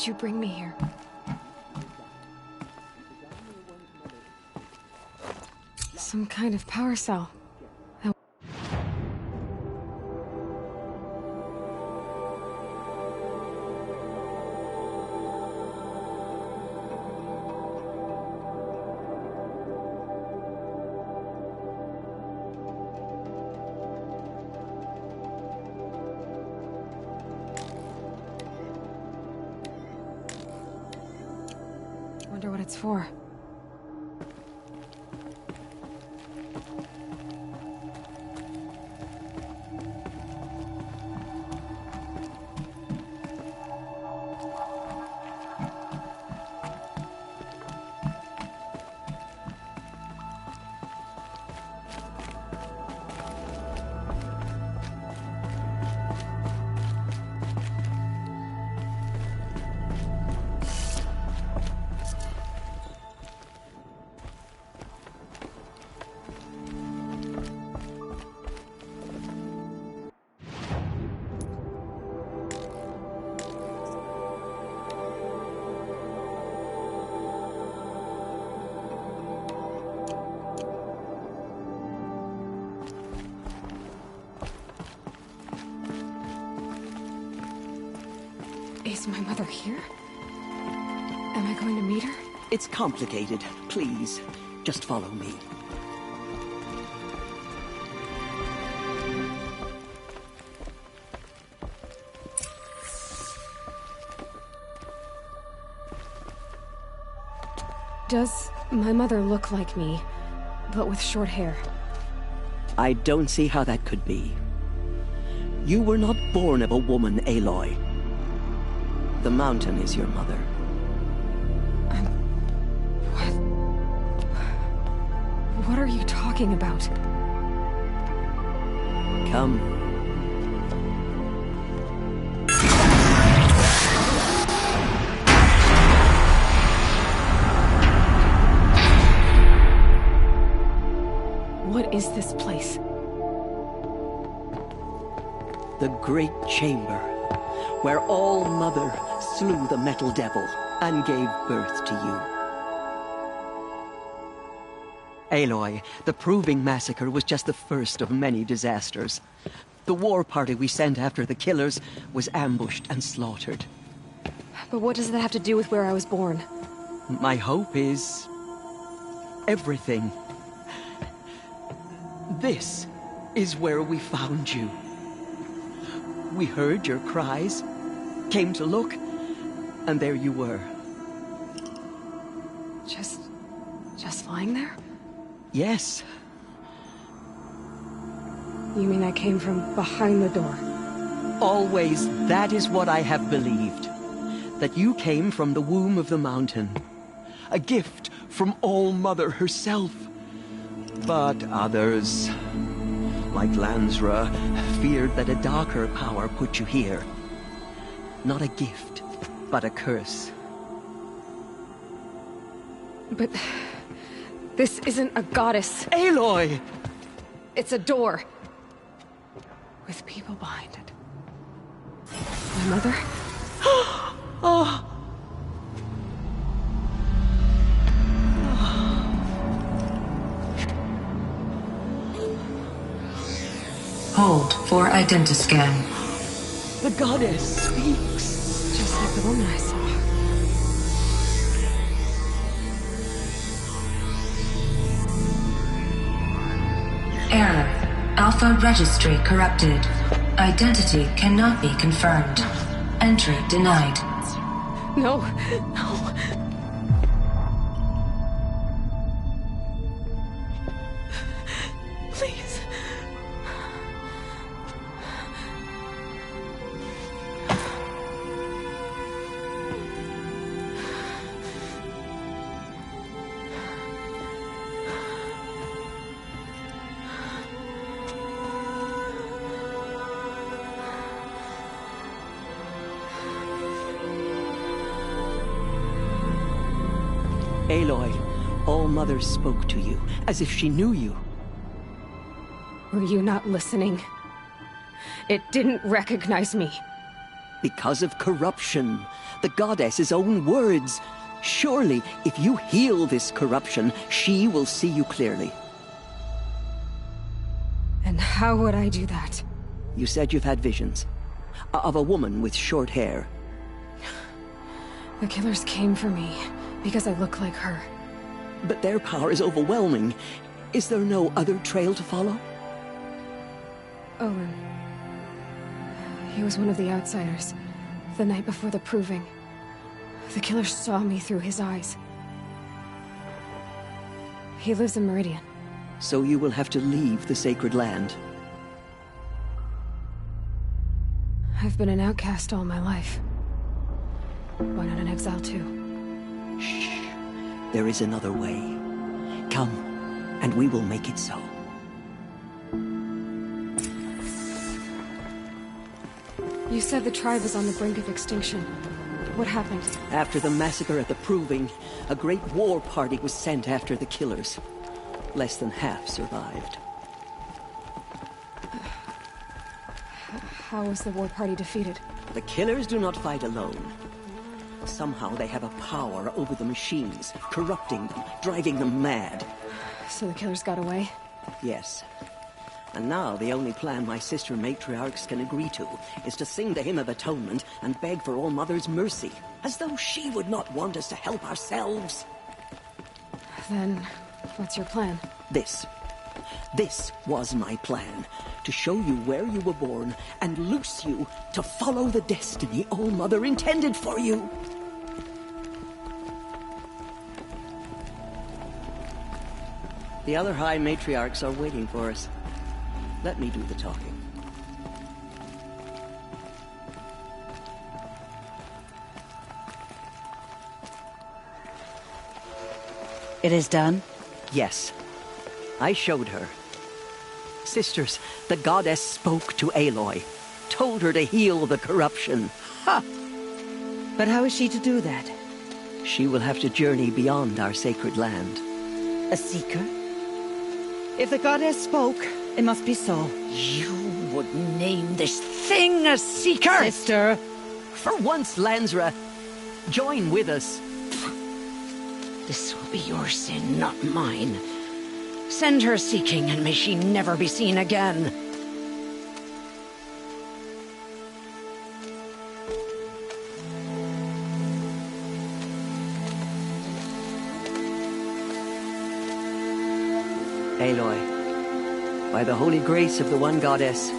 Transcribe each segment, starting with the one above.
did you bring me here? Some kind of power cell. Wonder what it's for. Is my mother here? Am I going to meet her? It's complicated. Please, just follow me. Does my mother look like me, but with short hair? I don't see how that could be. You were not born of a woman, Aloy. The mountain is your mother. What? What are you talking about? Come. What is this place? The Great Chamber, where All-Mother slew the Metal Devil and gave birth to you. Aloy, the Proving Massacre was just the first of many disasters. The war party we sent after the killers was ambushed and slaughtered. But what does that have to do with where I was born? My hope is everything. This is where we found you. We heard your cries, came to look, and there you were. Just lying there? Yes. You mean I came from behind the door? Always, that is what I have believed. That you came from the womb of the mountain. A gift from All-Mother herself. But others, like Lansra, feared that a darker power put you here. Not a gift, but a curse. But this isn't a goddess. Aloy! It's a door. With people behind it. My mother? Oh! Hold for identiscan. The goddess speaks. Just like the woman I saw. Error. Alpha registry corrupted. Identity cannot be confirmed. Entry denied. No, no. Please. Aloy, All-Mother spoke to you, as if she knew you. Were you not listening? It didn't recognize me. Because of corruption. The goddess's own words. Surely, if you heal this corruption, she will see you clearly. And how would I do that? You said you've had visions. Of a woman with short hair. The killers came for me because I look like her. But their power is overwhelming. Is there no other trail to follow? Owen. He was one of the outsiders. The night before the proving. The killer saw me through his eyes. He lives in Meridian. So you will have to leave the sacred land. I've been an outcast all my life. Why not an exile too? Shh. There is another way. Come, and we will make it so. You said the tribe was on the brink of extinction. What happened? After the massacre at the Proving, a great war party was sent after the killers. Less than half survived. How was the war party defeated? The killers do not fight alone. Somehow they have a power over the machines, corrupting them, driving them mad. So the killers got away? Yes. And now the only plan my sister matriarchs can agree to is to sing the Hymn of Atonement and beg for All Mother's mercy, as though she would not want us to help ourselves. Then, what's your plan? This was my plan. To show you where you were born and loose you to follow the destiny All Mother intended for you. The other High Matriarchs are waiting for us. Let me do the talking. It is done? Yes. I showed her. Sisters, the goddess spoke to Aloy, told her to heal the corruption. Ha! But how is she to do that? She will have to journey beyond our sacred land. A seeker? If the goddess spoke, it must be so. You would name this thing a seeker? Sister! For once, Lansra, join with us. This will be your sin, not mine. Send her seeking, and may she never be seen again. Aloy, by the holy grace of the One Goddess,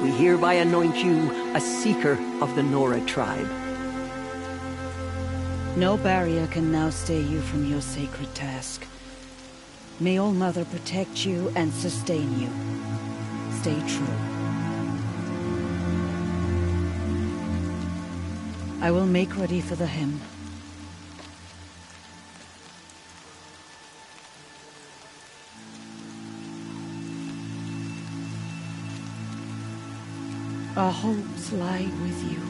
we hereby anoint you a seeker of the Nora tribe. No barrier can now stay you from your sacred task. May All Mother protect you and sustain you. Stay true. I will make ready for the hymn. Our hopes lie with you.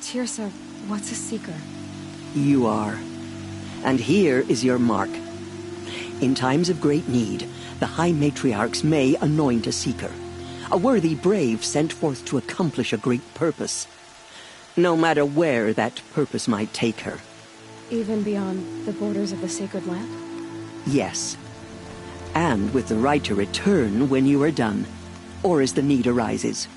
Teersa, what's a seeker? You are. And here is your mark. In times of great need, the High Matriarchs may anoint a seeker. A worthy brave sent forth to accomplish a great purpose. No matter where that purpose might take her. Even beyond the borders of the sacred land? Yes. And with the right to return when you are done, or as the need arises.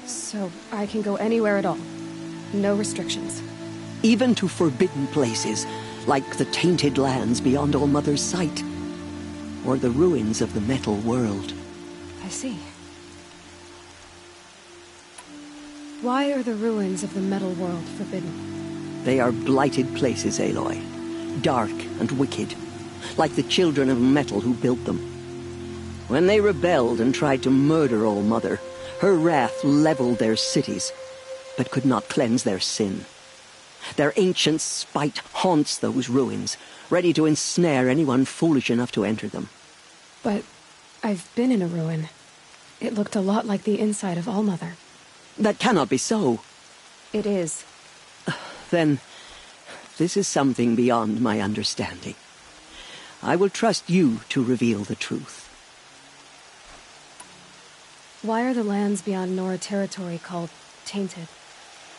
So I can go anywhere at all? No restrictions? Even to forbidden places, like the tainted lands beyond All Mother's sight. Or the ruins of the metal world. I see. Why are the ruins of the metal world forbidden? They are blighted places, Aloy. Dark and wicked. Like the children of metal who built them. When they rebelled and tried to murder All Mother, her wrath leveled their cities, but could not cleanse their sin. Their ancient spite haunts those ruins, ready to ensnare anyone foolish enough to enter them. But I've been in a ruin. It looked a lot like the inside of All Mother. That cannot be so. It is. Then This is something beyond my understanding. I will trust you to reveal the truth. Why are the lands beyond Nora territory called tainted?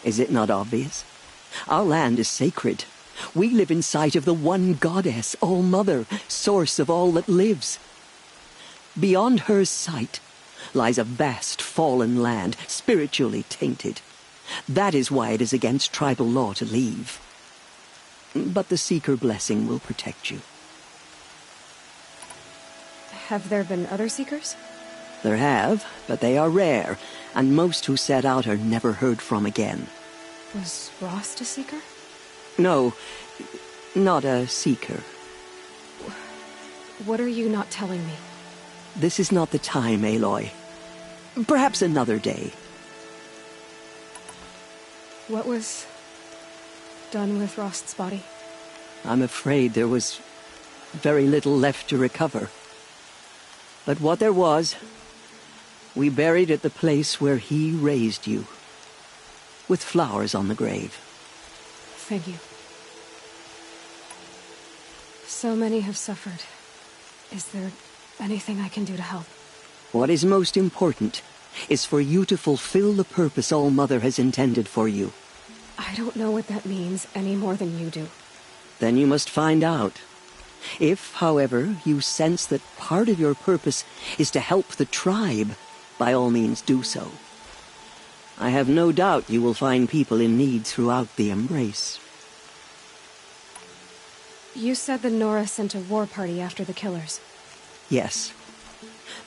Is it not obvious? Our land is sacred. We live in sight of the one goddess, All-Mother, source of all that lives. Beyond her sight lies a vast fallen land, spiritually tainted. That is why it is against tribal law to leave. But the Seeker blessing will protect you. Have there been other Seekers? There have, but they are rare, and most who set out are never heard from again. Was Rost a Seeker? No, not a Seeker. What are you not telling me? This is not the time, Aloy. Perhaps another day. What was done with Rost's body? I'm afraid there was very little left to recover. But what there was, we buried at the place where he raised you, with flowers on the grave. Thank you. So many have suffered. Is there anything I can do to help? What is most important is for you to fulfill the purpose All-Mother has intended for you. I don't know what that means any more than you do. Then you must find out. If, however, you sense that part of your purpose is to help the tribe, by all means do so. I have no doubt you will find people in need throughout the Embrace. You said the Nora sent a war party after the killers. Yes.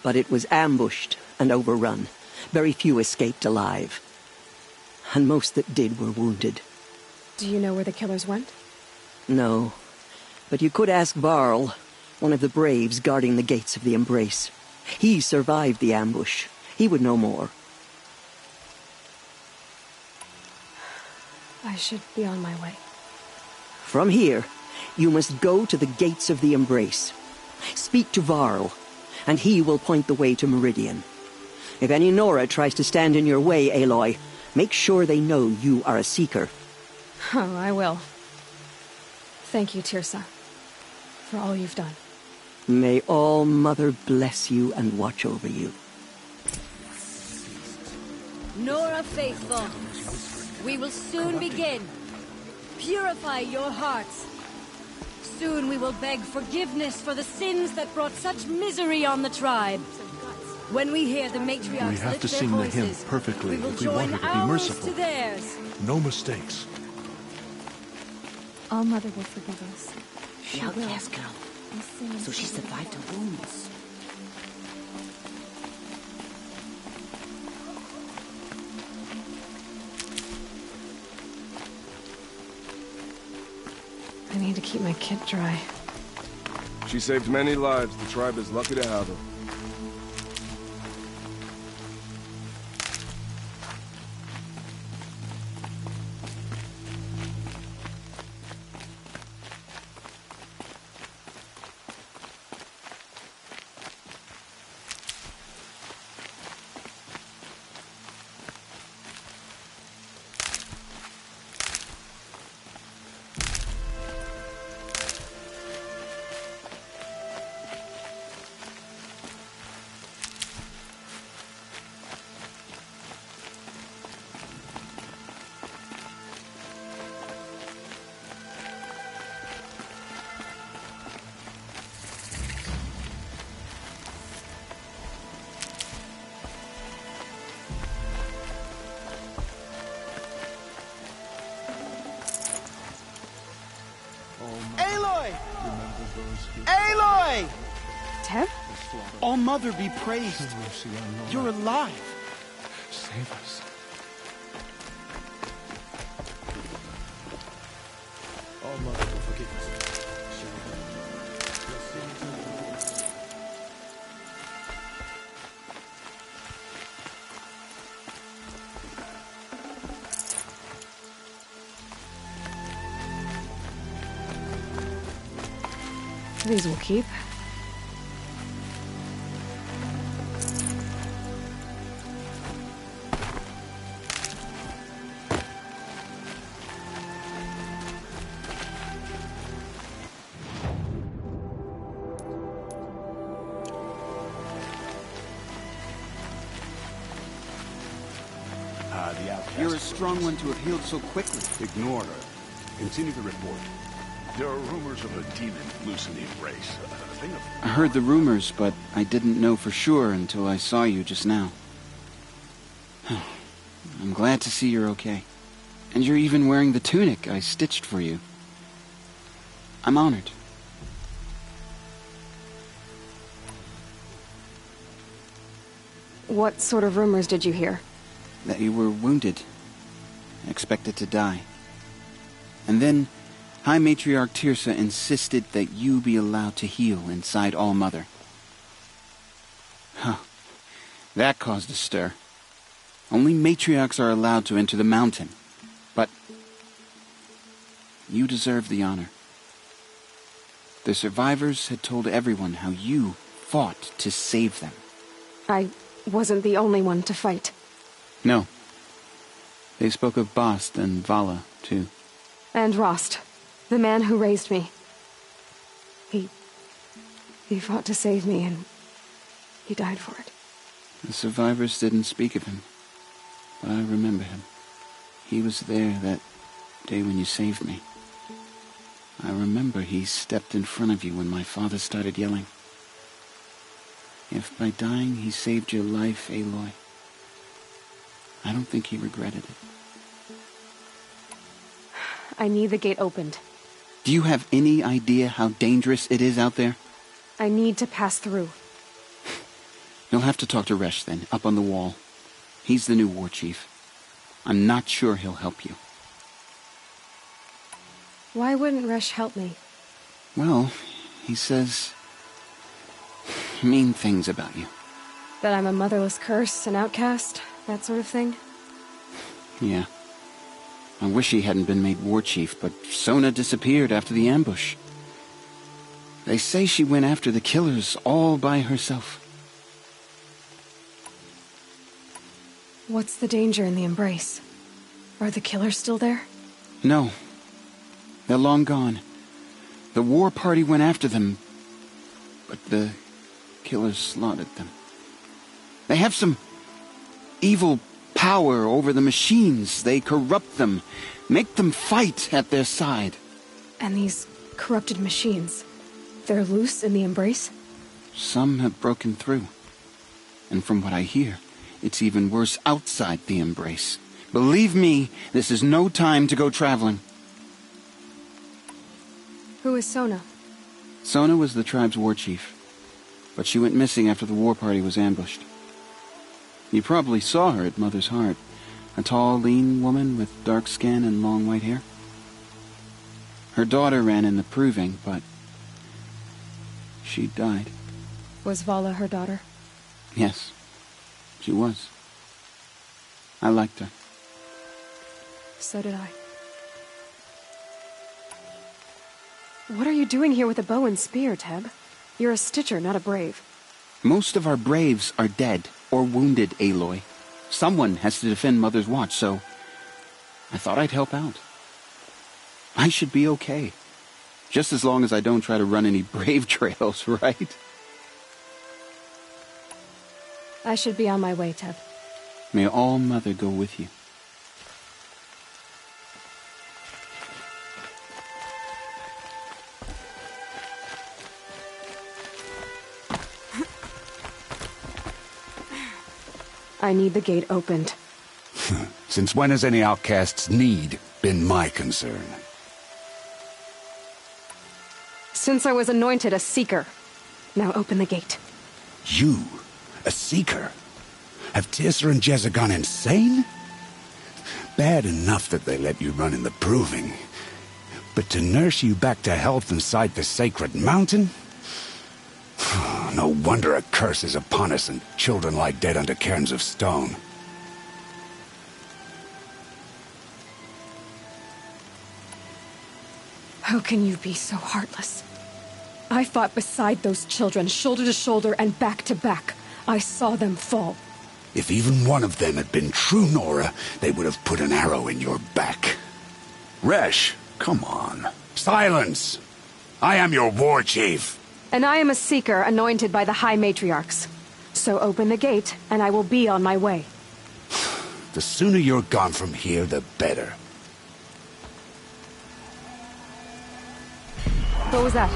But it was ambushed and overrun. Very few escaped alive. And most that did were wounded. Do you know where the killers went? No. But you could ask Varl, one of the braves guarding the gates of the Embrace. He survived the ambush. He would know more. I should be on my way. From here, you must go to the gates of the Embrace. Speak to Varl, and he will point the way to Meridian. If any Nora tries to stand in your way, Aloy, make sure they know you are a Seeker. Oh, I will. Thank you, Teersa, for all you've done. May All-Mother bless you and watch over you. Nora Faithful, we will soon begin. Purify your hearts. Soon we will beg forgiveness for the sins that brought such misery on the tribe. When we hear the matriarchs We have lift to their sing the voices, hymn perfectly we will if we want join her to be ours merciful. to theirs. No mistakes. All-Mother will forgive us. The outcast girl. So she survived her wounds. I need to keep my kit dry. She saved many lives. The tribe is lucky to have her. Aloy! Aloy! Tev? All-Mother be praised. You're alive. Save us. All-Mother, forgive us. These will keep. by the outcast. You're a strong one to have healed so quickly. Ignore her. Continue the report. There are rumors of a demon loose in the embrace. A thing of... I heard the rumors, but I didn't know for sure until I saw you just now. I'm glad to see you're okay. And you're even wearing the tunic I stitched for you. I'm honored. What sort of rumors did you hear? That you were wounded. Expected to die. And then, High Matriarch Teersa insisted that you be allowed to heal inside All-Mother. Huh. That caused a stir. Only matriarchs are allowed to enter the mountain. But you deserve the honor. The survivors had told everyone how you fought to save them. I wasn't the only one to fight. No. They spoke of Bast and Vala, too. And Rost, the man who raised me. He fought to save me, and he died for it. The survivors didn't speak of him, but I remember him. He was there that day when you saved me. I remember he stepped in front of you when my father started yelling. If by dying he saved your life, Aloy, I don't think he regretted it. I need the gate opened. Do you have any idea how dangerous it is out there? I need to pass through. You'll have to talk to Resh then, up on the wall. He's the new war chief. I'm not sure he'll help you. Why wouldn't Resh help me? Well, he says mean things about you. That I'm a motherless curse, an outcast, that sort of thing? Yeah. I wish he hadn't been made war chief, but Sona disappeared after the ambush. They say she went after the killers all by herself. What's the danger in the embrace? Are the killers still there? No. They're long gone. The war party went after them, but the killers slaughtered them. They have some evil power over the machines. They corrupt them, make them fight at their side. And these corrupted machines, they're loose in the embrace? Some have broken through. And from what I hear, it's even worse outside the embrace. Believe me, this is no time to go traveling. Who is Sona? Sona was the tribe's war chief, but she went missing after the war party was ambushed. You probably saw her at Mother's Heart. A tall, lean woman with dark skin and long white hair. Her daughter ran in the proving, but she died. Was Vala her daughter? Yes, she was. I liked her. So did I. What are you doing here with a bow and spear, Teb? You're a Stitcher, not a Brave. Most of our Braves are dead or wounded, Aloy. Someone has to defend Mother's Watch, so I thought I'd help out. I should be okay. Just as long as I don't try to run any Brave trails, right? I should be on my way, Teb. May All-Mother go with you. I need the gate opened. Since when has any outcast's need been my concern? Since I was anointed a Seeker. Now open the gate. You? A Seeker? Have Teersa and Jezza gone insane? Bad enough that they let you run in the proving. But to nurse you back to health inside the sacred mountain? No wonder a curse is upon us and children lie dead under cairns of stone. How can you be so heartless? I fought beside those children, shoulder to shoulder and back to back. I saw them fall. If even one of them had been true Nora, they would have put an arrow in your back. Resh, come on. Silence! I am your war chief. And I am a Seeker anointed by the High Matriarchs. So open the gate, and I will be on my way. The sooner you're gone from here, the better. What was that?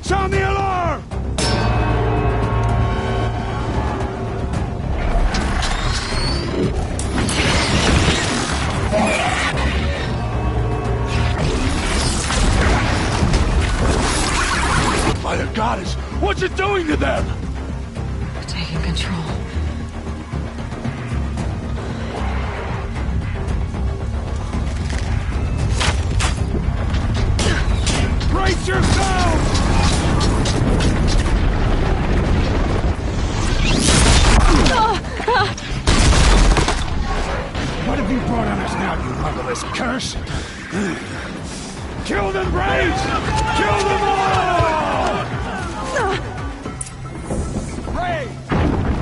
Sound the alarm! By the goddess, what's it doing to them? Taking control. Brace yourselves! What have you brought on us now, you motherless curse? Kill them, Braves! Kill them all! Pray!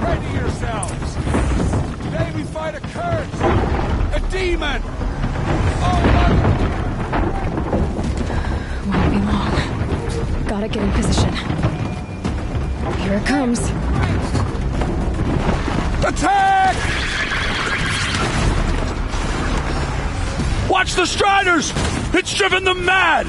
Pray to yourselves! Today we fight a curse! A demon! Won't be long. Gotta get in position. Here it comes. Attack! Watch the Striders! It's driven them mad!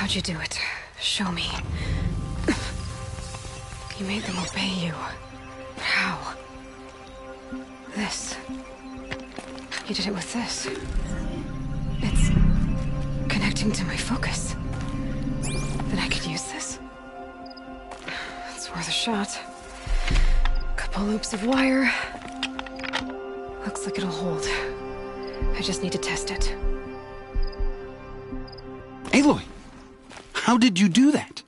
How'd you do it? Show me. You made them obey you. How? This. You did it with this. It's connecting to my focus. Then I could use this. It's worth a shot. Couple loops of wire. Looks like it'll hold. I just need to test it. Aloy! How did you do that?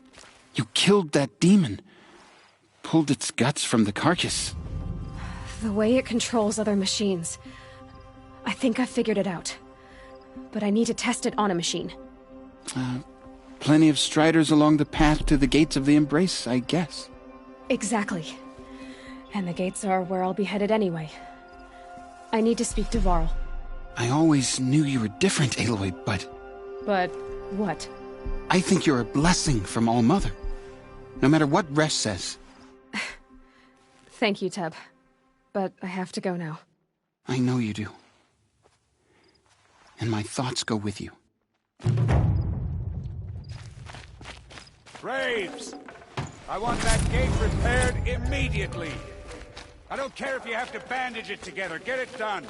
You killed that demon. Pulled its guts from the carcass. The way it controls other machines. I think I figured it out. But I need to test it on a machine. Plenty of striders along the path to the gates of the Embrace, I guess. Exactly. And the gates are where I'll be headed anyway. I need to speak to Varl. I always knew you were different, Aloy, but... But what? I think you're a blessing from All-Mother. No matter what Resh says. Thank you, Teb. But I have to go now. I know you do. And my thoughts go with you. Graves! I want that gate repaired immediately. I don't care if you have to bandage it together. Get it done.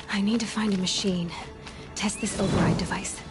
I need to find a machine. Test this override device.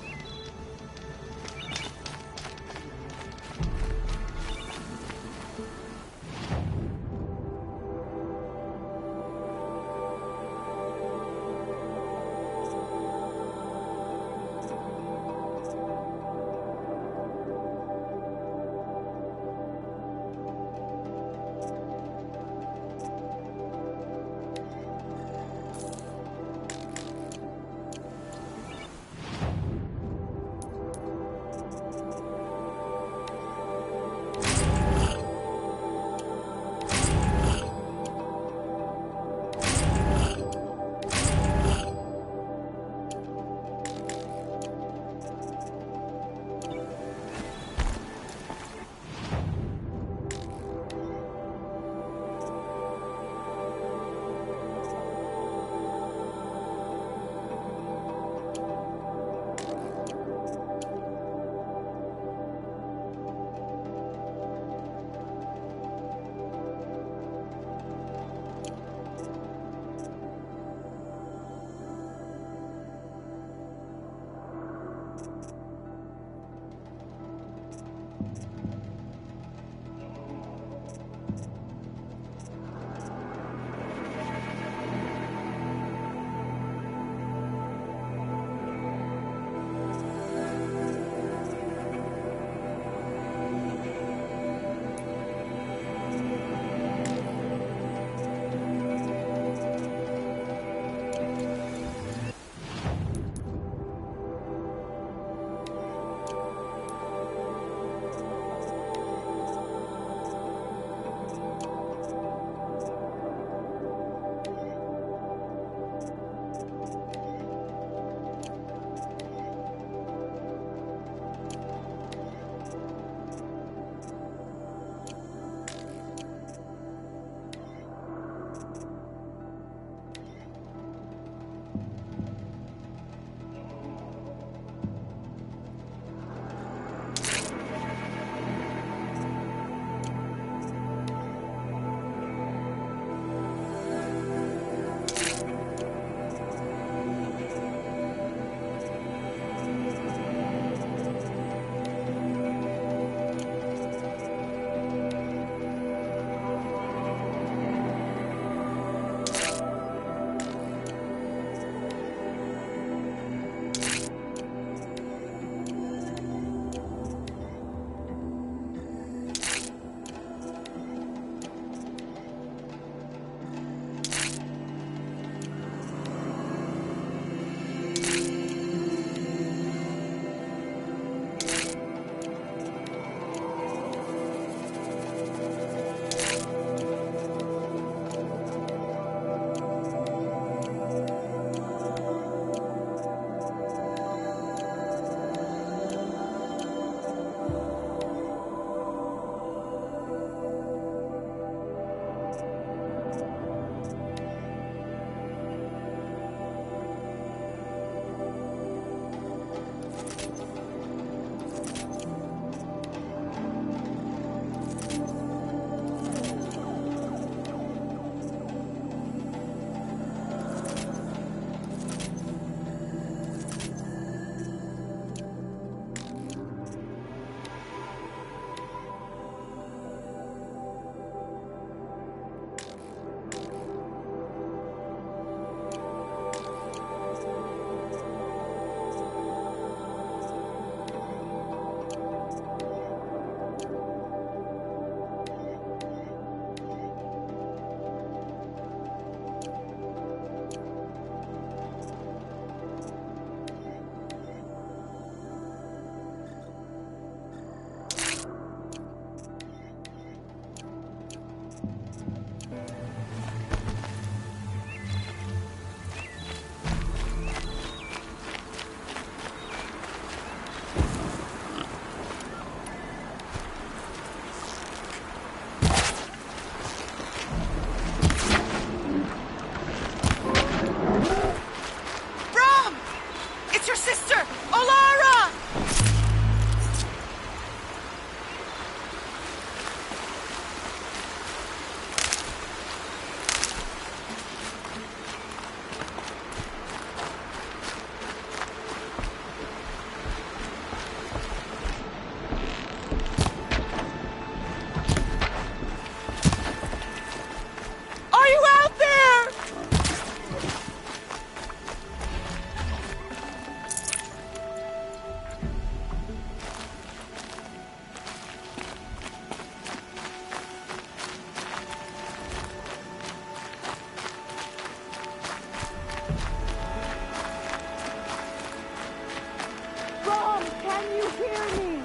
you hear me?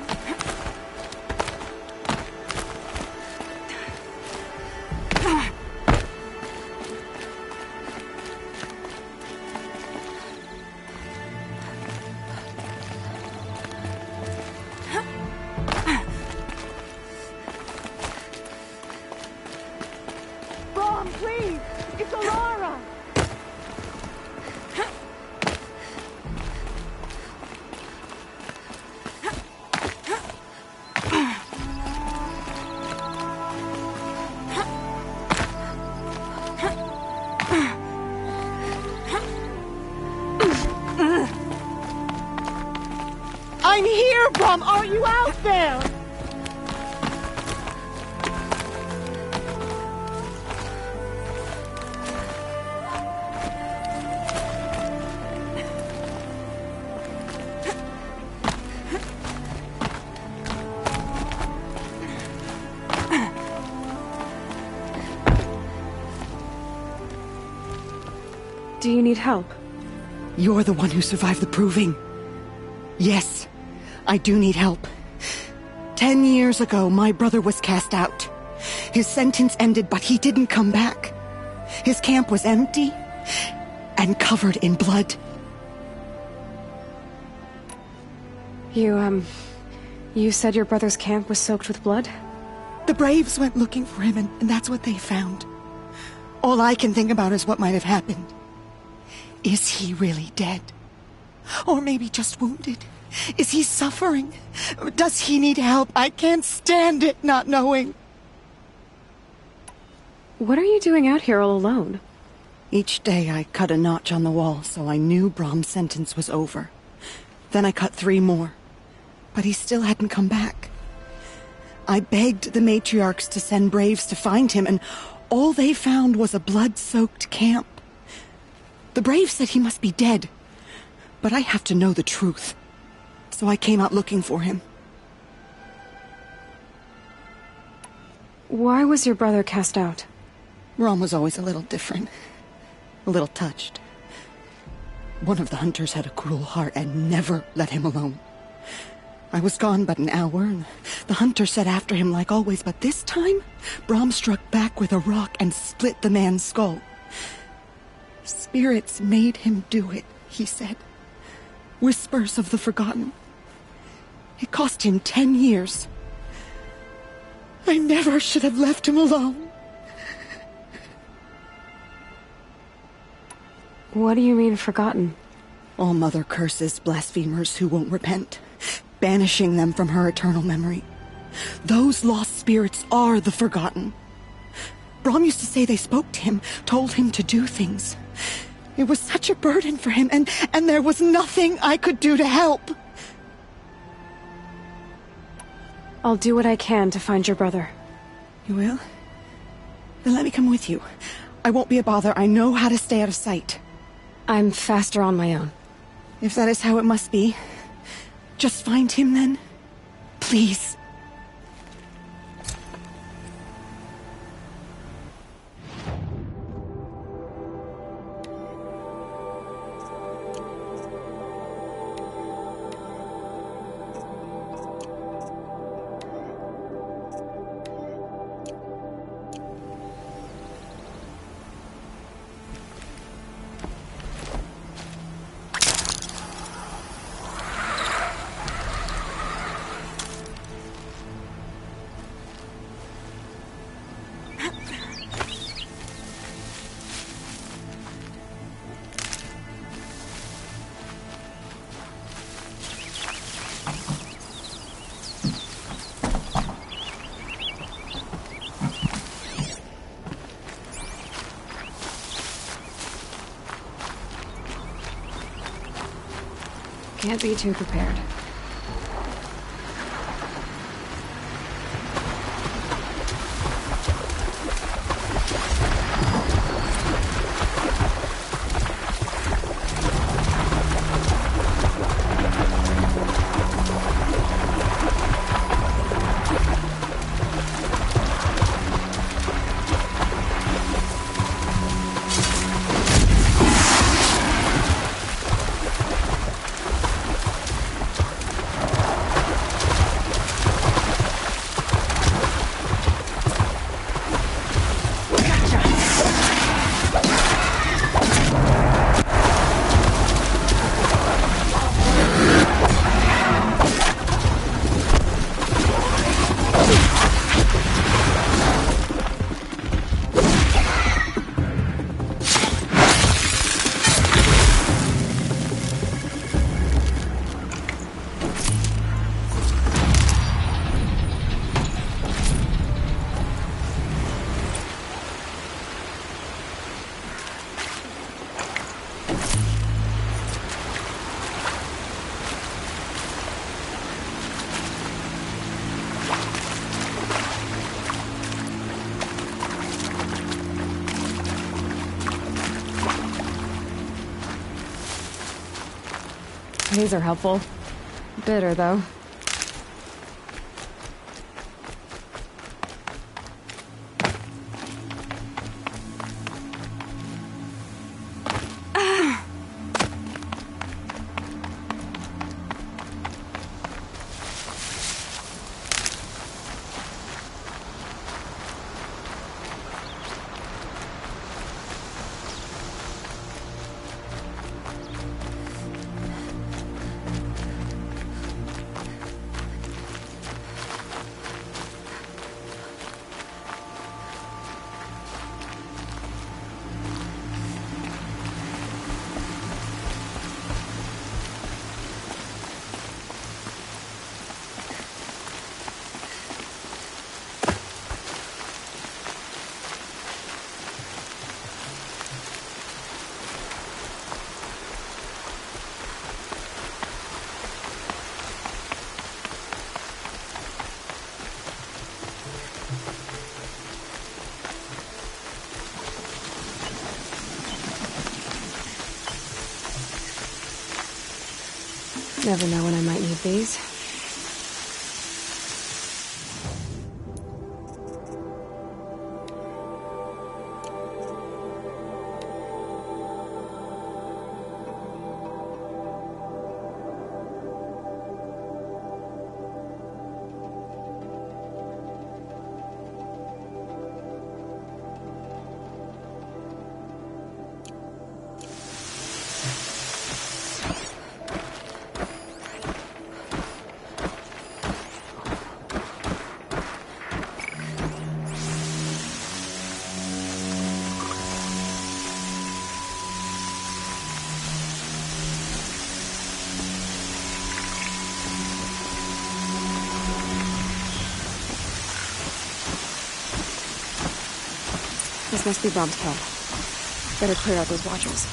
Brom, please! It's Alara! I'm here, Brom! Are you out there? Do you need help? You're the one who survived the proving. Yes, I do need help. 10 years ago, my brother was cast out. His sentence ended, but he didn't come back. His camp was empty and covered in blood. You said your brother's camp was soaked with blood? The Braves went looking for him, and that's what they found. All I can think about is what might have happened. Is he really dead? Or maybe just wounded? Is he suffering? Does he need help? I can't stand it not knowing. What are you doing out here all alone? Each day I cut a notch on the wall so I knew Brom's sentence was over. Then I cut 3 more. But he still hadn't come back. I begged the matriarchs to send Braves to find him, and all they found was a blood-soaked camp. The Braves said he must be dead. But I have to know the truth. So I came out looking for him. Why was your brother cast out? Brom was always a little different. A little touched. One of the hunters had a cruel heart and never let him alone. I was gone but an hour, and the hunter set after him like always, but this time, Brom struck back with a rock and split the man's skull. Spirits made him do it, he said. Whispers of the forgotten. It cost him 10 years. I never should have left him alone. What do you mean, forgotten? All Mother curses blasphemers who won't repent, banishing them from her eternal memory. Those lost spirits are the forgotten. Brom used to say they spoke to him, told him to do things. It was such a burden for him, and there was nothing I could do to help. I'll do what I can to find your brother. You will? Then let me come with you. I won't be a bother. I know how to stay out of sight. I'm faster on my own. If that is how it must be, just find him then. Please. Can't be too prepared. These are helpful. Bitter, though. Never know when I might need these. This must be Brom's camp. Better clear out those watchers.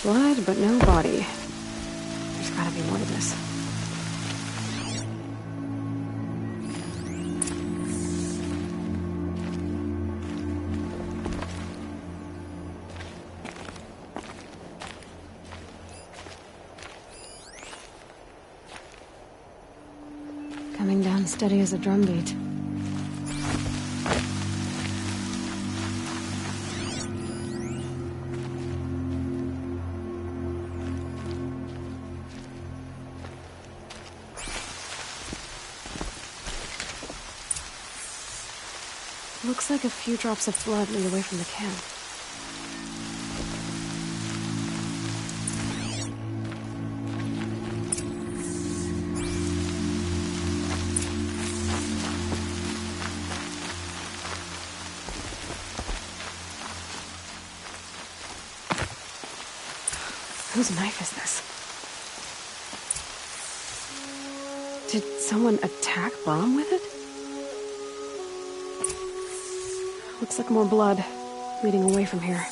Blood, but no body. There's gotta be more to this. Coming down steady as a drumbeat. Looks like a few drops of blood lead away from the camp. Whose knife is this? Did someone attack Brom with it? Looks like more blood leading away from here.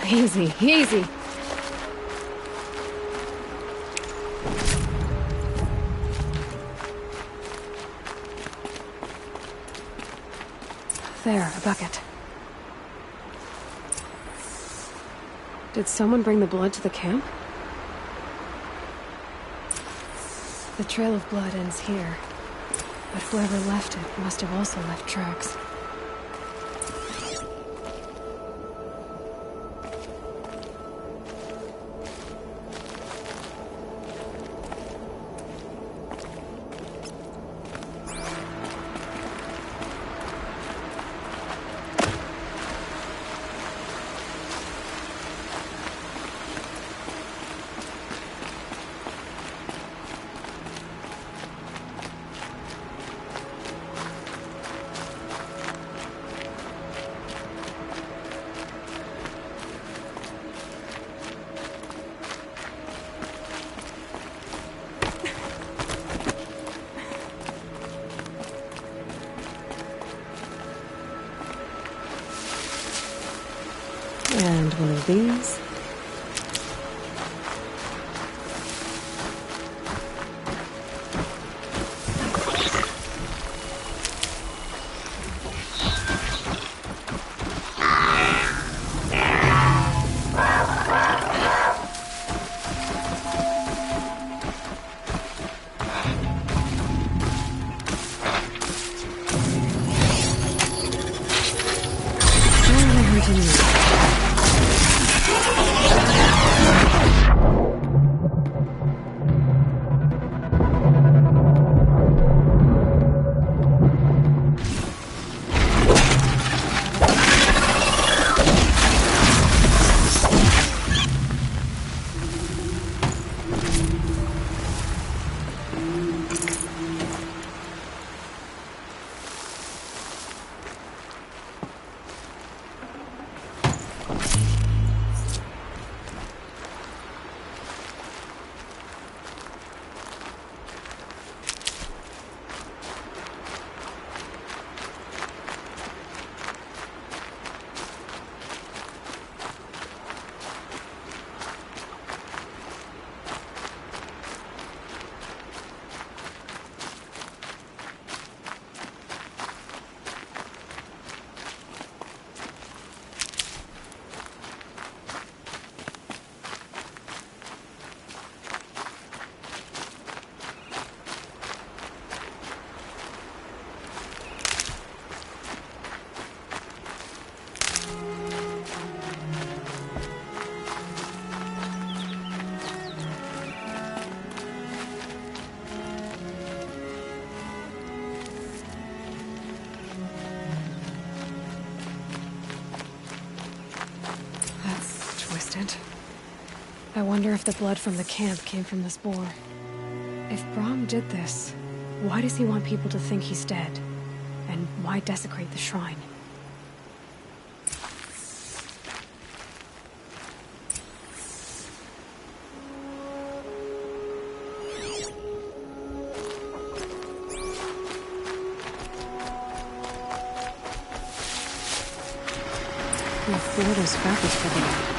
Easy, easy. There, a bucket. Did someone bring the blood to the camp? The trail of blood ends here, but whoever left it must have also left tracks. And one of these. I wonder if the blood from the camp came from this boar. If Brahm did this, why does he want people to think he's dead? And why desecrate the shrine? Frodo's fabrics for the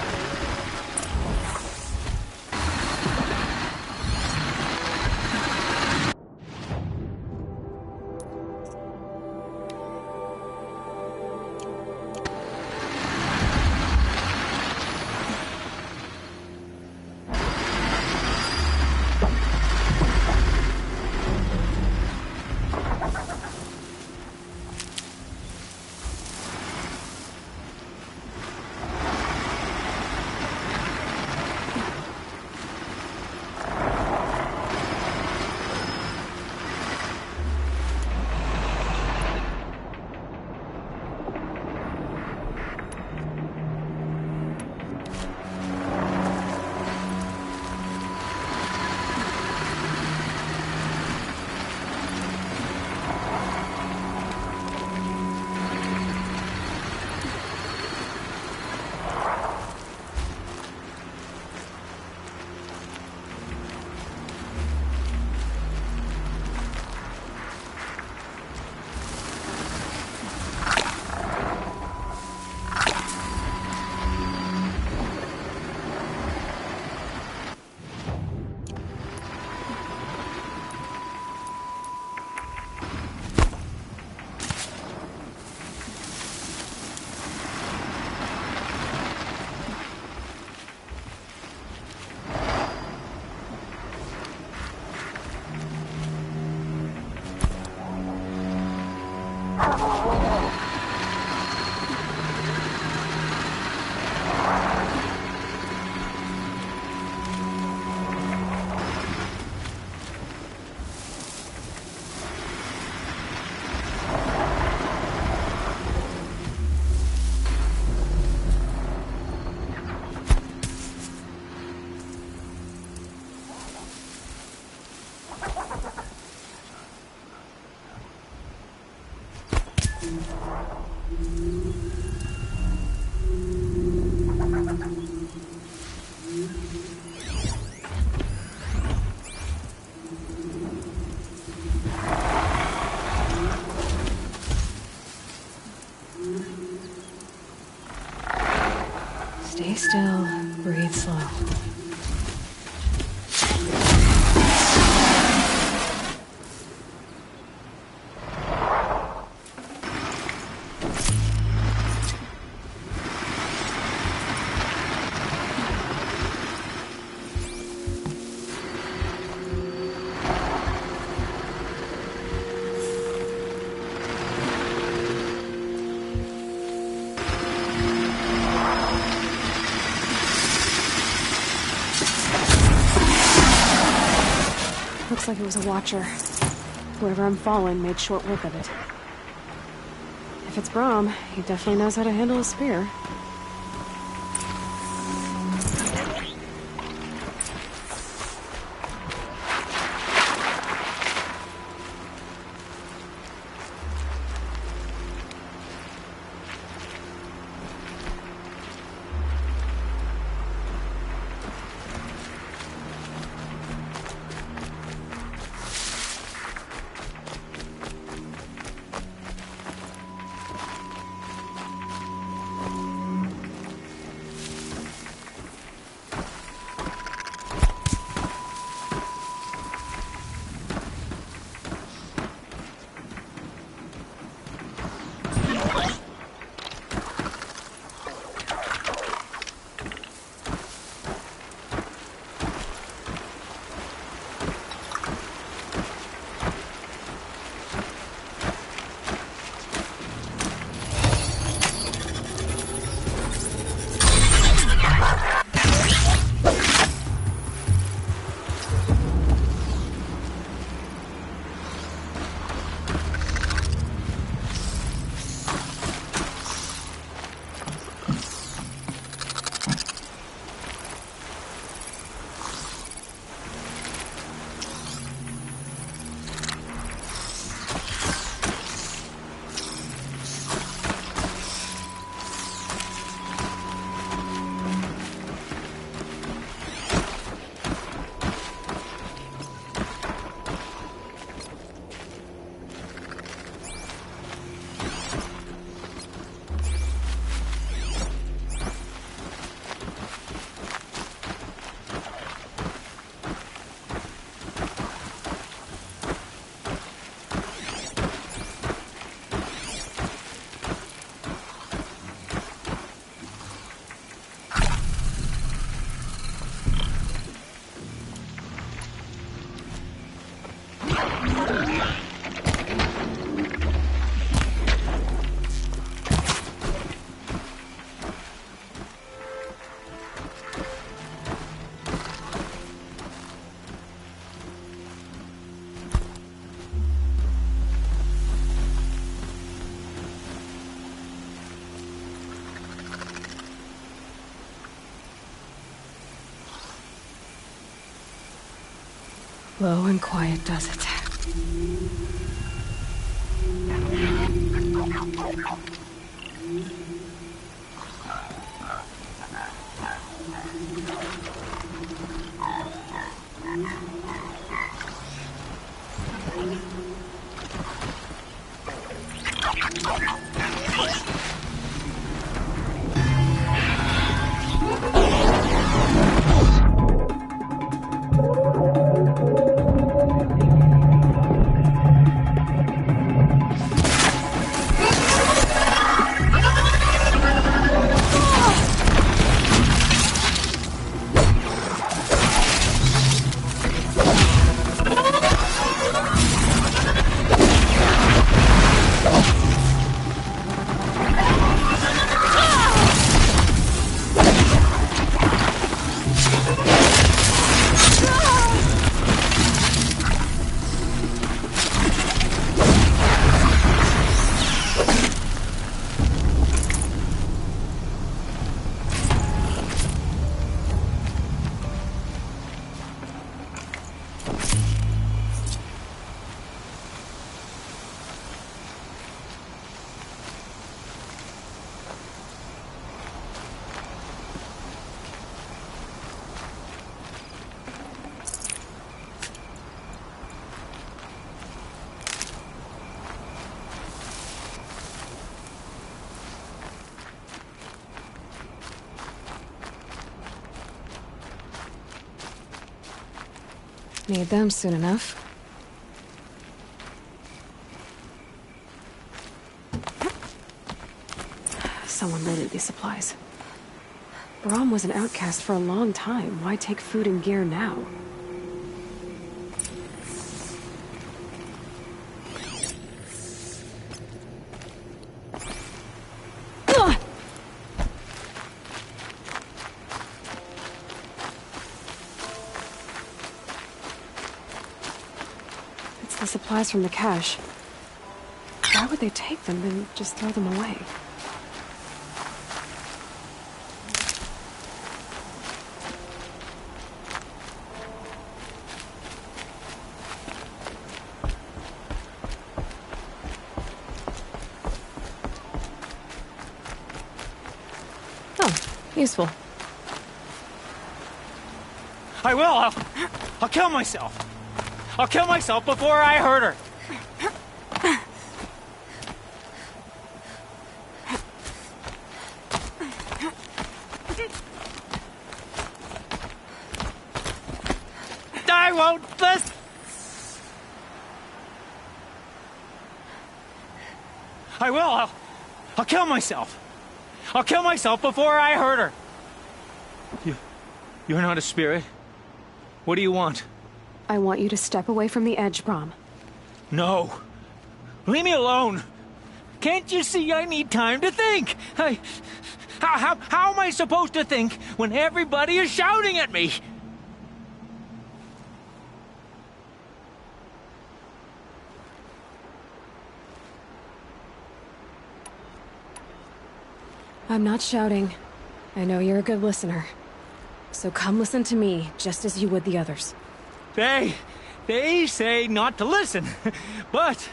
Stay still, breathe slow. Looks like it was a watcher. Whoever I'm following made short work of it. If it's Brahm, he definitely knows how to handle a spear. Low and quiet does it. Need them soon enough. Someone loaded these supplies. Brahm was an outcast for a long time. Why take food and gear now? It's the supplies from the cache. Why would they take them and just throw them away? Useful. I will. I'll kill myself. I'll kill myself before I hurt her. I won't listen. I will. I'll kill myself. I'll kill myself before I hurt her. You're not a spirit. What do you want? I want you to step away from the edge, Brahm. No. Leave me alone. Can't you see I need time to think? How am I supposed to think when everybody is shouting at me? I'm not shouting. I know you're a good listener. So come listen to me, just as you would the others. They say not to listen. But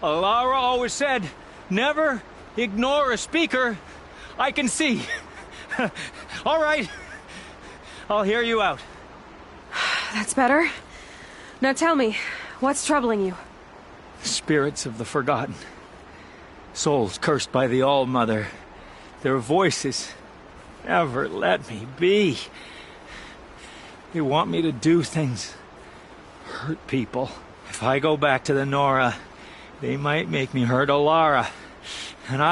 Alara always said, never ignore a speaker I can see. All right. I'll hear you out. That's better. Now tell me, what's troubling you? Spirits of the forgotten. Souls cursed by the All-Mother. Their voices never let me be. They want me to do things, hurt people. If I go back to the Nora, they might make me hurt Alara. And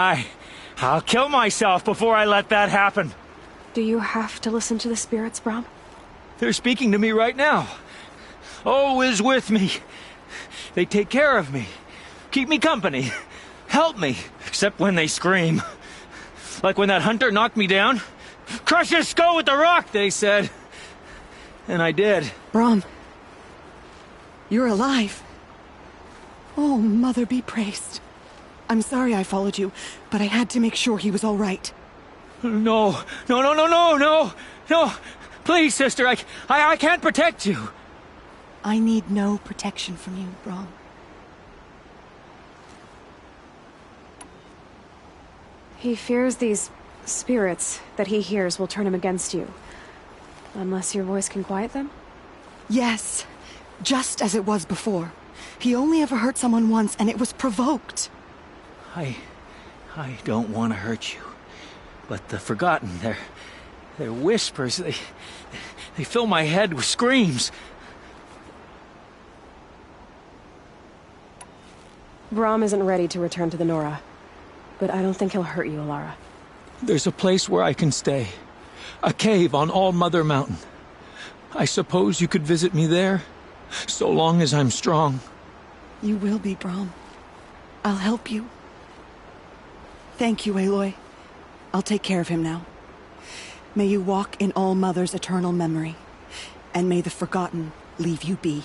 I'll kill myself before I let that happen. Do you have to listen to the spirits, Brahm? They're speaking to me right now. Oh is with me. They take care of me, keep me company, help me, except when they scream. Like when that hunter knocked me down. Crush his skull with the rock, they said. And I did. Brahm, you're alive. Oh, Mother be praised. I'm sorry I followed you, but I had to make sure he was all right. No. Please, sister, I can't protect you. I need no protection from you, Brahm. He fears these spirits that he hears will turn him against you. Unless your voice can quiet them? Yes, just as it was before. He only ever hurt someone once, and it was provoked. I don't want to hurt you. But the Forgotten, their whispers, they fill my head with screams. Brahm isn't ready to return to the Nora. But I don't think he'll hurt you, Alara. There's a place where I can stay. A cave on All-Mother Mountain. I suppose you could visit me there, so long as I'm strong. You will be, Brahm. I'll help you. Thank you, Aloy. I'll take care of him now. May you walk in All-Mother's eternal memory, and may the Forgotten leave you be.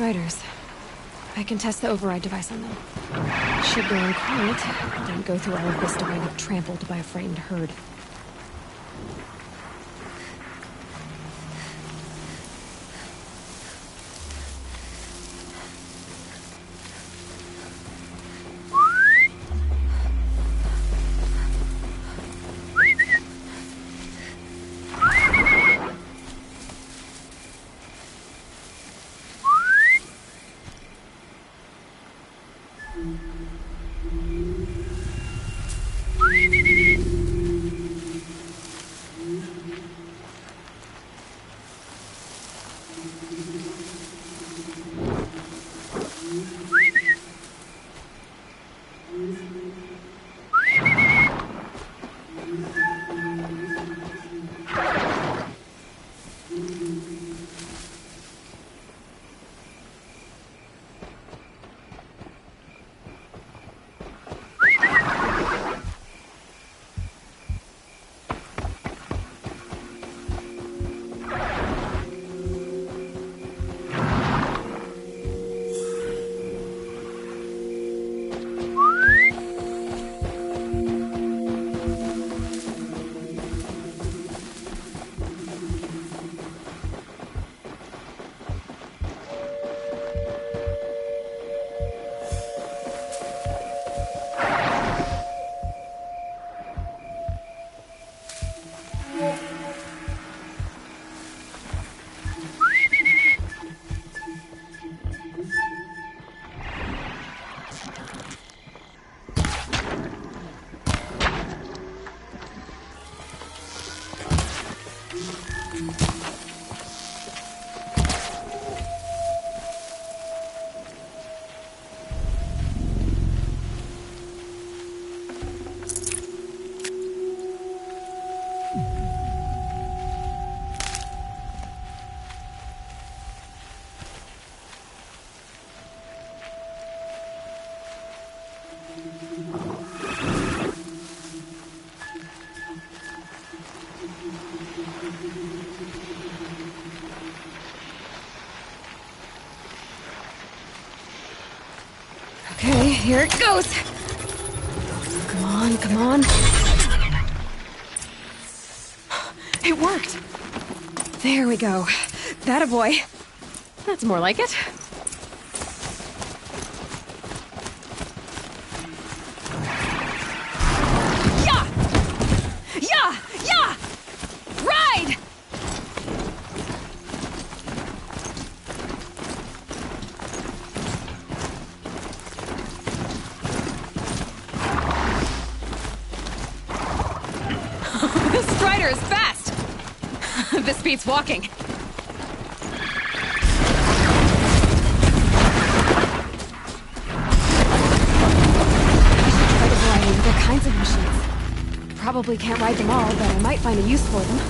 Striders. I can test the override device on them. Should go in quiet, then go through all of this to wind up trampled by a frightened herd. Okay, here it goes. Come on, come on. It worked. There we go. That a boy. That's more like it. Yeah! Yeah! Yeah! Ride! This Strider is fast! This beats walking. Kinds of machines. Probably can't ride them all, but I might find a use for them.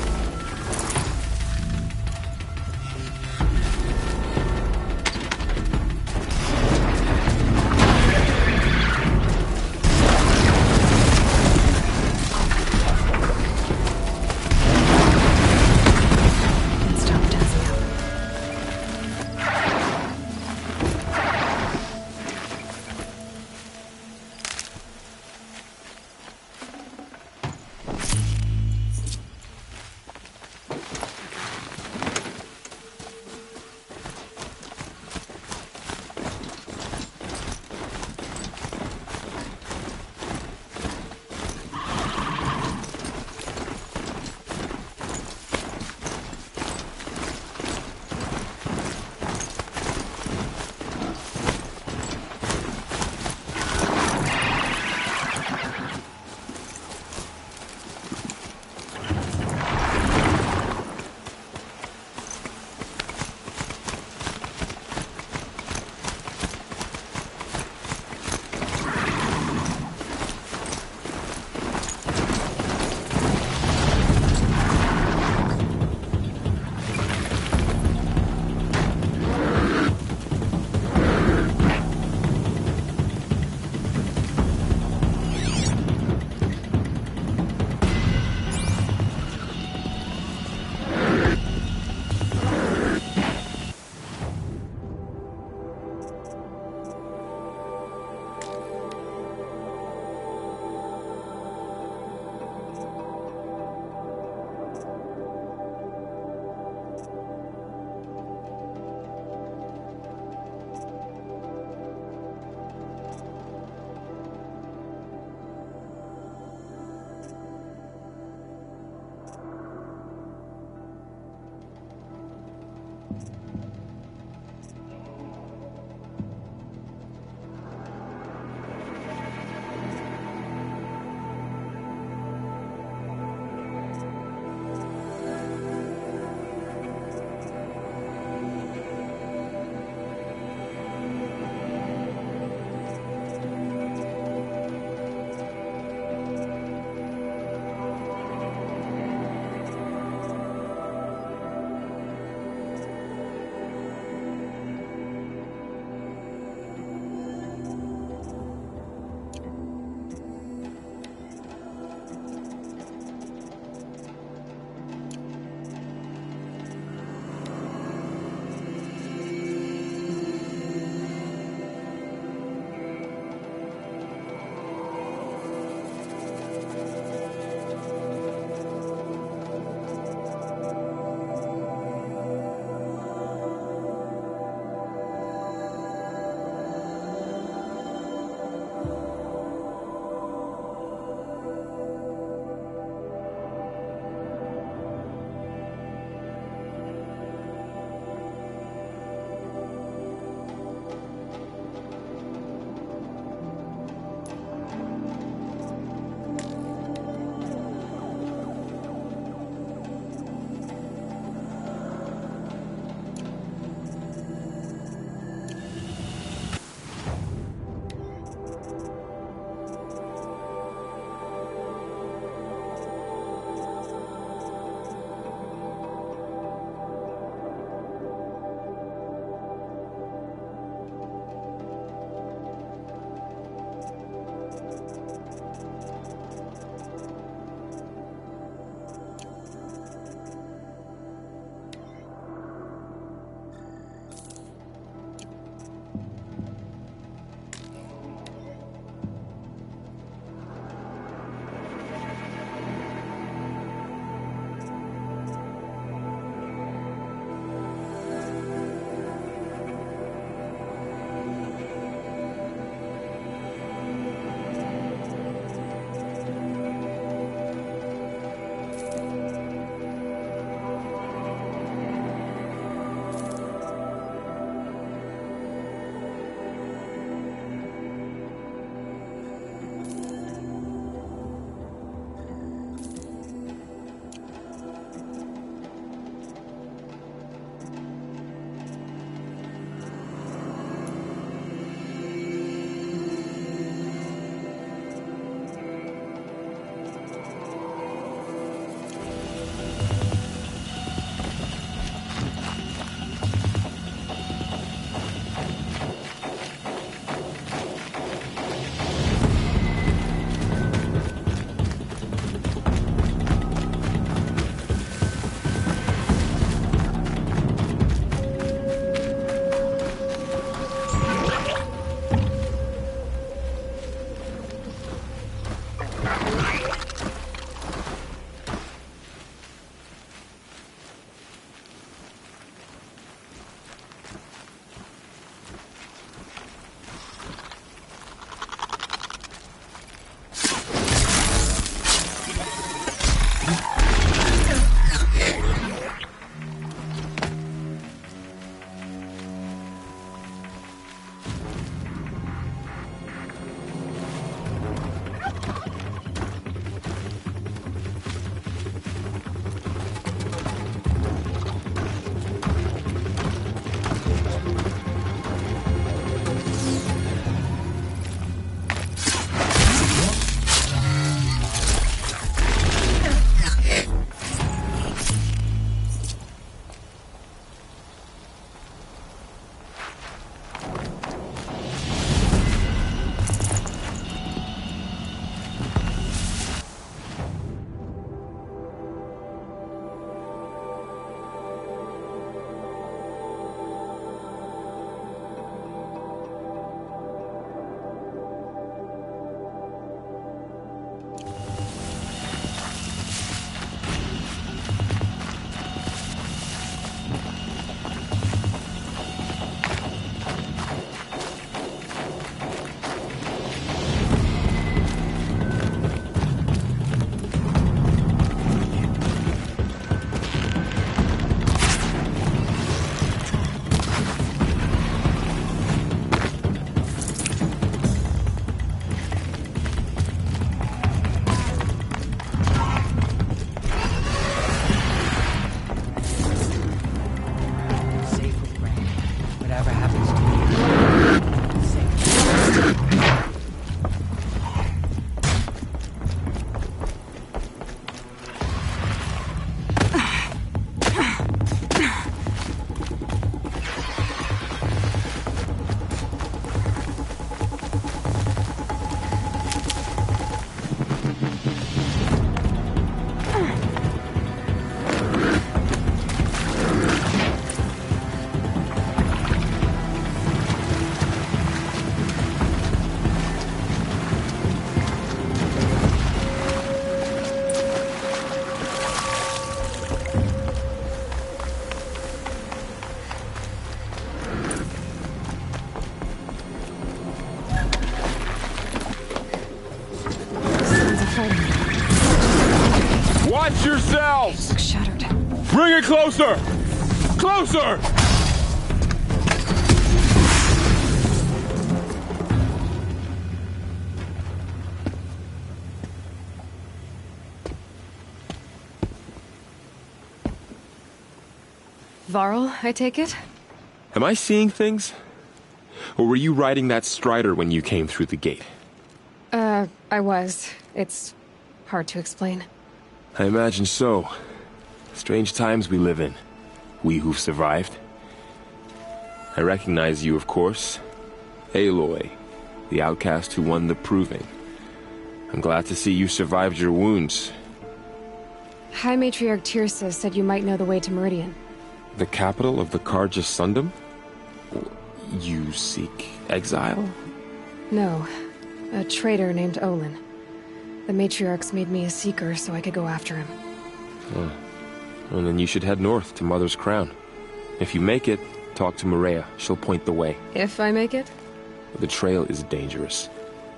Watch yourselves! Shattered. Bring it closer! Closer! Varl, I take it? Am I seeing things? Or were you riding that Strider when you came through the gate? I was. It's hard to explain. I imagine so. Strange times we live in. We who've survived. I recognize you, of course. Aloy, the outcast who won the Proving. I'm glad to see you survived your wounds. High Matriarch Tirsa said you might know the way to Meridian. The capital of the Carja Sundom? You seek exile? No. A traitor named Olin. The Matriarchs made me a seeker so I could go after him. Oh. Well, then you should head north to Mother's Crown. If you make it, talk to Maria. She'll point the way. If I make it? The trail is dangerous.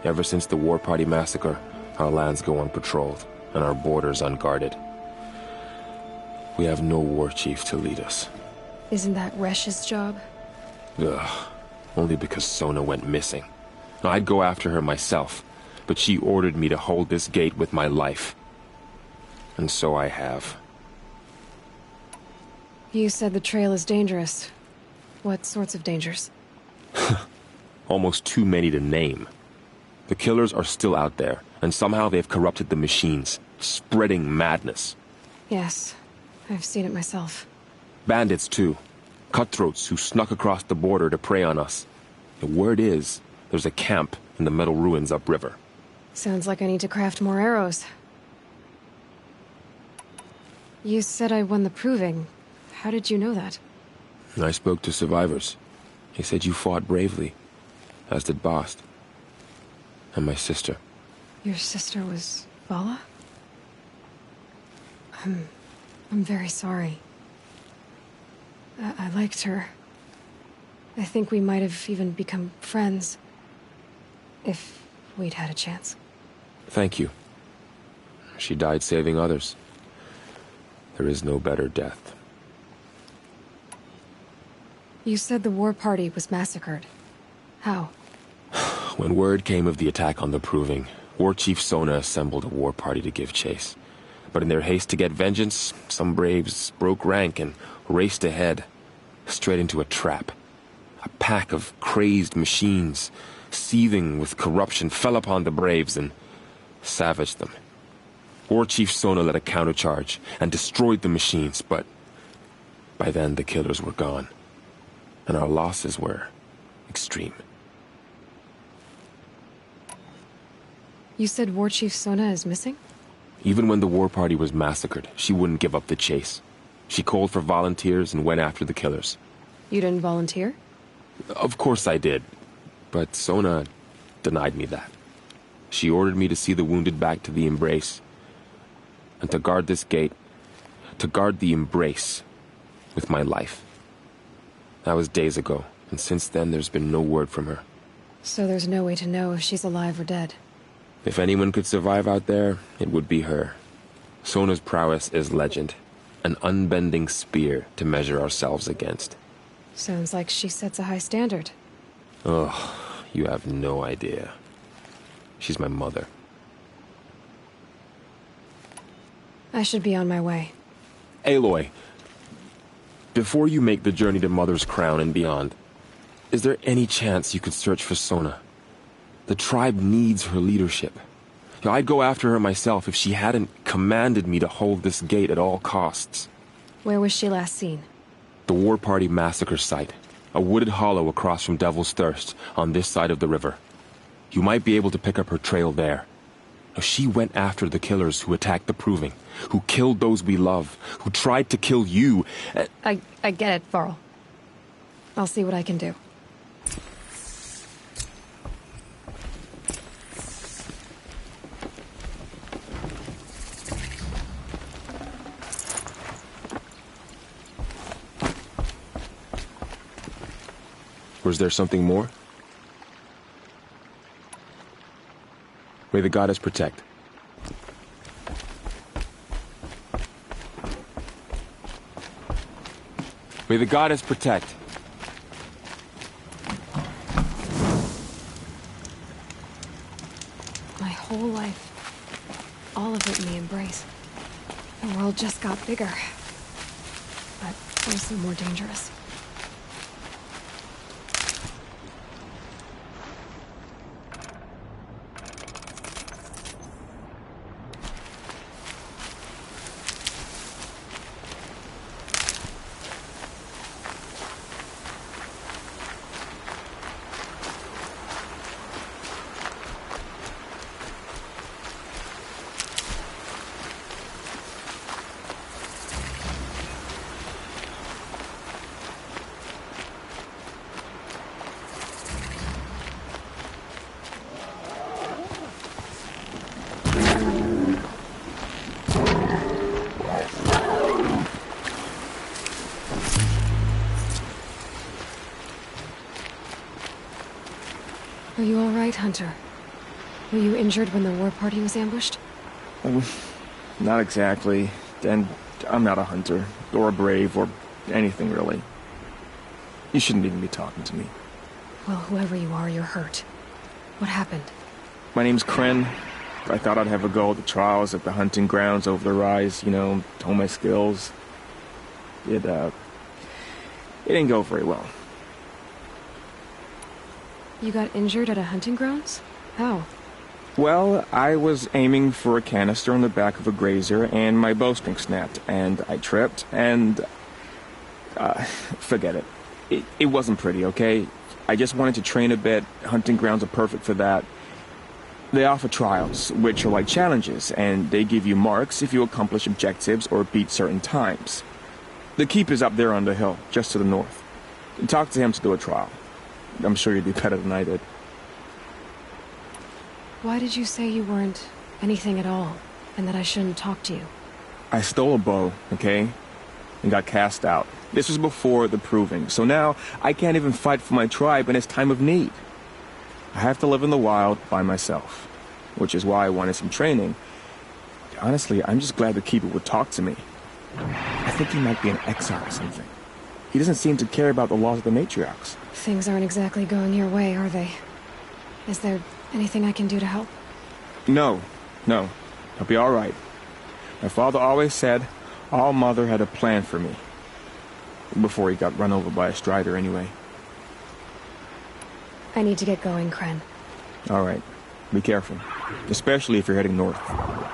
Ever since the War Party massacre, our lands go unpatrolled, and our borders unguarded. We have no war chief to lead us. Isn't that Resh's job? Ugh. Only because Sona went missing. I'd go after her myself, but she ordered me to hold this gate with my life. And so I have. You said the trail is dangerous. What sorts of dangers? Almost too many to name. The killers are still out there, and somehow they've corrupted the machines, spreading madness. Yes, I've seen it myself. Bandits, too. Cutthroats who snuck across the border to prey on us. The word is, there's a camp in the metal ruins upriver. Sounds like I need to craft more arrows. You said I won the Proving. How did you know that? I spoke to survivors. They said you fought bravely, as did Bast. And my sister. Your sister was Vala? I'm very sorry. I liked her. I think we might have even become friends. If we'd had a chance. Thank you. She died saving others. There is no better death. You said the war party was massacred. How? When word came of the attack on the Proving, War Chief Sona assembled a war party to give chase. But in their haste to get vengeance, some braves broke rank and raced ahead, straight into a trap. A pack of crazed machines, seething with corruption, fell upon the braves and savaged them. War Chief Sona led a countercharge and destroyed the machines, but by then the killers were gone, and our losses were extreme. You said War Chief Sona is missing? Even when the war party was massacred, she wouldn't give up the chase. She called for volunteers and went after the killers. You didn't volunteer? Of course I did, but Sona denied me that. She ordered me to see the wounded back to the Embrace, and to guard this gate, to guard the Embrace with my life. That was days ago, and since then there's been no word from her. So there's no way to know if she's alive or dead? If anyone could survive out there, it would be her. Sona's prowess is legend, an unbending spear to measure ourselves against. Sounds like she sets a high standard. Oh, you have no idea. She's my mother. I should be on my way. Aloy, before you make the journey to Mother's Crown and beyond, is there any chance you could search for Sona? The tribe needs her leadership. I'd go after her myself if she hadn't commanded me to hold this gate at all costs. Where was she last seen? The War Party massacre site. A wooded hollow across from Devil's Thirst, on this side of the river. You might be able to pick up her trail there. Now, she went after the killers who attacked the Proving, who killed those we love, who tried to kill you. I get it, Varl. I'll see what I can do. Was there something more? May the goddess protect. May the goddess protect. My whole life, all of it in the Embrace. The world just got bigger, but also more dangerous. Are you all right, Hunter? Were you injured when the war party was ambushed? Not exactly. And I'm not a hunter, or a brave, or anything really. You shouldn't even be talking to me. Well, whoever you are, you're hurt. What happened? My name's Kren. I thought I'd have a go at the trials at the hunting grounds over the rise, you know, hone my skills. It didn't go very well. You got injured at a hunting grounds? How? Well, I was aiming for a canister on the back of a grazer, and my bowstring snapped, and I tripped, and... forget it. It wasn't pretty, okay? I just wanted to train a bit. Hunting grounds are perfect for that. They offer trials, which are like challenges, and they give you marks if you accomplish objectives or beat certain times. The keep is up there on the hill, just to the north. Talk to him to do a trial. I'm sure you'd do better than I did. Why did you say you weren't anything at all, and that I shouldn't talk to you? I stole a bow, okay? And got cast out. This was before the Proving, so now I can't even fight for my tribe in its time of need. I have to live in the wild by myself, which is why I wanted some training. Honestly, I'm just glad the Keeper would talk to me. I think he might be an exile or something. He doesn't seem to care about the laws of the matriarchs. Things aren't exactly going your way, are they? Is there anything I can do to help? No. I'll be all right. My father always said All Mother had a plan for me. Before he got run over by a strider, anyway. I need to get going, Kren. All right. Be careful. Especially if you're heading north.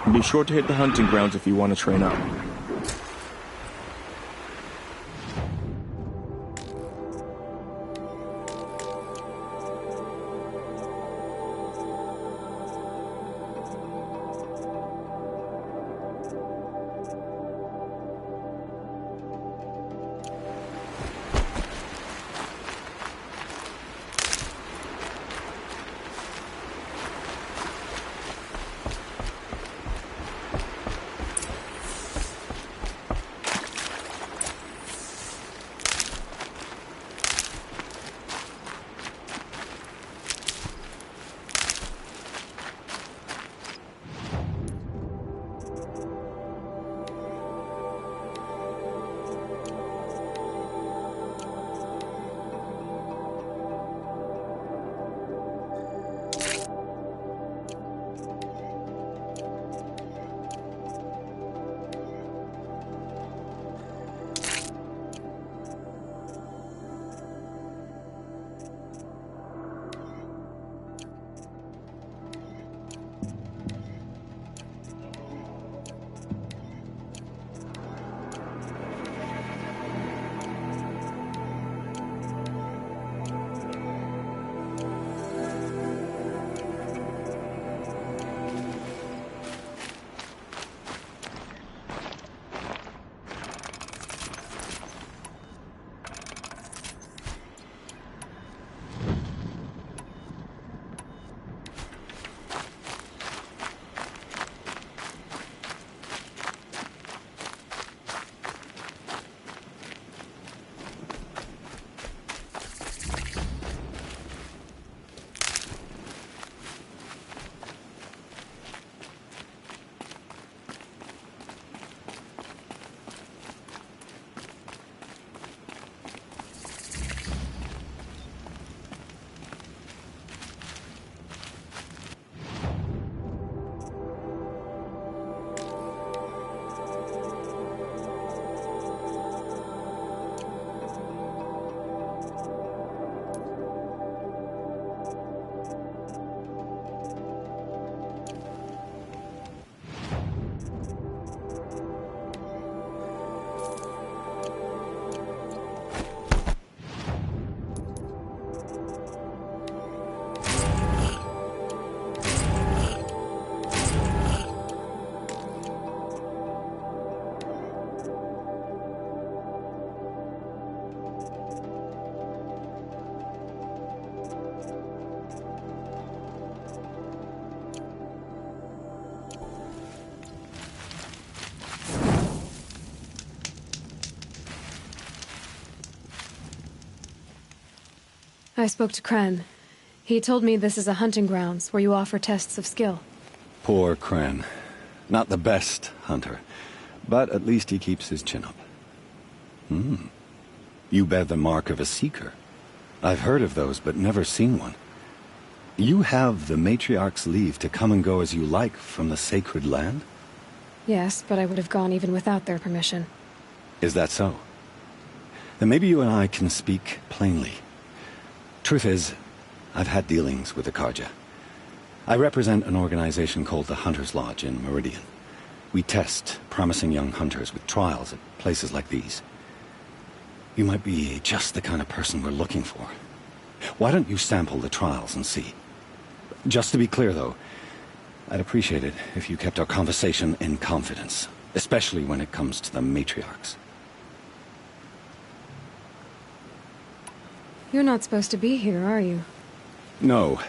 And be sure to hit the hunting grounds if you want to train up. I spoke to Kren. He told me this is a hunting grounds where you offer tests of skill. Poor Kren. Not the best hunter, but at least he keeps his chin up. You bear the mark of a seeker. I've heard of those, but never seen one. You have the Matriarch's leave to come and go as you like from the sacred land? Yes, but I would have gone even without their permission. Is that so? Then maybe you and I can speak plainly. Truth is, I've had dealings with the Carja. I represent an organization called the Hunter's Lodge in Meridian. We test promising young hunters with trials at places like these. You might be just the kind of person we're looking for. Why don't you sample the trials and see? Just to be clear, though, I'd appreciate it if you kept our conversation in confidence, especially when it comes to the matriarchs. You're not supposed to be here, are you? No.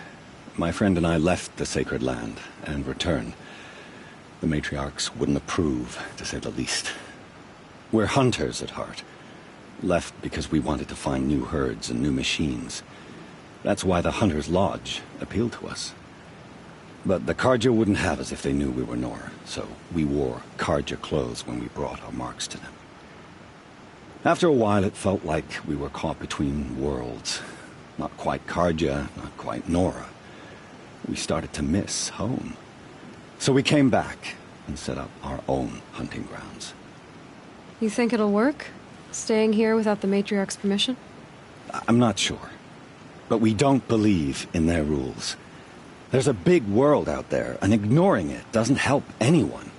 my friend and I left the sacred land and returned. The matriarchs wouldn't approve, to say the least. We're hunters at heart. Left because we wanted to find new herds and new machines. That's why the Hunter's Lodge appealed to us. But the Carja wouldn't have us if they knew we were Nora, so we wore Carja clothes when we brought our marks to them. After a while, it felt like we were caught between worlds. Not quite Carja, not quite Nora. We started to miss home. So we came back and set up our own hunting grounds. You think it'll work? Staying here without the Matriarch's permission? I'm not sure. But we don't believe in their rules. There's a big world out there, and ignoring it doesn't help anyone.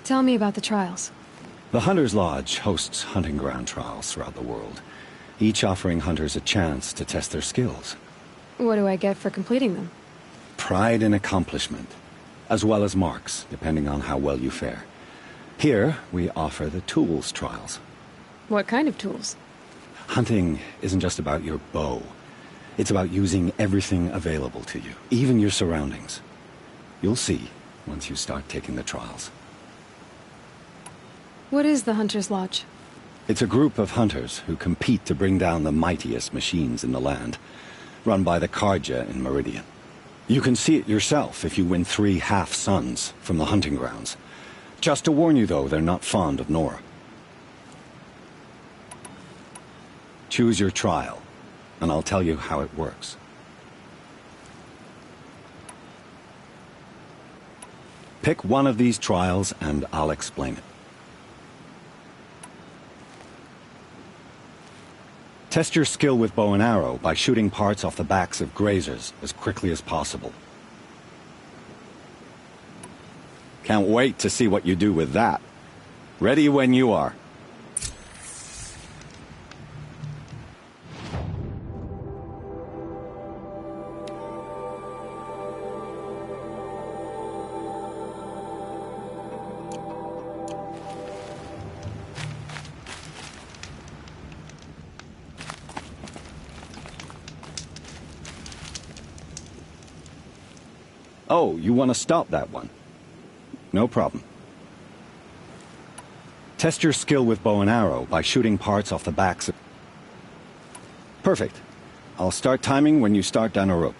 Tell me about the trials. The Hunter's Lodge hosts hunting ground trials throughout the world, each offering hunters a chance to test their skills. What do I get for completing them? Pride in accomplishment, as well as marks, depending on how well you fare. Here, we offer the tools trials. What kind of tools? Hunting isn't just about your bow. It's about using everything available to you, even your surroundings. You'll see once you start taking the trials. What is the Hunter's Lodge? It's a group of hunters who compete to bring down the mightiest machines in the land, run by the Carja in Meridian. You can see it yourself if you win 3 half-suns from the hunting grounds. Just to warn you, though, they're not fond of Nora. Choose your trial, and I'll tell you how it works. Pick one of these trials, and I'll explain it. Test your skill with bow and arrow by shooting parts off the backs of grazers as quickly as possible. Can't wait to see what you do with that. Ready when you are. Oh, you want to stop that one? No problem. Test your skill with bow and arrow by shooting parts off the backs of... Perfect. I'll start timing when you start down a rope.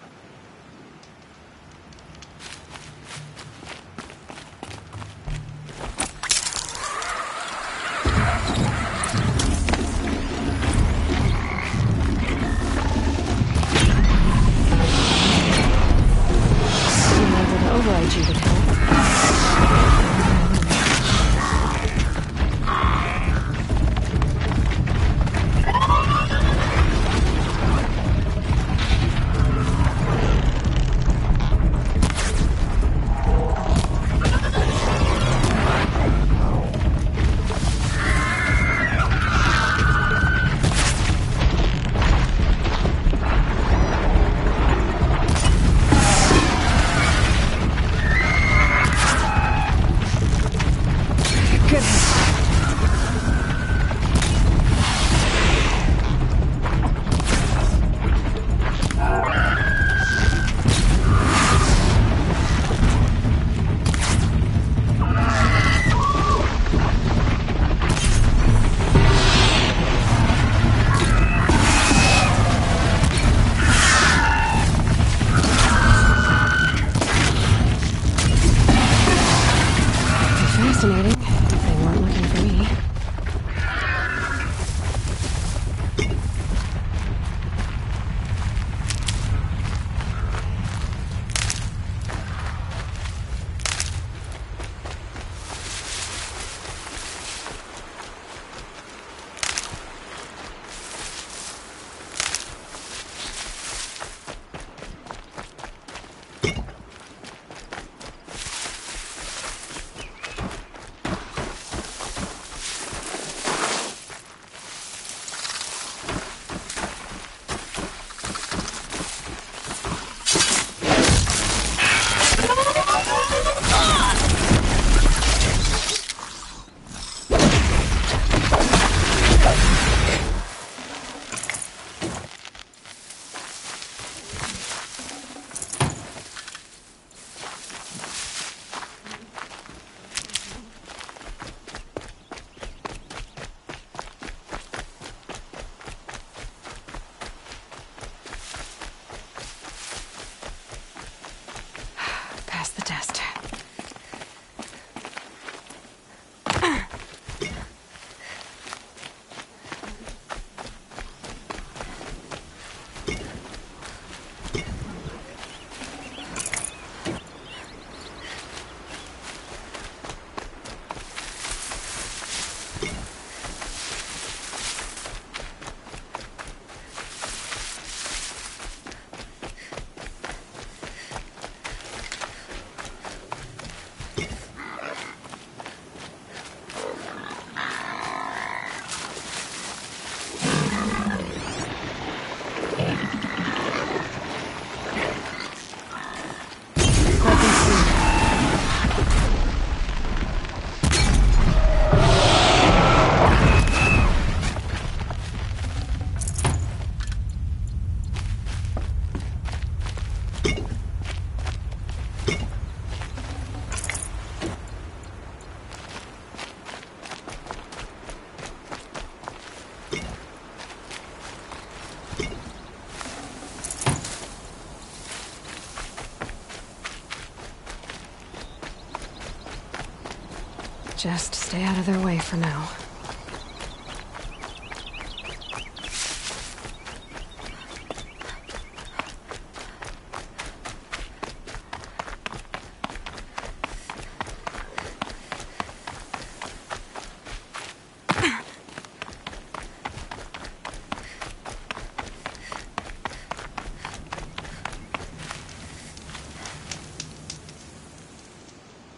Just stay out of their way for now.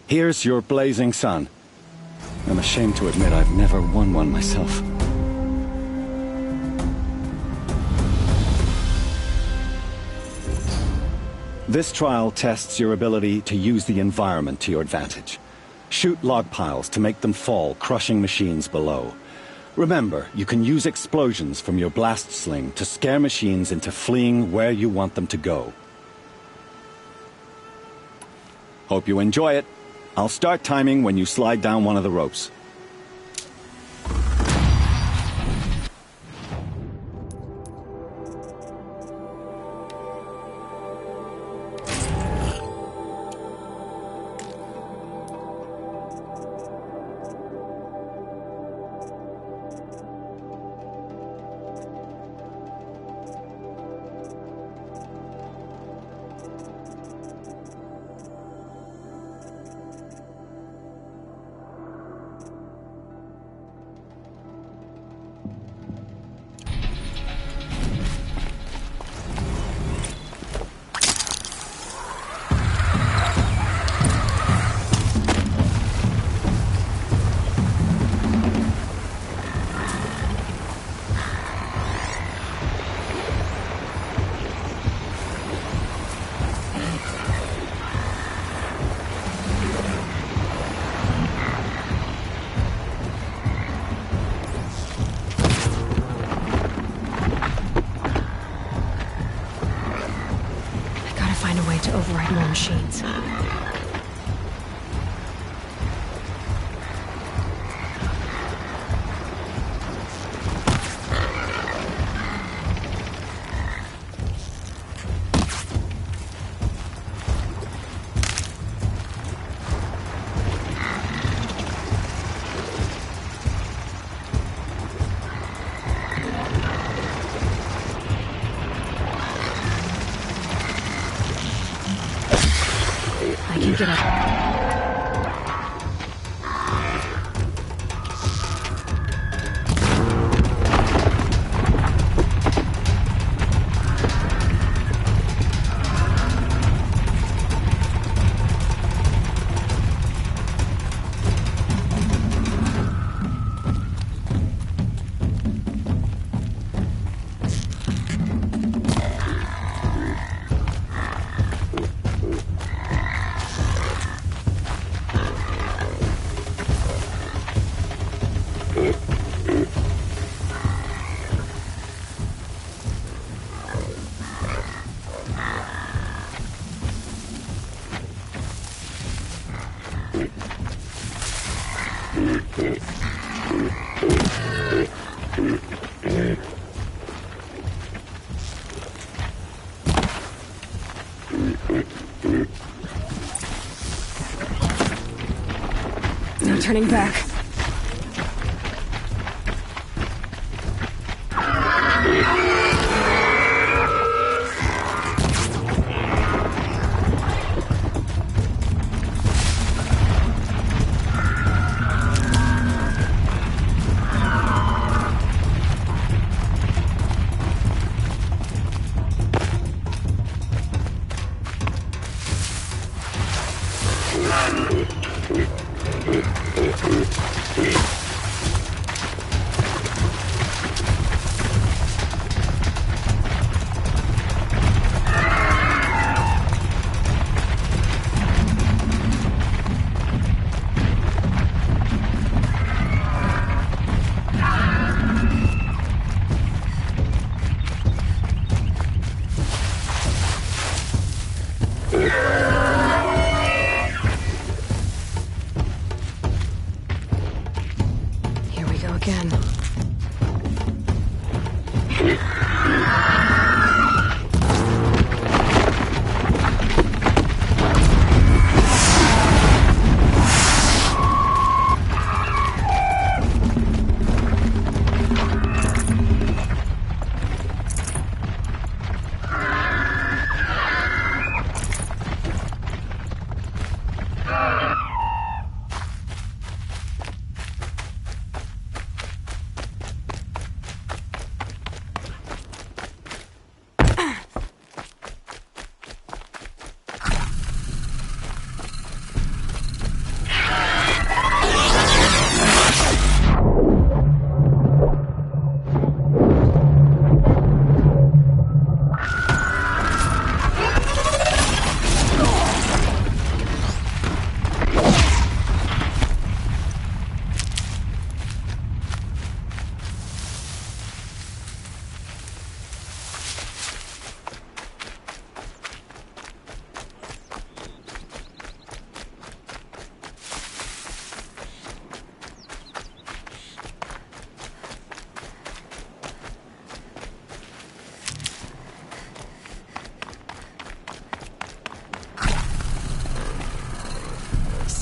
Here's your blazing sun. I'm ashamed to admit I've never won one myself. This trial tests your ability to use the environment to your advantage. Shoot log piles to make them fall, crushing machines below. Remember, you can use explosions from your blast sling to scare machines into fleeing where you want them to go. Hope you enjoy it. I'll start timing when you slide down one of the ropes. To override more machines. Get up. No turning back.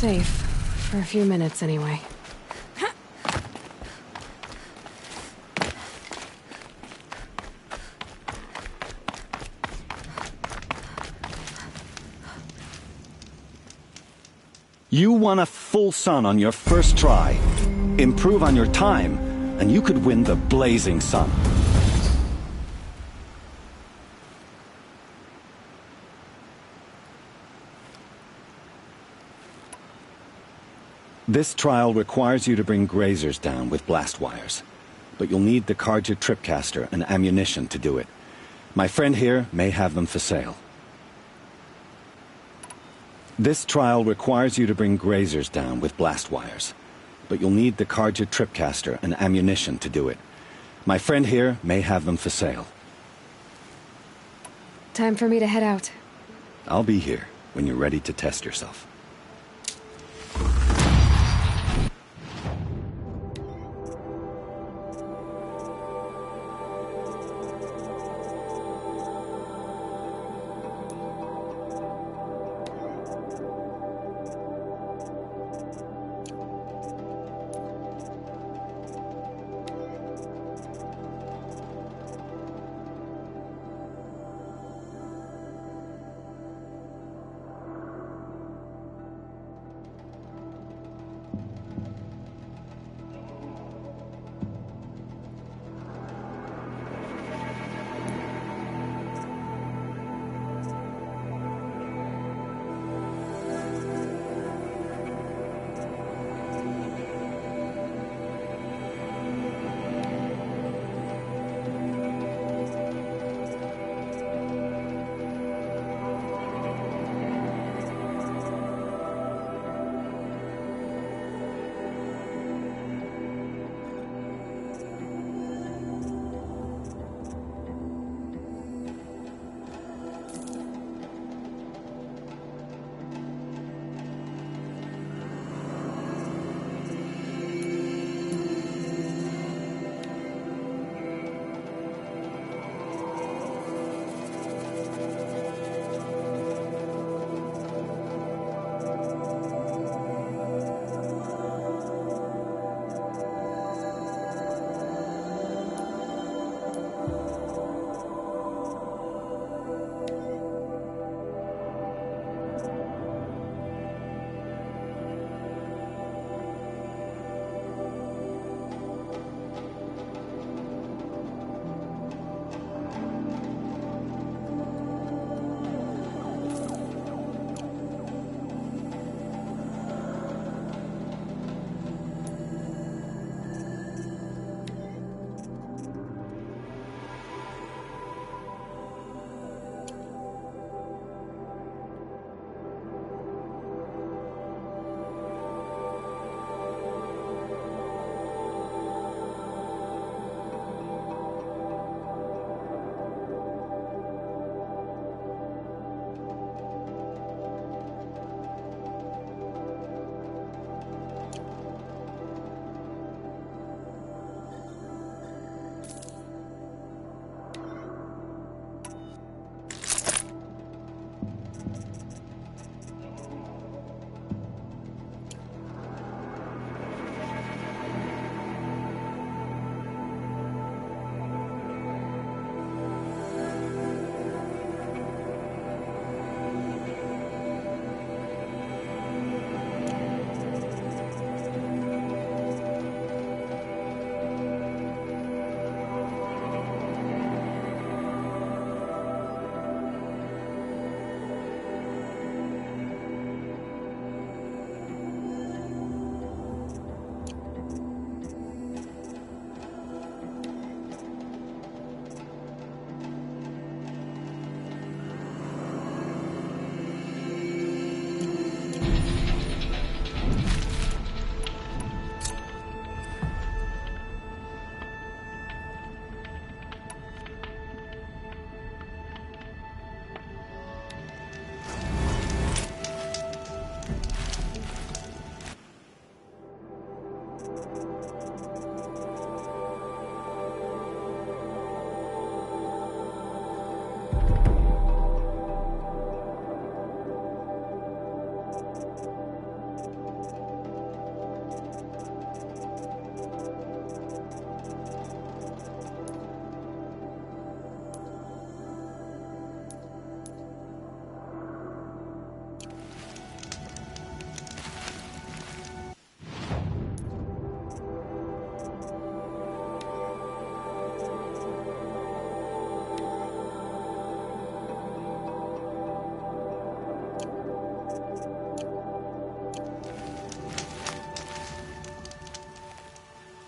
Safe. For a few minutes, anyway. You won a full sun on your first try. Improve on your time, and you could win the Blazing Sun. This trial requires you to bring grazers down with blast wires. But you'll need the Carja Tripcaster and ammunition to do it. My friend here may have them for sale. This trial requires you to bring grazers down with blast wires. But you'll need the Carja Tripcaster and ammunition to do it. My friend here may have them for sale. Time for me to head out. I'll be here when you're ready to test yourself.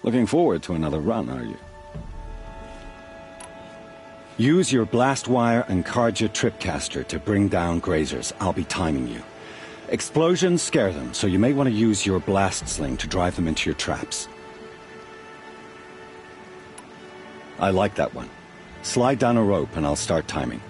Looking forward to another run, are you? Use your blast wire and Carja tripcaster to bring down grazers. I'll be timing you. Explosions scare them, so you may want to use your blast sling to drive them into your traps. I like that one. Slide down a rope and I'll start timing.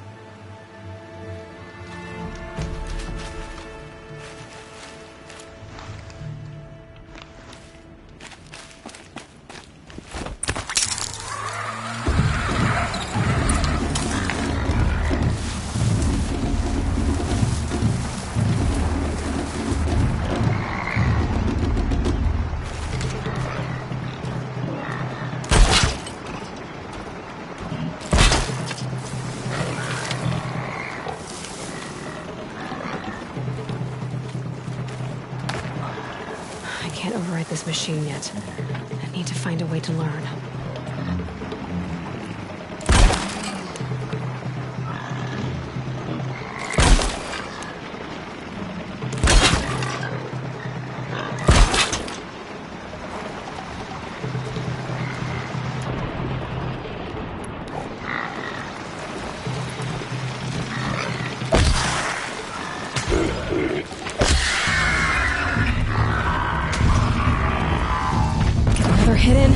This machine yet. I need to find a way to learn. Hidden.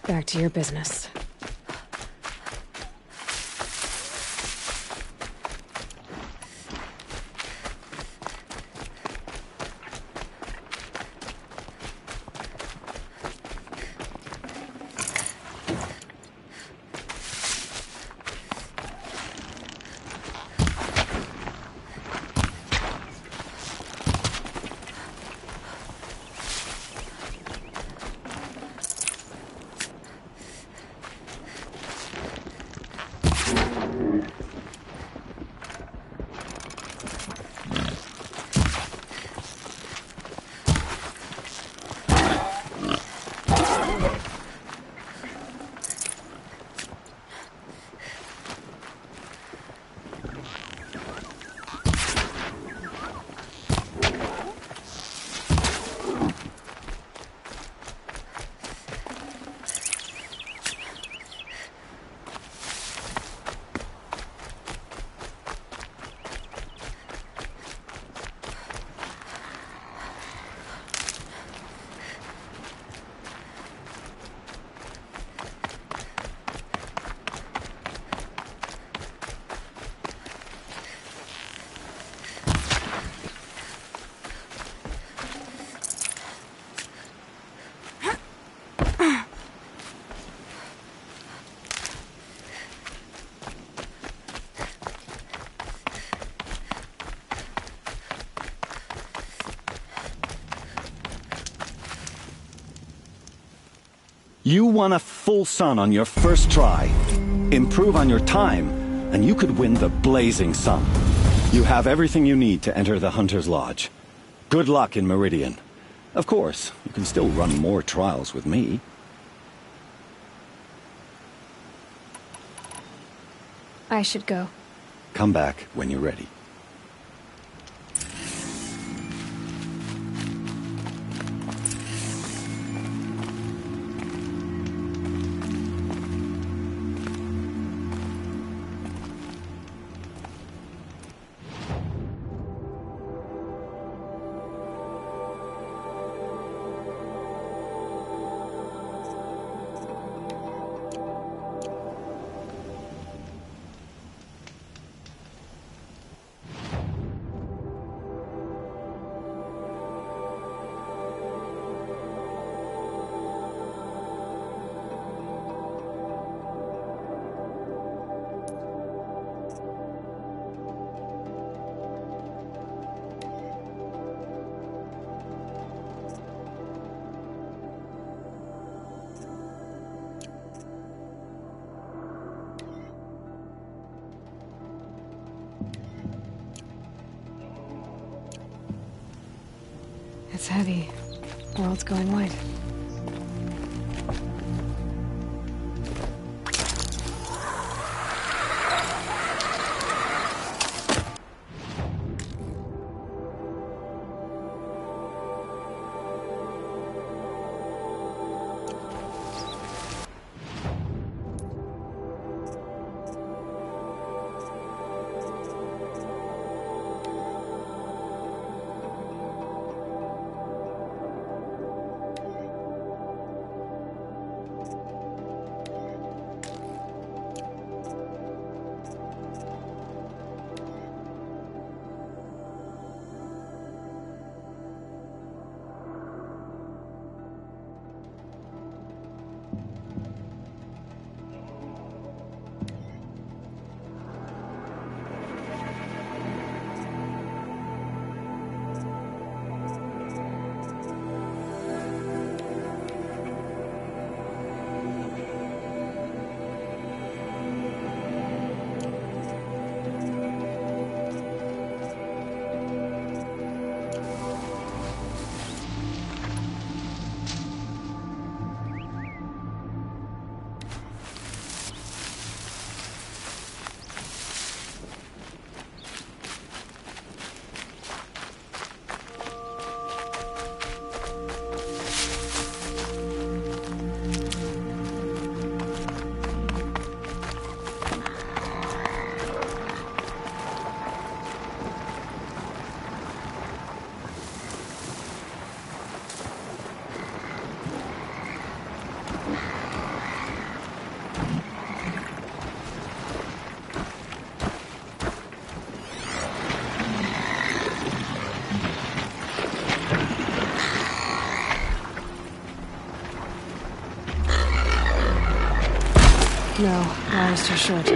Back to your business. You won a full sun on your first try. Improve on your time, and you could win the Blazing Sun. You have everything you need to enter the Hunter's Lodge. Good luck in Meridian. Of course, you can still run more trials with me. I should go. Come back when you're ready. It's heavy. World's going white. No, hour's too short.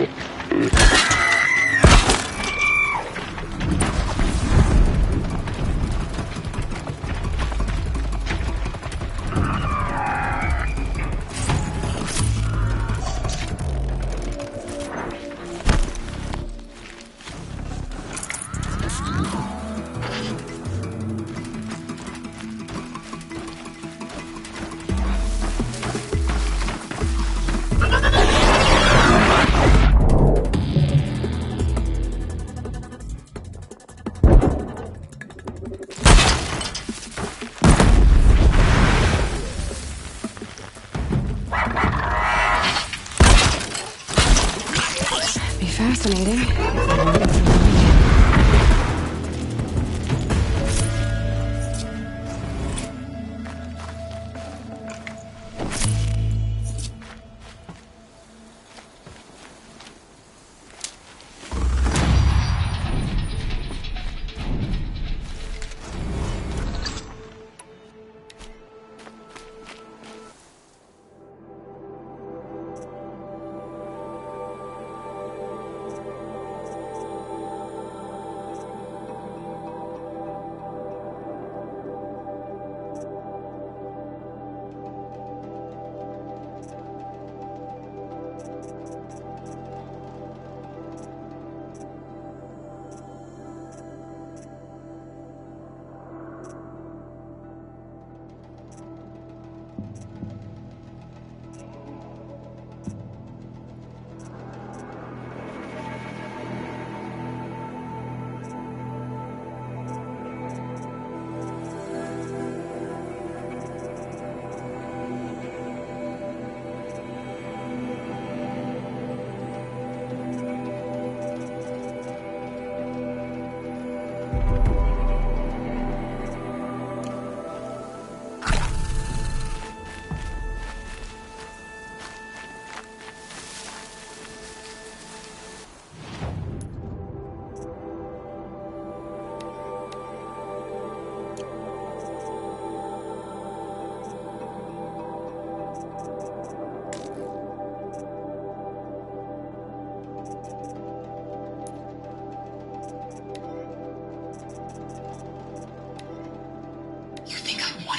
Fascinating.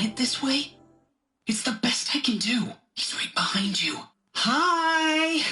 It this way? It's the best I can do. He's right behind you. Hi!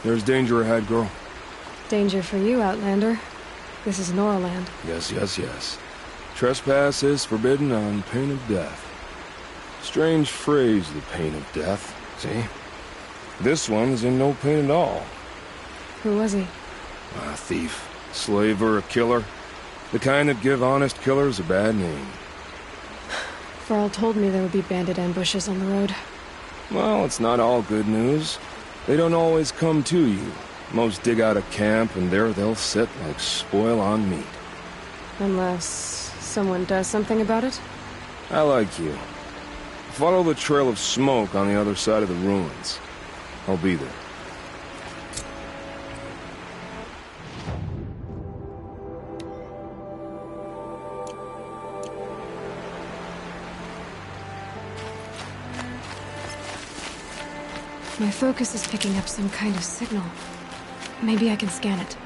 There's danger ahead, girl. Danger for you, Outlander. This is Noraland. Yes, yes, yes. Trespass is forbidden on pain of death. Strange phrase, the pain of death. See? This one's in no pain at all. Who was he? A thief, slaver, a killer. The kind that give honest killers a bad name. Varl told me there would be bandit ambushes on the road. Well, it's not all good news. They don't always come to you. Most dig out a camp, and there they'll sit like spoil on meat. Unless someone does something about it? I like you. Follow the trail of smoke on the other side of the ruins. I'll be there. My focus is picking up some kind of signal. Maybe I can scan it.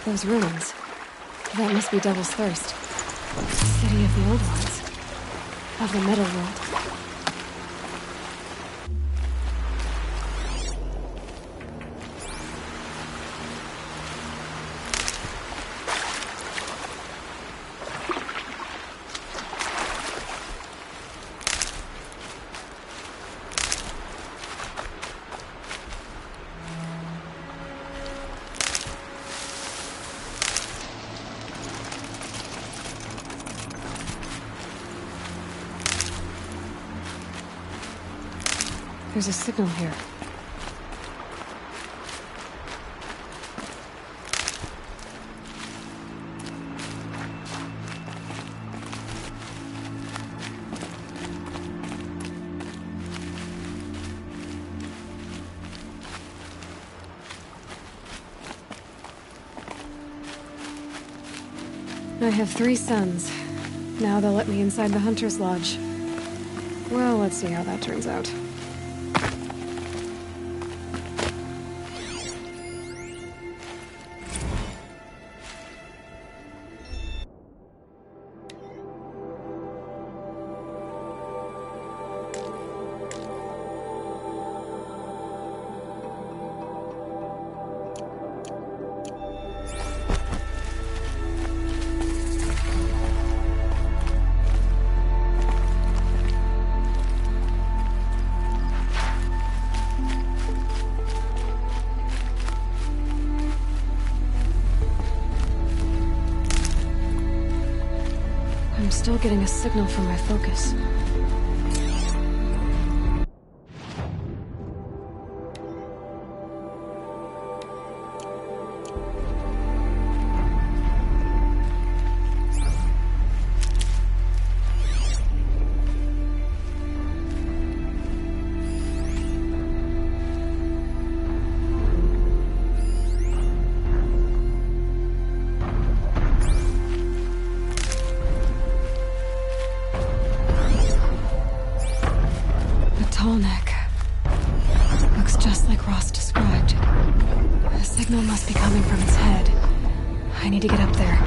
Those ruins. That must be Devil's Thirst. City of the Old Ones. Of the Metal World. There's a signal here. I have 3 sons. Now they'll let me inside the Hunter's Lodge. Well, let's see how that turns out. I'm still getting a signal from my focus. Tall neck. Looks just like Ross described. The signal must be coming from its head. I need to get up there.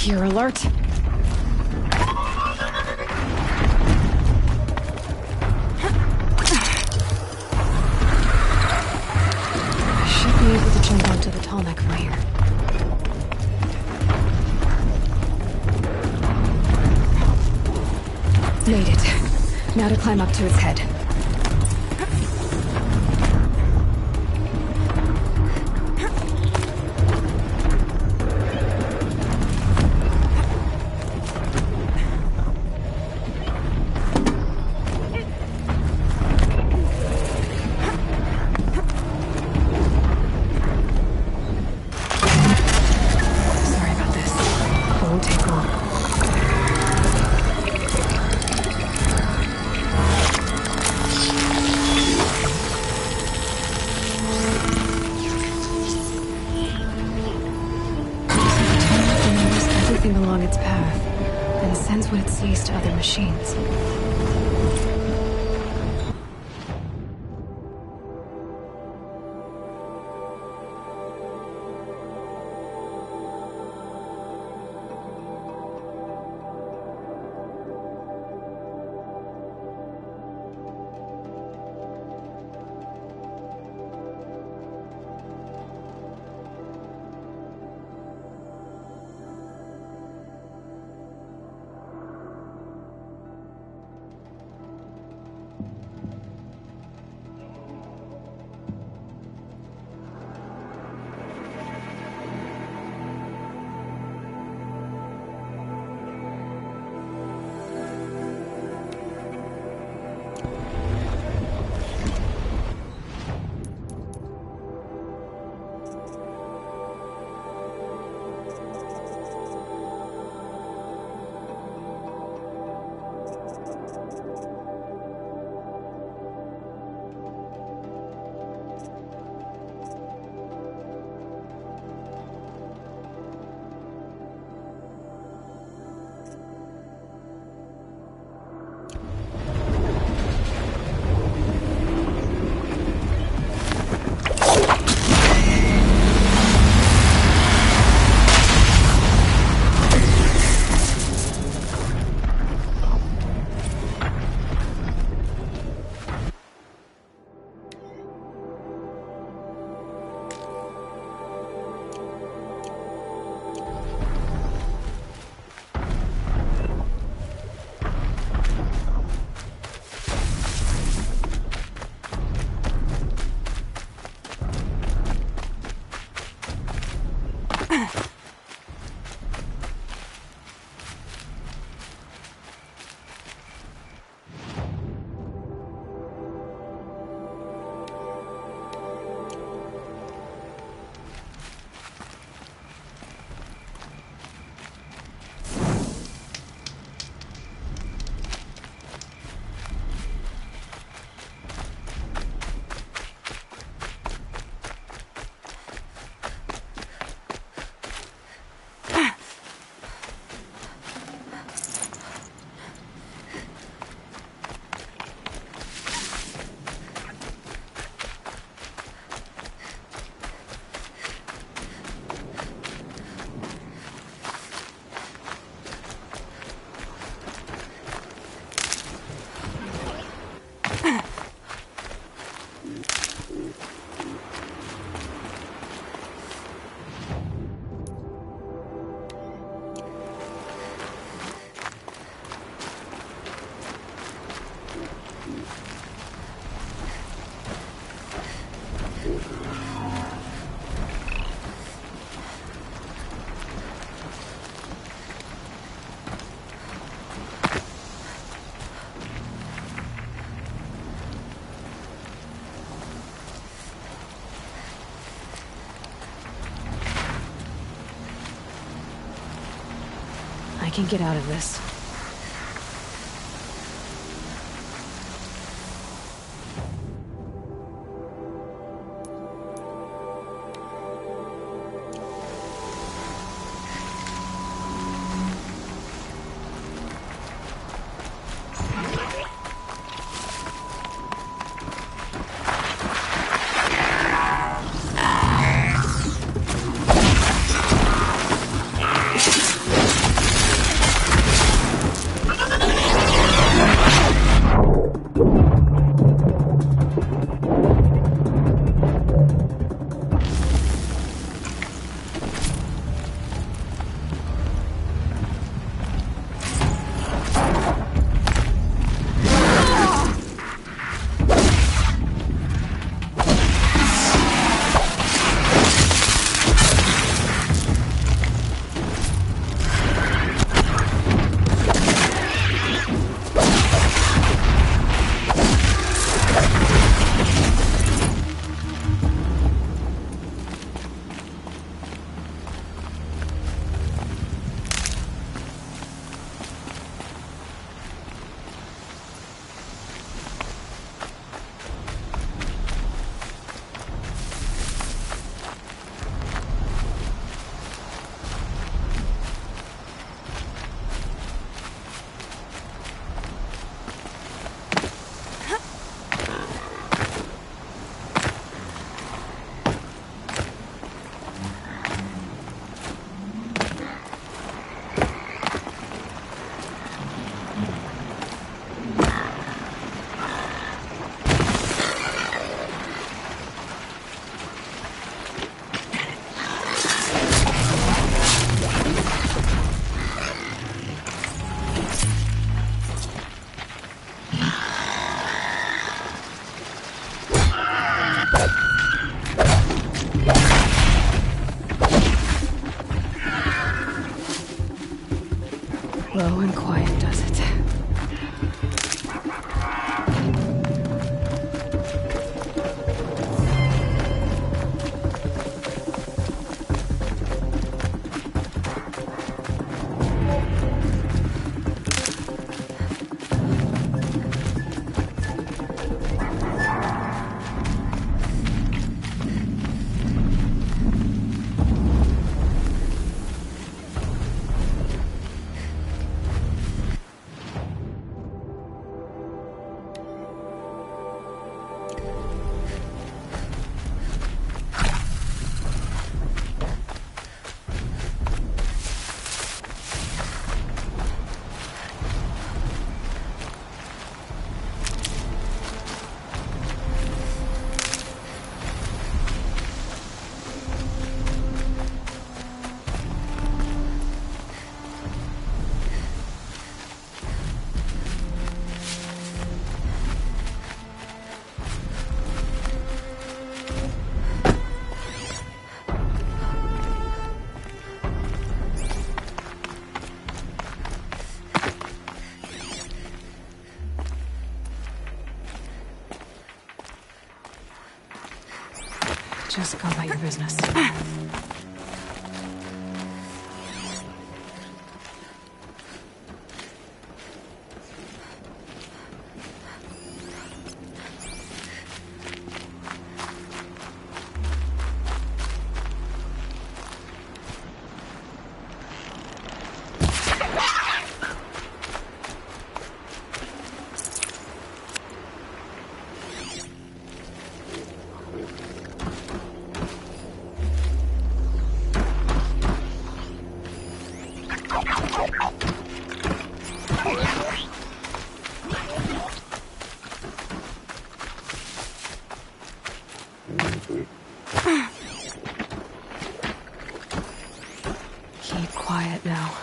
Here, alert. I should be able to jump onto the tall neck from here. Made it. Now to climb up to its head. Along its path, and sends what it sees to other machines. I can get out of this. Slow and quiet does it. Just go about your business. Keep quiet now.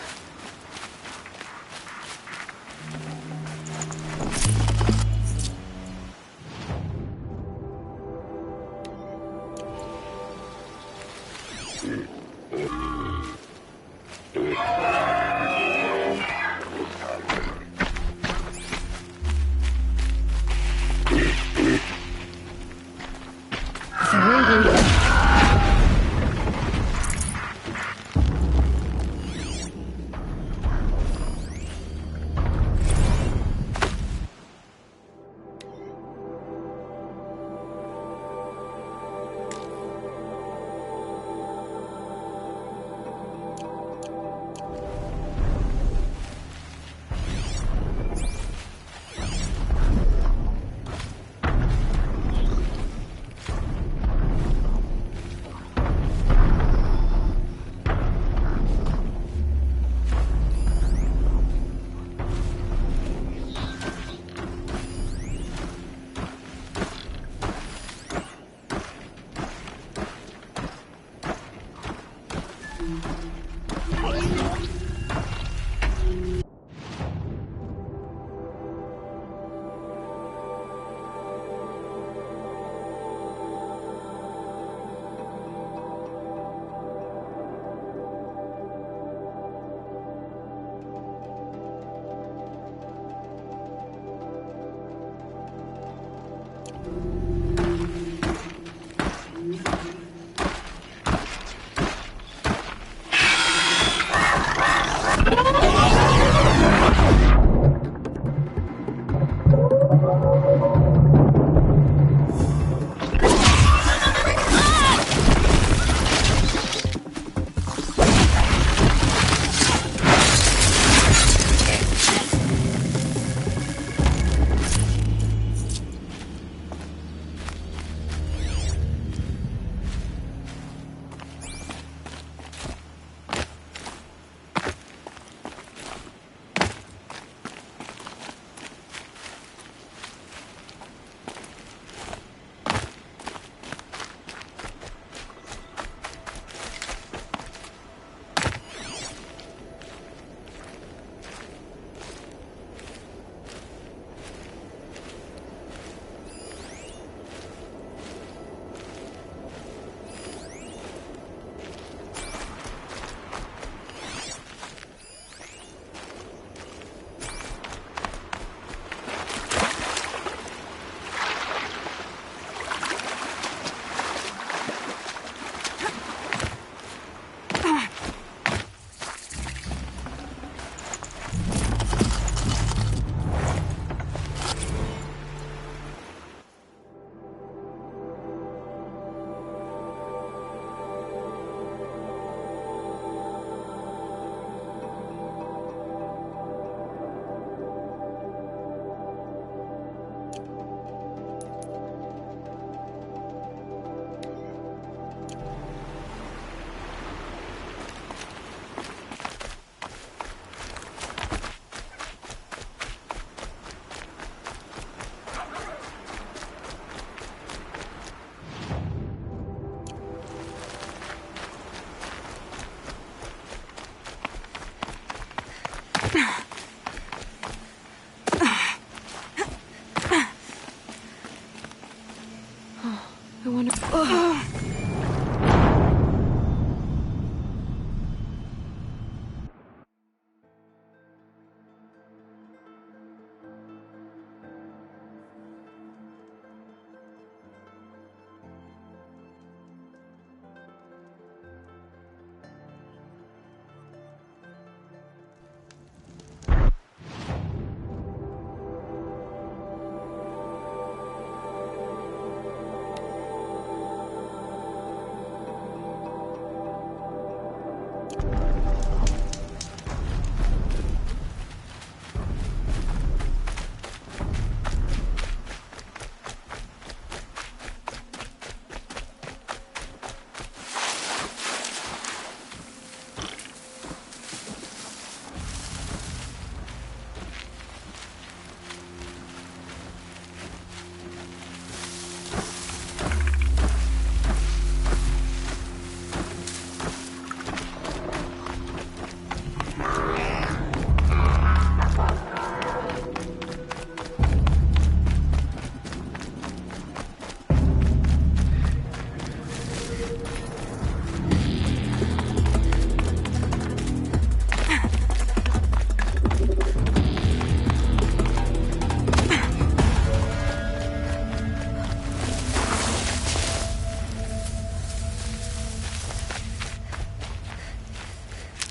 I wonder... Ugh.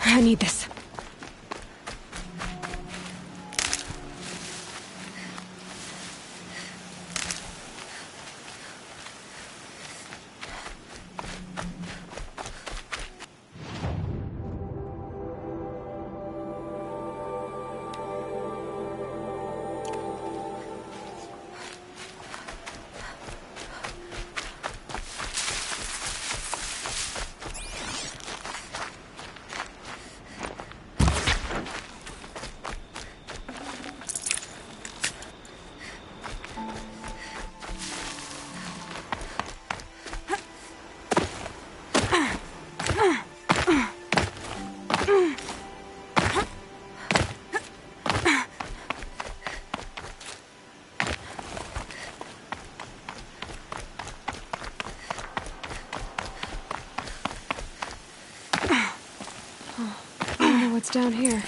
I need this. What's down here?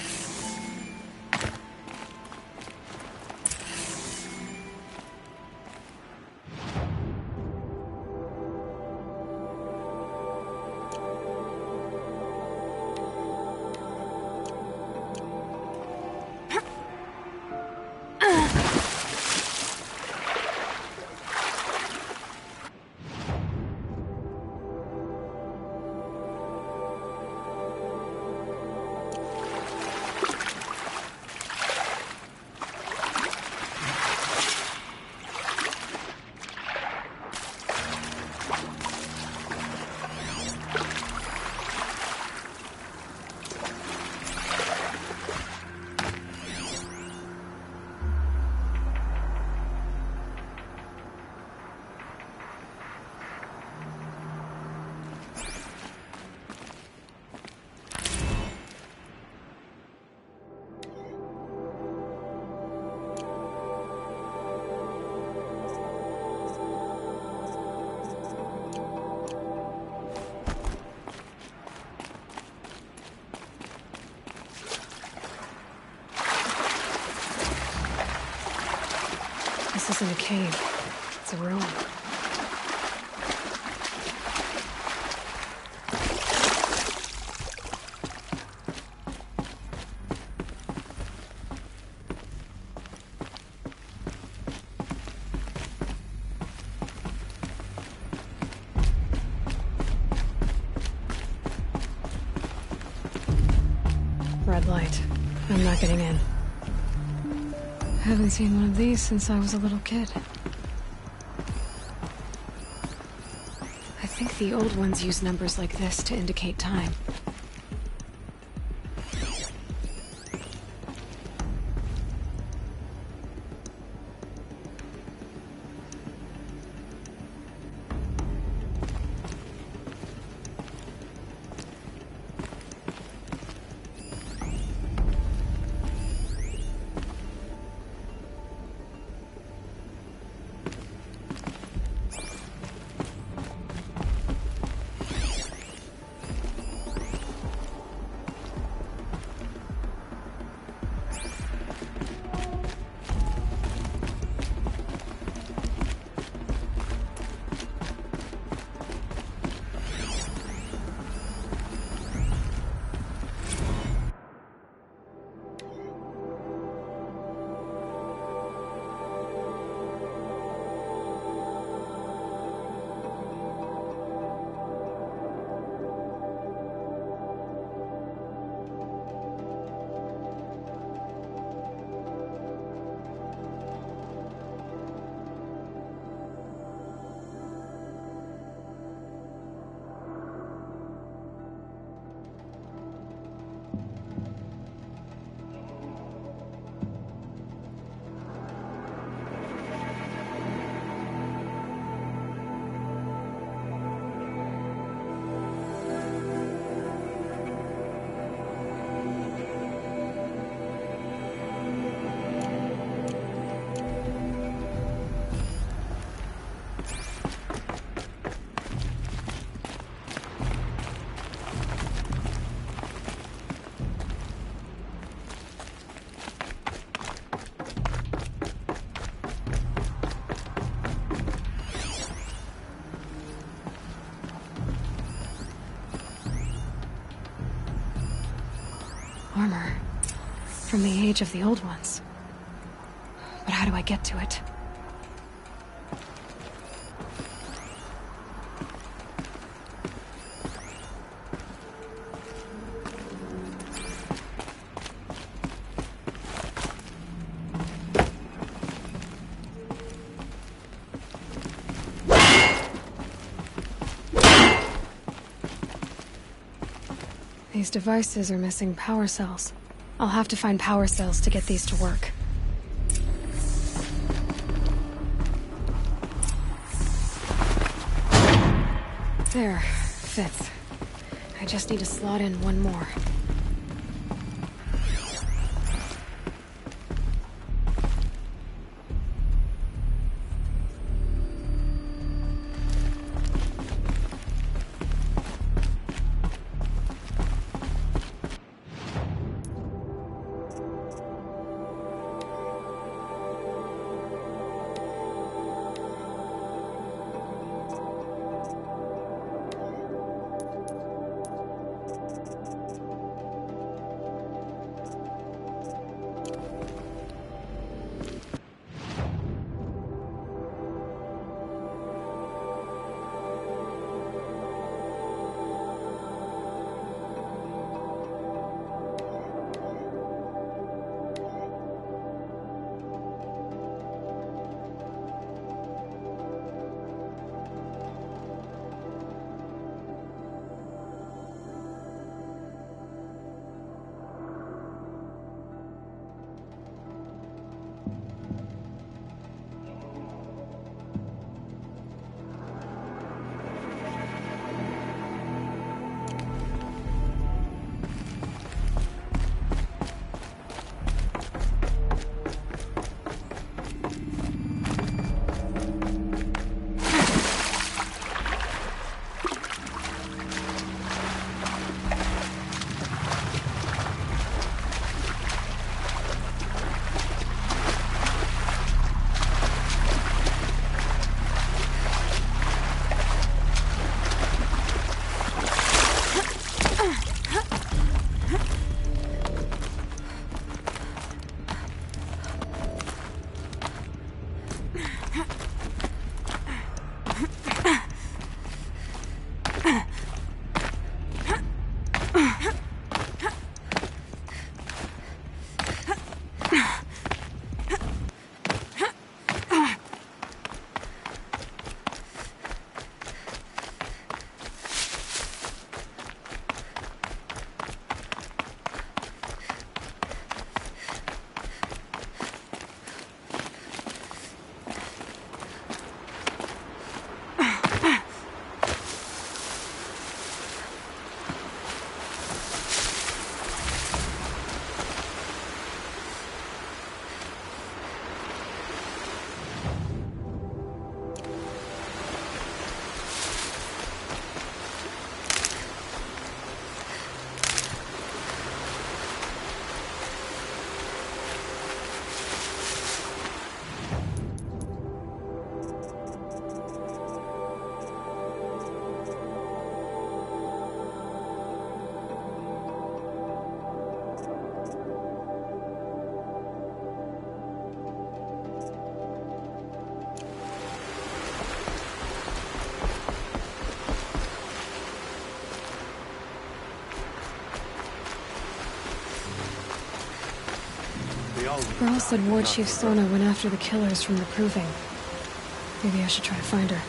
This isn't a cave. It's a room. Red light. I'm not getting in. I haven't seen one of these since I was a little kid. I think the old ones use numbers like this to indicate time. Armor. From the age of the old ones. But how do I get to it? These devices are missing power cells. I'll have to find power cells to get these to work. There, fits. I just need to slot in one more. Burl said War Chief Sona went after the killers from the Proving. Maybe I should try to find her.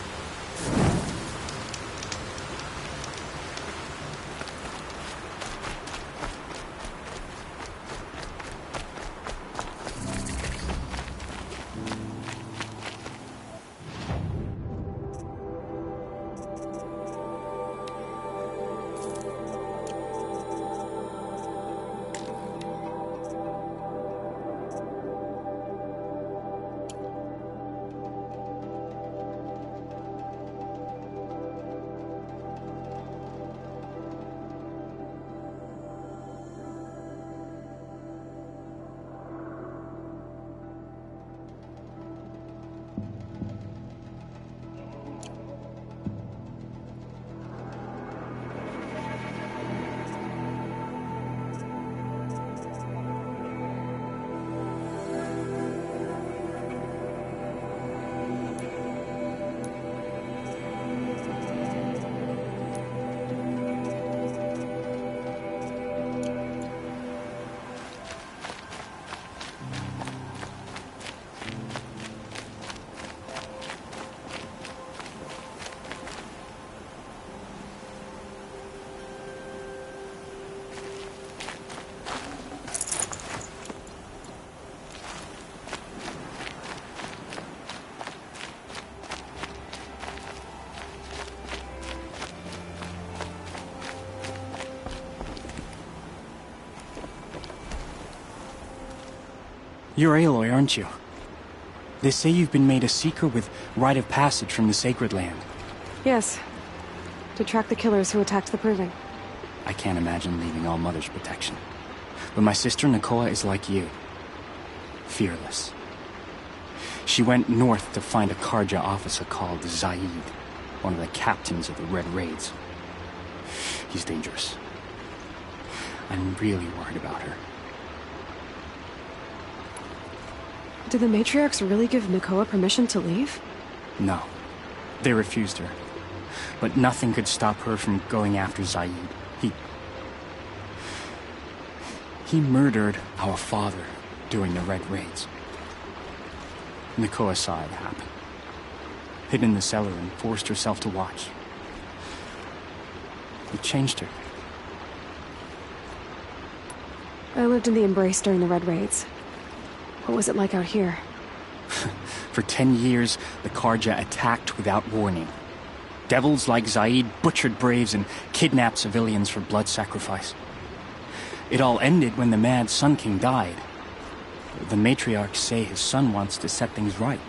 You're Aloy, aren't you? They say you've been made a seeker with rite of passage from the Sacred Land. Yes. To track the killers who attacked the Proving. I can't imagine leaving All Mother's protection. But my sister Nakoa is like you. Fearless. She went north to find a Carja officer called Zaid, one of the captains of the Red Raids. He's dangerous. I'm really worried about her. Did the Matriarchs really give Nakoa permission to leave? No. They refused her. But nothing could stop her from going after Zaid. He murdered our father during the Red Raids. Nakoa saw it happen. Hid in the cellar and forced herself to watch. It changed her. I lived in the Embrace during the Red Raids. What was it like out here? For 10 years, the Carja attacked without warning. Devils like Zaid butchered braves and kidnapped civilians for blood sacrifice. It all ended when the mad Sun King died. The matriarchs say his son wants to set things right.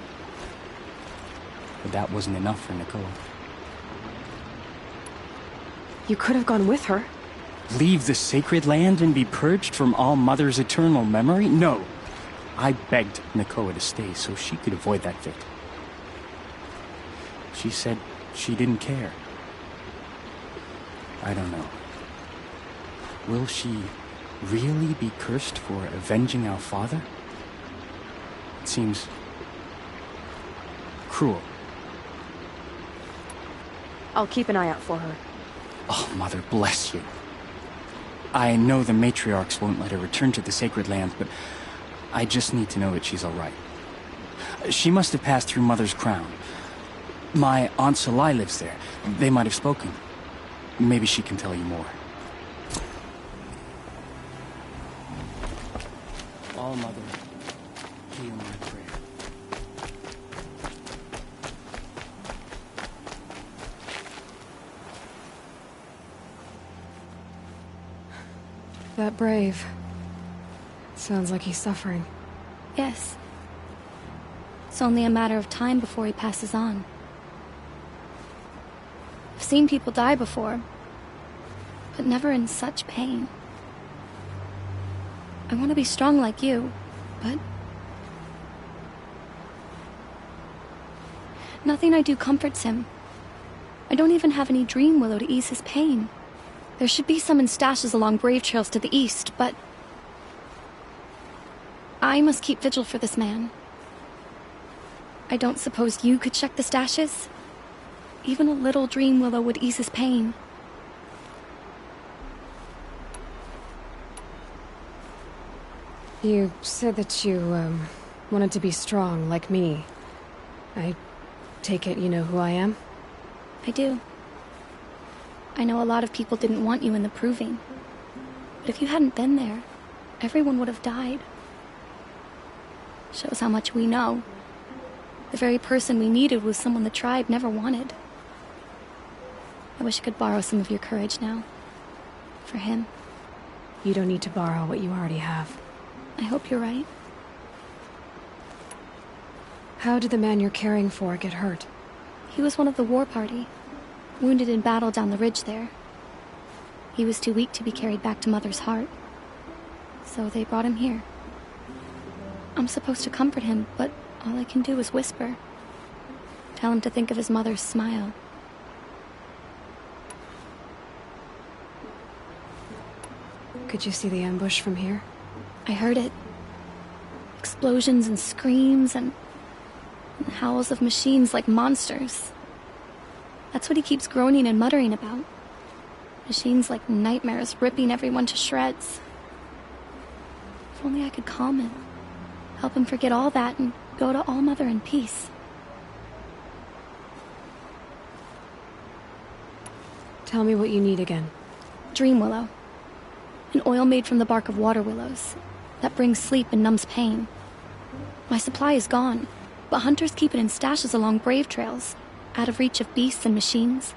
But that wasn't enough for Nakoa. You could have gone with her. Leave the Sacred Land and be purged from All Mother's eternal memory? No. I begged Nakoa to stay so she could avoid that fate. She said she didn't care. I don't know. Will she really be cursed for avenging our father? It seems cruel. I'll keep an eye out for her. Oh, Mother bless you. I know the matriarchs won't let her return to the Sacred Lands, but I just need to know that she's all right. She must have passed through Mother's crown. My Aunt Salai lives there. They might have spoken. Maybe she can tell you more. All Mother, hear my prayer. That brave. Sounds like he's suffering. Yes. It's only a matter of time before he passes on. I've seen people die before, but never in such pain. I want to be strong like you, but nothing I do comforts him. I don't even have any dream willow to ease his pain. There should be some in stashes along brave trails to the east, but I must keep vigil for this man. I don't suppose you could check the stashes? Even a little dream willow would ease his pain. You said that you, wanted to be strong, like me. I take it you know who I am? I do. I know a lot of people didn't want you in the Proving. But if you hadn't been there, everyone would have died. Shows how much we know. The very person we needed was someone the tribe never wanted. I wish I could borrow some of your courage now. For him. You don't need to borrow what you already have. I hope you're right. How did the man you're caring for get hurt? He was one of the war party. Wounded in battle down the ridge there. He was too weak to be carried back to Mother's heart. So they brought him here. I'm supposed to comfort him, but all I can do is whisper. Tell him to think of his mother's smile. Could you see the ambush from here? I heard it. Explosions and screams and howls of machines like monsters. That's what he keeps groaning and muttering about. Machines like nightmares ripping everyone to shreds. If only I could calm him. Help him forget all that and go to All Mother in peace. Tell me what you need again. Dream willow. An oil made from the bark of water willows that brings sleep and numbs pain. My supply is gone, but hunters keep it in stashes along brave trails, out of reach of beasts and machines.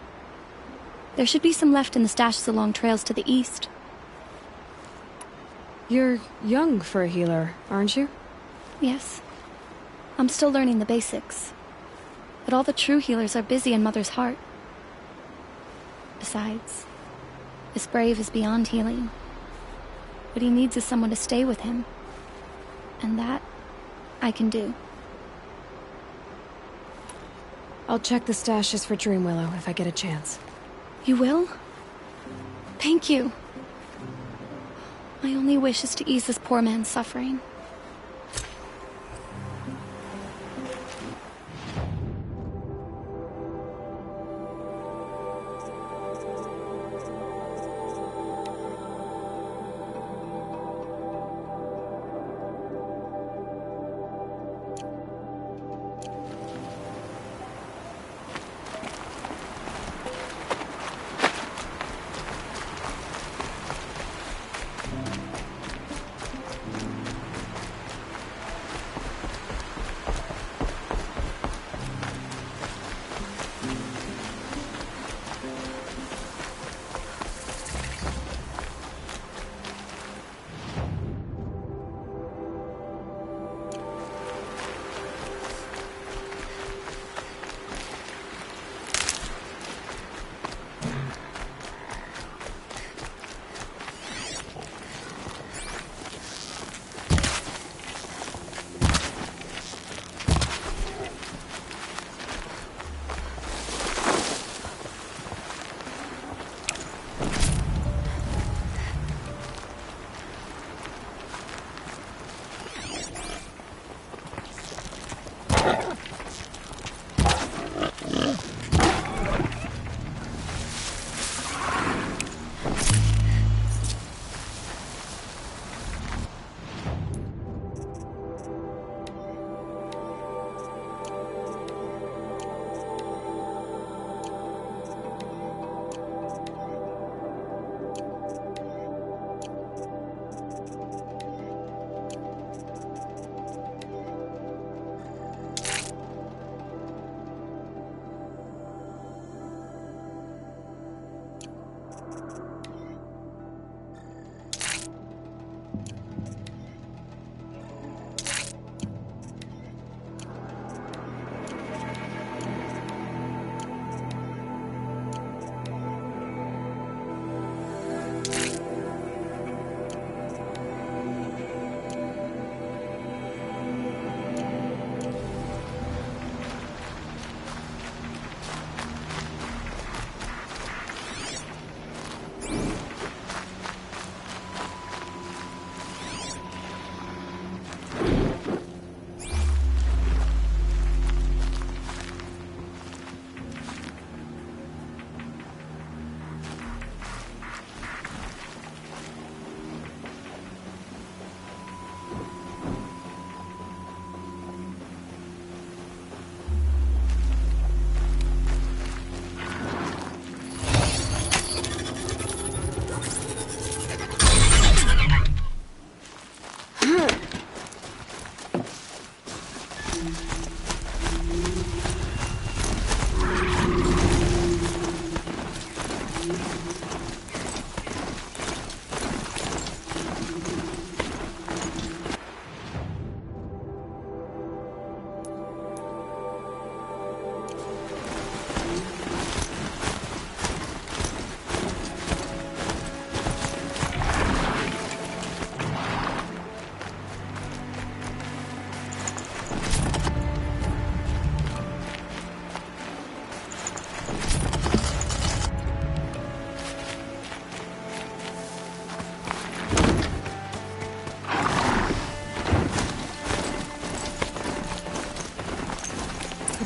There should be some left in the stashes along trails to the east. You're young for a healer, aren't you? Yes. I'm still learning the basics. But all the true healers are busy in Mother's heart. Besides, this brave is beyond healing. What he needs is someone to stay with him. And that, I can do. I'll check the stashes for Dreamwillow if I get a chance. You will? Thank you. My only wish is to ease this poor man's suffering.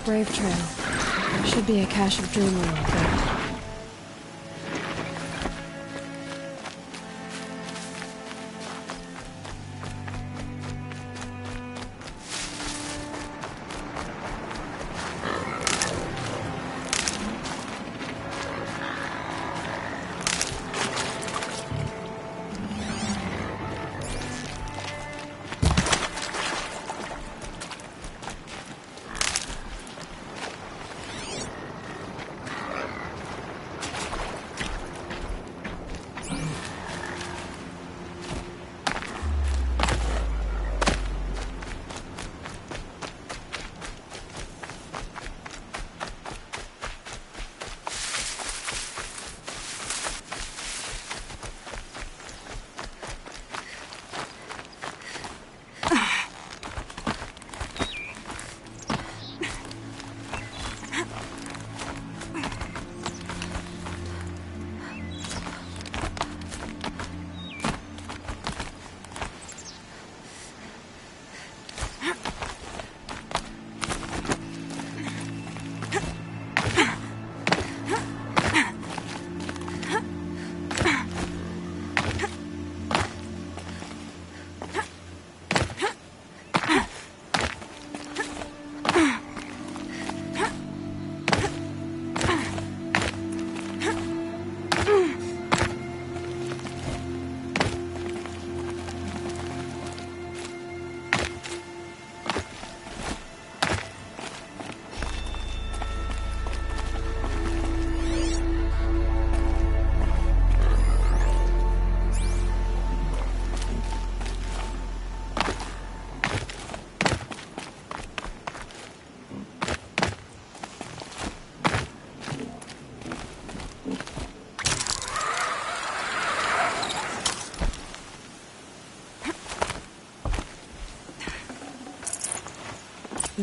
Brave Trail. There should be a cache of Dreamwillow there.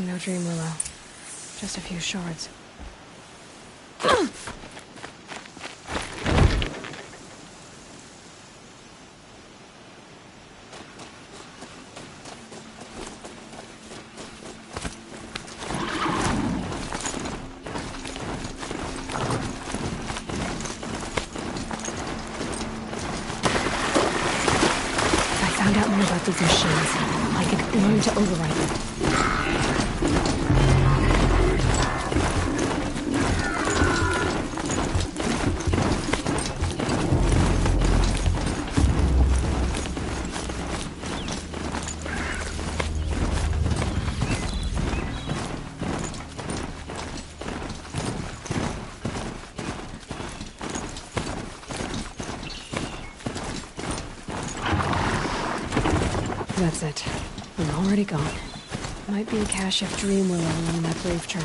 No dream willow. Just a few shards. These machines, I could learn to override them. That's it. I'm already gone. Might be a cache of dream willow along that brave trail.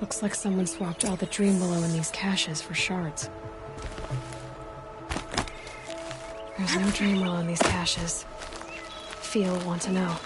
Looks like someone swapped all the dream willow in these caches for shards. There's no dream willow in these caches. Feel want to know.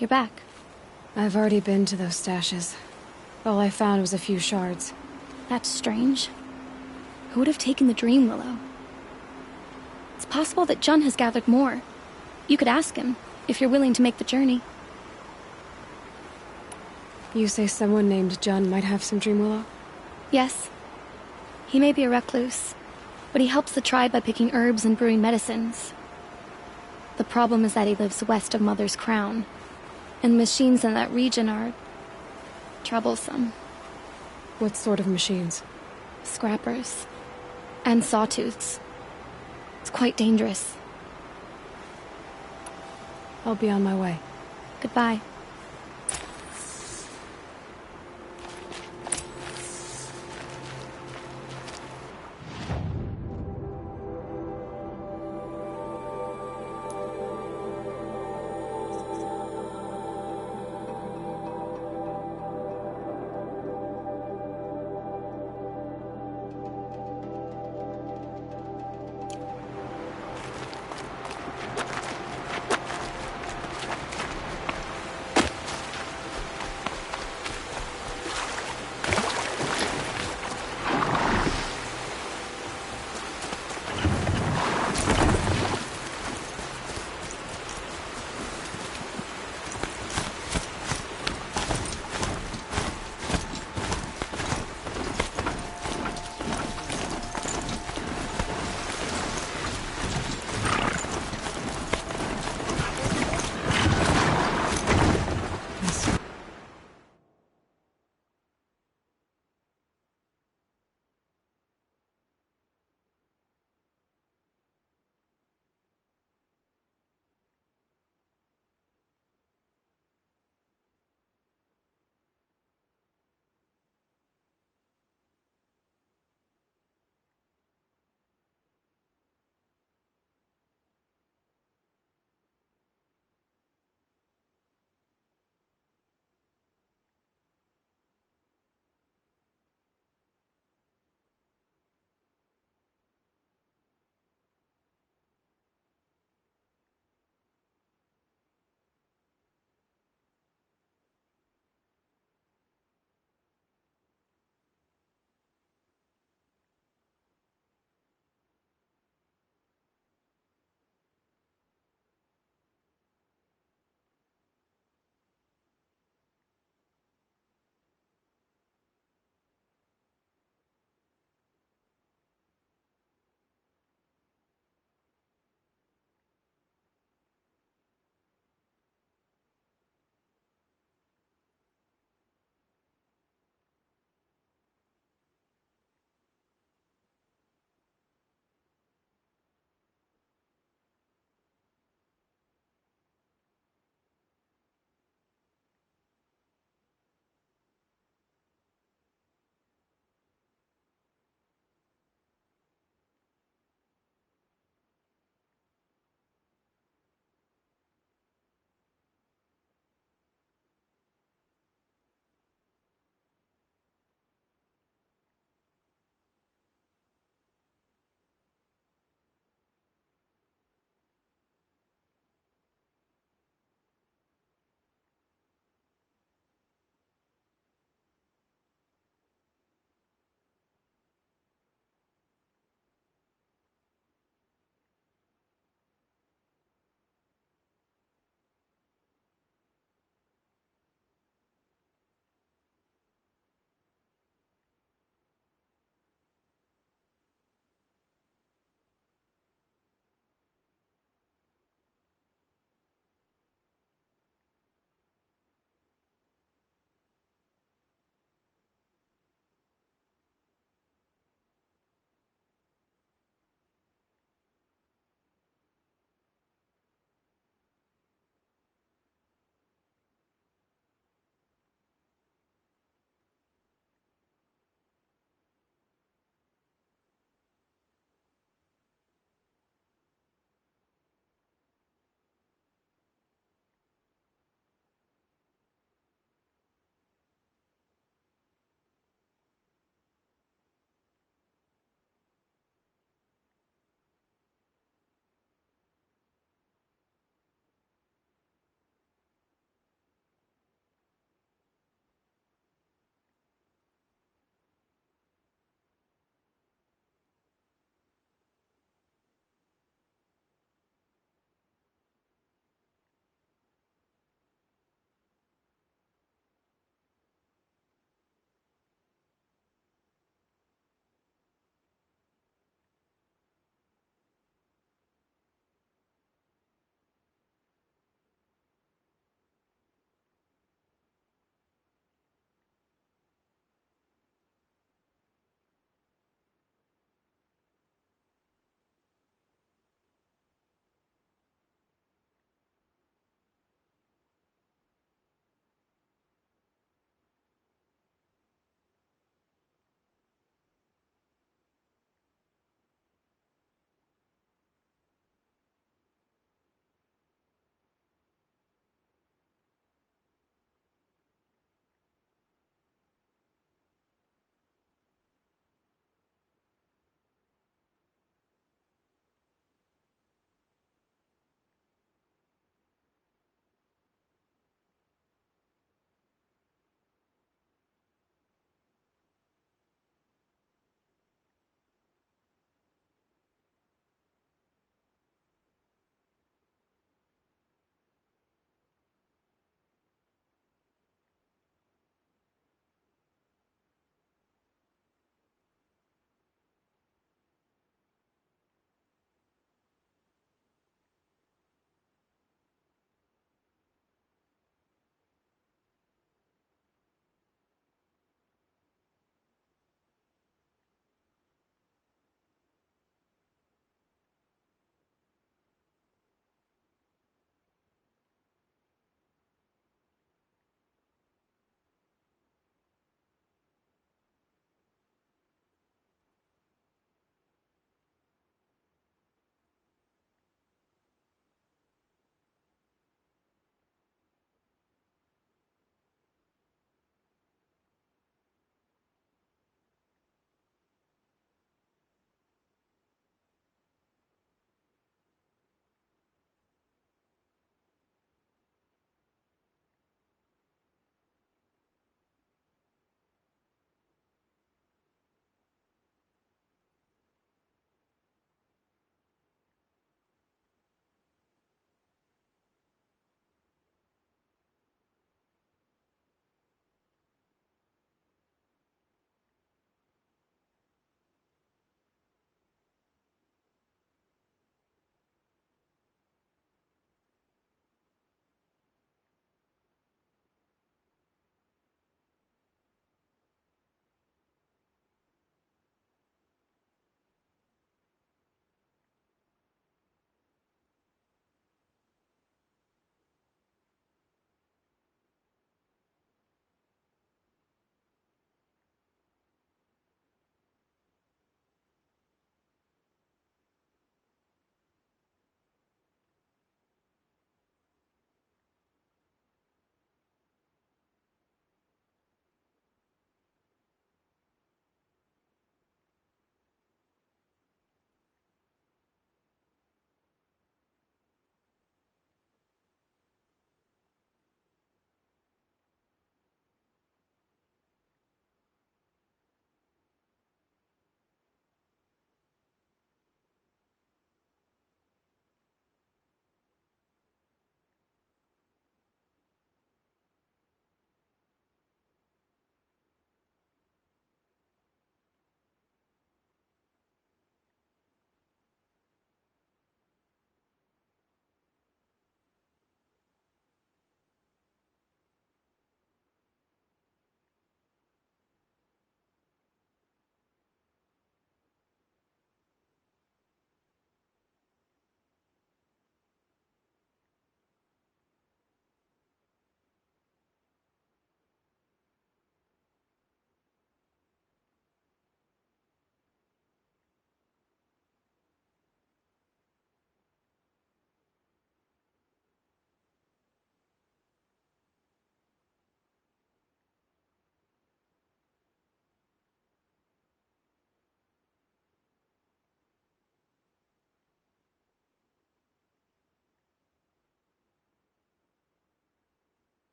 You're back. I've already been to those stashes. All I found was a few shards. That's strange. Who would have taken the dream willow? It's possible that Jun has gathered more. You could ask him, if you're willing to make the journey. You say someone named Jun might have some dream willow? Yes. He may be a recluse, but he helps the tribe by picking herbs and brewing medicines. The problem is that he lives west of Mother's Crown, and machines in that region are troublesome. What sort of machines? Scrappers. And sawtooths. It's quite dangerous. I'll be on my way. Goodbye.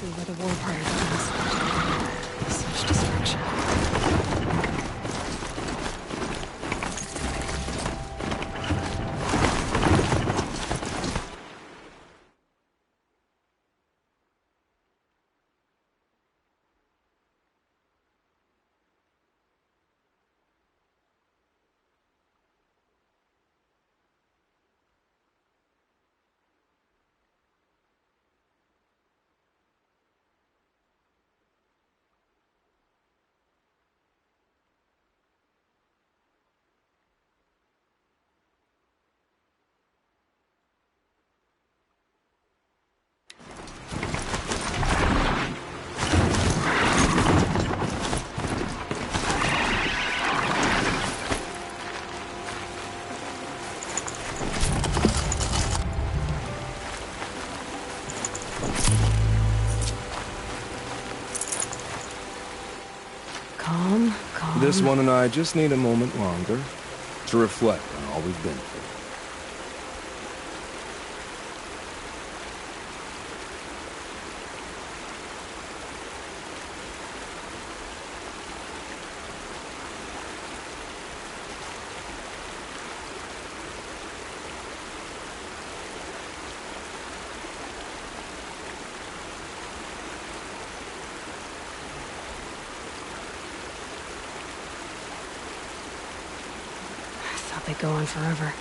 exactly where the war party begins. Such destruction. Calm. This one and I just need a moment longer to reflect on all we've been through. They go on forever.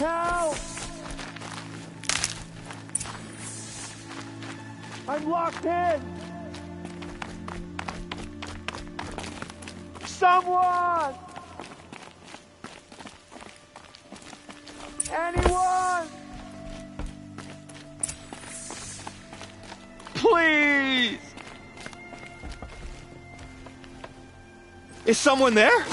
Help! I'm locked in! Someone! Anyone! Please! Is someone there?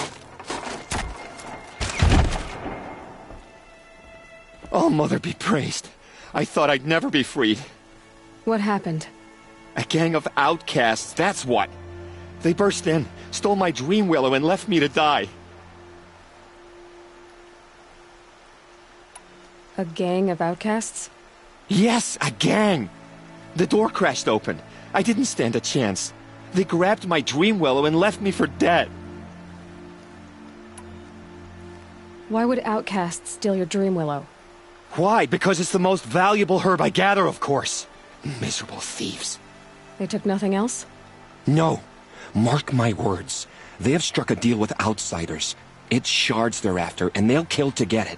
Oh, Mother be praised. I thought I'd never be freed. What happened? A gang of outcasts, that's what. They burst in, stole my dream willow, and left me to die. A gang of outcasts? Yes, a gang! The door crashed open. I didn't stand a chance. They grabbed my dream willow and left me for dead. Why would outcasts steal your dream willow? Why? Because it's the most valuable herb I gather, of course. Miserable thieves. They took nothing else? No. Mark my words. They have struck a deal with outsiders. It's shards they're after, and they'll kill to get it.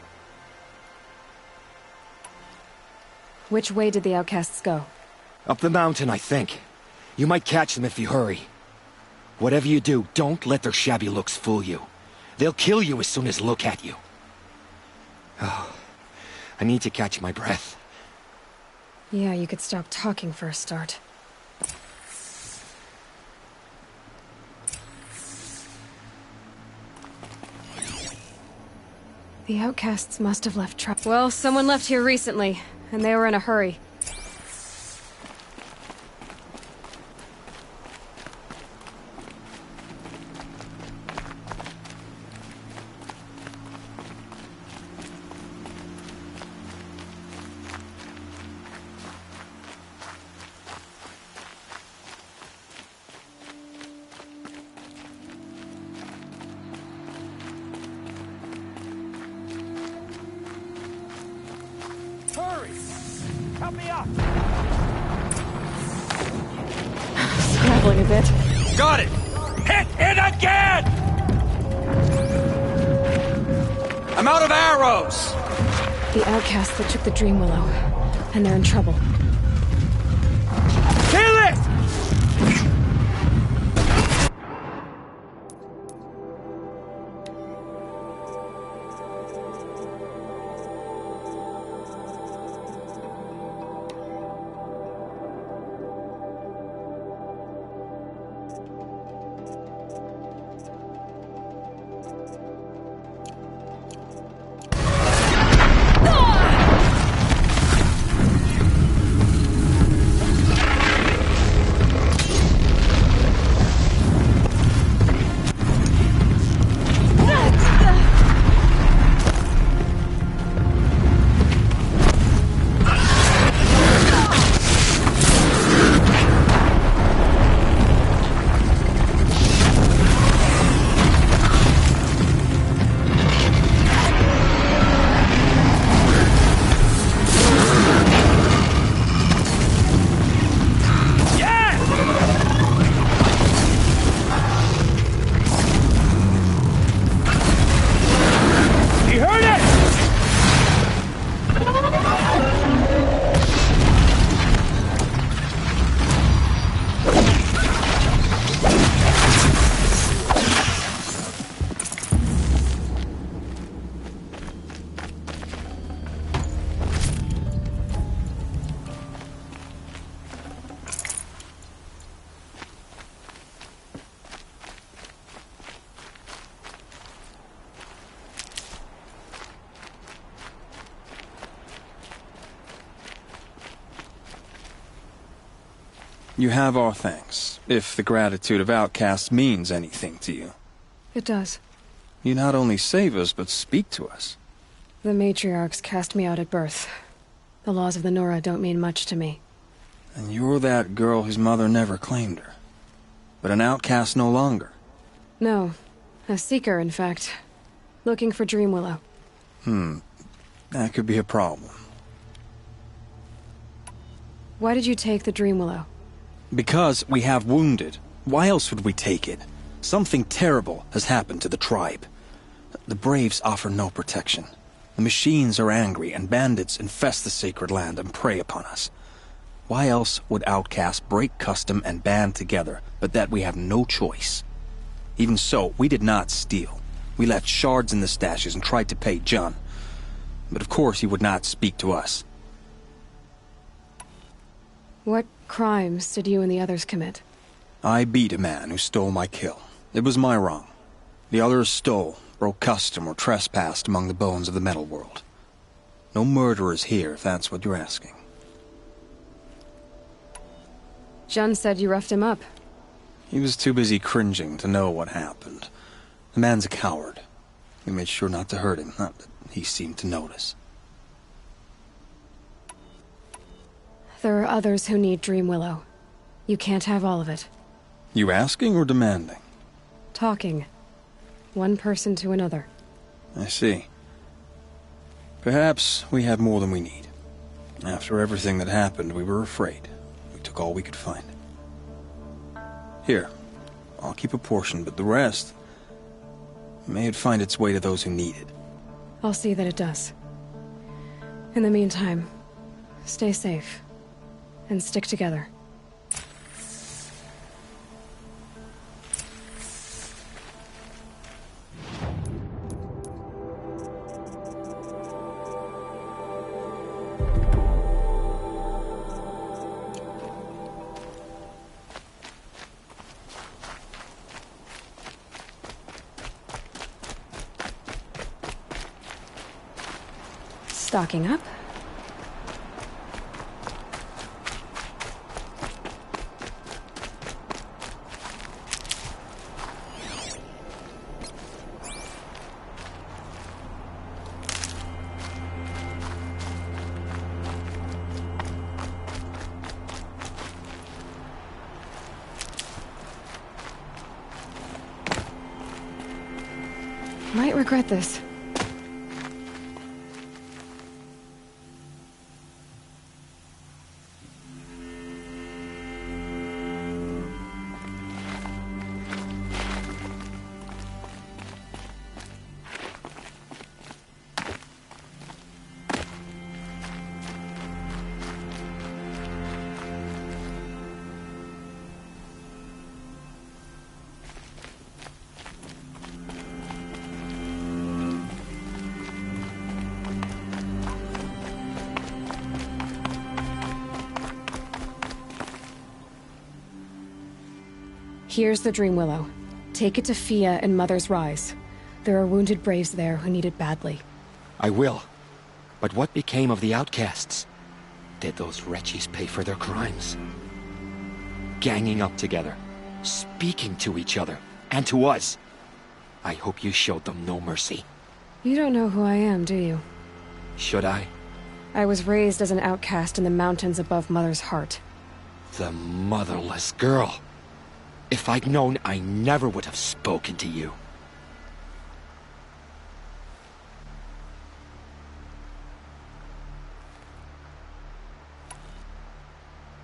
Which way did the outcasts go? Up the mountain, I think. You might catch them if you hurry. Whatever you do, don't let their shabby looks fool you. They'll kill you as soon as look at you. Oh, I need to catch my breath. Yeah, you could stop talking for a start. The outcasts must have left Well, someone left here recently, and they were in a hurry. Hurry! Help me up! Scrabbling a bit. Got it! Hit it again! I'm out of arrows! The outcasts that took the Dream Willow, and they're in trouble. Kill it! You have our thanks, if the gratitude of outcasts means anything to you. It does. You not only save us, but speak to us. The matriarchs cast me out at birth. The laws of the Nora don't mean much to me. And you're that girl whose mother never claimed her. But an outcast no longer. No. A seeker, in fact. Looking for Dream Willow. That could be a problem. Why did you take the Dream Willow? Because we have wounded. Why else would we take it? Something terrible has happened to the tribe. The Braves offer no protection. The machines are angry, and bandits infest the sacred land and prey upon us. Why else would outcasts break custom and band together, but that we have no choice? Even so, we did not steal. We left shards in the stashes and tried to pay John. But of course he would not speak to us. What crimes did you and the others commit? I beat a man who stole my kill. It was my wrong. The others stole, broke custom, or trespassed among the bones of the metal world. No murderers here, if that's what you're asking. Jun said you roughed him up. He was too busy cringing to know what happened. The man's a coward. We made sure not to hurt him, not that he seemed to notice. There are others who need Dream Willow. You can't have all of it. You asking or demanding? Talking. One person to another. I see. Perhaps we have more than we need. After everything that happened, we were afraid. We took all we could find. Here, I'll keep a portion, but the rest... may it find its way to those who need it. I'll see that it does. In the meantime, stay safe. and stick together. Stocking up. Might regret this. Here's the Dream Willow. Take it to Fia and Mother's Rise. There are wounded braves there who need it badly. I will. But what became of the outcasts? Did those wretches pay for their crimes? Ganging up together, speaking to each other, and to us. I hope you showed them no mercy. You don't know who I am, do you? Should I? I was raised as an outcast in the mountains above Mother's Heart. The motherless girl. If I'd known, I never would have spoken to you.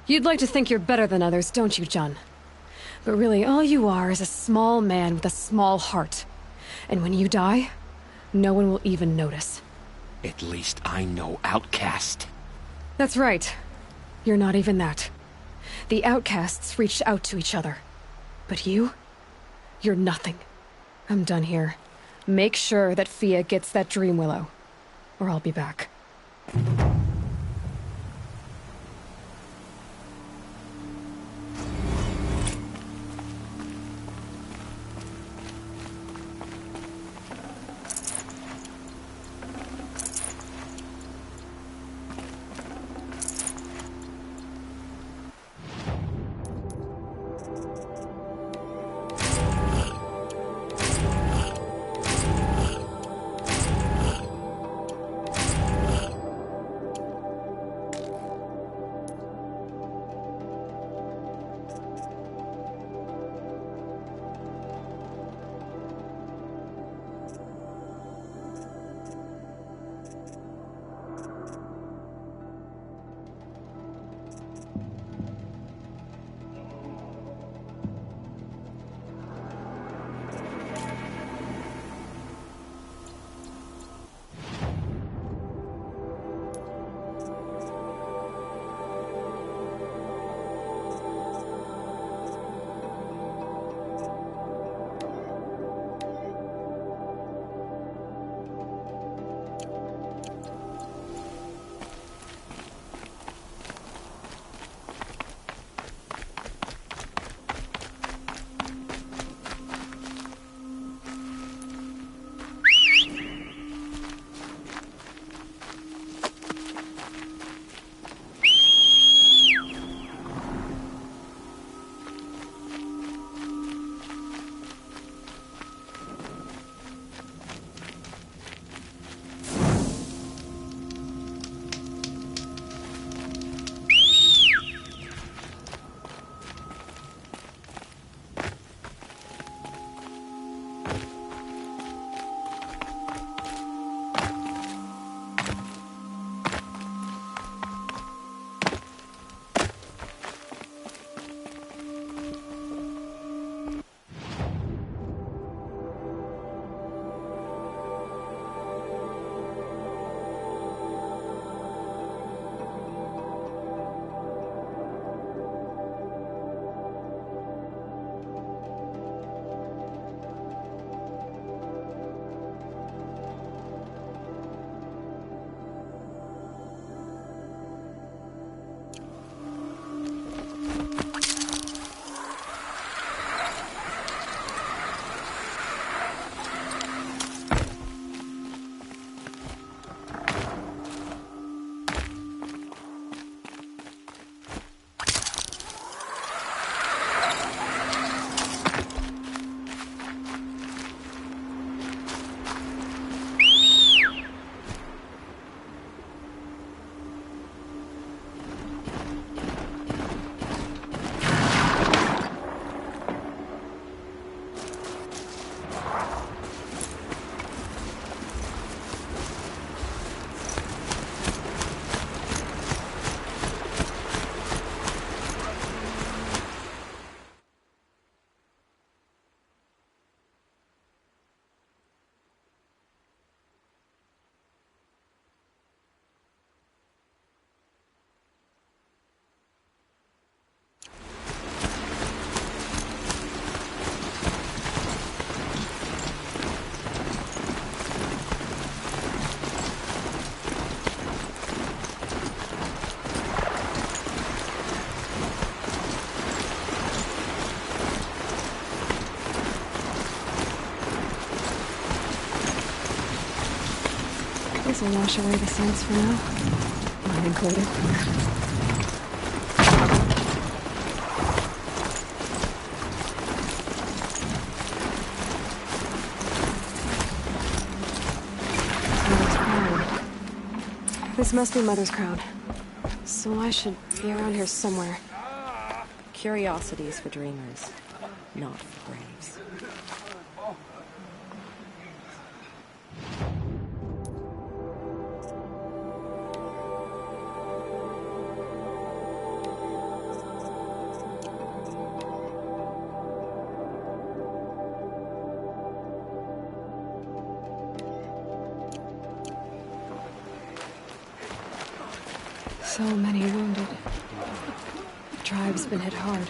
You'd like to think you're better than others, don't you, John? But really, all you are is a small man with a small heart. And when you die, no one will even notice. At least I know outcast. That's right. You're not even that. The outcasts reached out to each other. But you're nothing. I'm done here. Make sure that Fia gets that Dream Willow, or I'll be back. This'll wash away the scents for now. Mine included. This must be Mother's crown. So I should be around here somewhere. Curiosities for dreamers, not for braves. So many wounded. The tribe's been hit hard.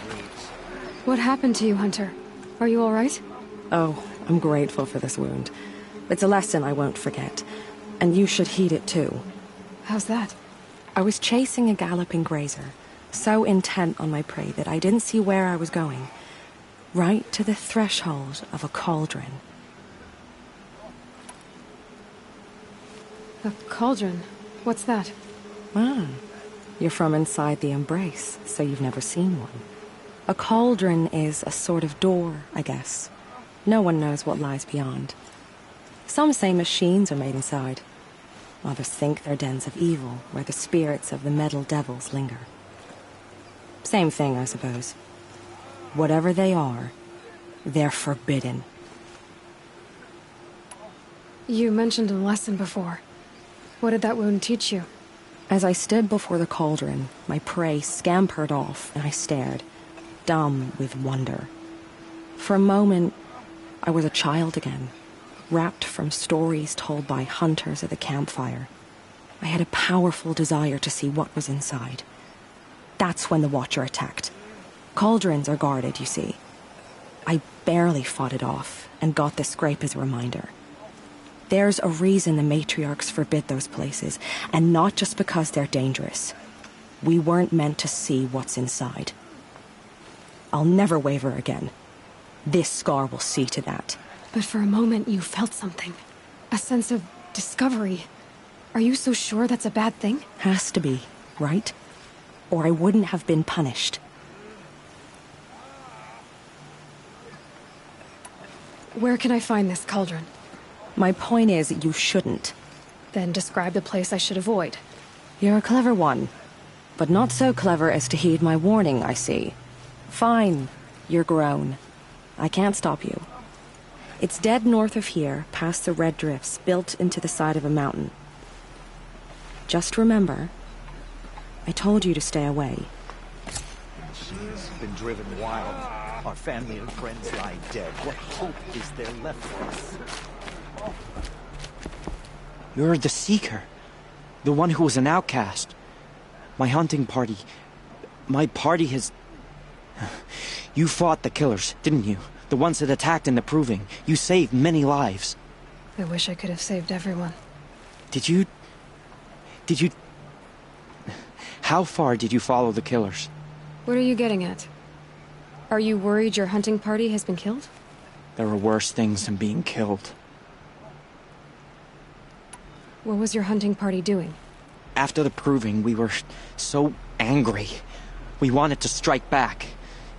What happened to you, Hunter? Are you all right? Oh, I'm grateful for this wound. It's a lesson I won't forget. And you should heed it too. How's that? I was chasing a galloping grazer, so intent on my prey that I didn't see where I was going. Right to the threshold of a cauldron. A cauldron? What's that? Ah, you're from inside the Embrace, so you've never seen one. A cauldron is a sort of door, I guess. No one knows what lies beyond. Some say machines are made inside. Others think they're dens of evil, where the spirits of the metal devils linger. Same thing, I suppose. Whatever they are, they're forbidden. You mentioned a lesson before. What did that wound teach you? As I stood before the cauldron, my prey scampered off, and I stared, dumb with wonder. For a moment, I was a child again, wrapped from stories told by hunters at the campfire. I had a powerful desire to see what was inside. That's when the Watcher attacked. Cauldrons are guarded, you see. I barely fought it off, and got this scrape as a reminder. There's a reason the matriarchs forbid those places, and not just because they're dangerous. We weren't meant to see what's inside. I'll never waver again. This scar will see to that. But for a moment you felt something. A sense of discovery. Are you so sure that's a bad thing? Has to be, right? Or I wouldn't have been punished. Where can I find this cauldron? My point is, you shouldn't. Then describe the place I should avoid. You're a clever one. But not so clever as to heed my warning, I see. Fine, you're grown. I can't stop you. It's dead north of here, past the red drifts, built into the side of a mountain. Just remember, I told you to stay away. She's been driven wild. Our family and friends lie dead. What hope is there left for us? You're the Seeker. The one who was an outcast. My hunting party. My party has... You fought the killers, didn't you? The ones that attacked in the Proving. You saved many lives. I wish I could have saved everyone. Did you... How far did you follow the killers? What are you getting at? Are you worried your hunting party has been killed? There are worse things than being killed. What was your hunting party doing? After the Proving, we were so angry. We wanted to strike back.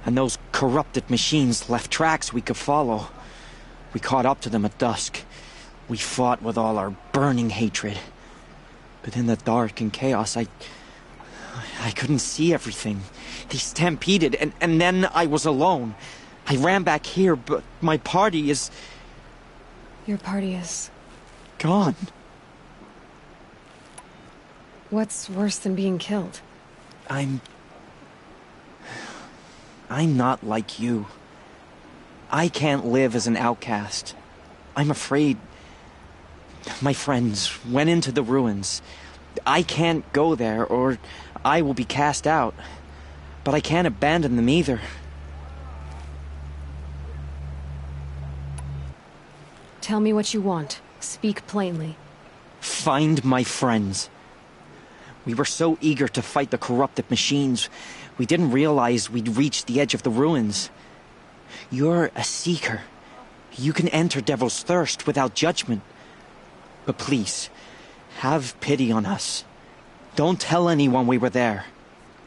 And those corrupted machines left tracks we could follow. We caught up to them at dusk. We fought with all our burning hatred. But in the dark and chaos, I couldn't see everything. They stampeded, and then I was alone. I ran back here, but my party is... Your party is... gone. What's worse than being killed? I'm not like you. I can't live as an outcast. I'm afraid... My friends went into the ruins. I can't go there, or I will be cast out. But I can't abandon them either. Tell me what you want. Speak plainly. Find my friends. We were so eager to fight the corrupted machines, we didn't realize we'd reached the edge of the ruins. You're a Seeker. You can enter Devil's Thirst without judgment. But please, Have pity on us. Don't tell anyone we were there.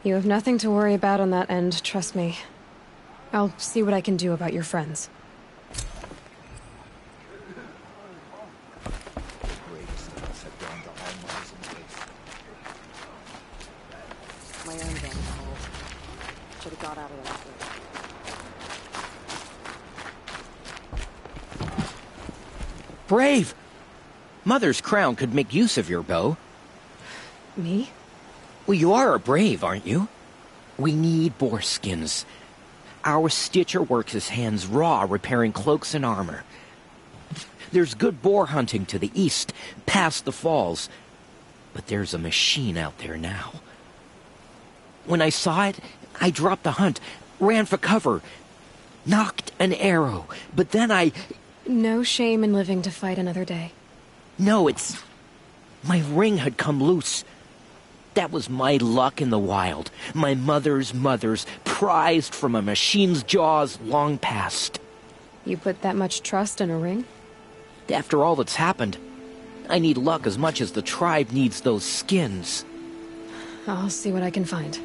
You have nothing to worry about on that end, trust me. I'll see what I can do about your friends. My own damn fault. Should have got out of that. Brave! Mother's crown could make use of your bow. Me? Well, you are a brave, aren't you? We need boar skins. Our stitcher works his hands raw repairing cloaks and armor. There's good boar hunting to the east, past the falls. But there's a machine out there now. When I saw it, I dropped the hunt, ran for cover, knocked an arrow, but then I... No shame in living to fight another day. No, it's... My ring had come loose. That was my luck in the wild. My mother's prized from a machine's jaws long past. You put that much trust in a ring? After all that's happened, I need luck as much as the tribe needs those skins. I'll see what I can find.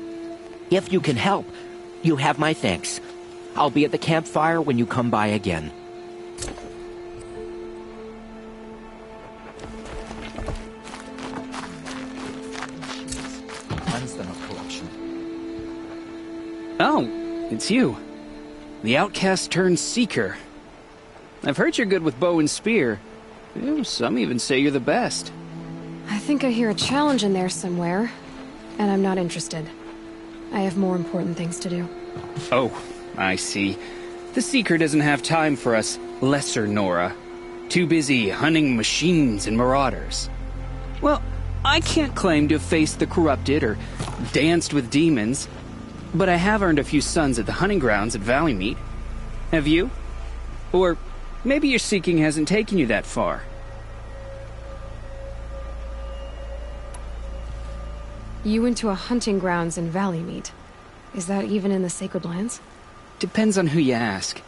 If you can help, you have my thanks. I'll be at the campfire when you come by again. Oh, it's you. The outcast turned seeker. I've heard you're good with bow and spear. Some even say you're the best. I think I hear a challenge in there somewhere, and I'm not interested. I have more important things to do. Oh, I see. The Seeker doesn't have time for us lesser Nora. Too busy hunting machines and marauders. Well, I can't claim to have faced the corrupted or danced with demons, but I have earned a few sons at the hunting grounds at Valleymeet. Have you? Or maybe your seeking hasn't taken you that far. You went to a hunting grounds in Valleymeet. Is that even in the Sacred Lands? Depends on who you ask.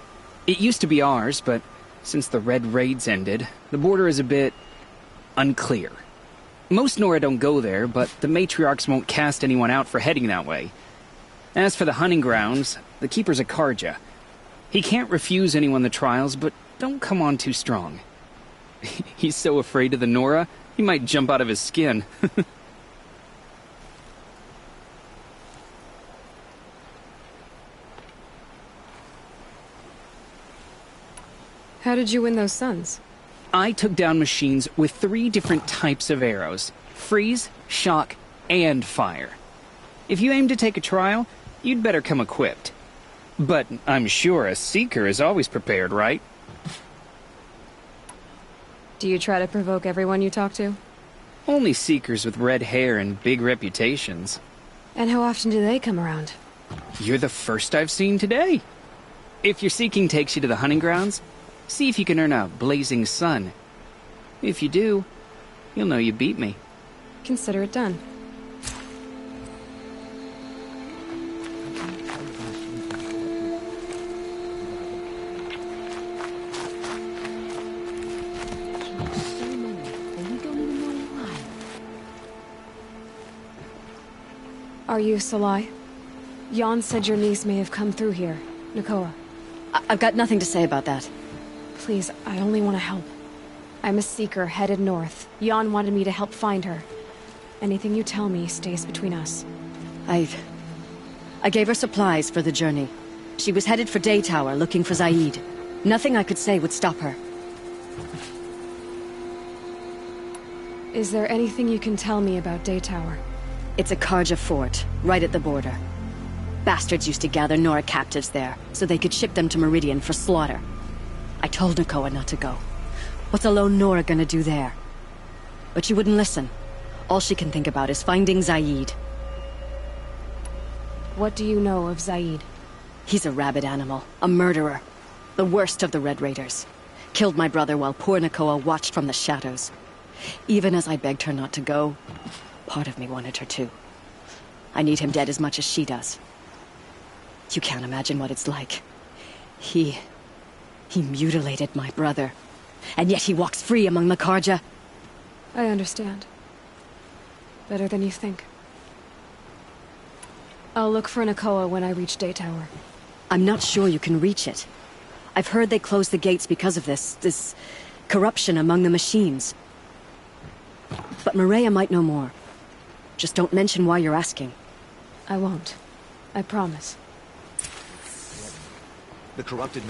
It used to be ours, but since the Red Raids ended, the border is a bit unclear. Most Nora don't go there, but the matriarchs won't cast anyone out for heading that way. As for the hunting grounds, the keeper's a Karja. He can't refuse anyone the trials, but don't come on too strong. He's so afraid of the Nora, he might jump out of his skin. How did you win those sons? I took down machines with 3 different types of arrows. Freeze, shock, and fire. If you aim to take a trial, you'd better come equipped. But I'm sure a seeker is always prepared, right? Do you try to provoke everyone you talk to? Only seekers with red hair and big reputations. And how often do they come around? You're the first I've seen today. If your seeking takes you to the hunting grounds, see if you can earn a blazing sun. If you do, you'll know you beat me. Consider it done. Are you Salai? Jan said your niece may have come through here. Nakoa. I've got nothing to say about that. Please, I only want to help. I'm a seeker headed north. Jan wanted me to help find her. Anything you tell me stays between us. I gave her supplies for the journey. She was headed for Daytower looking for Zaid. Nothing I could say would stop her. Is there anything you can tell me about Daytower? It's a Karja fort, right at the border. Bastards used to gather Nora captives there, so they could ship them to Meridian for slaughter. I told Nakoa not to go. What's a lone Nora gonna do there? But she wouldn't listen. All she can think about is finding Zaid. What do you know of Zaid? He's a rabid animal, a murderer. The worst of the Red Raiders. Killed my brother while poor Nakoa watched from the shadows. Even as I begged her not to go, part of me wanted her to. I need him dead as much as she does. You can't imagine what it's like. He mutilated my brother. And yet he walks free among the Karja. I understand. Better than you think. I'll look for Nakoa when I reach Day Tower. I'm not sure you can reach it. I've heard they closed the gates because of this corruption among the machines. But Maria might know more. Just don't mention why you're asking. I won't. I promise. The corrupted...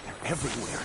They're everywhere.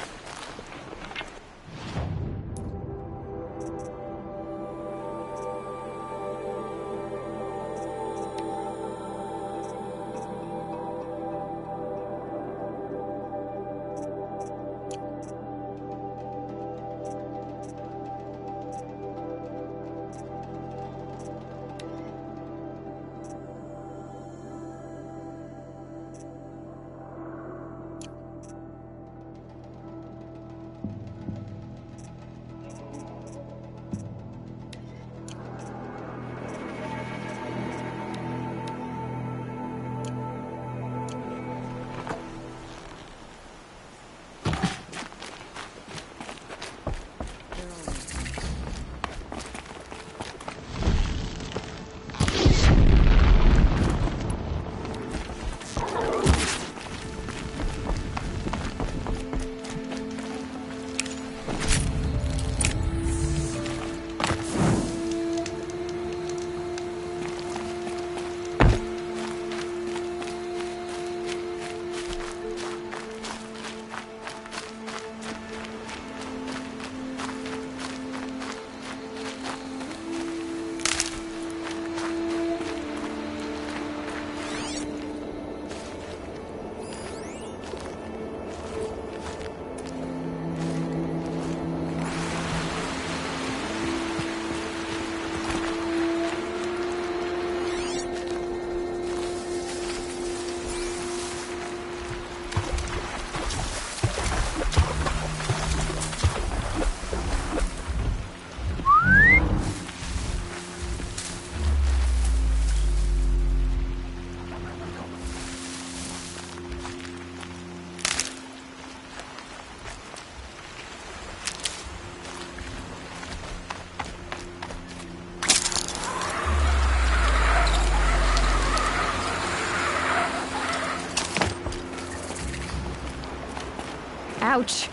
Ouch.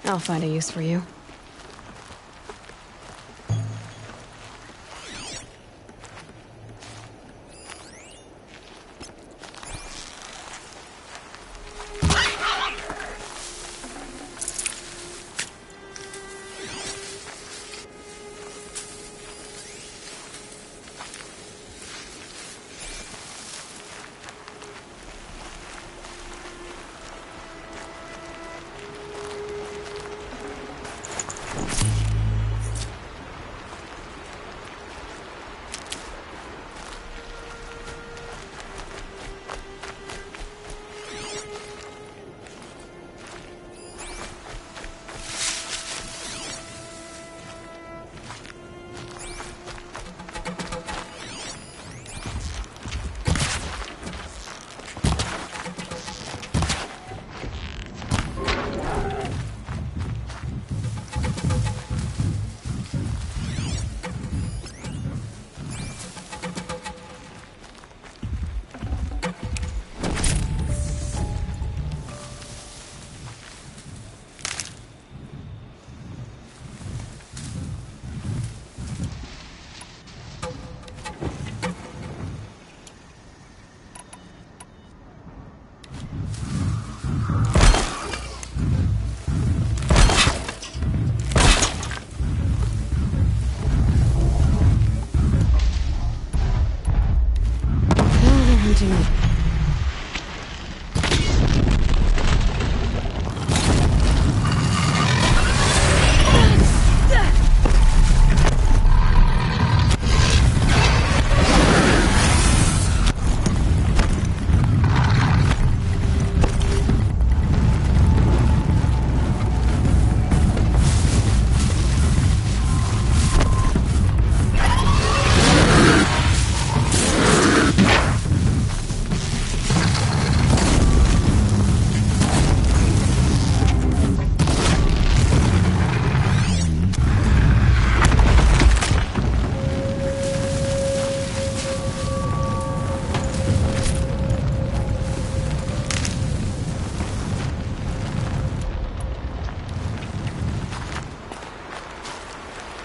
I'll find a use for you.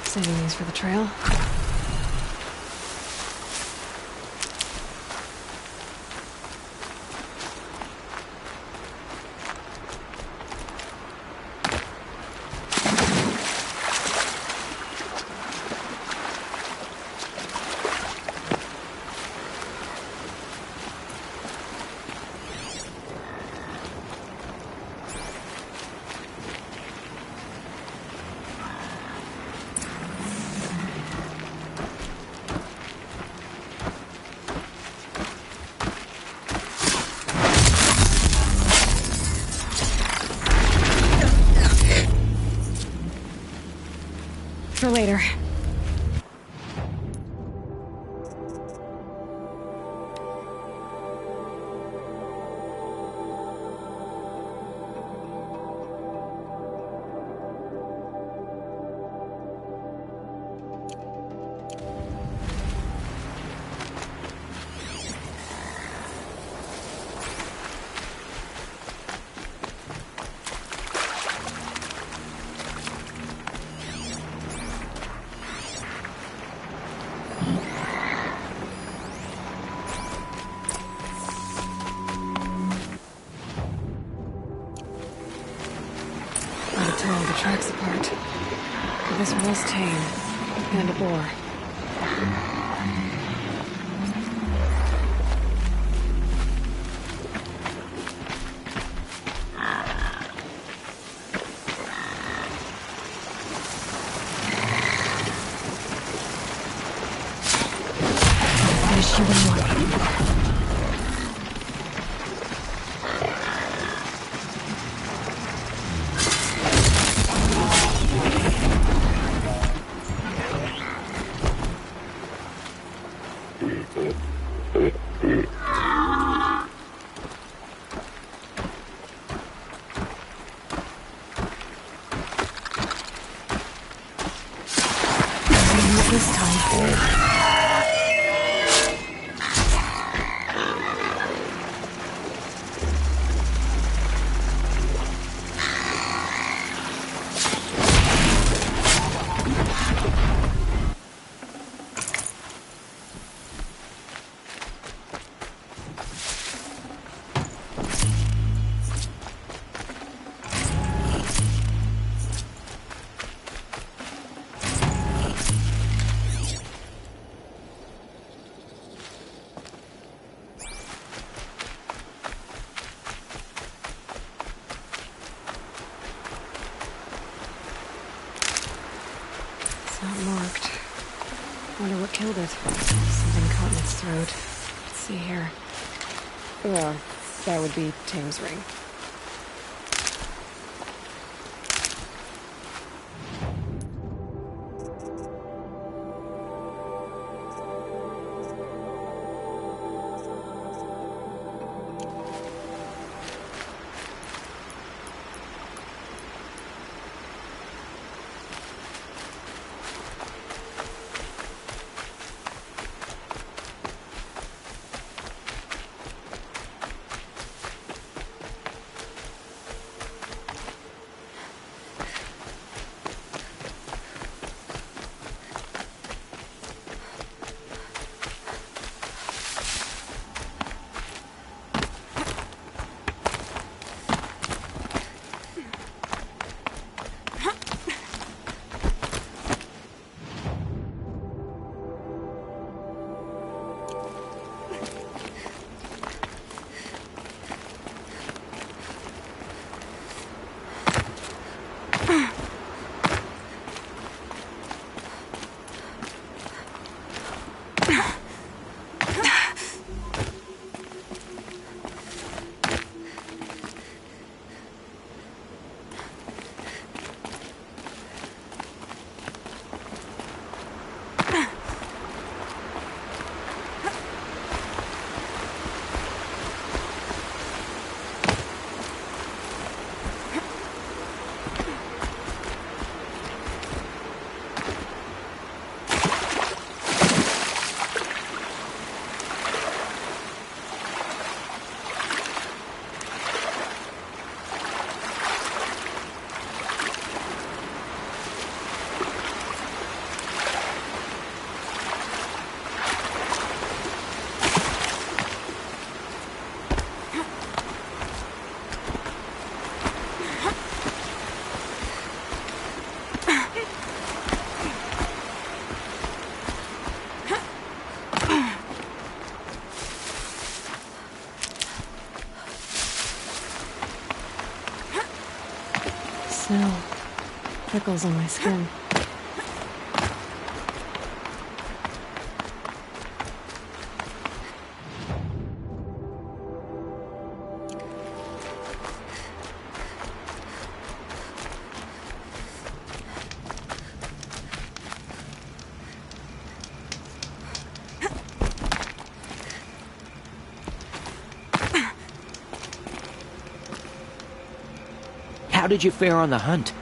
Saving these for the trail. For later. Tearing the tracks apart. But this was tame, and a bore. This time. Not marked. Wonder what killed it. Something caught in its throat. Let's see here. That would be Tame's ring. Snow. Prickles on my skin. How did you fare on the hunt?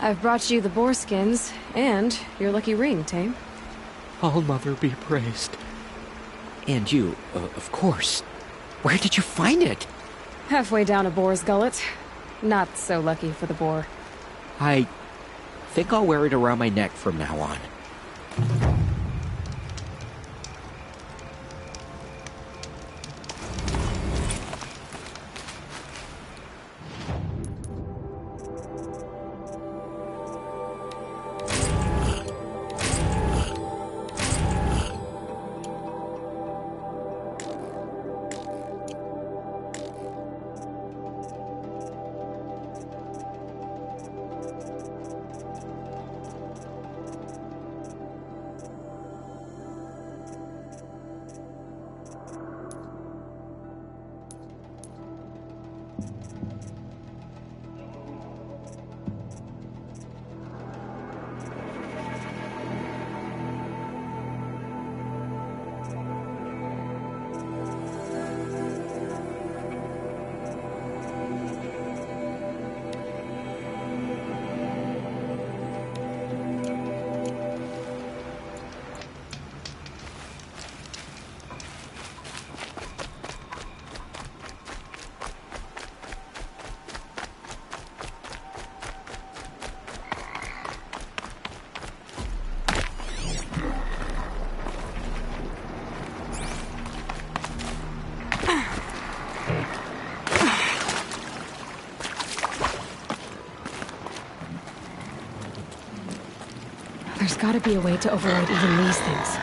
I've brought you the boar skins, and your lucky ring, Tame. All Mother be praised. And you, of course. Where did you find it? Halfway down a boar's gullet. Not so lucky for the boar. I think I'll wear it around my neck from now on. gotta be a way to override even these things.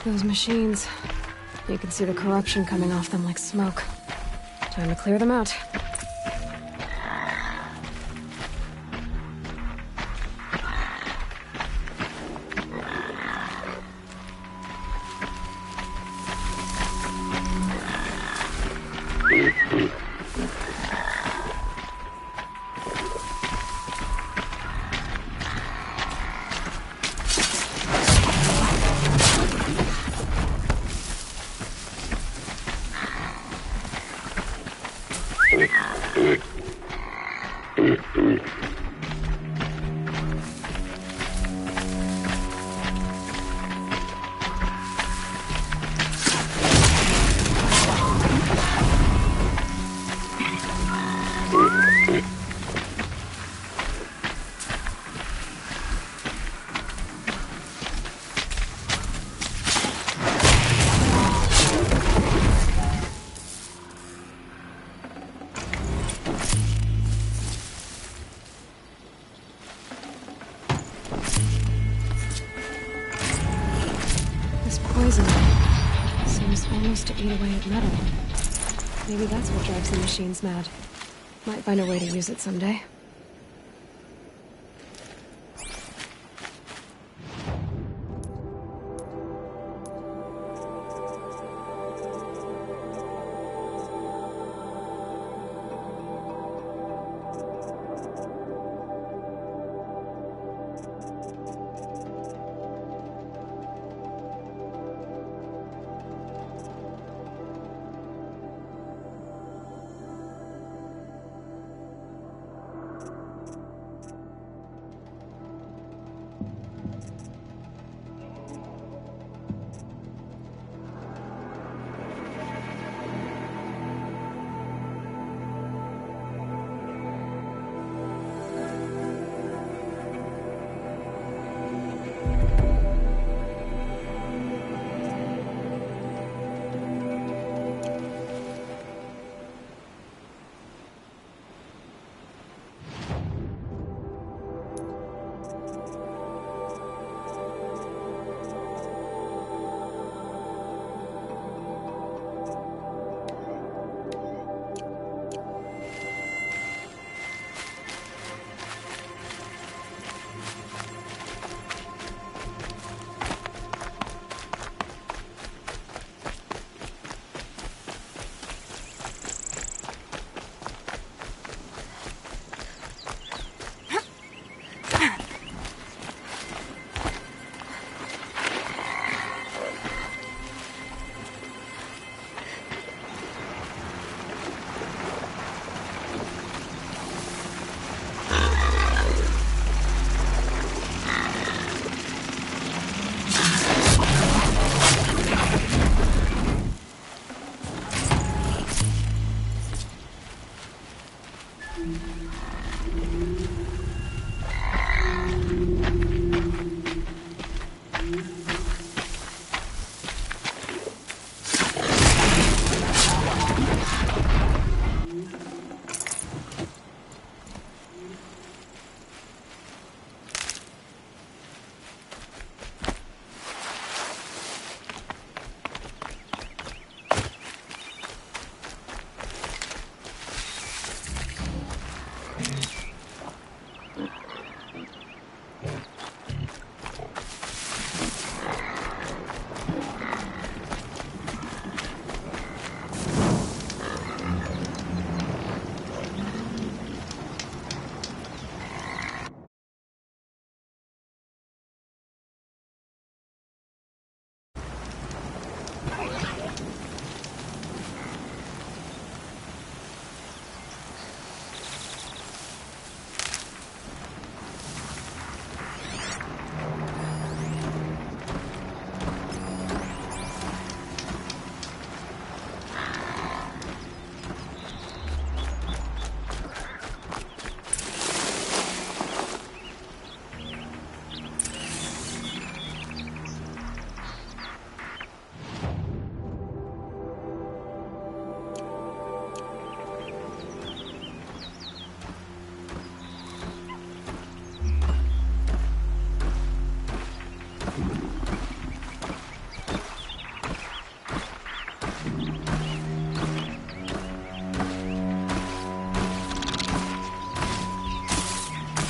Those machines. You can see the corruption coming off them like smoke. Time to clear them out. To eat away at metal. Maybe that's what drives the machines mad. Might find a way to use it someday.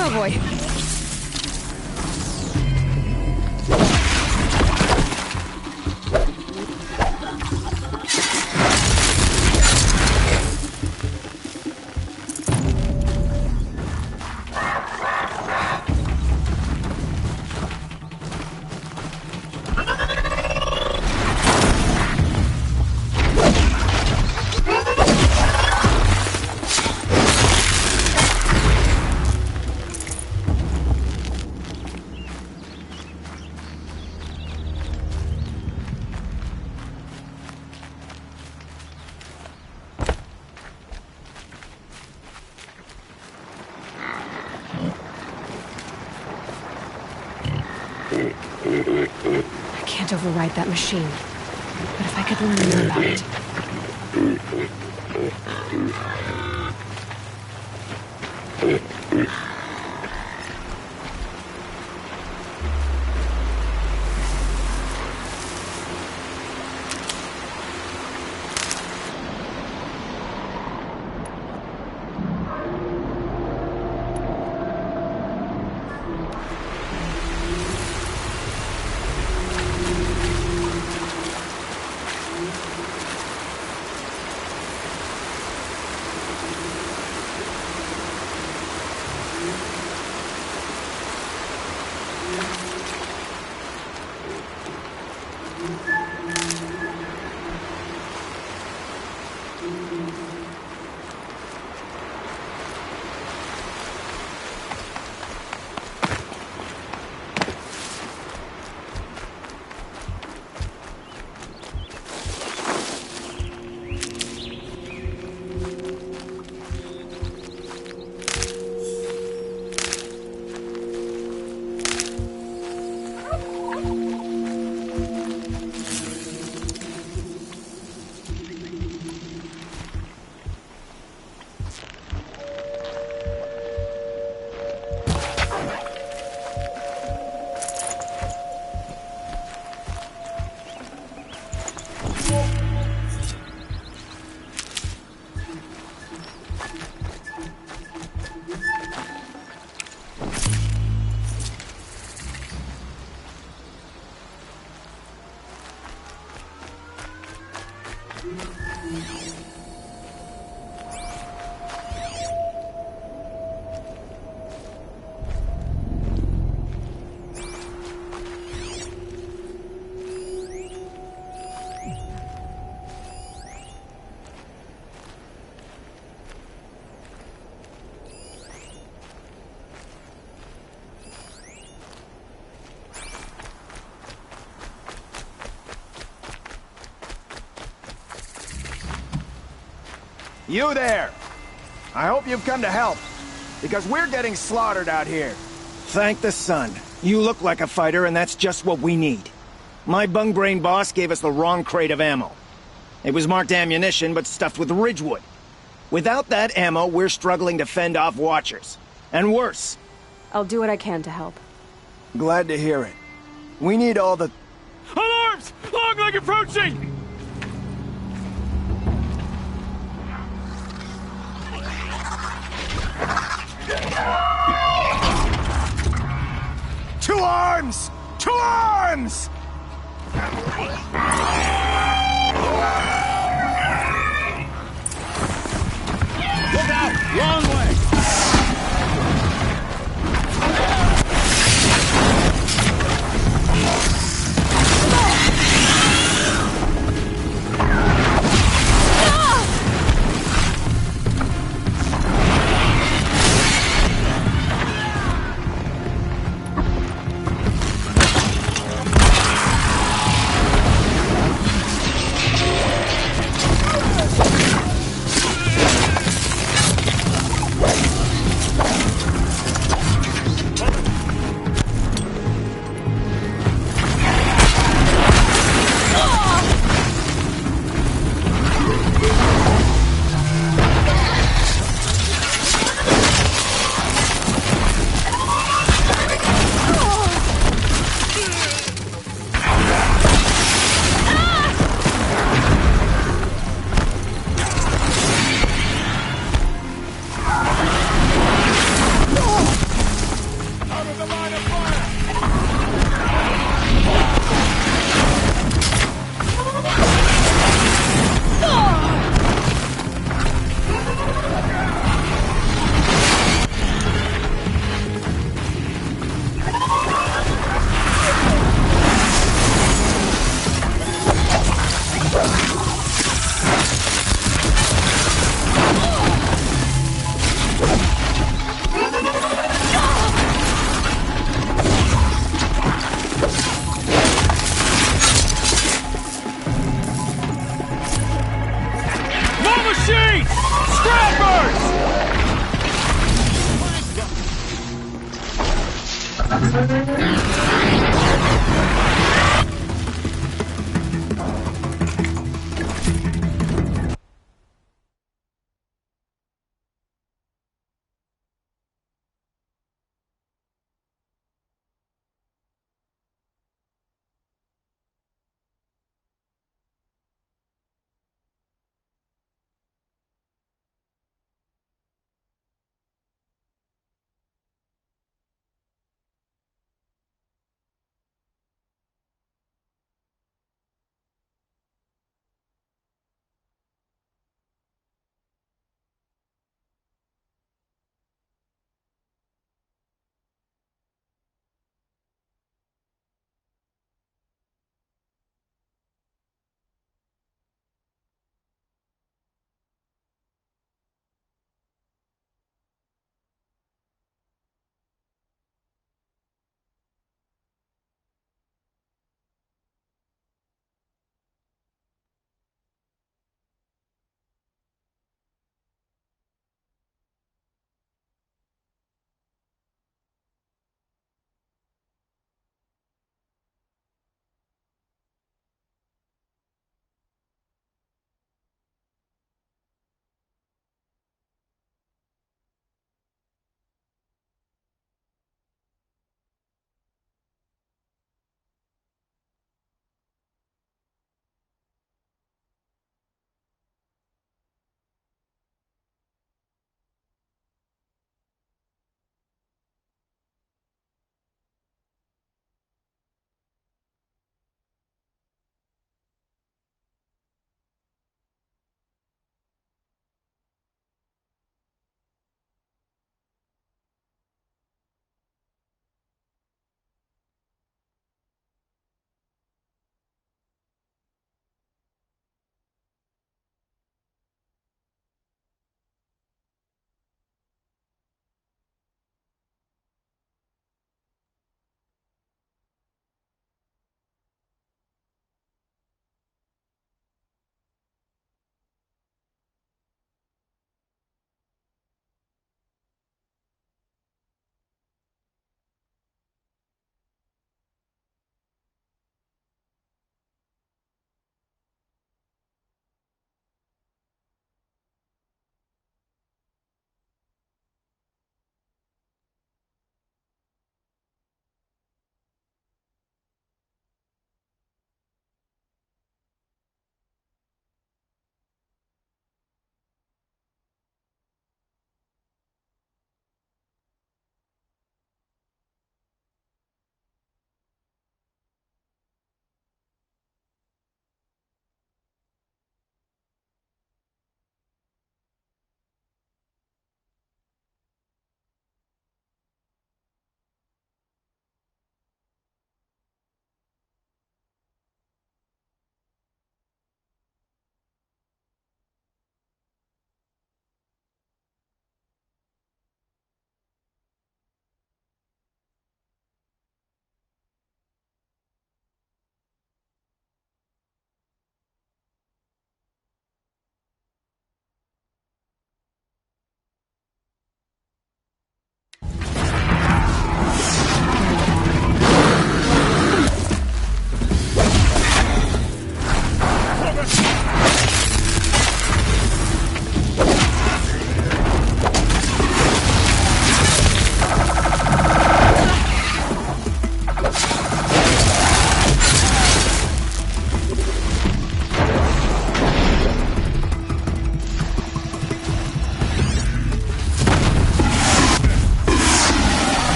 Oh boy. I can't override that machine. But if I could learn more about it... You there! I hope you've come to help, because we're getting slaughtered out here. Thank the sun. You look like a fighter, and that's just what we need. My bung-brain boss gave us the wrong crate of ammo. It was marked ammunition, but stuffed with Ridgewood. Without that ammo, we're struggling to fend off Watchers. And worse. I'll do what I can to help. Glad to hear it. We need all the... Alarms! Longleg approaching! Two arms! Two arms! Look out! Long way!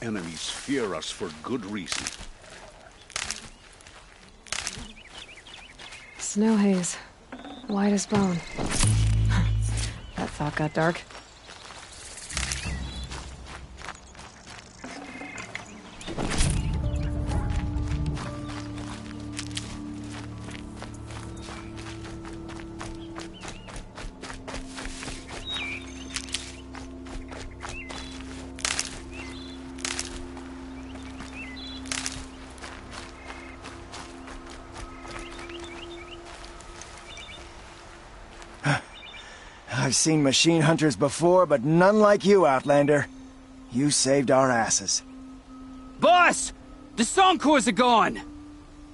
enemies fear us for good reason. Snow haze. White as bone. That thought got dark. I've seen machine hunters before, but none like you, Outlander. You saved our asses. Boss! The Soncors are gone!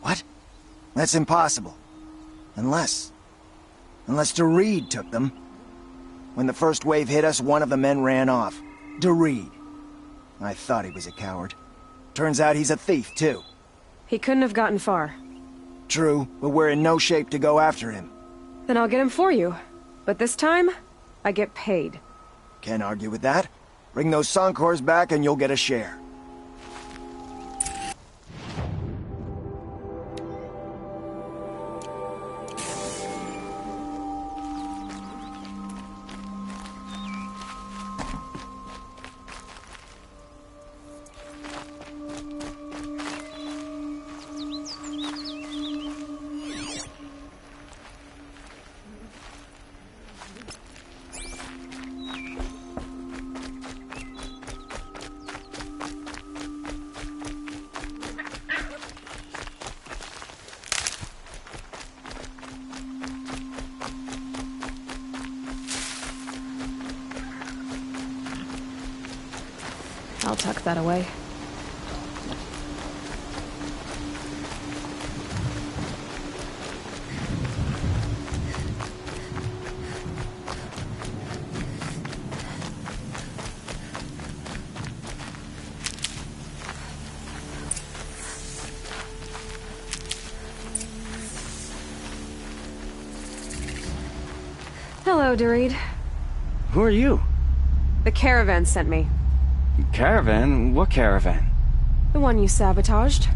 What? That's impossible. Unless Doreed took them. When the first wave hit us, one of the men ran off. Doreed. I thought he was a coward. Turns out he's a thief, too. He couldn't have gotten far. True, but we're in no shape to go after him. Then I'll get him for you. But this time, I get paid. Can't argue with that. Bring those Soncors back and you'll get a share. I'll tuck that away. Hello, Doreed. Who are you? The caravan sent me. Caravan? What caravan? The one you sabotaged.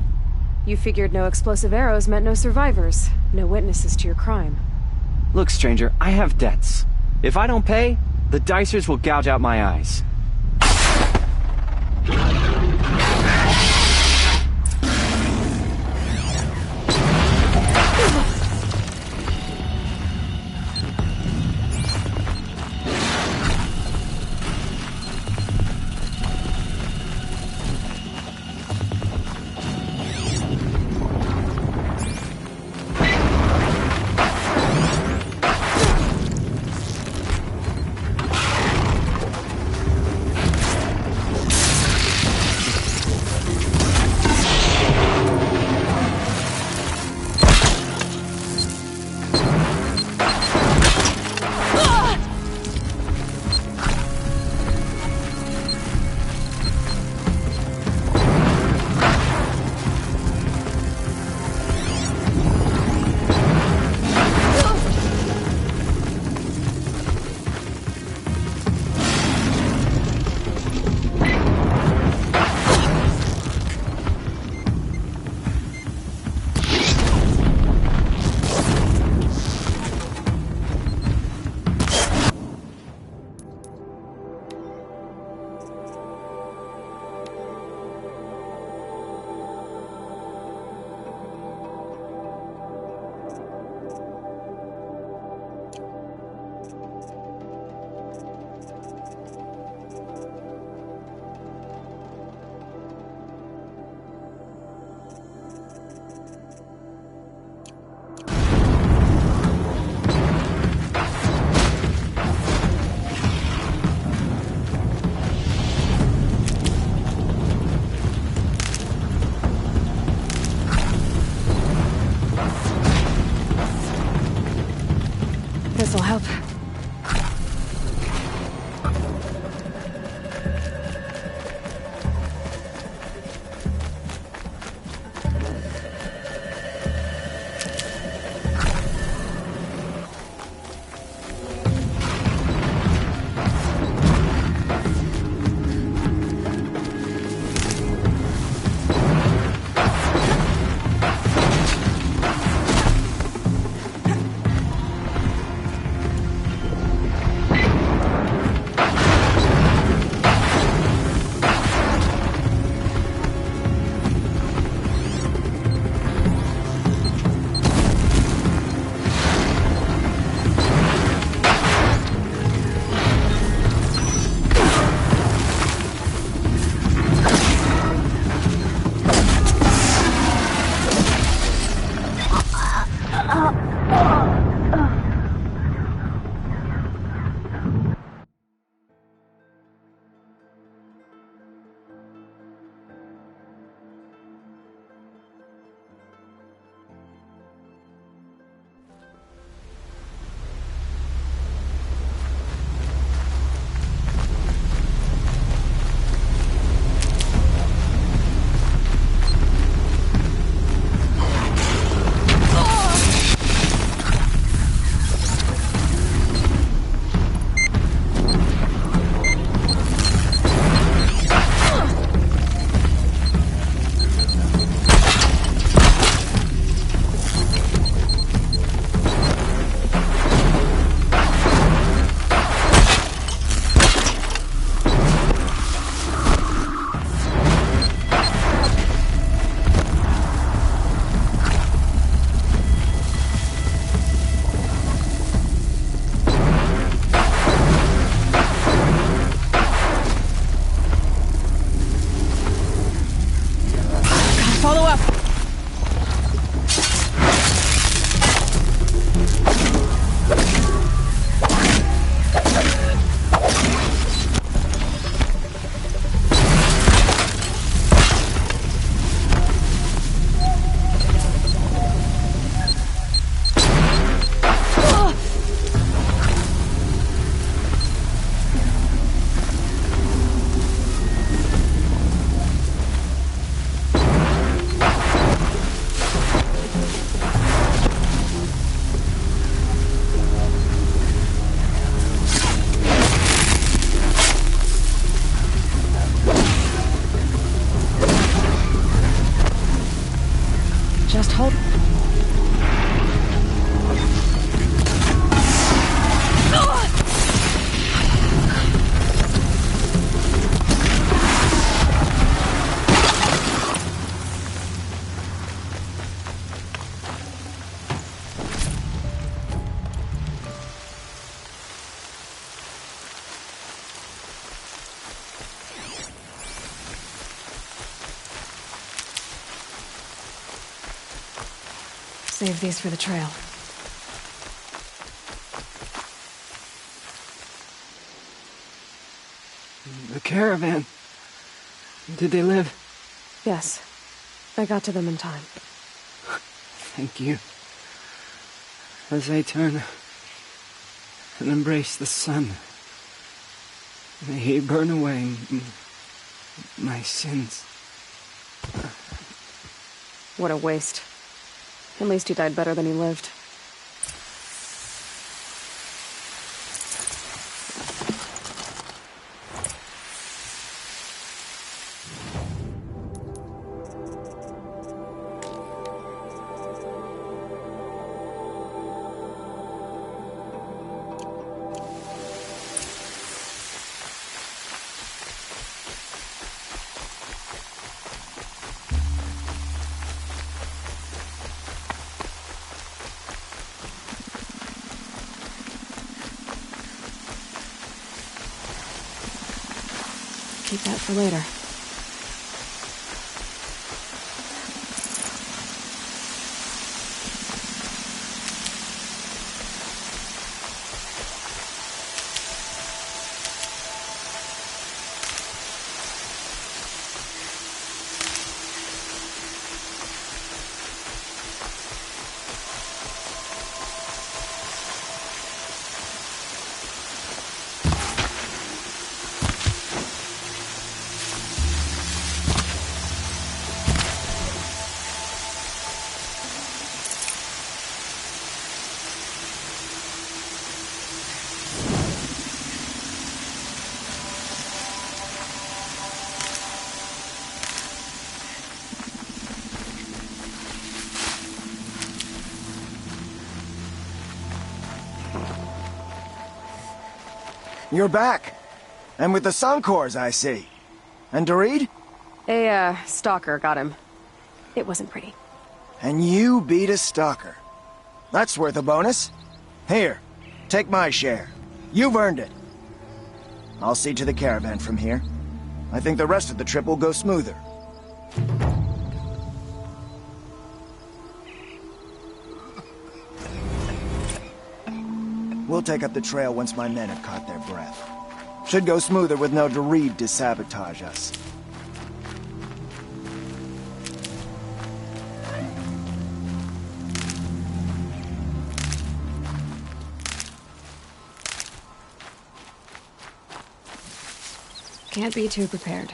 You figured no explosive arrows meant no survivors, no witnesses to your crime. Look, stranger, I have debts. If I don't pay, the Dicers will gouge out my eyes. This'll help. Just hold... Save these for the trail. The caravan. Did they live? Yes. I got to them in time. Thank you. As I turn and embrace the sun, may he burn away my sins. What a waste. At least he died better than he lived. Keep that for later. You're back. And with the Suncors, I see. And Dorid? A, stalker got him. It wasn't pretty. And you beat a stalker. That's worth a bonus. Here, take my share. You've earned it. I'll see to the caravan from here. I think the rest of the trip will go smoother. We'll take up the trail once my men have caught their breath. Should go smoother with no Dorid to sabotage us. Can't be too prepared.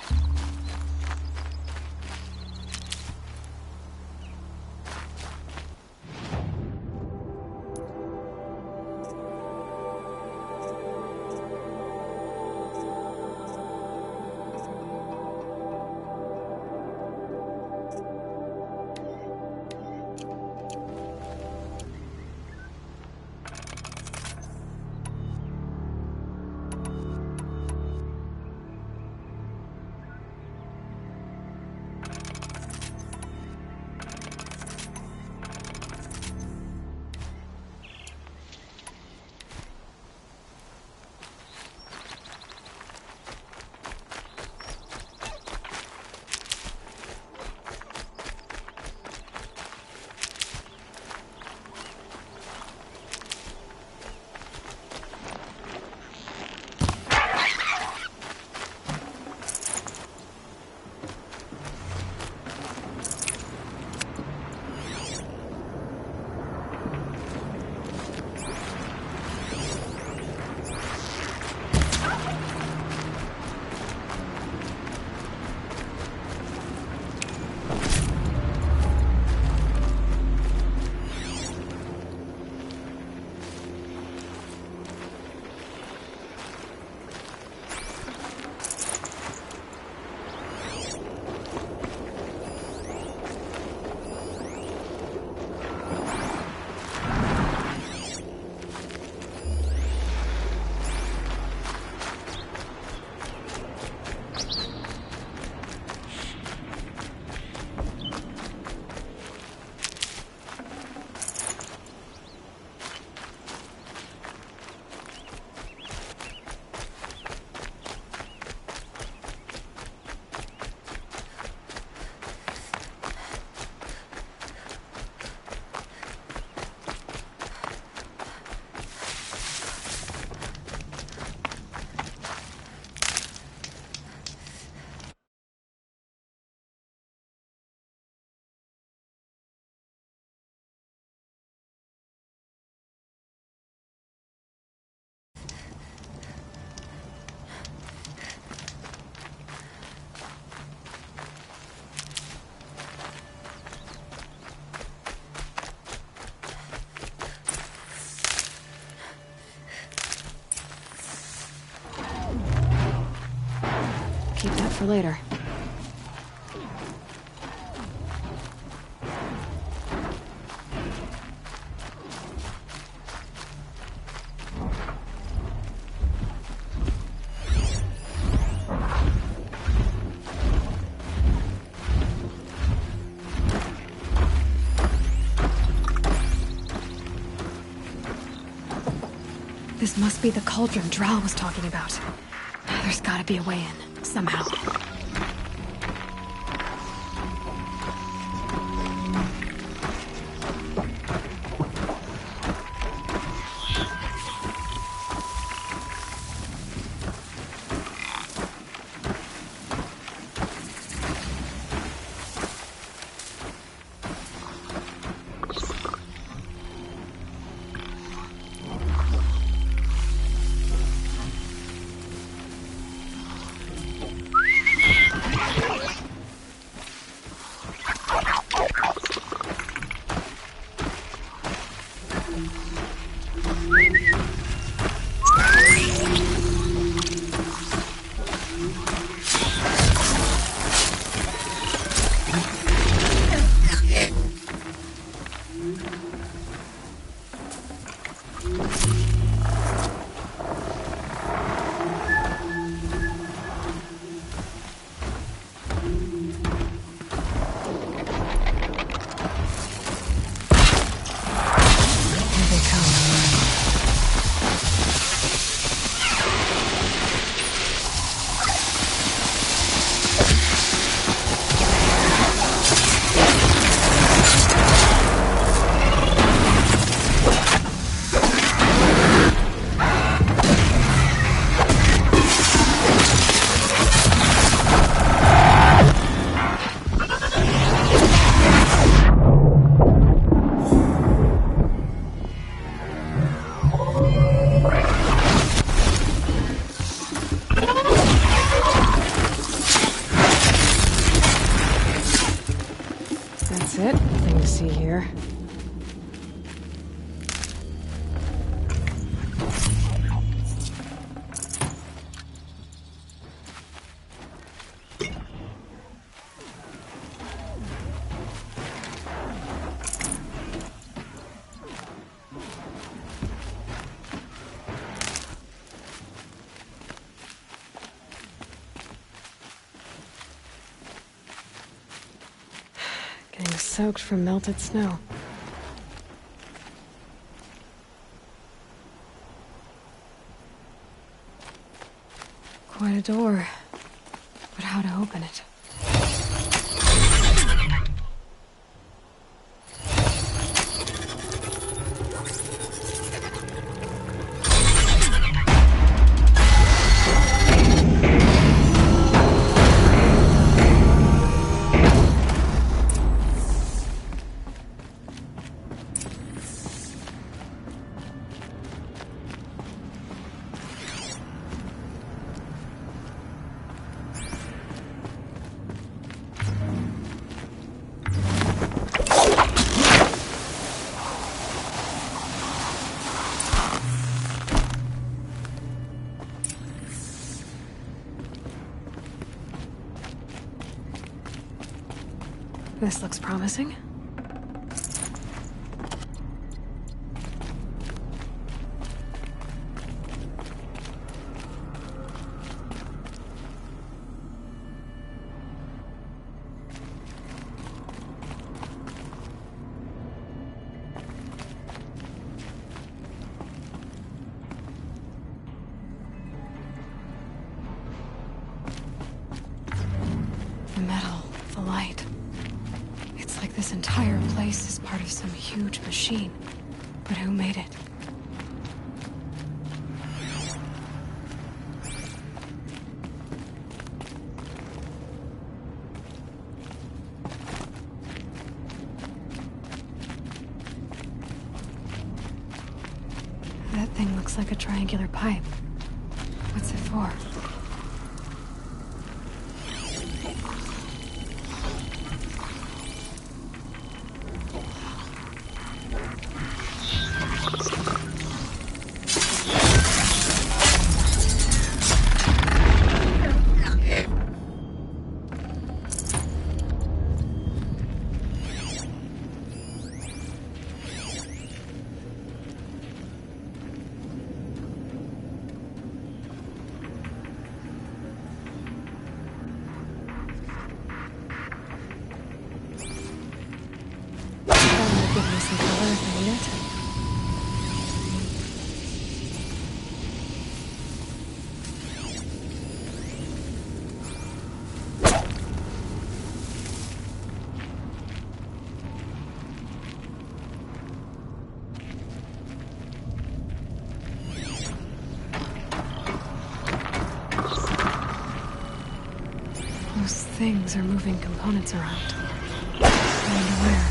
for later. This must be the cauldron Drow was talking about. There's gotta be a way in, somehow. Getting soaked from melted snow. Quite a door, but how to open it? This looks promising. The metal, the light. It's like this entire place is part of some huge machine. But who made it? That thing looks like a triangular pipe. What's it for? Give me some cover if I need it. Those things are moving components around. I wonder where.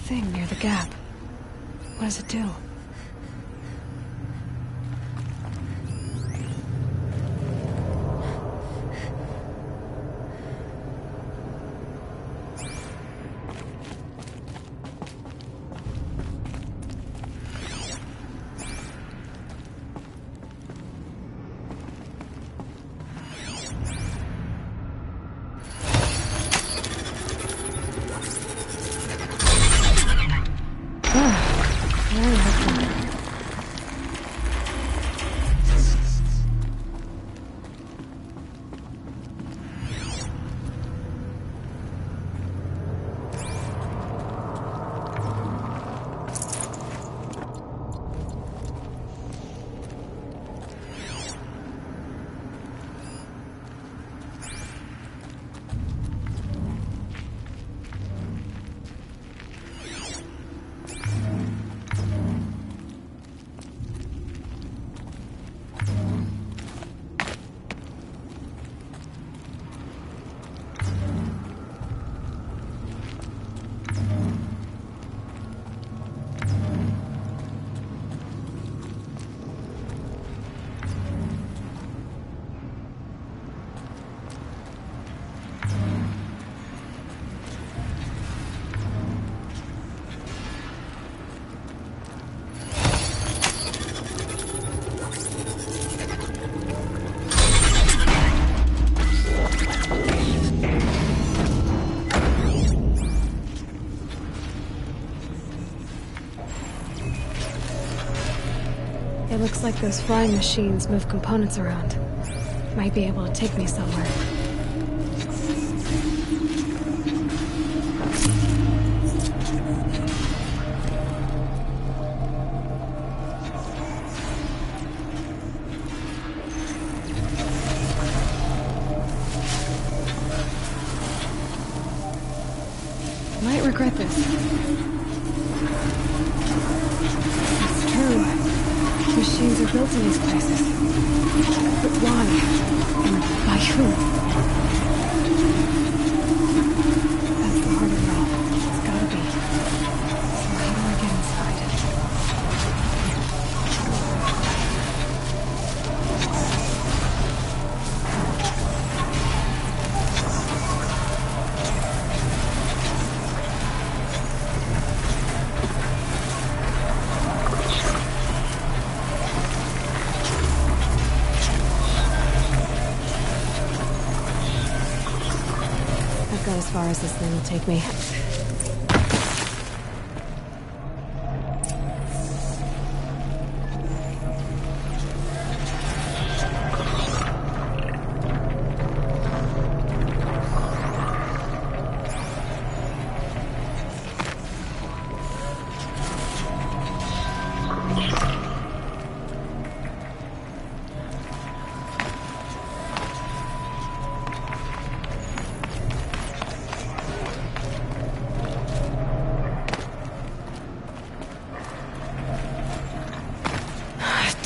Thing near the gap. What does it do? It looks like those flying machines move components around. Might be able to take me somewhere. Might regret this. It's true. Machines are built in these places. But why? And by who? That's the heart of it all. It's gotta be. So how do I get inside? I've got as far as this thing will take me.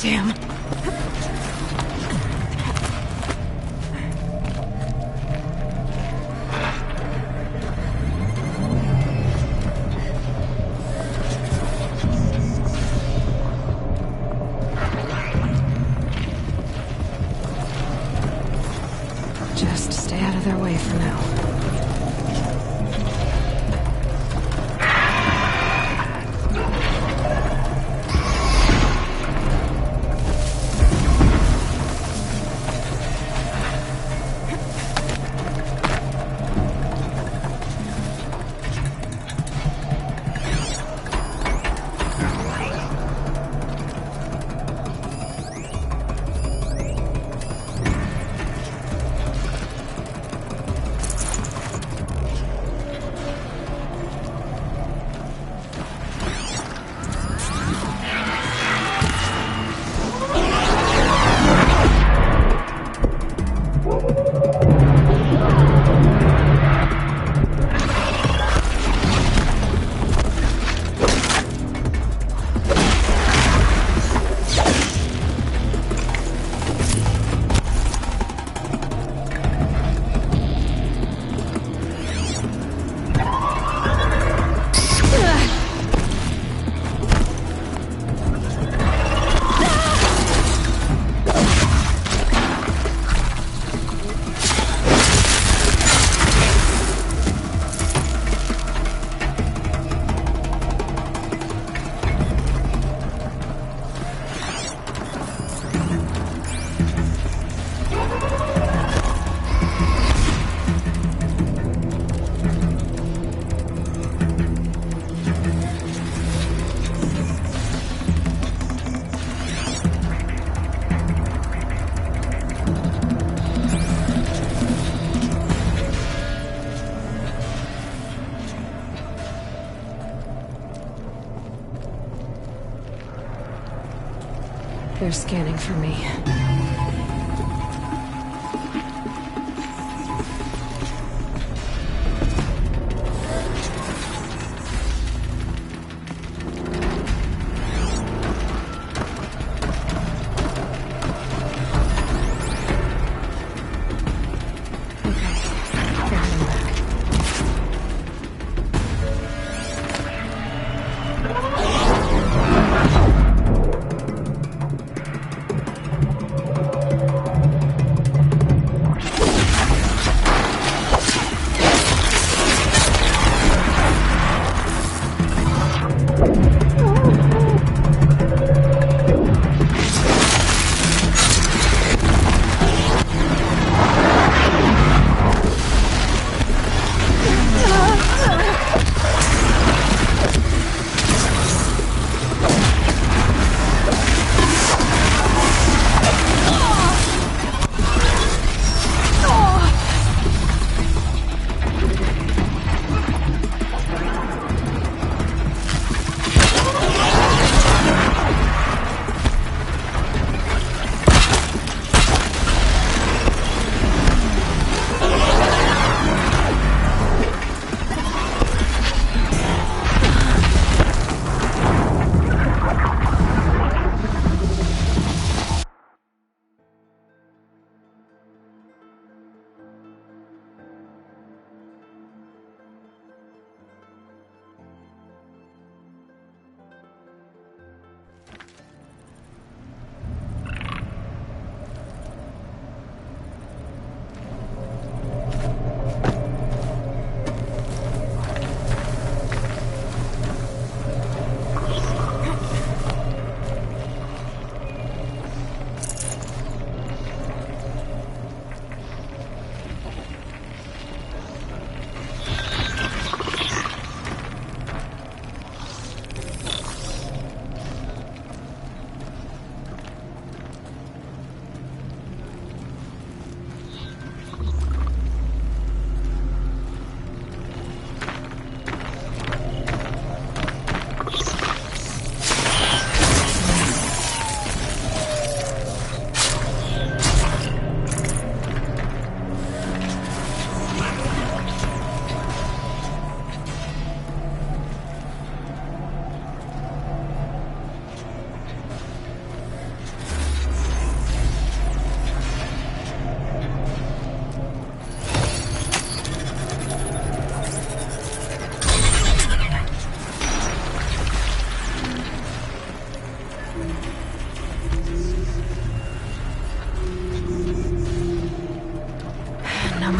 Damn. Just stay out of their way for now. They're scanning for me.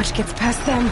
Much gets past them.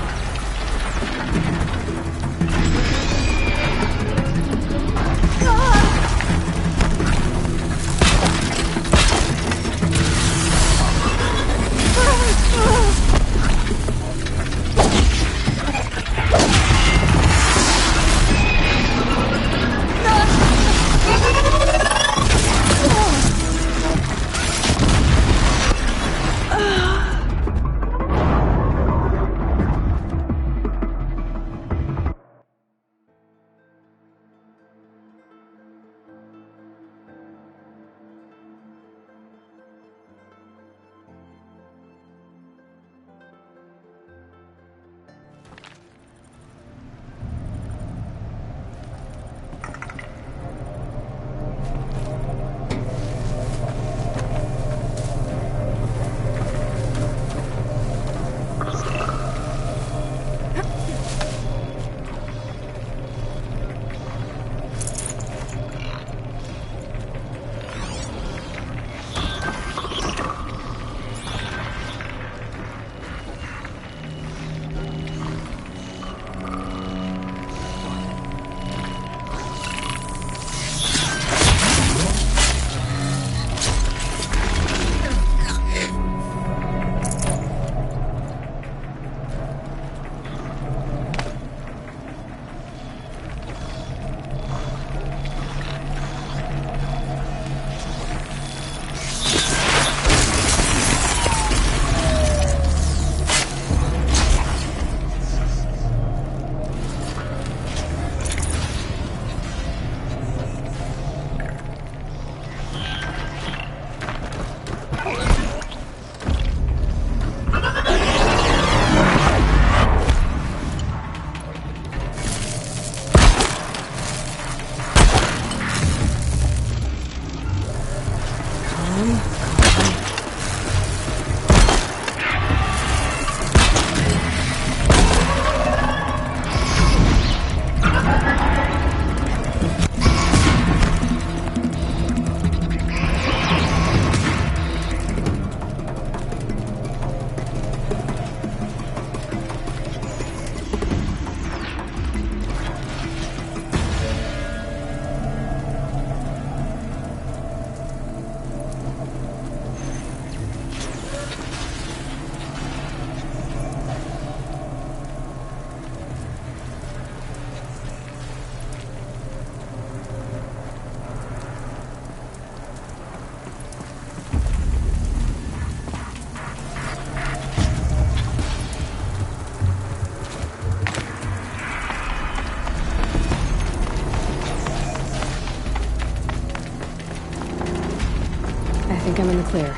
I think I'm in the clear.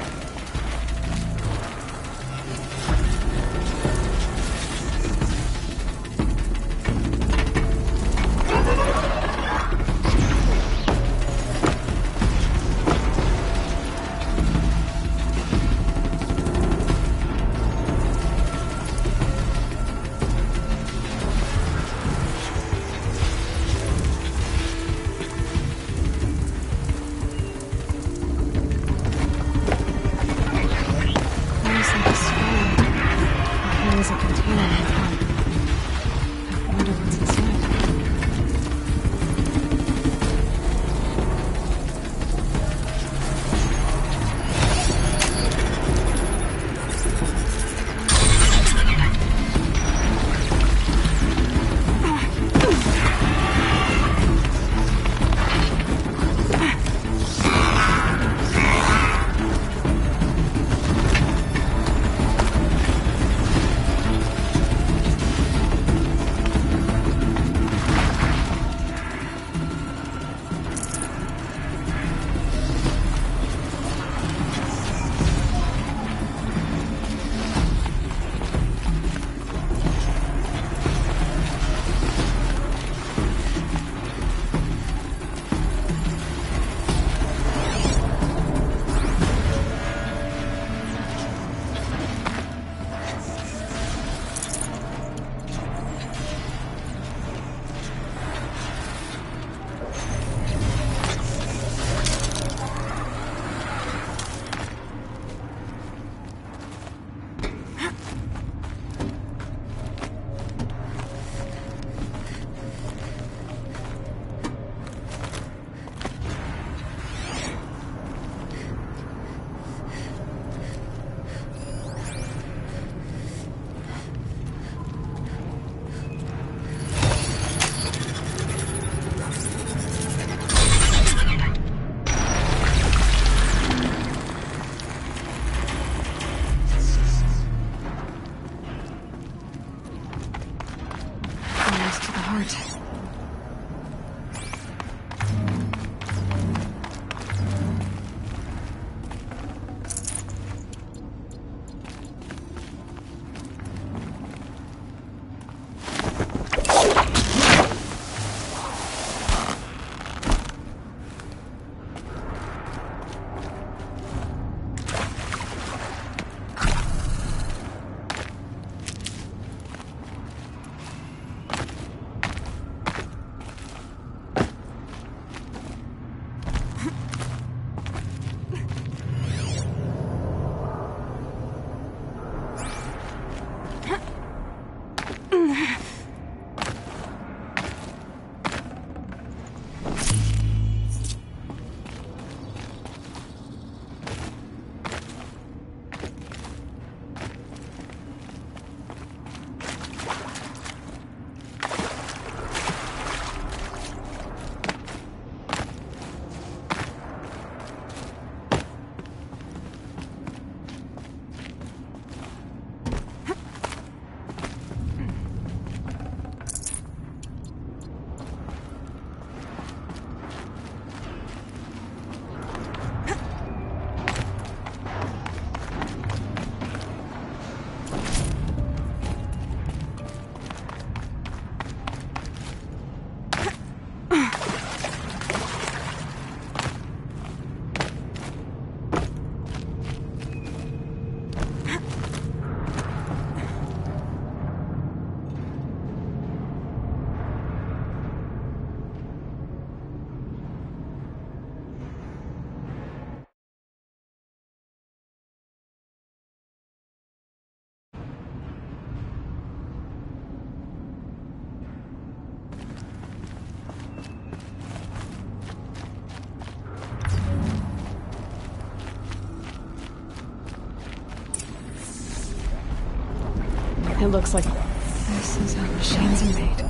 It looks like this is how machines are made.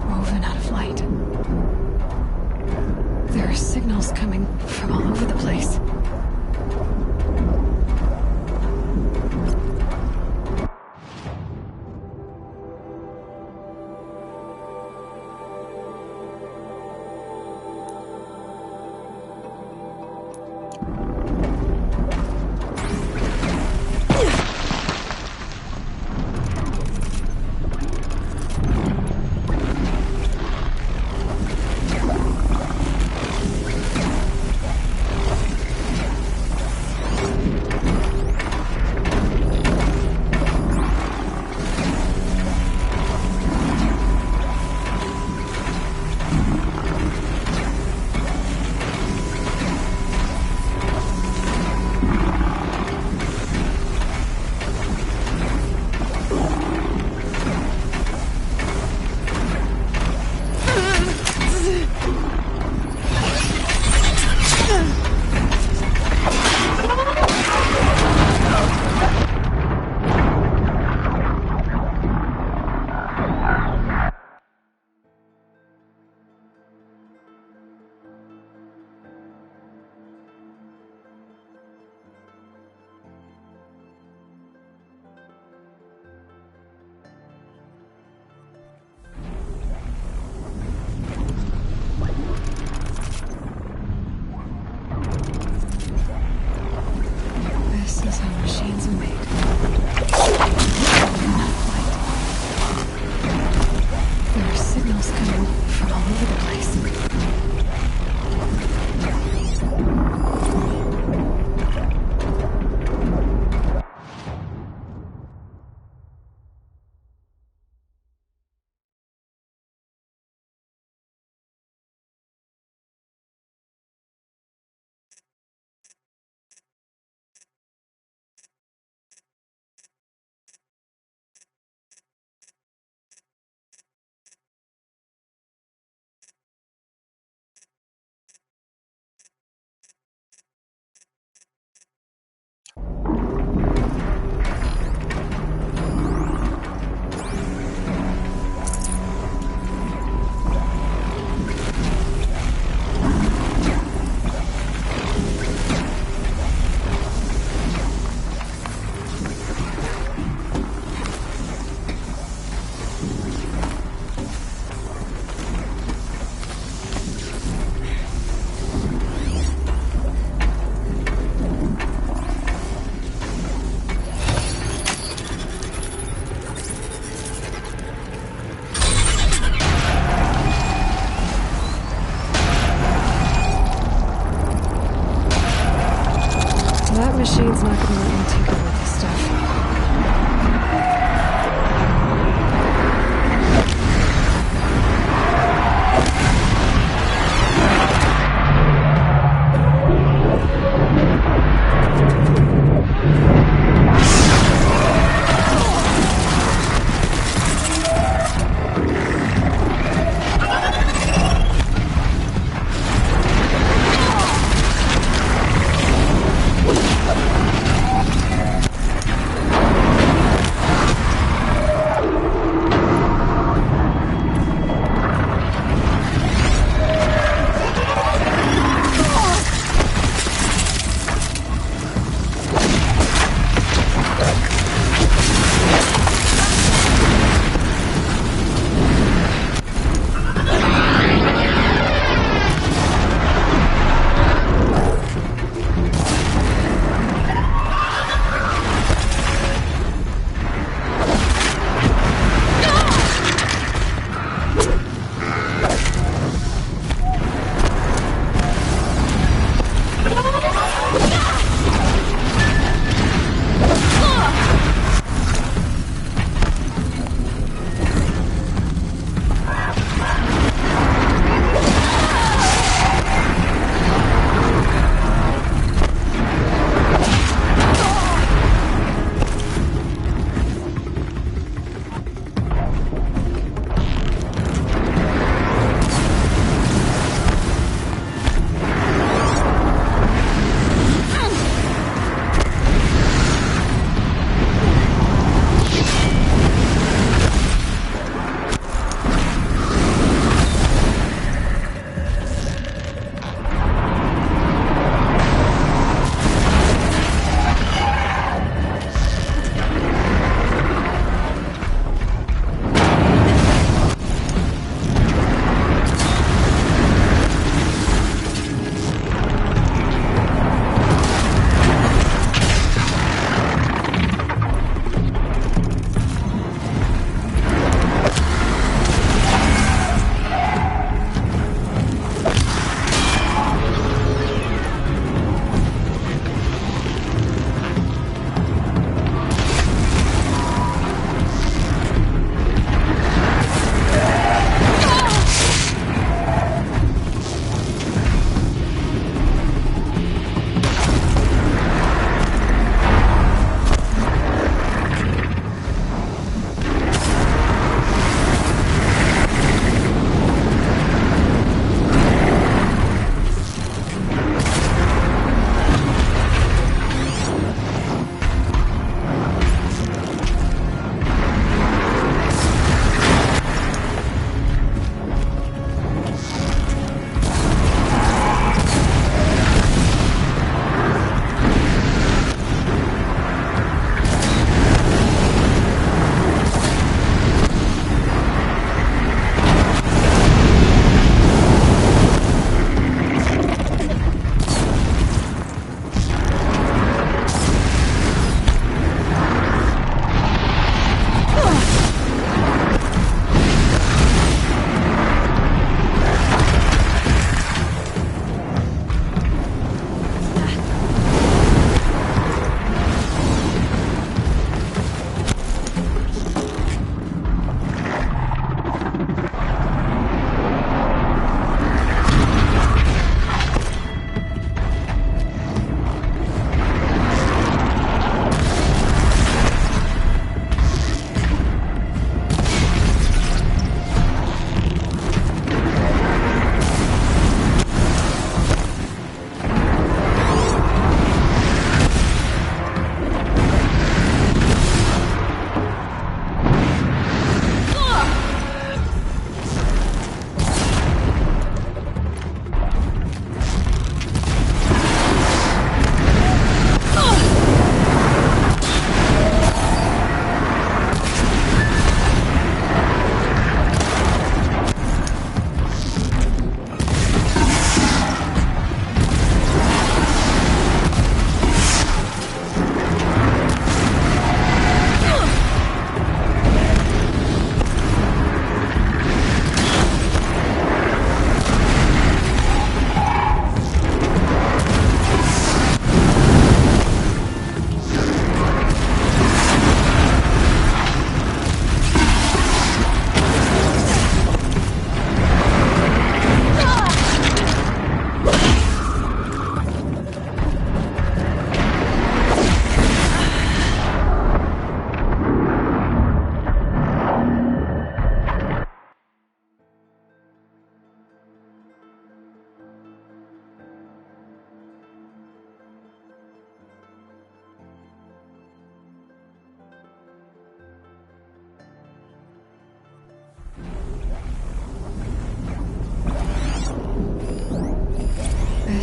Woven out of light. There are signals coming from all over the place. Machine's not gonna let me tinker with this stuff.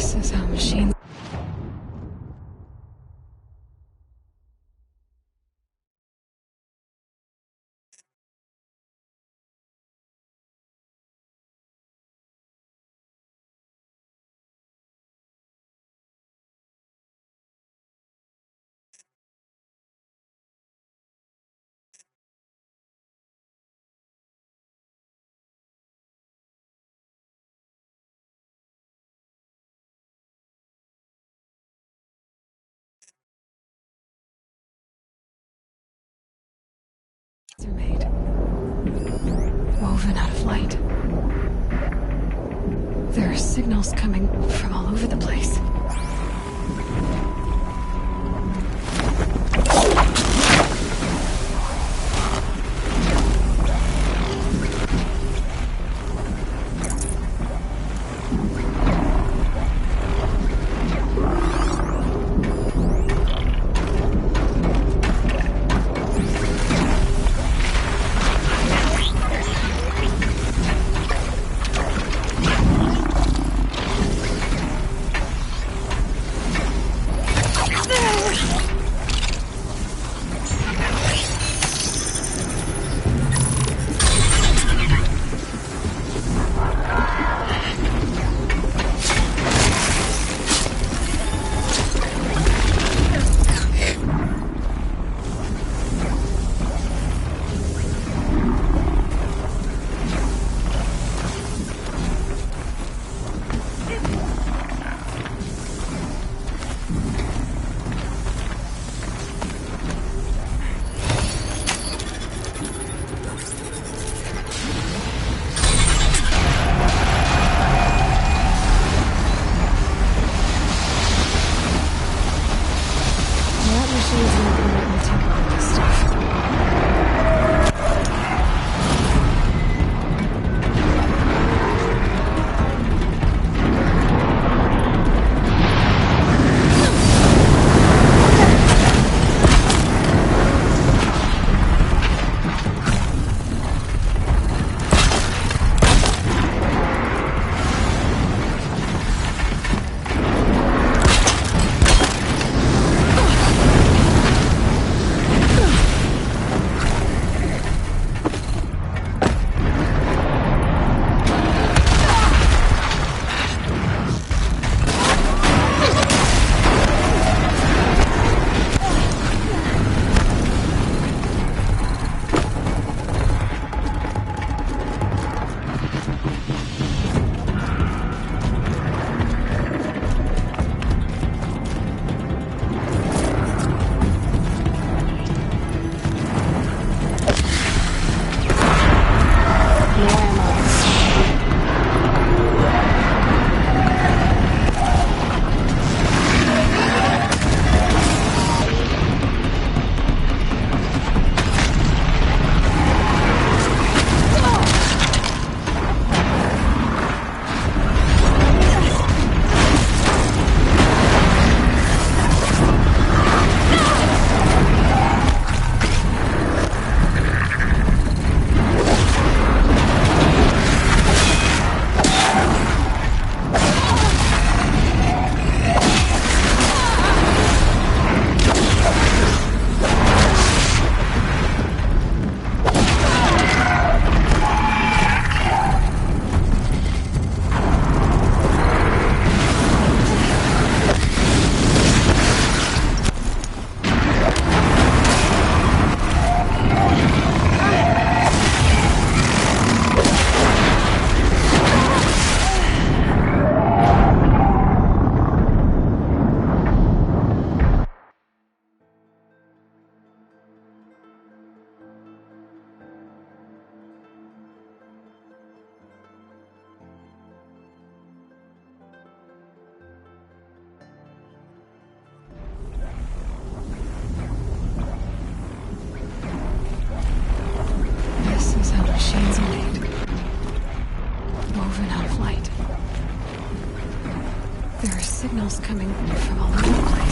This is how machines... are made. Woven out of light. There are signals coming from all over the place. signals coming from all over the place.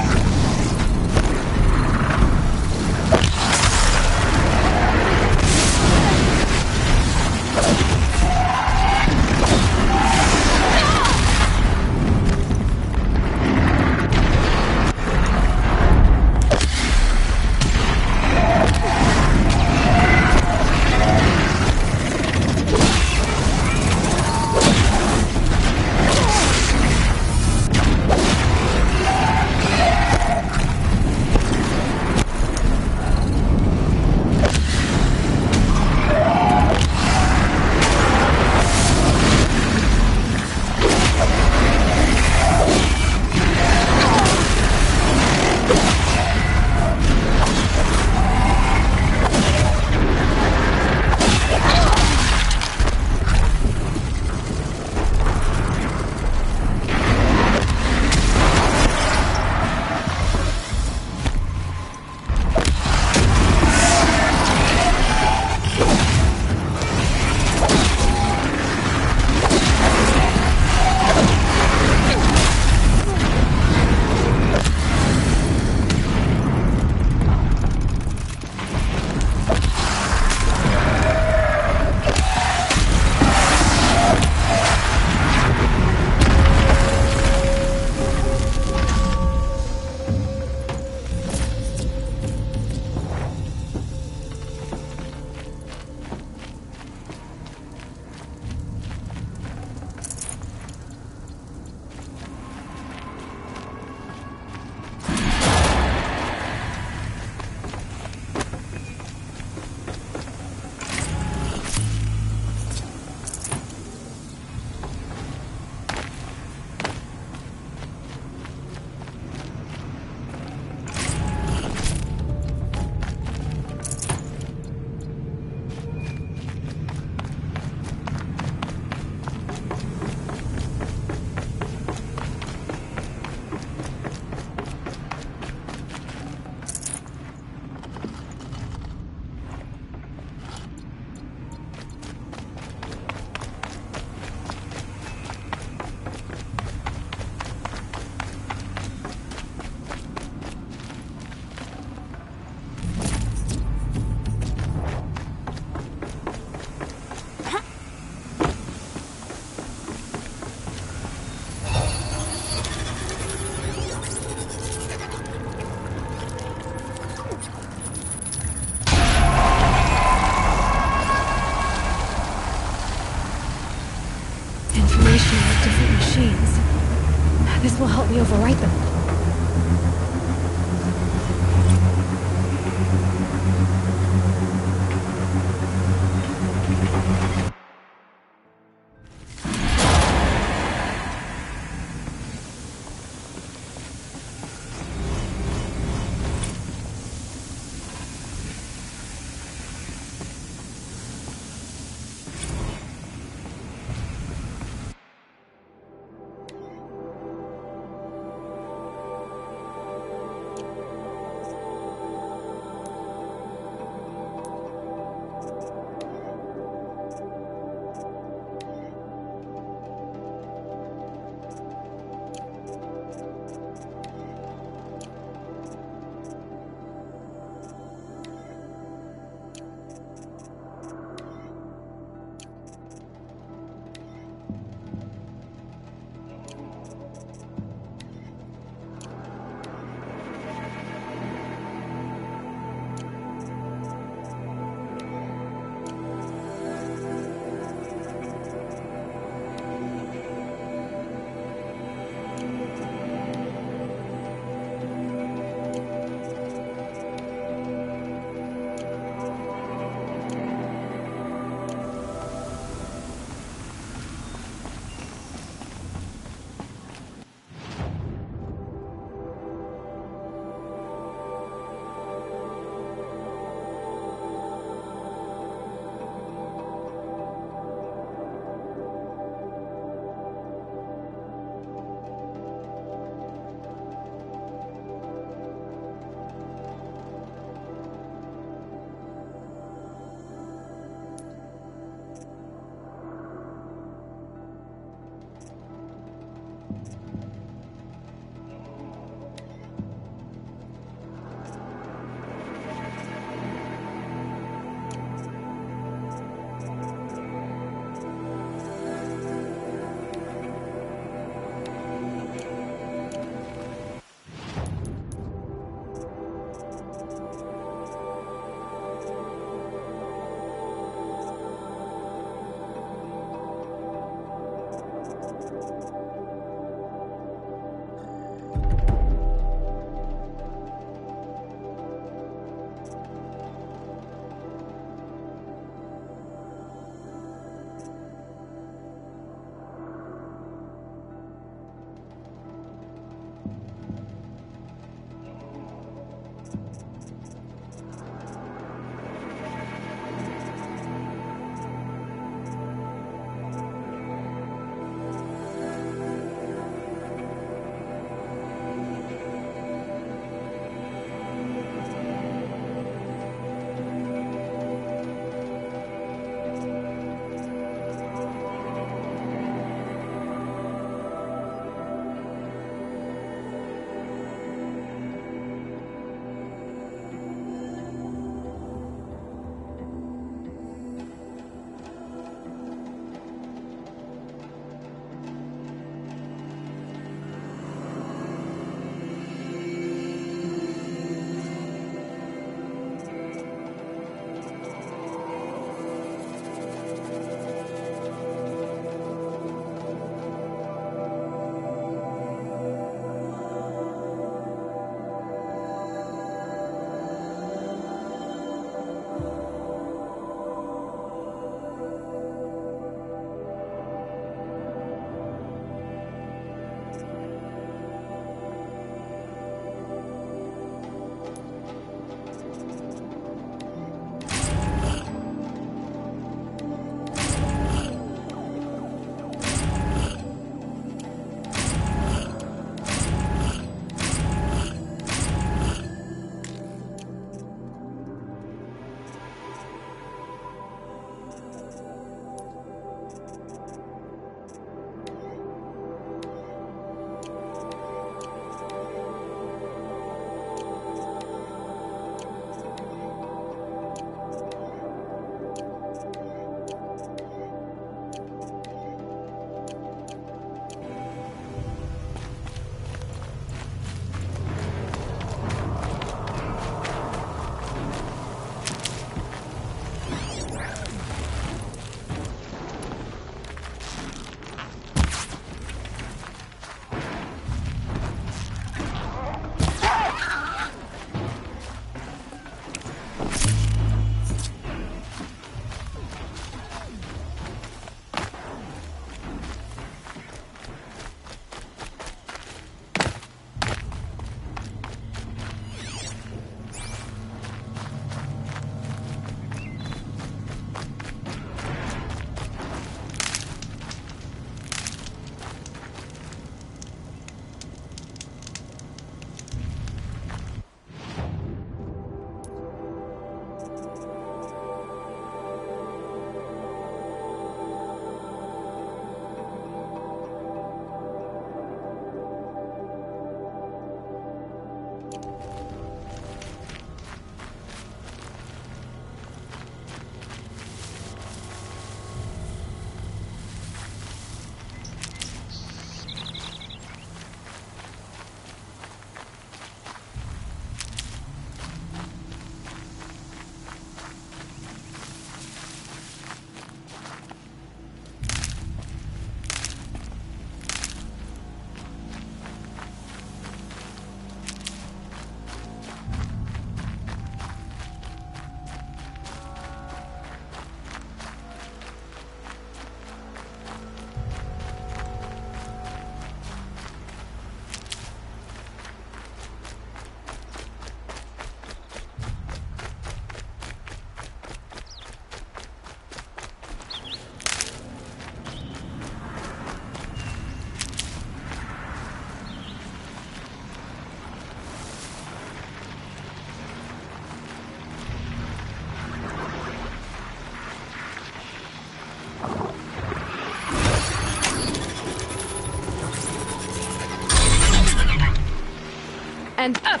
And up!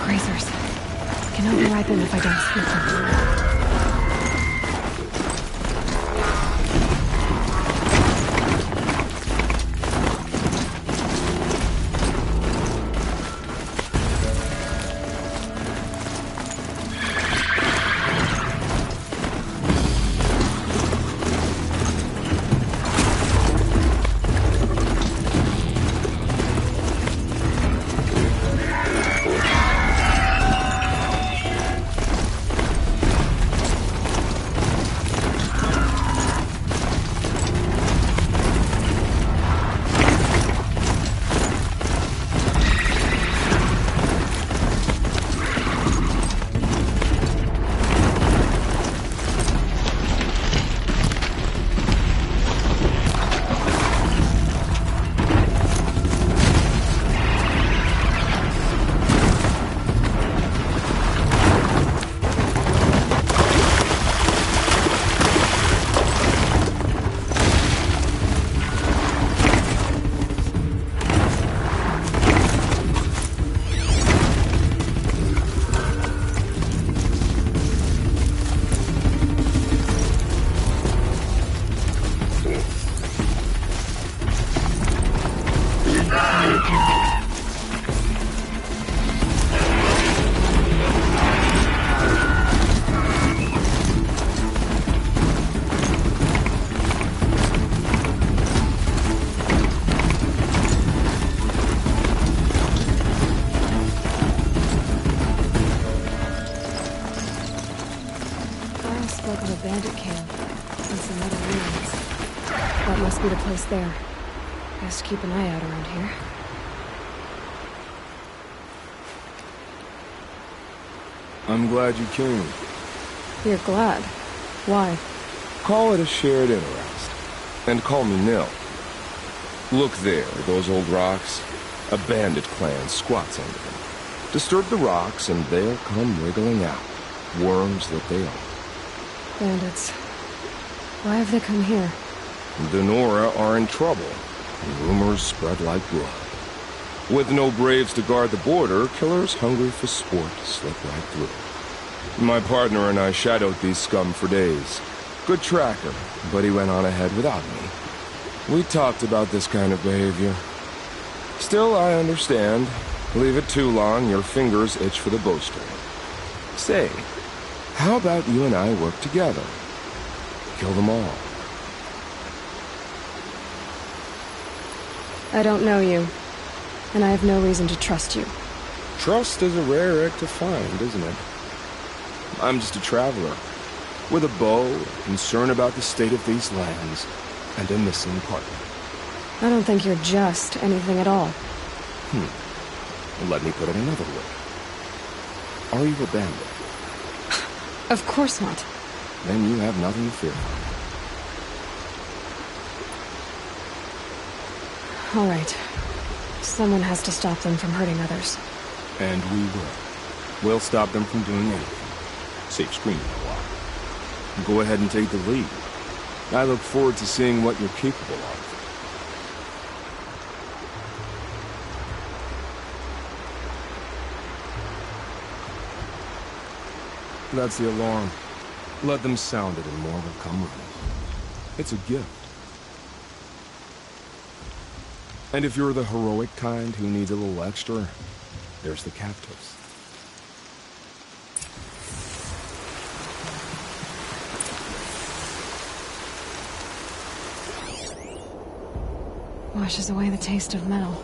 Grazers. Can override them if I don't speak them. Spoke of a bandit camp and some other ruins. That must be the place there. Best keep an eye out around here. I'm glad you came. You're glad? Why? Call it a shared interest. And call me Nil. Look there, those old rocks. A bandit clan squats under them. Disturb the rocks and they'll come wriggling out. Worms that they are. Bandits. Why have they come here? The Nora are in trouble. Rumors spread like blood. With no braves to guard the border, killers hungry for sport slip right through. My partner and I shadowed these scum for days. Good tracker, but he went on ahead without me. We talked about this kind of behavior. Still, I understand. Leave it too long, your fingers itch for the bowstring. Say, how about you and I work together? Kill them all. I don't know you, and I have no reason to trust you. Trust is a rare egg to find, isn't it? I'm just a traveler, with a bow, concerned about the state of these lands, and a missing partner. I don't think you're just anything at all. Let me put it another way. Are you a bandit? Of course not. then you have nothing to fear. All right. Someone has to stop them from hurting others. And we will. We'll stop them from doing anything. Save screaming a while. Go ahead and take the lead. I look forward to seeing what you're capable of. That's the alarm. Let them sound it and more will come running. It's a gift. And if you're the heroic kind who needs a little extra, there's the captives. Washes away the taste of metal.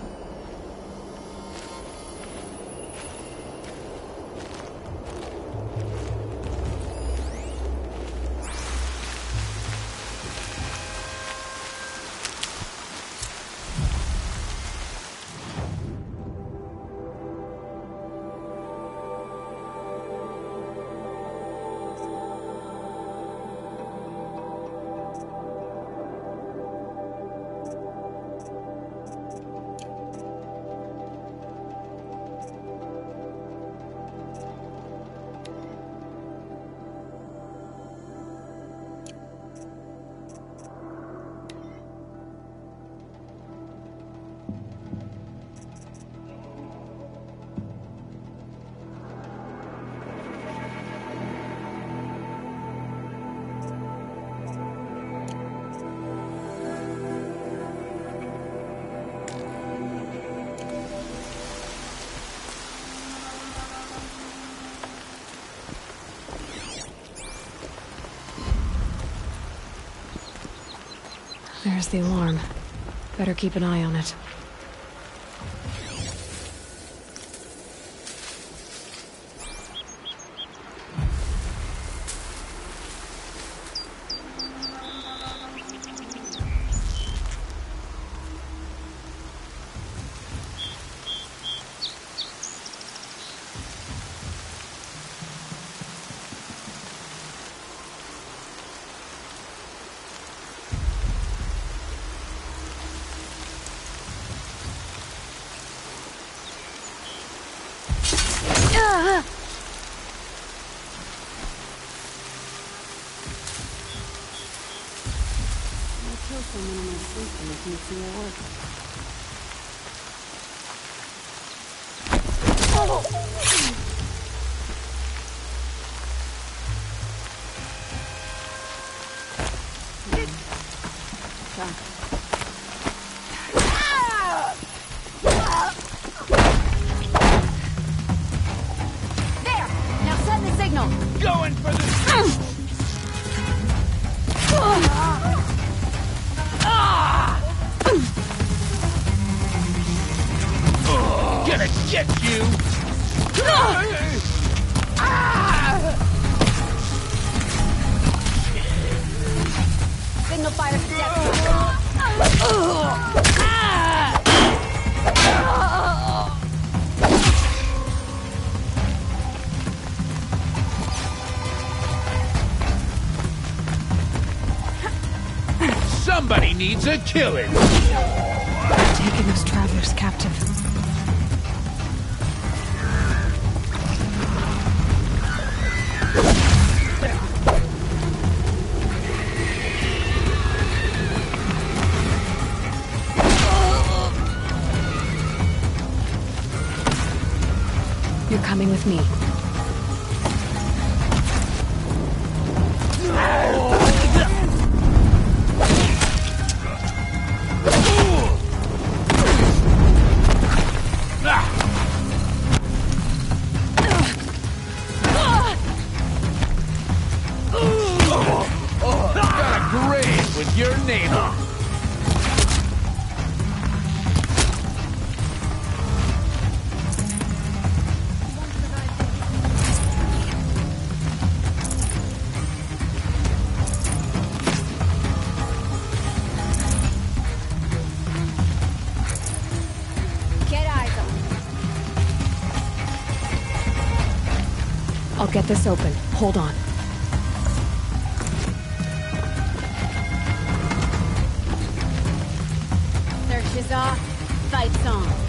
There's the alarm. Better keep an eye on it. Somebody needs a killing! Taking those travelers captive. You're coming with me. I'll get this open. Hold on. sights on.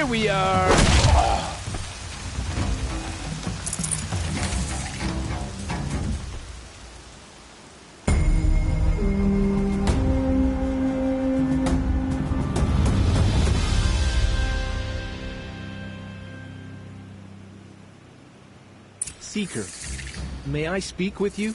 We are... Seeker, may I speak with you?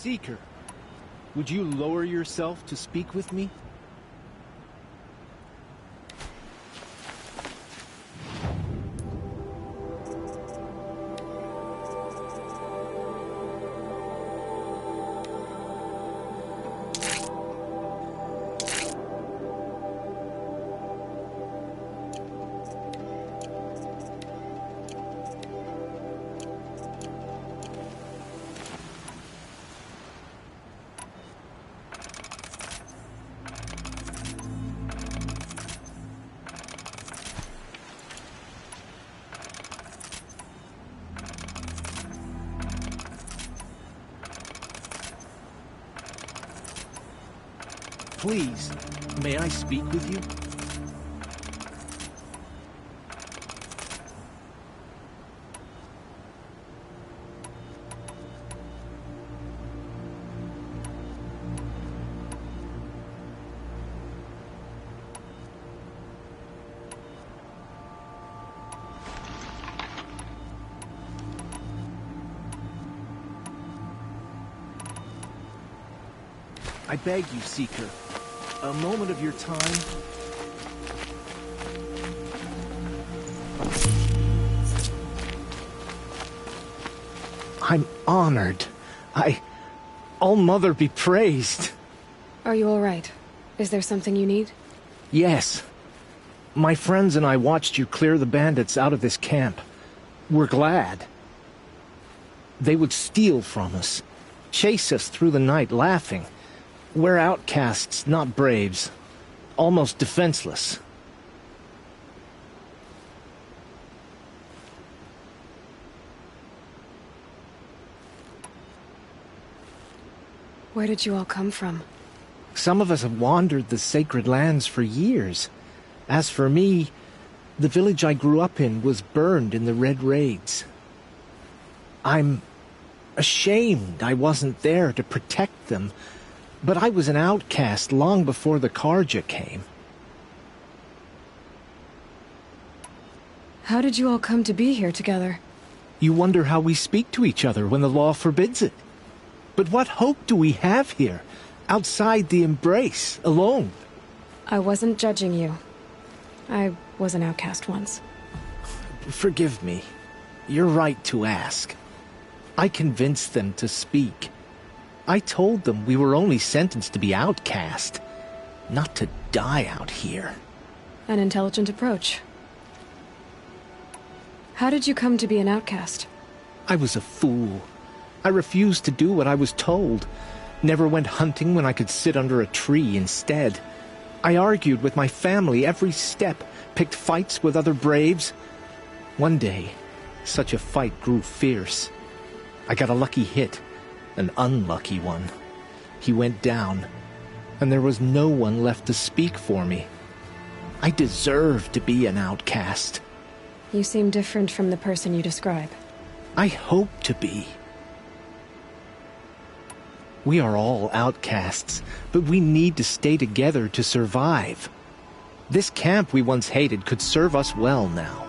Seeker, would you lower yourself to speak with me? Please, may I speak with you? I beg you, Seeker, a moment of your time. I'm honored. All-Mother be praised. Are you all right? Is there something you need? Yes. My friends and I watched you clear the bandits out of this camp. We're glad. They would steal from us, chase us through the night laughing. We're outcasts, not braves. Almost defenseless. Where did you all come from? Some of us have wandered the sacred lands for years. As for me, the village I grew up in was burned in the Red Raids. I'm ashamed I wasn't there to protect them. But I was an outcast long before the Carja came. How did you all come to be here together? You wonder how we speak to each other when the law forbids it. But what hope do we have here, outside the embrace, alone? I wasn't judging you. I was an outcast once. Forgive me. You're right to ask. I convinced them to speak. I told them we were only sentenced to be outcast, not to die out here. An intelligent approach. How did you come to be an outcast? I was a fool. I refused to do what I was told. Never went hunting when I could sit under a tree instead. I argued with my family every step, picked fights with other braves. One day, such a fight grew fierce. I got a lucky hit. An unlucky one. He went down, and there was no one left to speak for me. I deserve to be an outcast. You seem different from the person you describe. I hope to be. We are all outcasts, but we need to stay together to survive. This camp we once hated could serve us well now.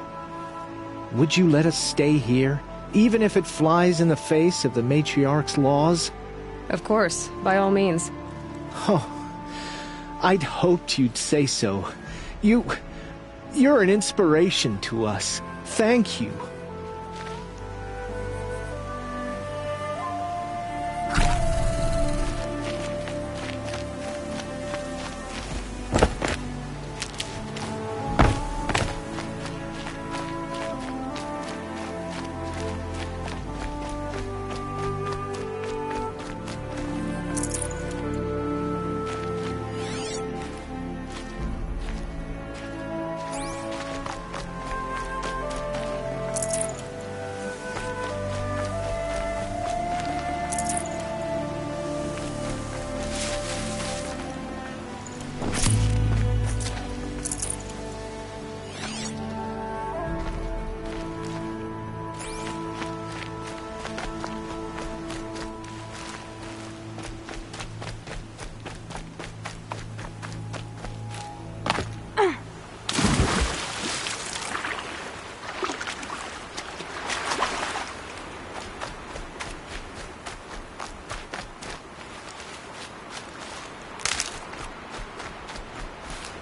Would you let us stay here? Even if it flies in the face of the Matriarch's laws? Of course, by all means. Oh, I'd hoped you'd say so. You're an inspiration to us. Thank you.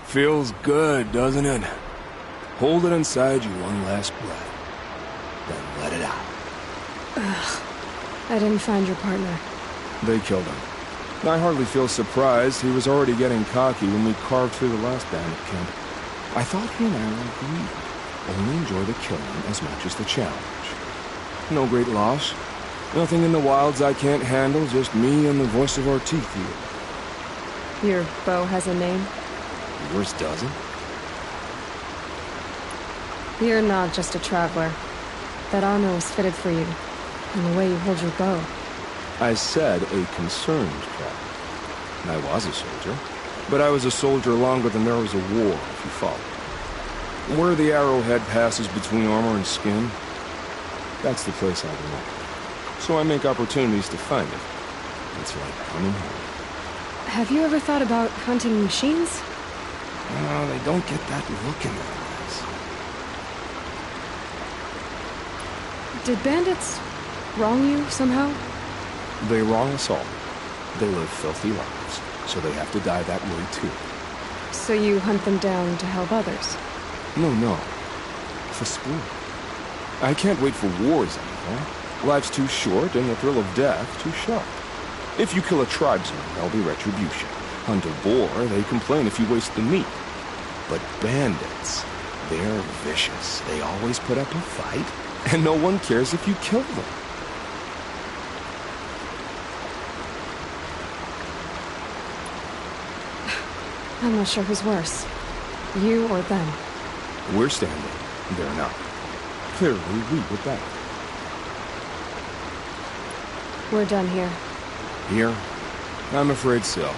Feels good, doesn't it? Hold it inside you one last breath. Then let it out. Ugh. I didn't find your partner. They killed him. I hardly feel surprised. He was already getting cocky when we carved through the last bandit camp. I thought he and I were agreed. Only enjoy the killing as much as the challenge. No great loss. Nothing in the wilds I can't handle, just me and the voice of our teeth here. Your bow has a name? Yours doesn't. You're not just a traveler. That armor was fitted for you, and the way you hold your bow. I said a concerned traveler. I was a soldier. But I was a soldier longer than there was a war, if you follow. Where the arrowhead passes between armor and skin, that's the place I belong. So I make opportunities to find it. It's like coming home. Have you ever thought about hunting machines? No, they don't get that look in their eyes. Did bandits wrong you somehow? They wrong us all. They live filthy lives, so they have to die that way too. So you hunt them down to help others? No. For sport. I can't wait for wars anymore. Life's too short and the thrill of death too sharp. If you kill a tribesman, there'll be retribution. Hunt a boar, they complain if you waste the meat. But bandits, they're vicious. They always put up a fight, and no one cares if you kill them. I'm not sure who's worse. You or them. We're standing. They're not. Clearly, we were better. We're done here. Here? I'm afraid so.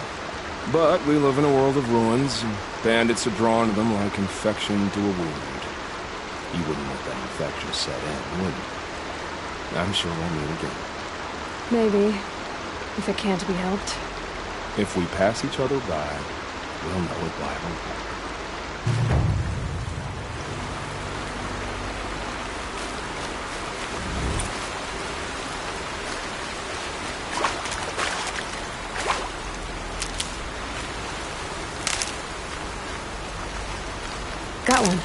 But we live in a world of ruins, and bandits are drawn to them like infection to a wound. You wouldn't let that infection set in, would you? I'm sure we'll meet again. Maybe. If it can't be helped. If we pass each other by, we'll know it while we're back. Got one.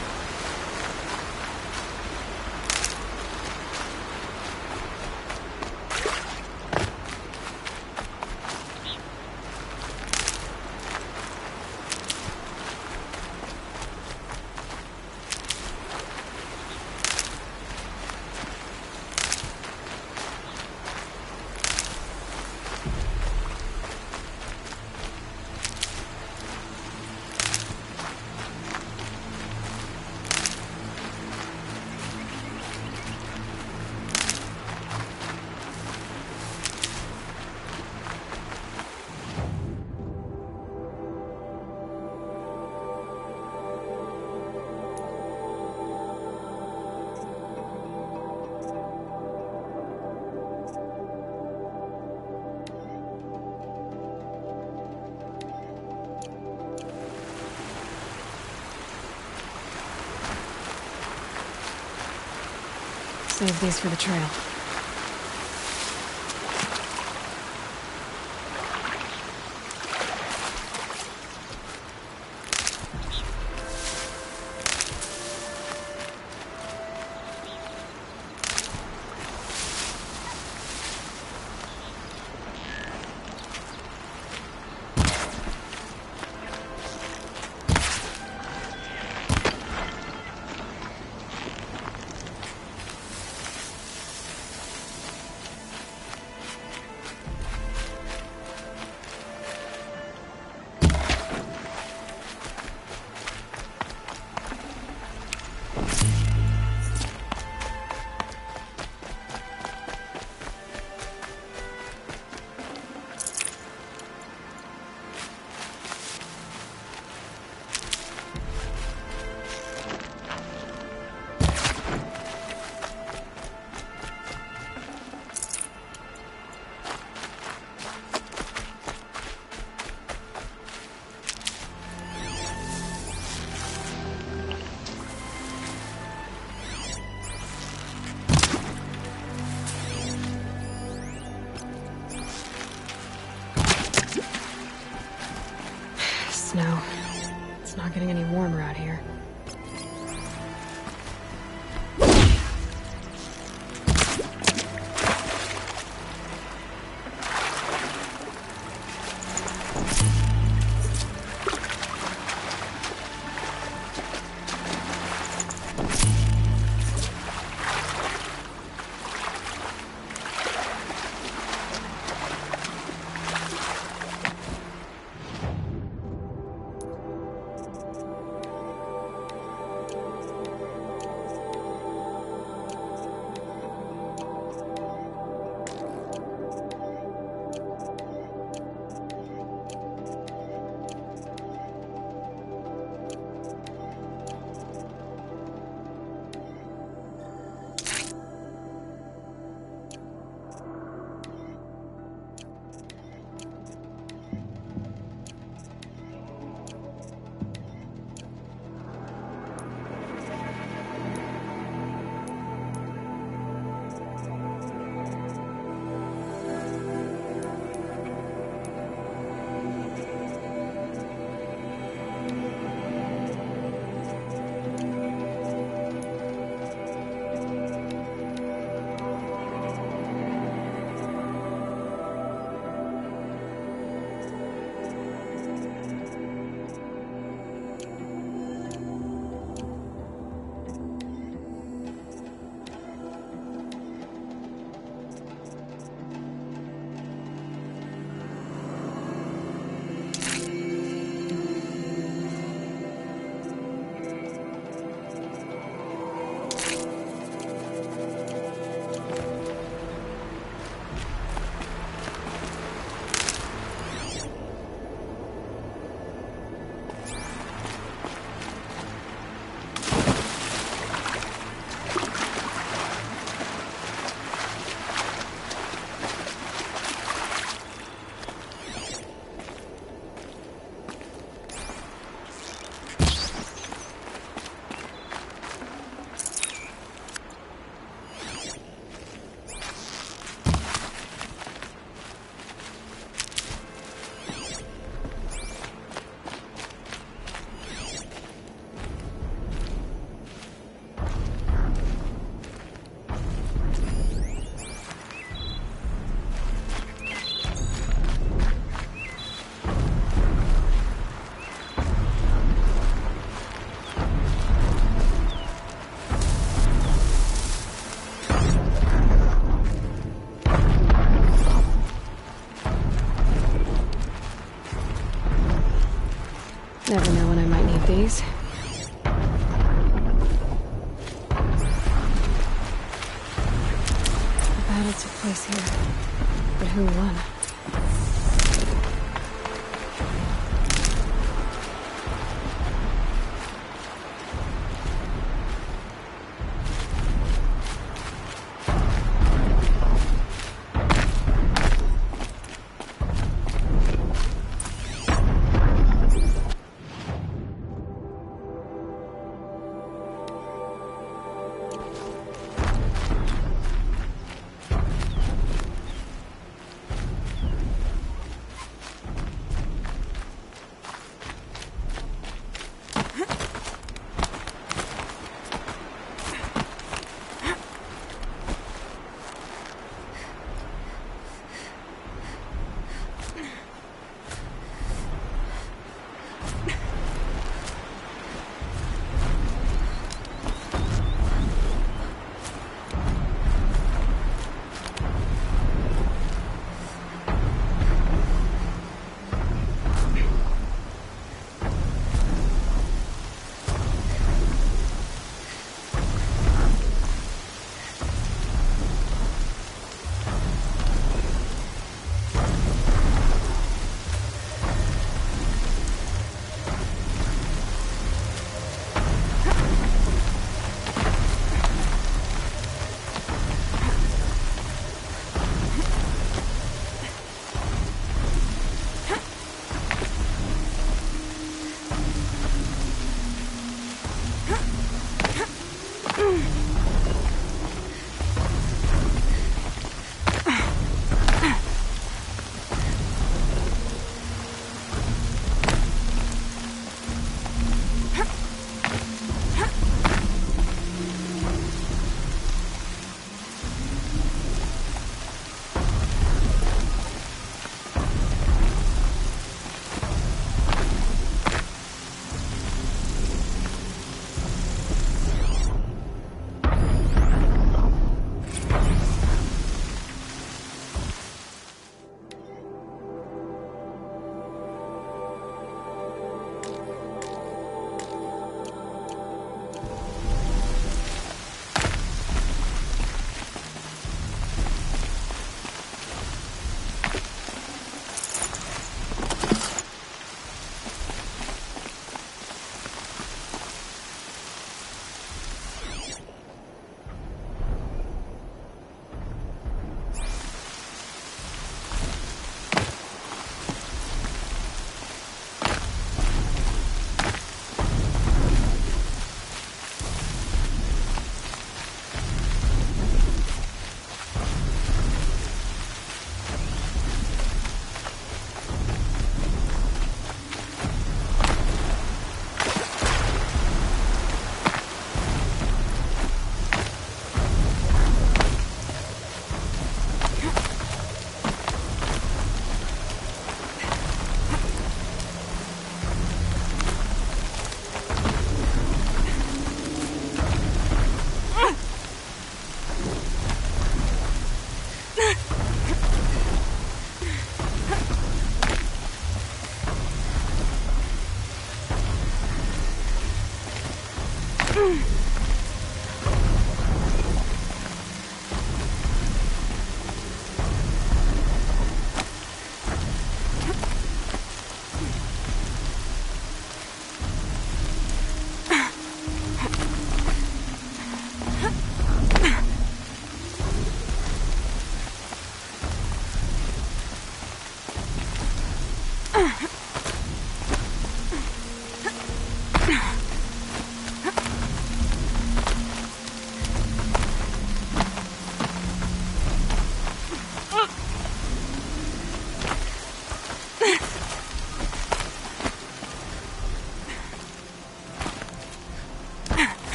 Save these for the trail. Snow. It's not getting any warmer out here. these. The battle took place here, but who won?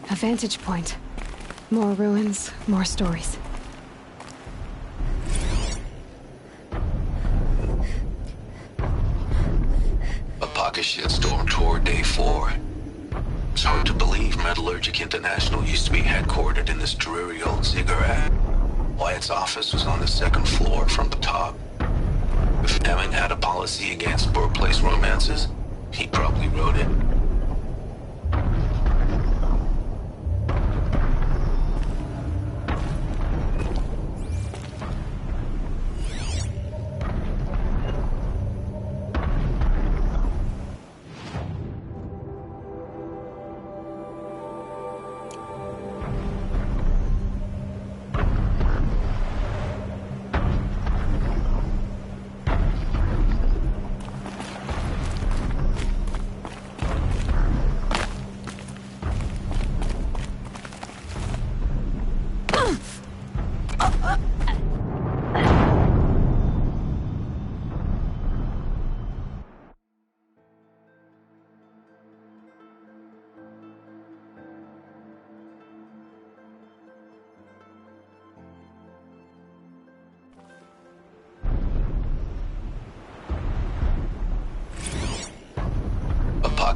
A vantage point. More ruins, more stories. A pocket shitstorm toward day 4. It's hard to believe Metallurgic International used to be headquartered in this dreary old ziggurat. Wyatt's office was on the second floor from the top. If Emmett had a policy against workplace romances, he probably wrote it.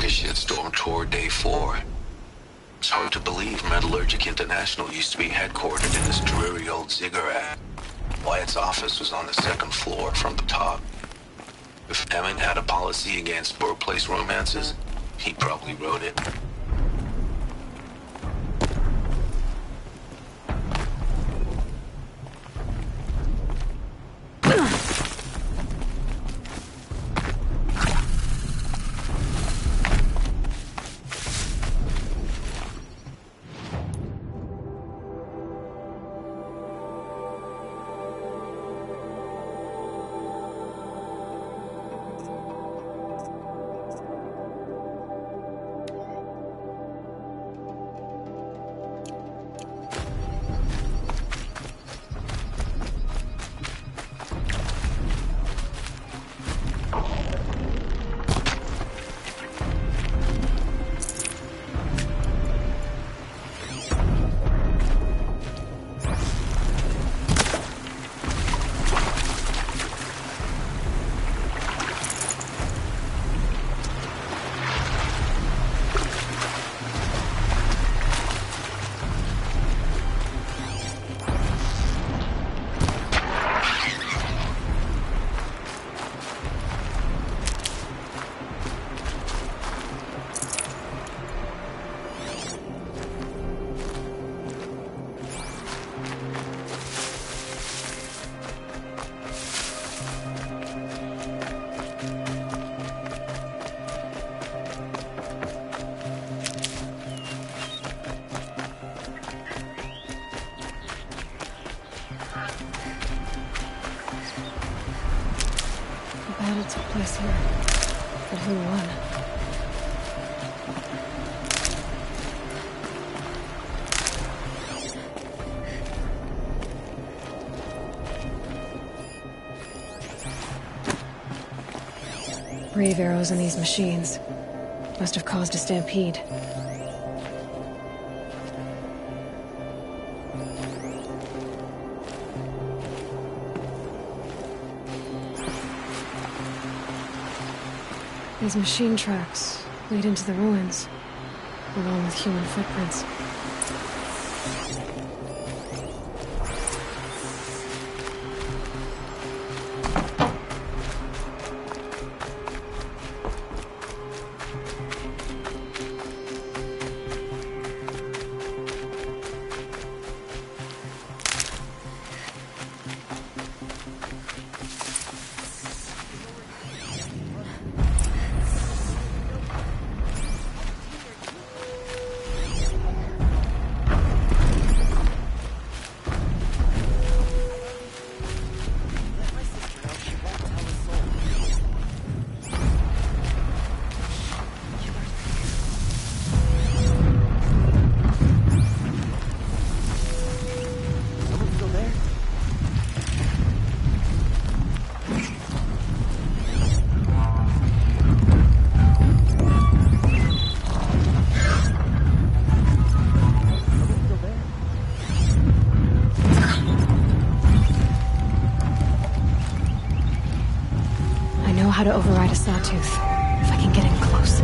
Shitstorm tore day 4. It's hard to believe Metallurgic International used to be headquartered in this dreary old ziggurat. Wyatt's office was on the second floor from the top. If Emmett had a policy against workplace romances, he probably wrote it. Battle took place here. But who won? Brave arrows in these machines. Must have caused a stampede. These machine tracks lead into the ruins, along with human footprints. How to override a sawtooth, if I can get in close.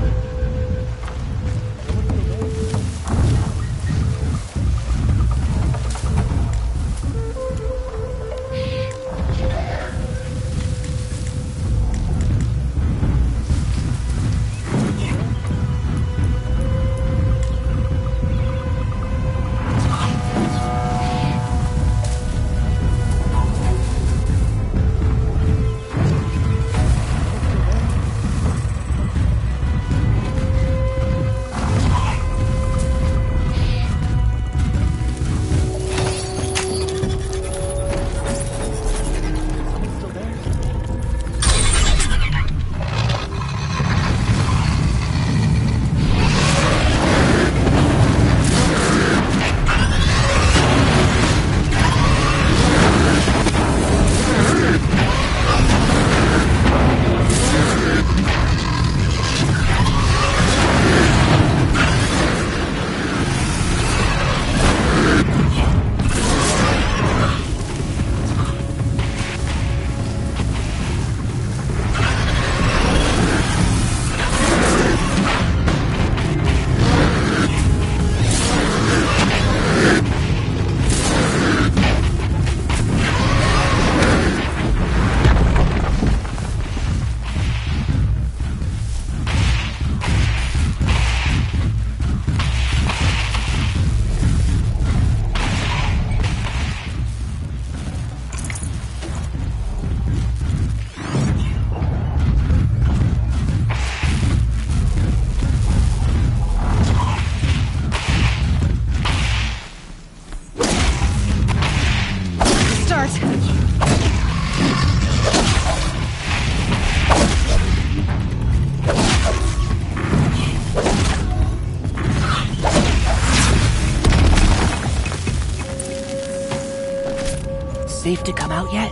brave to come out yet?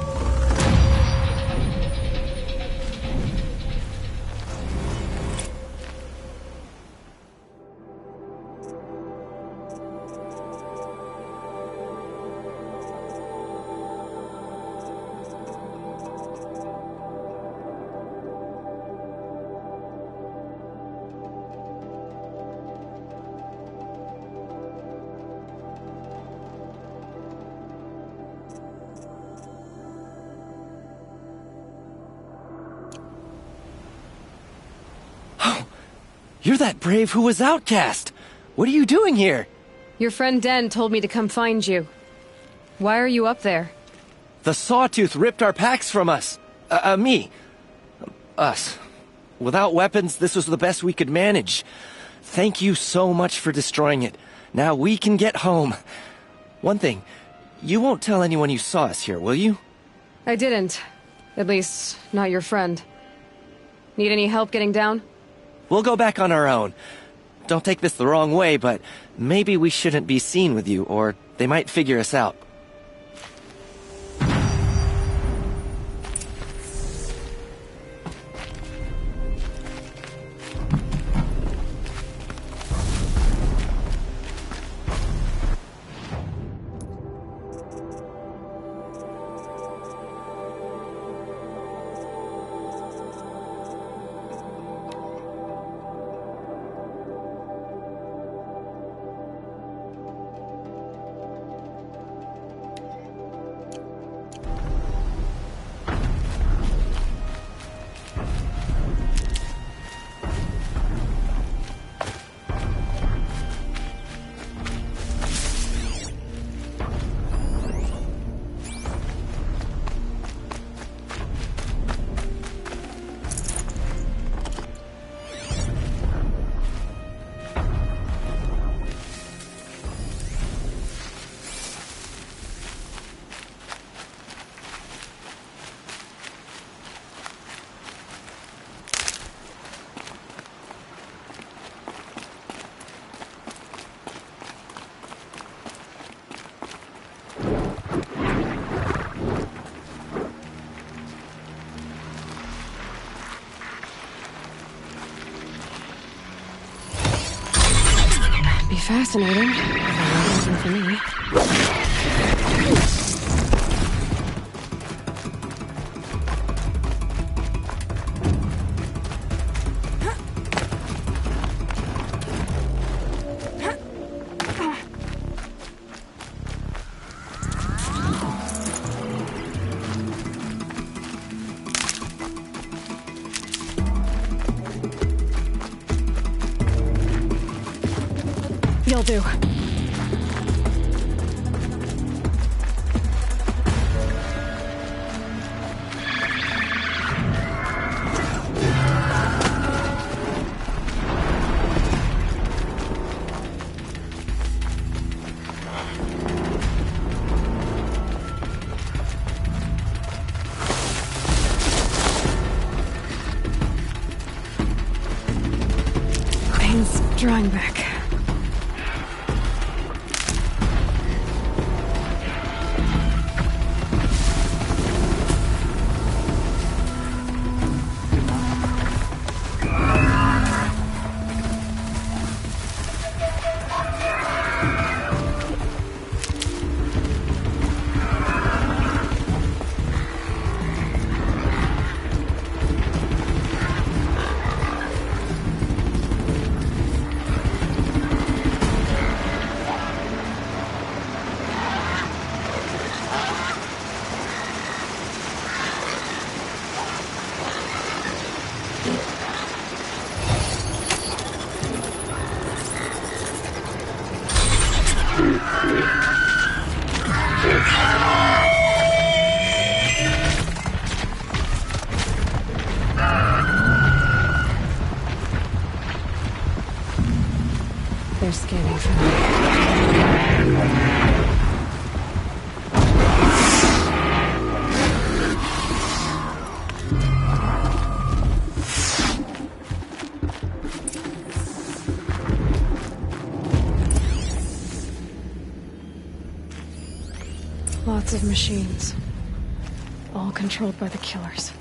You're that brave who was outcast! What are you doing here? Your friend Den told me to come find you. Why are you up there? The Sawtooth ripped our packs from us. Me. Us. Without weapons, this was the best we could manage. Thank you so much for destroying it. Now we can get home. One thing, you won't tell anyone you saw us here, will you? I didn't. At least, not your friend. Need any help getting down? We'll go back on our own. Don't take this the wrong way, but maybe we shouldn't be seen with you, or they might figure us out. Fascinating. Nothing for me. You'll do. Pain's drawing back. They're scanning for me. Lots of machines. all controlled by the killers.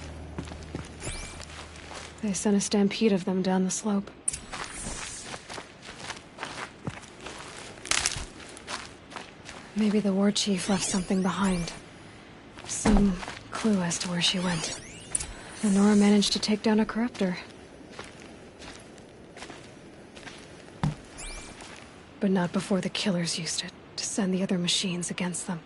They sent a stampede of them down the slope. Maybe the war chief left something behind. Some clue as to where she went. And Nora managed to take down a corruptor. But not before the killers used it to send the other machines against them.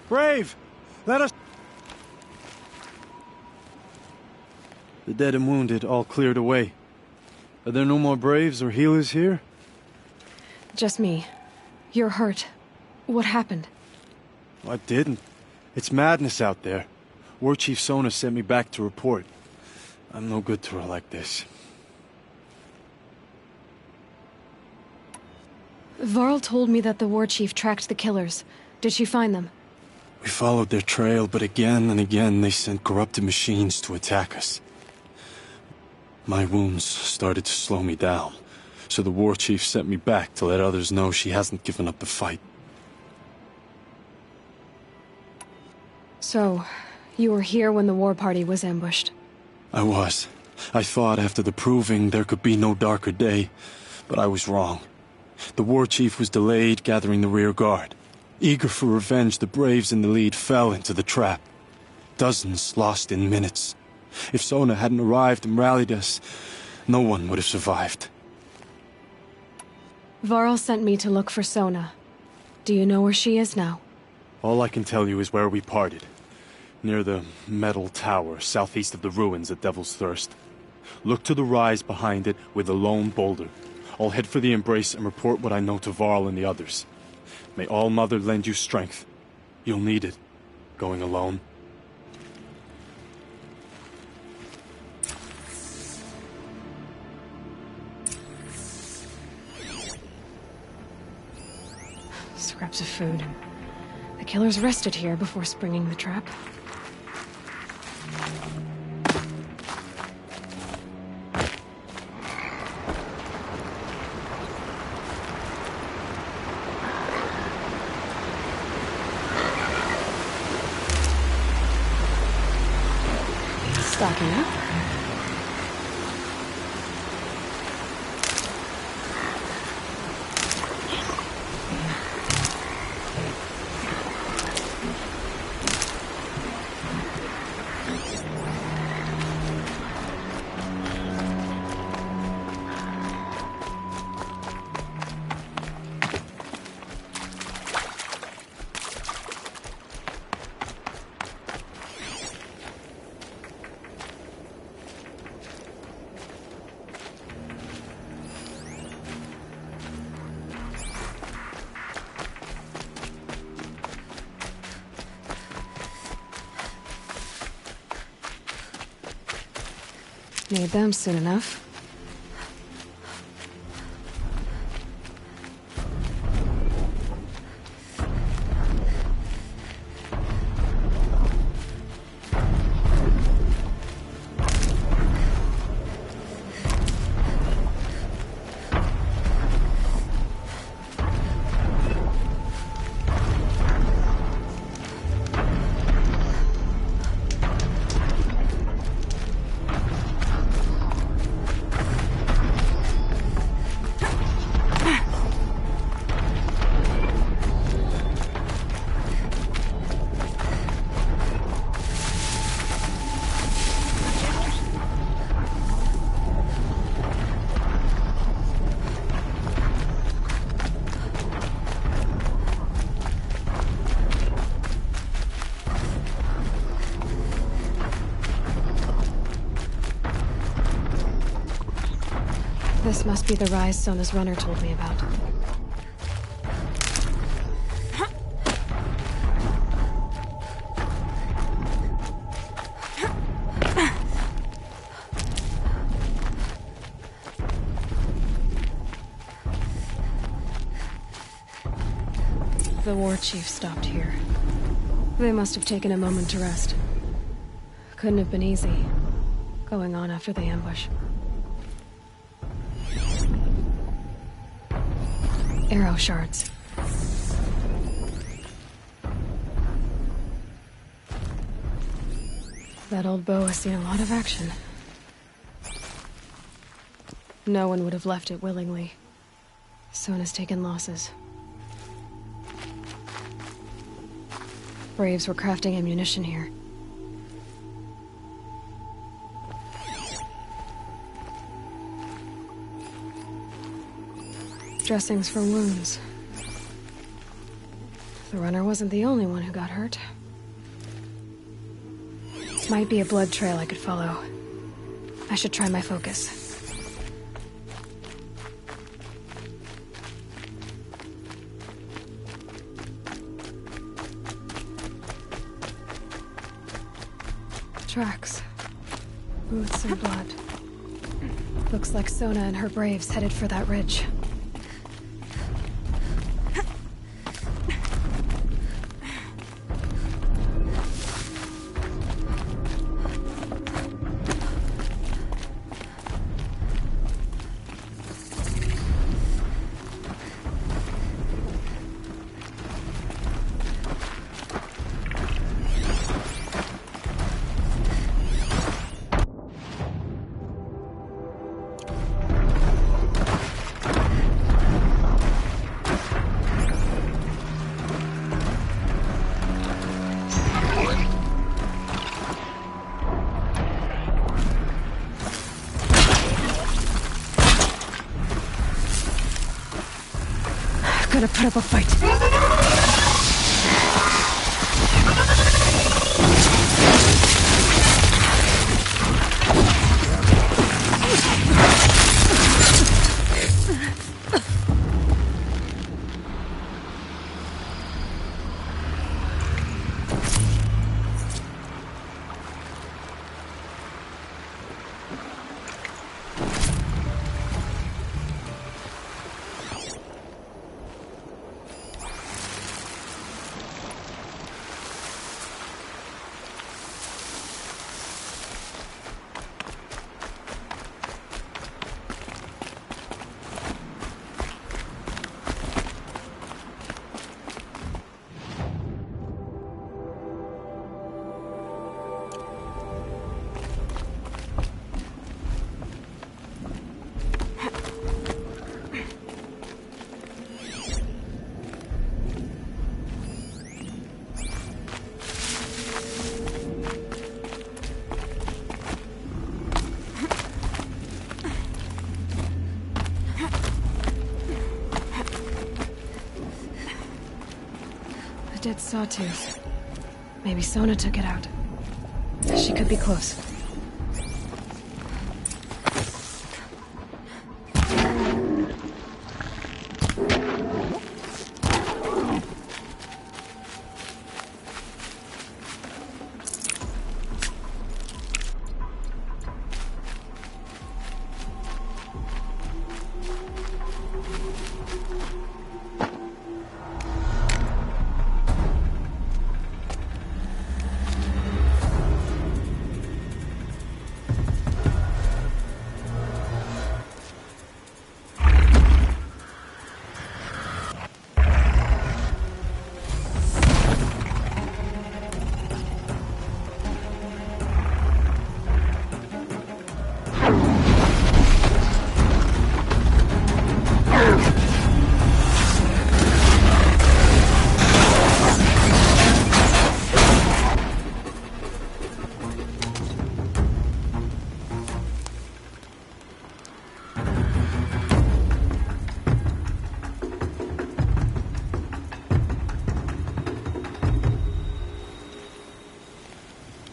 Brave! Let us... The dead and wounded all cleared away. Are there no more Braves or healers here? Just me. You're hurt. What happened? I didn't. It's madness out there. War Chief Sona sent me back to report. I'm no good to her like this. Varl told me that the war chief tracked the killers. Did she find them? We followed their trail, but again and again they sent corrupted machines to attack us. My wounds started to slow me down, so the war chief sent me back to let others know she hasn't given up the fight. So, you were here when the war party was ambushed? I was. I thought after the proving there could be no darker day, but I was wrong. The war chief was delayed gathering the rear guard. Eager for revenge, the Braves in the lead fell into the trap. Dozens lost in minutes. If Sona hadn't arrived and rallied us, no one would have survived. Varl sent me to look for Sona. Do you know where she is now? All I can tell you is where we parted. Near the metal tower, southeast of the ruins at Devil's Thirst. Look to the rise behind it with a lone boulder. I'll head for the embrace and report what I know to Varl and the others. May All Mother lend you strength. You'll need it, going alone. Scraps of food. The killers rested here before springing the trap. Stocking up. Need them soon enough. This must be the rise Sona's runner told me about. The war chief stopped here. They must have taken a moment to rest. Couldn't have been easy, going on after the ambush. Arrow shards. That old bow has seen a lot of action. No one would have left it willingly. Sona's taken losses. Braves were crafting ammunition here. Dressings for wounds. The runner wasn't the only one who got hurt. Might be a blood trail I could follow. I should try my focus. Tracks. Boots and blood. Looks like Sona and her braves headed for that ridge. Gotta put up a fight. Dead sawtooth. Maybe Sona took it out. She could be close.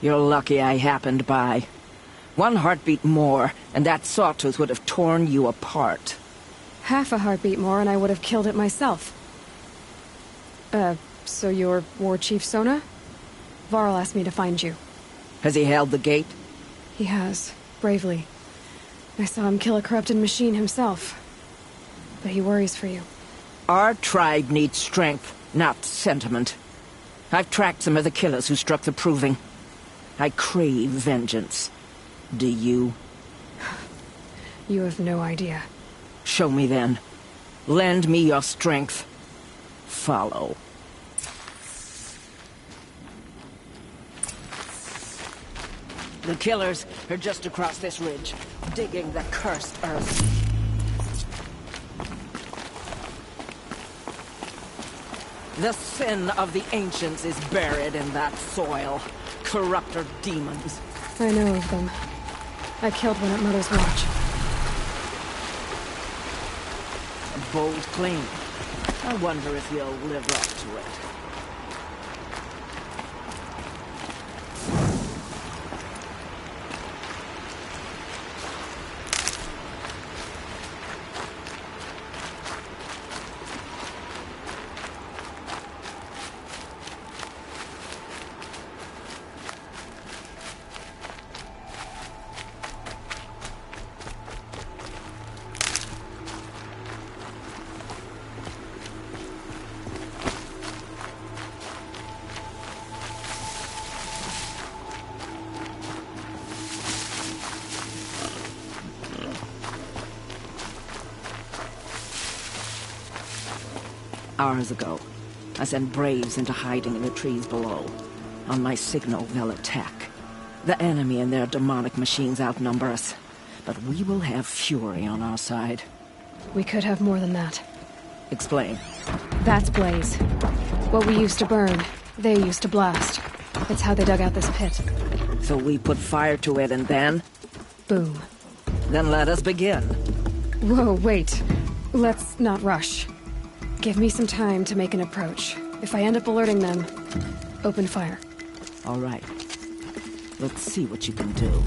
You're lucky I happened by. One heartbeat more, and that sawtooth would have torn you apart. Half a heartbeat more and I would have killed it myself. So you're War Chief Sona? Varl asked me to find you. Has he held the gate? He has, bravely. I saw him kill a corrupted machine himself. But he worries for you. Our tribe needs strength. not sentiment. I've tracked some of the killers who struck the Proving. I crave vengeance. Do you? You have no idea. Show me then. Lend me your strength. Follow. The killers are just across this ridge, digging the cursed earth. The sin of the ancients is buried in that soil. Corrupter demons. I know of them. I killed one at Mother's Watch. A bold claim. I wonder if you'll live up to it. Hours ago, I sent Braves into hiding in the trees below. On my signal, they'll attack. The enemy and their demonic machines outnumber us, but we will have fury on our side. We could have more than that. Explain. That's Blaze. What we used to burn, they used to blast. It's how they dug out this pit. So we put fire to it and then? Boom. Then let us begin. Whoa, wait. Let's not rush. Give me some time to make an approach. If I end up alerting them, open fire. All right. Let's see what you can do.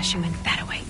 She went that away.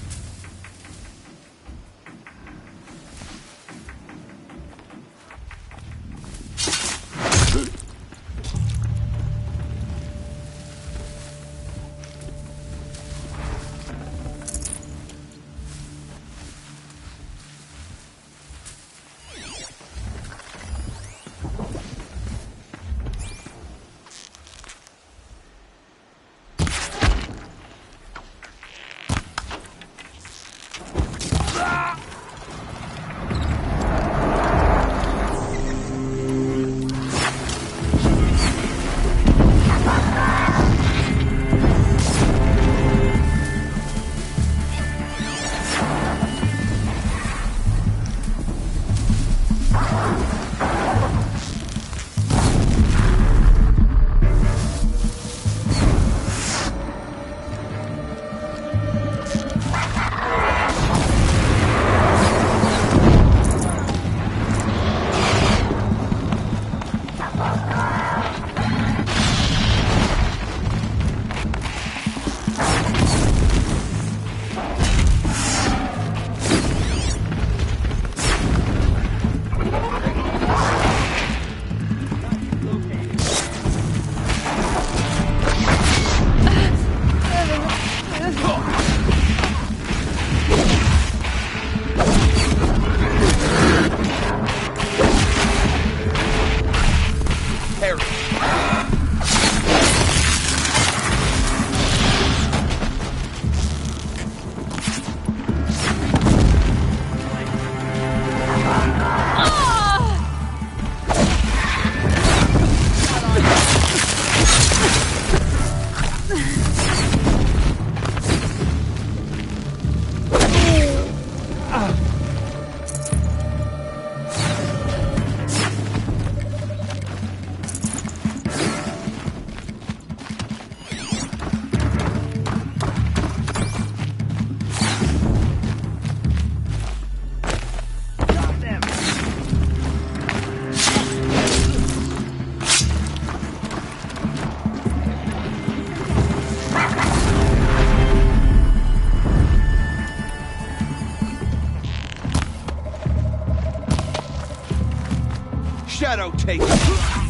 shadow take it!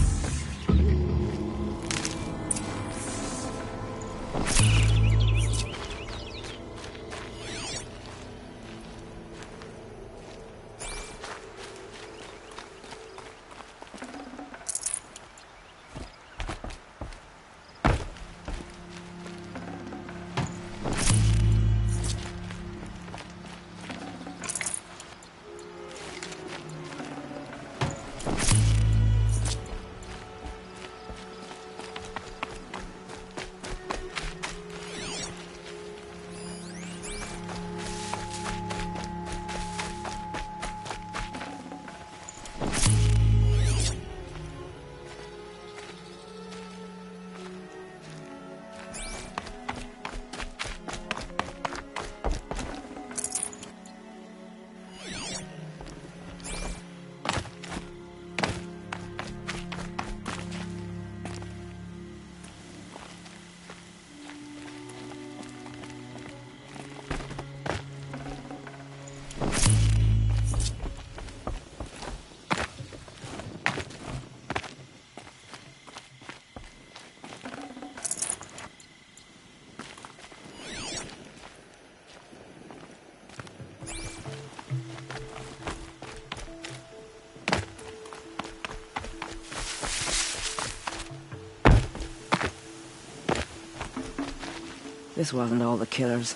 This wasn't all the killers.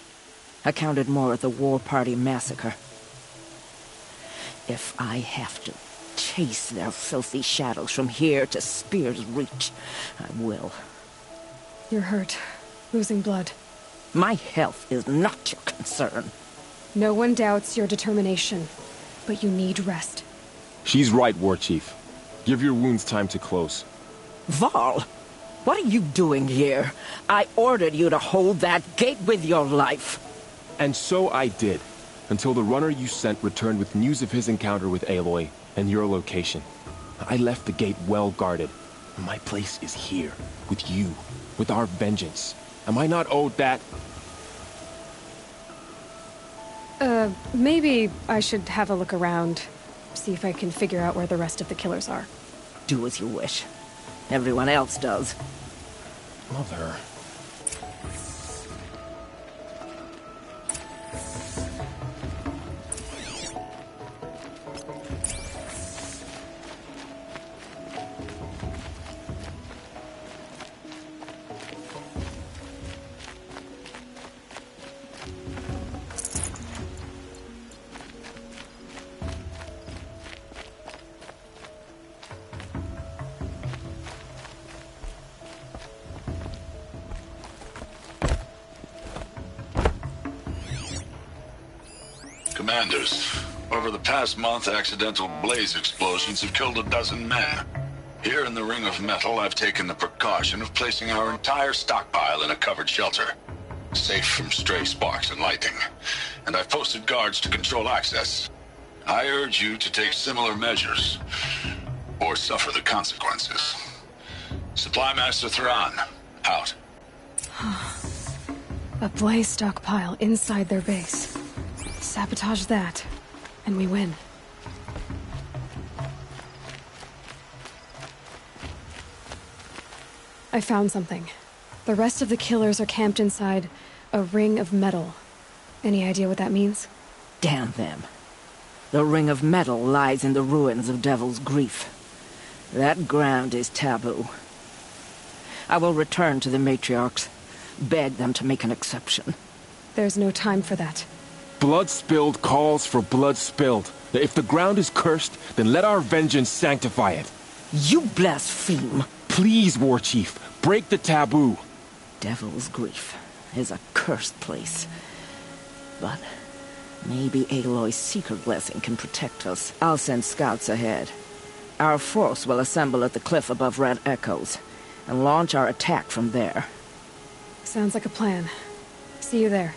I counted more at the War Party massacre. If I have to chase their filthy shadows from here to Spear's Reach, I will. You're hurt. Losing blood. My health is not your concern. No one doubts your determination, but you need rest. She's right, War Chief. Give your wounds time to close. Varl! What are you doing here? I ordered you to hold that gate with your life. And so I did, until the runner you sent returned with news of his encounter with Aloy and your location. I left the gate well guarded. My place is here, with you, with our vengeance. Am I not owed that? Maybe I should have a look around. See if I can figure out where the rest of the killers are. Do as you wish. Everyone else does. Mother... Commanders, over the past month, accidental blaze explosions have killed 12 men. Here in the Ring of Metal, I've taken the precaution of placing our entire stockpile in a covered shelter, safe from stray sparks and lightning, and I've posted guards to control access. I urge you to take similar measures, or suffer the consequences. Supply Master Thrawn, out. A blaze stockpile inside their base. Sabotage that, and we win. I found something. The rest of the killers are camped inside a ring of metal. Any idea what that means? Damn them. The Ring of Metal lies in the ruins of Devil's Grief. That ground is taboo. I will return to the matriarchs, beg them to make an exception. There's no time for that. Blood spilled calls for blood spilled. If the ground is cursed, then let our vengeance sanctify it. You blaspheme! Please, War Chief, break the taboo. Devil's Grief is a cursed place. But maybe Aloy's secret blessing can protect us. I'll send scouts ahead. Our force will assemble at the cliff above Red Echoes, and launch our attack from there. Sounds like a plan. See you there.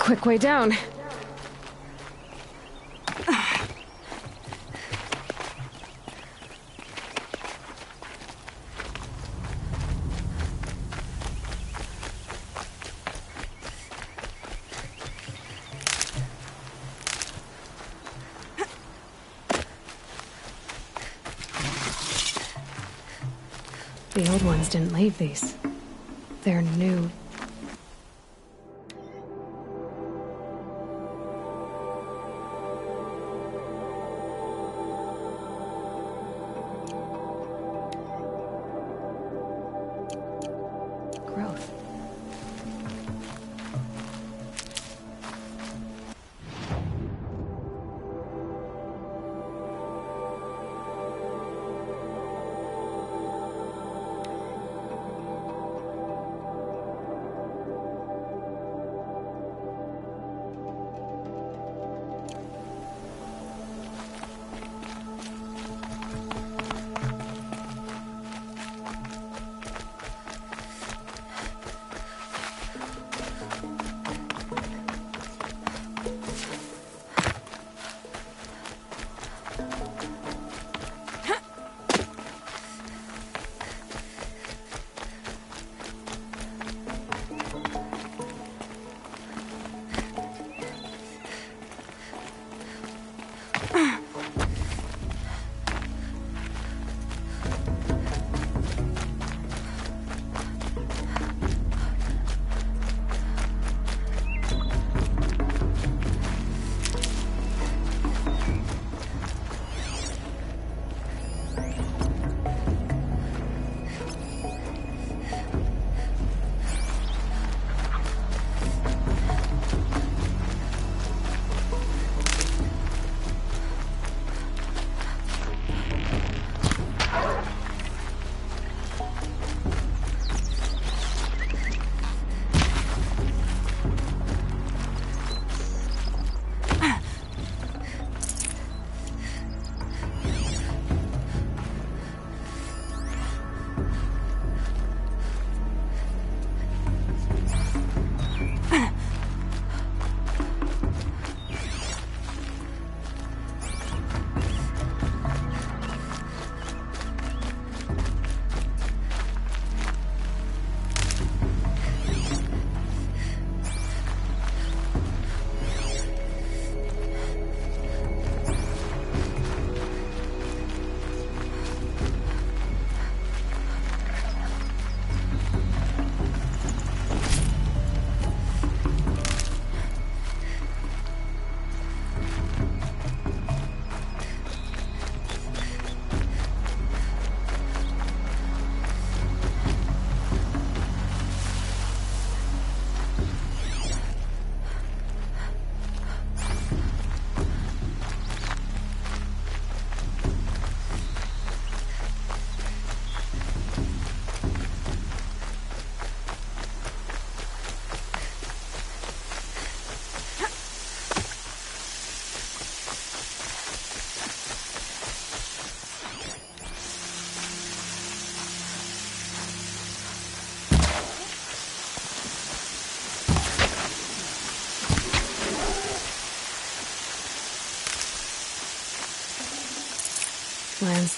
Quick way down. The old ones didn't leave these. They're new. Growth.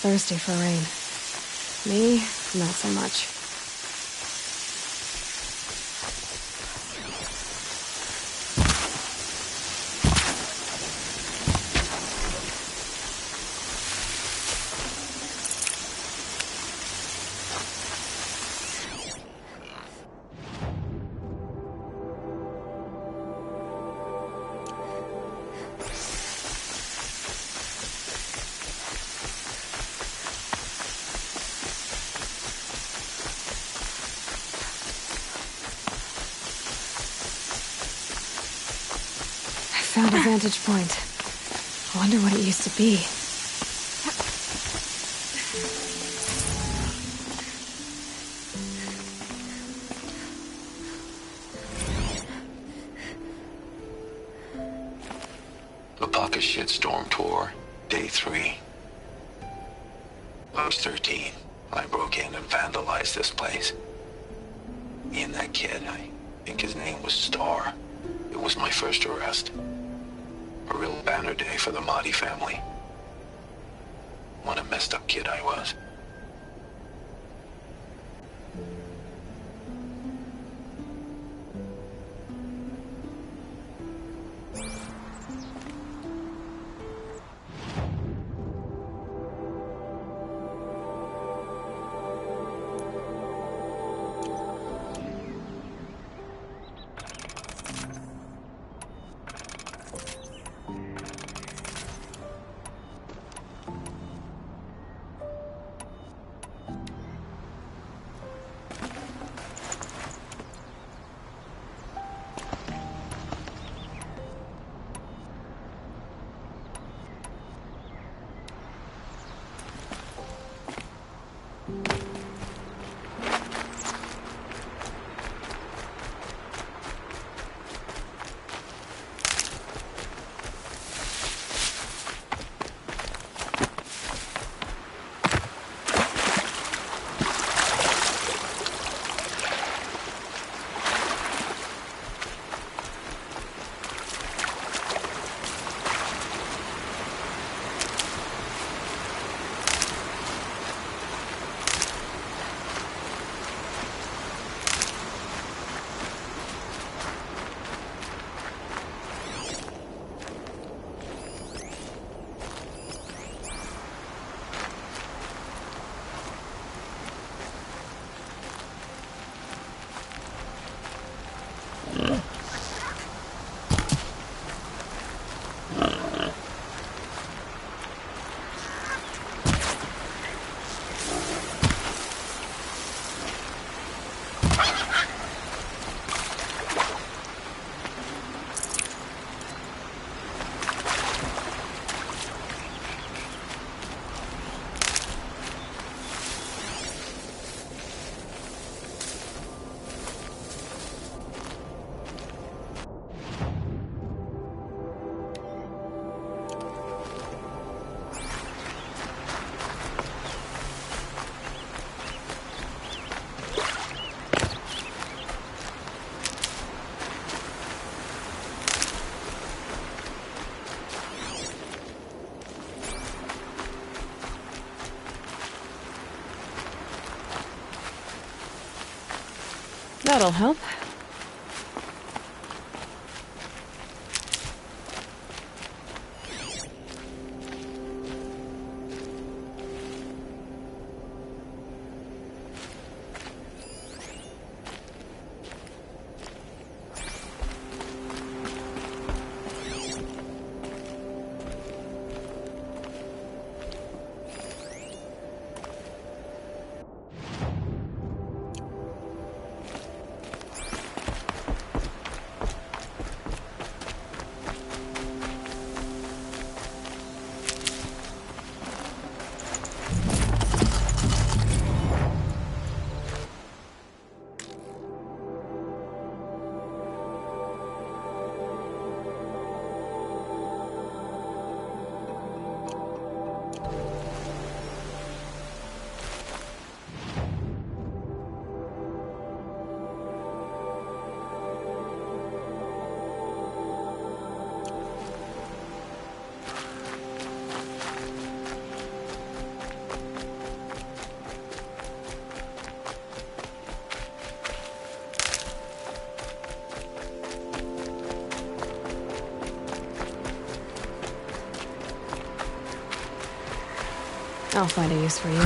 thirsty for rain. Me, not so much. Found a vantage point. I wonder what it used to be. The Pocket Shitstorm Tour, Day 3. I was 13. I broke in and vandalized this place. Me and that kid, I think his name was Star. It was my first arrest. A real banner day for the Mahdi family. What a messed up kid I was. That'll help. I'll find a use for you.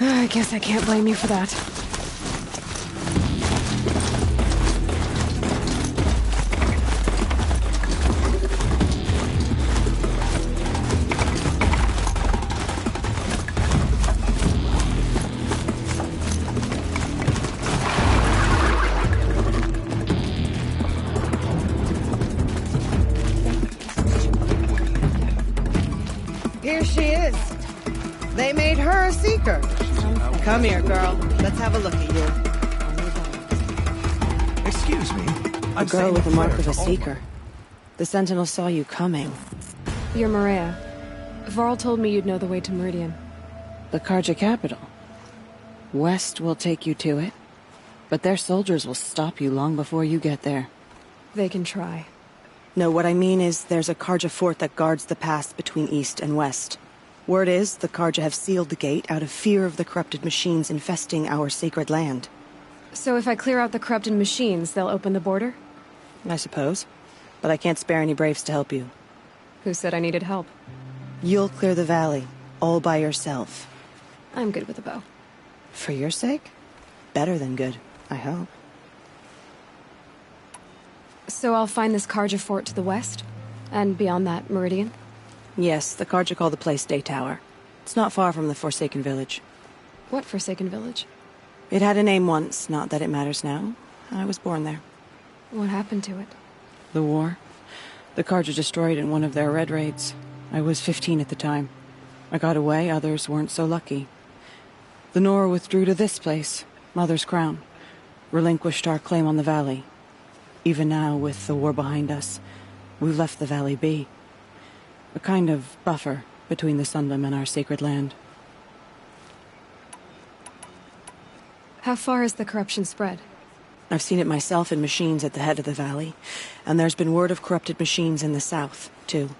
I guess I can't blame you for that. Here she is. They made her a seeker. Come here, girl. Let's have a look at you. Excuse me. A girl with the mark of a seeker. The Sentinel saw you coming. You're Maria. Varl told me you'd know the way to Meridian. The Carja capital. West will take you to it, but their soldiers will stop you long before you get there. They can try. No, what I mean is there's a Carja fort that guards the pass between East and West. Word is, the Carja have sealed the gate out of fear of the corrupted machines infesting our sacred land. So if I clear out the corrupted machines, they'll open the border? I suppose. But I can't spare any braves to help you. Who said I needed help? You'll clear the valley, all by yourself. I'm good with a bow. For your sake? Better than good, I hope. So I'll find this Carja fort to the west? And beyond that, Meridian? Yes, the Carja call the place Day Tower. It's not far from the Forsaken Village. What Forsaken Village? It had a name once, not that it matters now. I was born there. What happened to it? The war. The Carja destroyed in one of their red raids. I was 15 at the time. I got away, others weren't so lucky. The Nora withdrew to this place, Mother's Crown. Relinquished our claim on the valley. Even now, with the war behind us, we've left the valley be. A kind of buffer between the Sundom and our sacred land. How far has the corruption spread? I've seen it myself in machines at the head of the valley, and there's been word of corrupted machines in the south, too.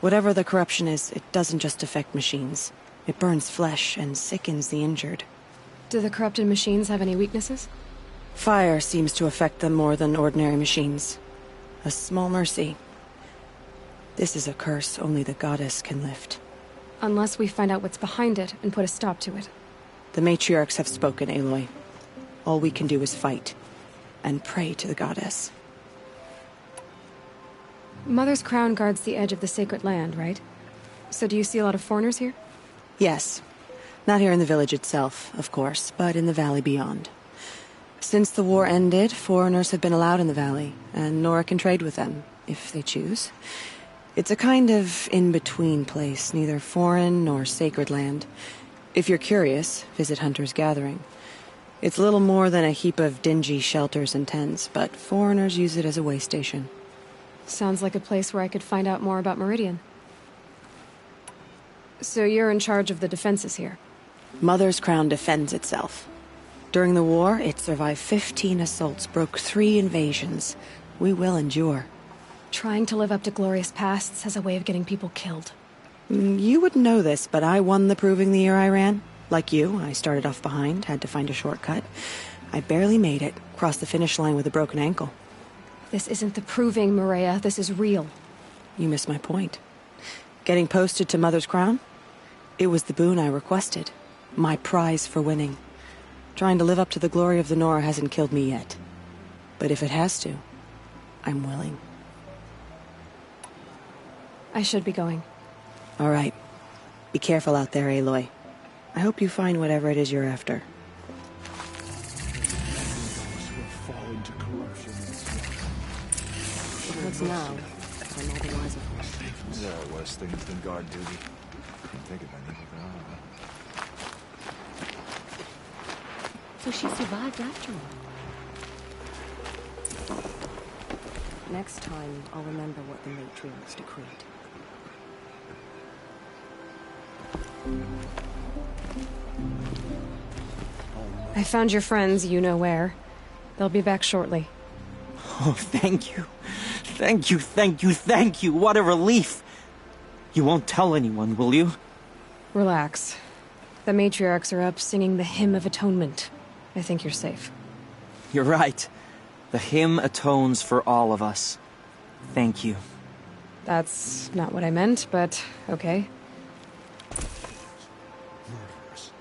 Whatever the corruption is, it doesn't just affect machines. It burns flesh and sickens the injured. Do the corrupted machines have any weaknesses? Fire seems to affect them more than ordinary machines. A small mercy. This is a curse only the goddess can lift. Unless we find out what's behind it and put a stop to it. The matriarchs have spoken, Aloy. All we can do is fight. And pray to the goddess. Mother's Crown guards the edge of the sacred land, right? So do you see a lot of foreigners here? Yes. Not here in the village itself, of course, but in the valley beyond. Since the war ended, foreigners have been allowed in the valley, and Nora can trade with them, if they choose. It's a kind of in-between place, neither foreign nor sacred land. If you're curious, visit Hunter's Gathering. It's little more than a heap of dingy shelters and tents, but foreigners use it as a way station. Sounds like a place where I could find out more about Meridian. So you're in charge of the defenses here? Mother's Crown defends itself. During the war, it survived 15 assaults, broke 3 invasions. We will endure. Trying to live up to glorious pasts has a way of getting people killed. You wouldn't know this, but I won the Proving the year I ran. Like you, I started off behind, had to find a shortcut. I barely made it, crossed the finish line with a broken ankle. This isn't the Proving, Maria. This is real. You missed my point. Getting posted to Mother's Crown? It was the boon I requested. My prize for winning. Trying to live up to the glory of the Nora hasn't killed me yet. But if it has to, I'm willing. I should be going. All right. Be careful out there, Aloy. I hope you find whatever it is you're after. Fall into corruption. is now, but I'm all the wiser for it. There are worse things than guard duty. Can't think of any, but So she survived after all. Next time, I'll remember what the matriarchs decreed. I found your friends, you know where. They'll be back shortly. Oh, thank you. Thank you, thank you, thank you. What a relief. You won't tell anyone, will you? Relax. The matriarchs are up singing the Hymn of Atonement. I think you're safe. You're right. The hymn atones for all of us. Thank you. That's not what I meant, but okay. murderers.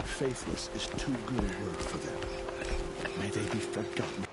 Faithless is too good a word for them. May they be forgotten.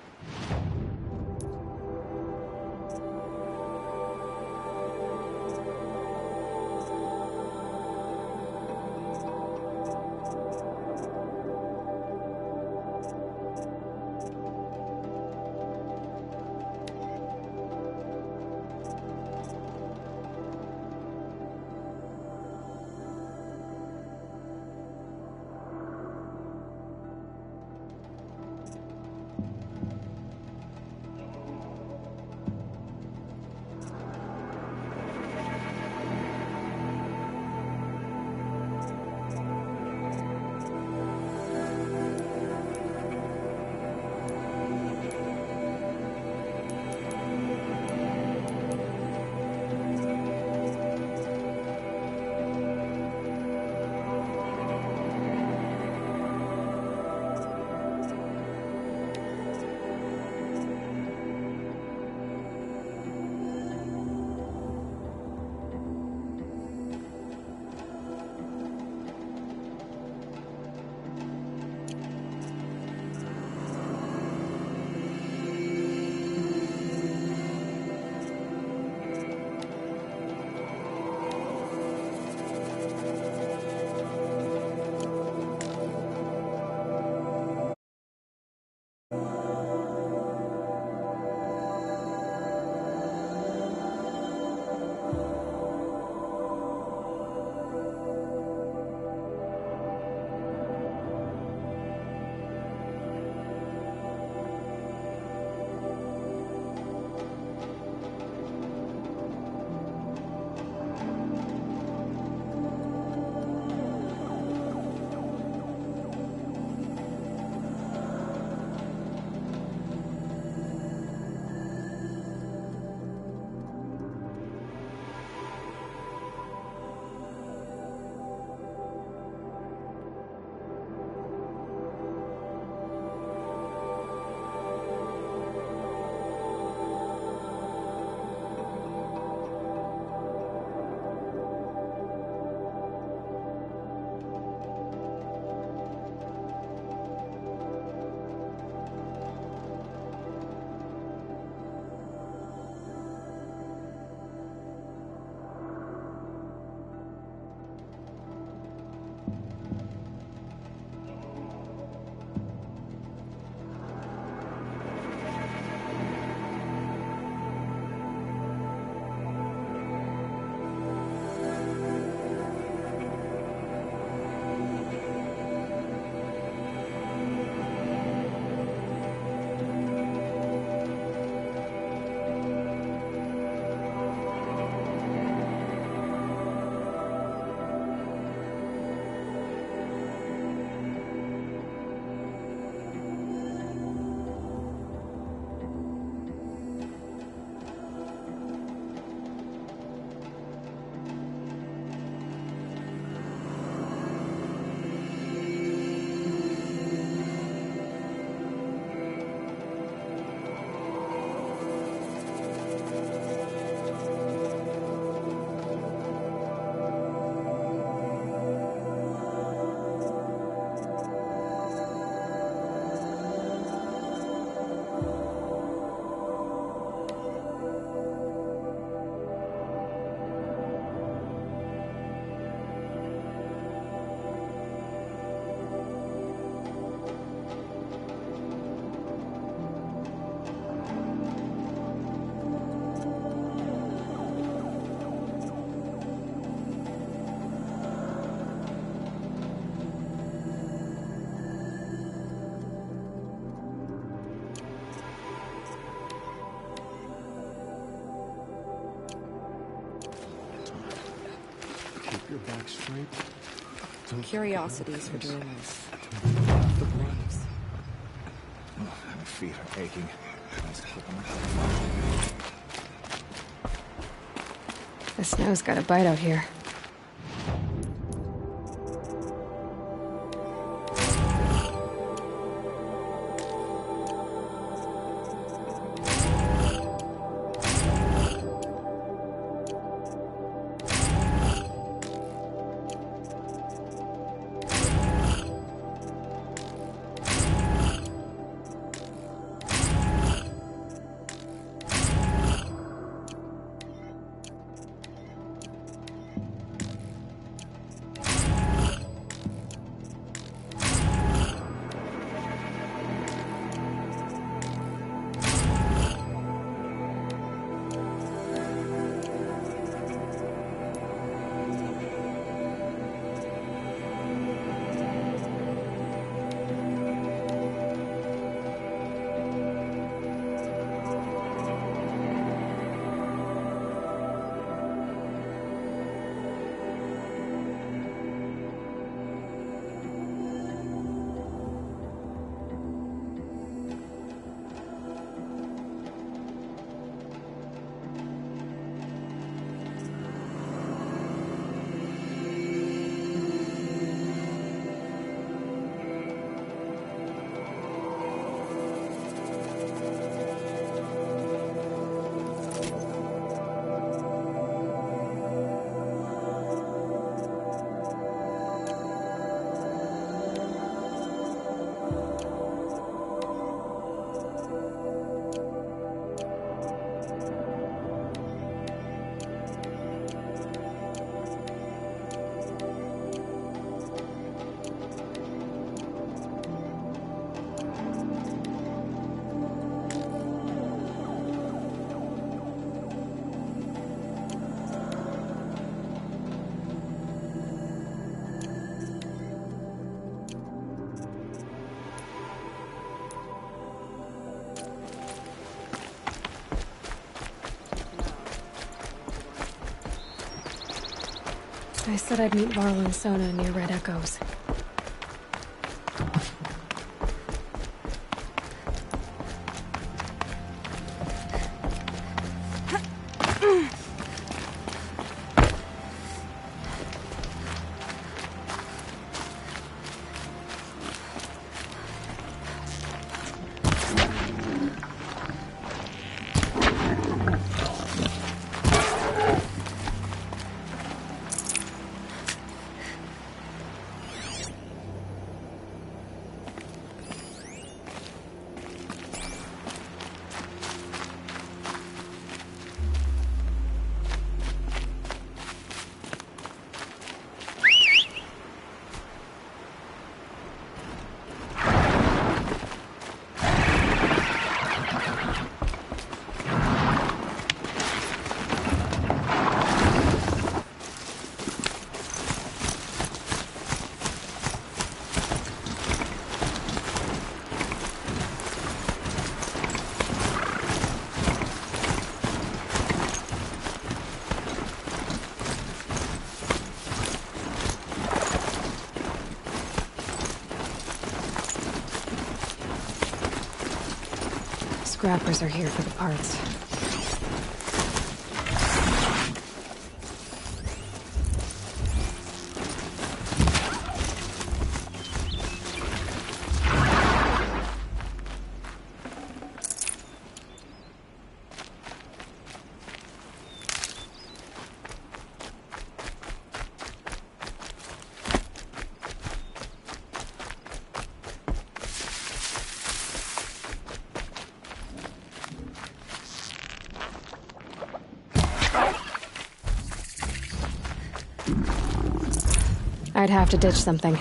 keep your back straight. Curiosities for dreamers. The braves. My feet are aching. The snow's got a bite out here. I said I'd meet Varl and Sona near Red Echoes. Scrappers are here for the parts. I'd have to ditch something.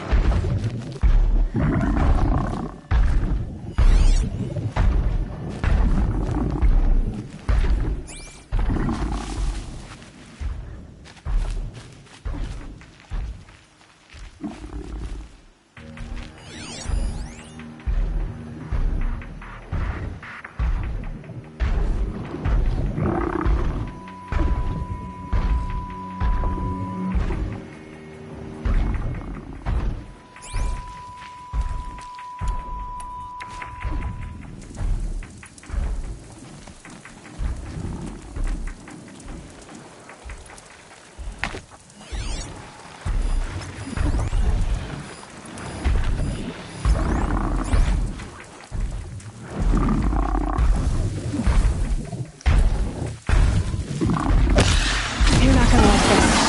this.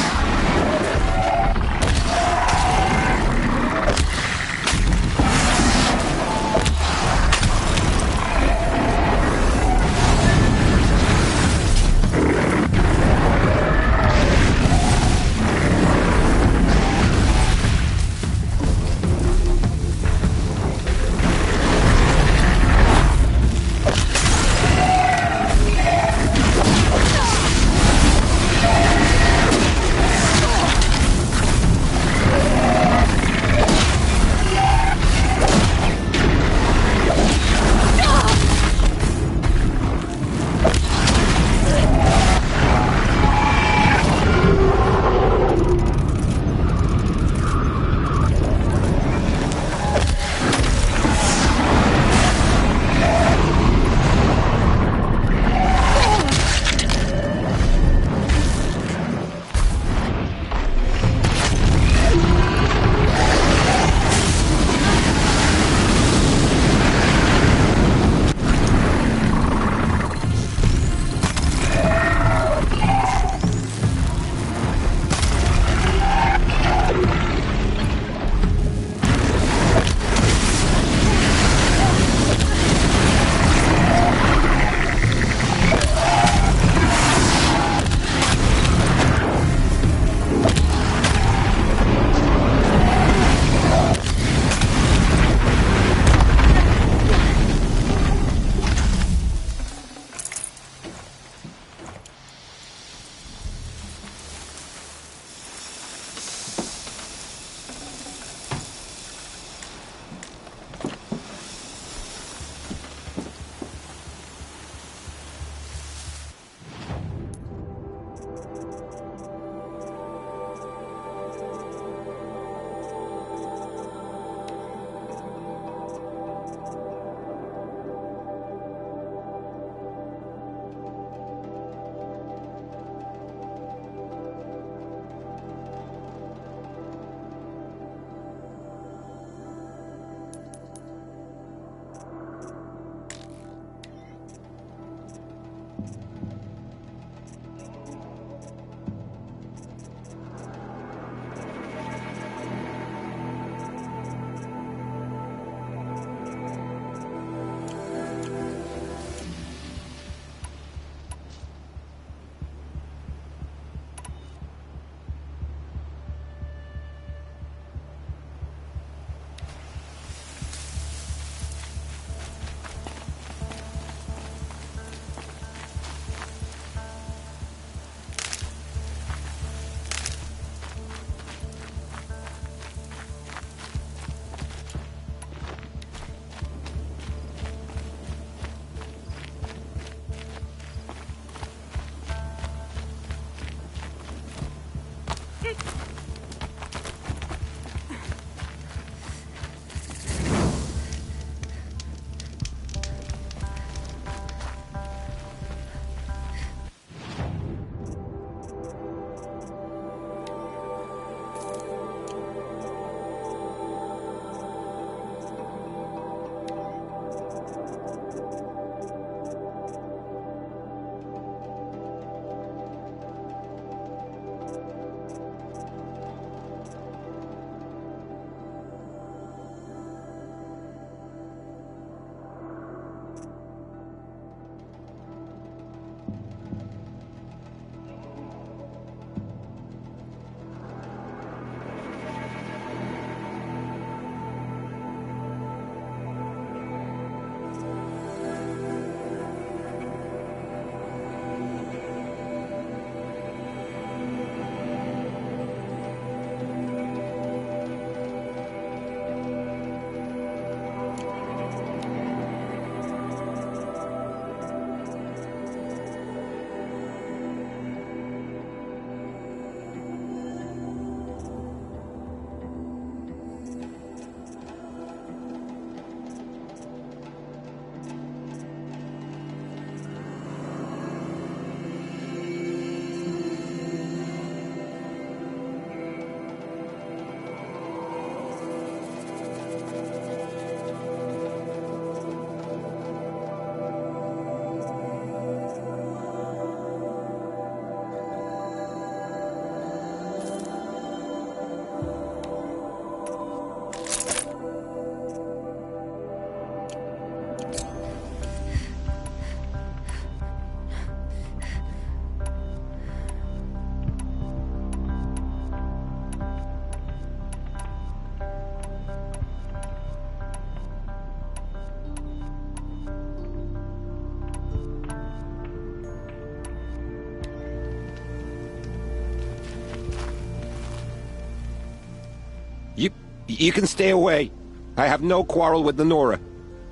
You can stay away. I have no quarrel with the Nora.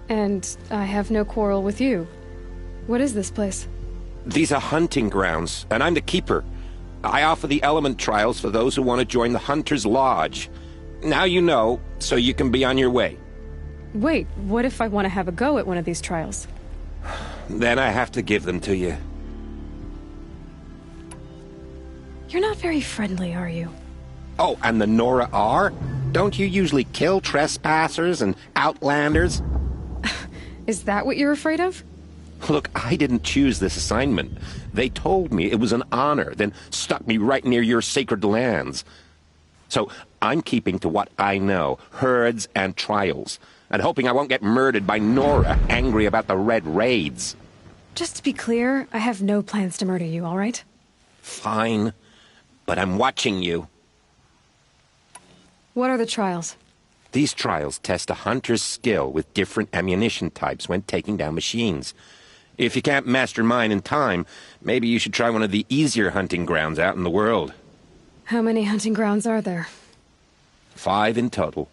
And I have no quarrel with you. What is this place? These are hunting grounds, and I'm the keeper. I offer the element trials for those who want to join the Hunter's Lodge. Now you know, so you can be on your way. Wait, what if I want to have a go at one of these trials? Then I have to give them to you. You're not very friendly, are you? Oh, and the Nora are? Don't you usually kill trespassers and outlanders? Is that what you're afraid of? Look, I didn't choose this assignment. They told me it was an honor, then stuck me right near your sacred lands. So I'm keeping to what I know, herds and trials, and hoping I won't get murdered by Nora, angry about the Red Raids. Just to be clear, I have no plans to murder you, all right? Fine, but I'm watching you. What are the trials? These trials test a hunter's skill with different ammunition types when taking down machines. If you can't master mine in time, maybe you should try one of the easier hunting grounds out in the world. How many hunting grounds are there? 5 in total.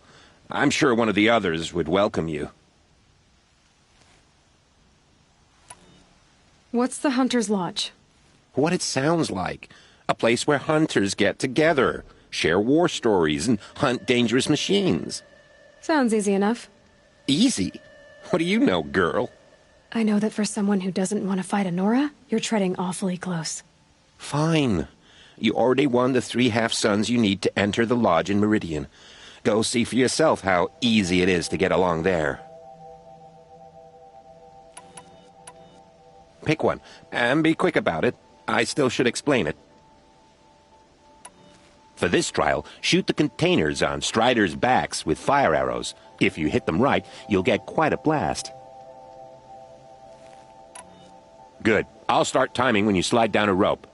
I'm sure one of the others would welcome you. What's the Hunter's Lodge? What it sounds like. A place where hunters get together, share war stories, and hunt dangerous machines. Sounds easy enough. Easy? What do you know, girl? I know that for someone who doesn't want to fight a Nora, you're treading awfully close. Fine. You already won the 3 half-suns you need to enter the lodge in Meridian. Go see for yourself how easy it is to get along there. Pick one, and be quick about it. I still should explain it. For this trial, shoot the containers on Striders' backs with fire arrows. If you hit them right, you'll get quite a blast. Good. I'll start timing when you slide down a rope.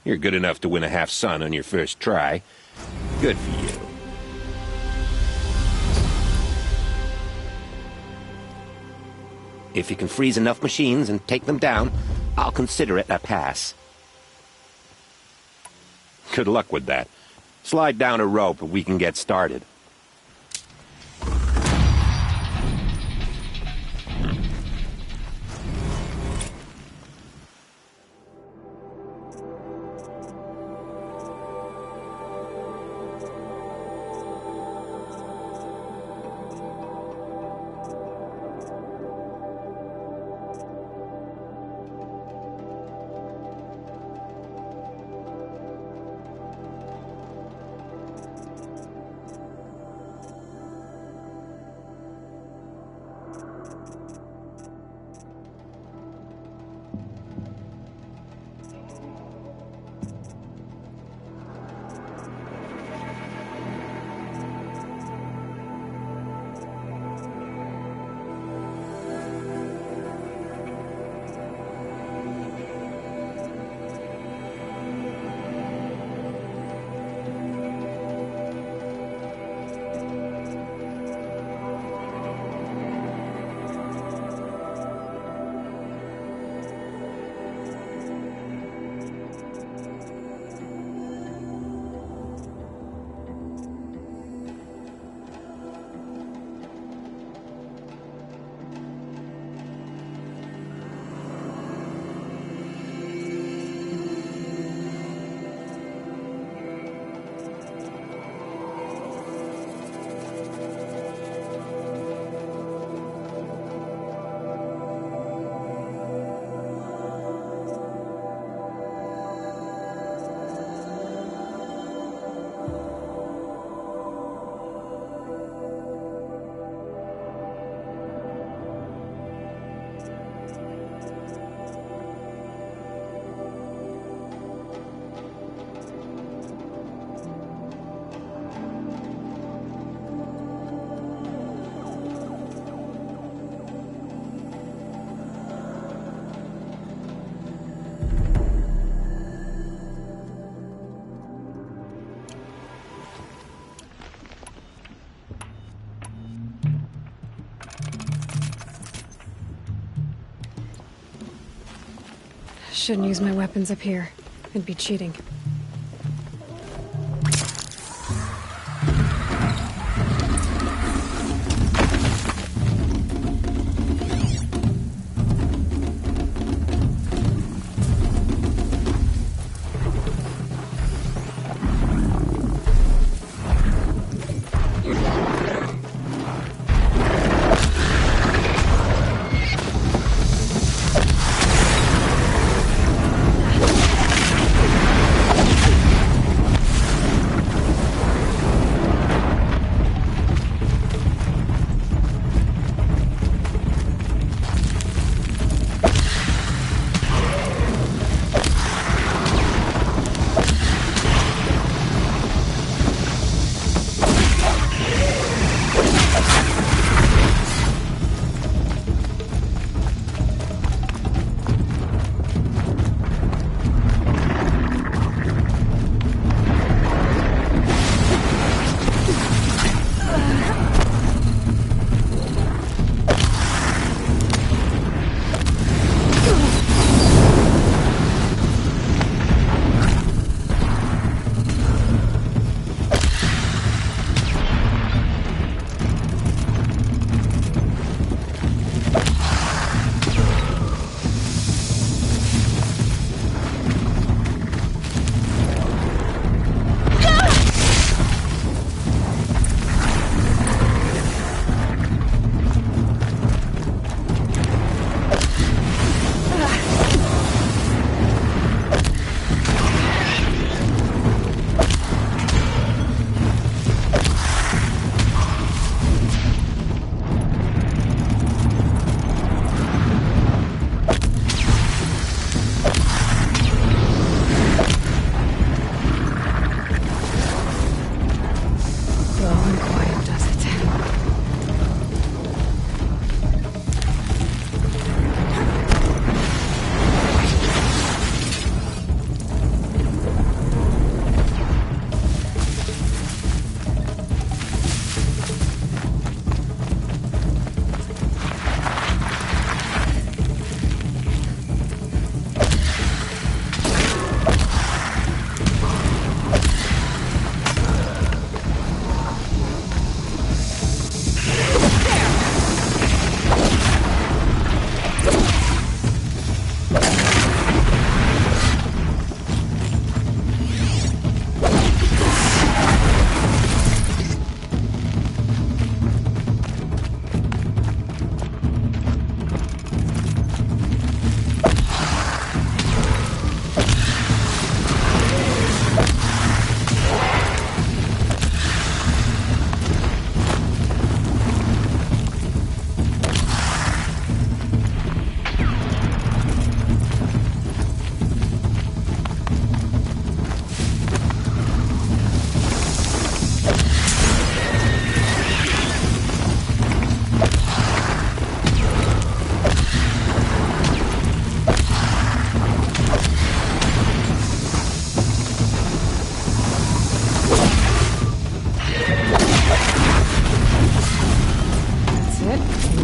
You're good enough to win a half-sun on your first try. Good for you. If you can freeze enough machines and take them down, I'll consider it a pass. Good luck with that. Slide down a rope and we can get started. Shouldn't use my weapons up here. It'd be cheating.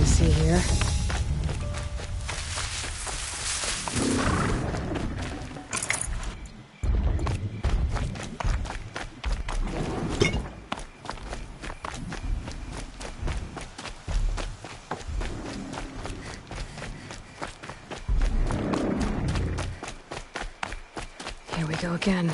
see here. Here we go again.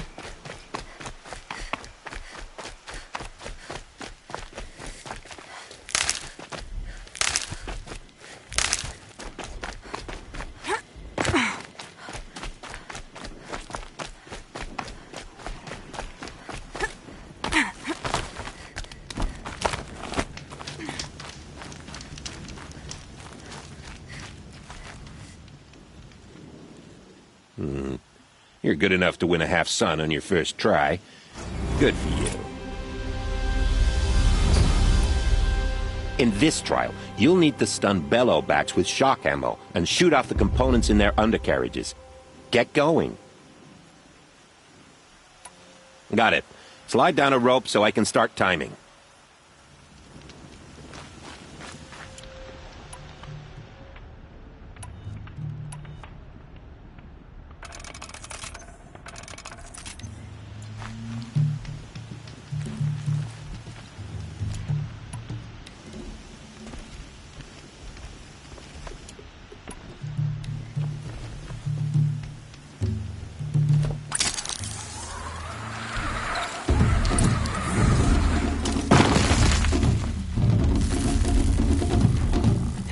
You're good enough to win a half-sun on your first try. Good for you. In this trial, you'll need to stun bellowbacks with shock ammo and shoot off the components in their undercarriages. Get going. Got it. Slide down a rope so I can start timing.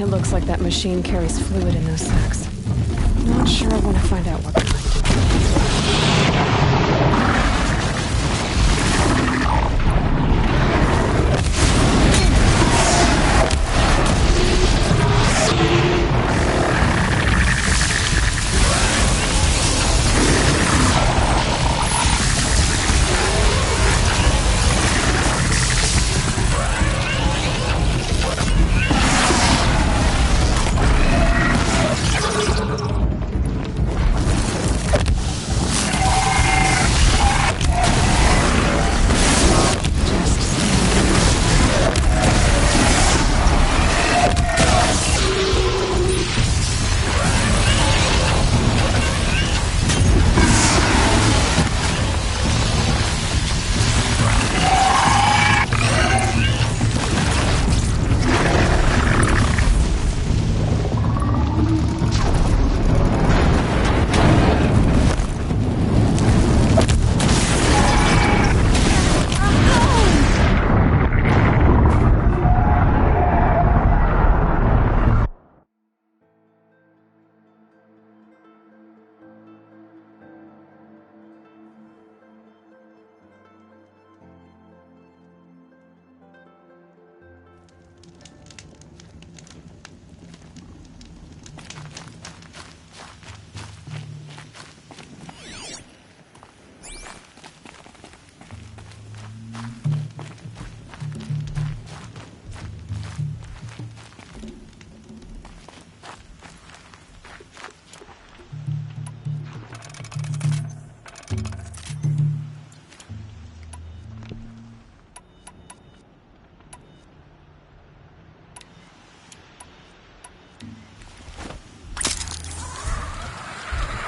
It looks like that machine carries fluid in those sacks. Not sure I want to find out what kind.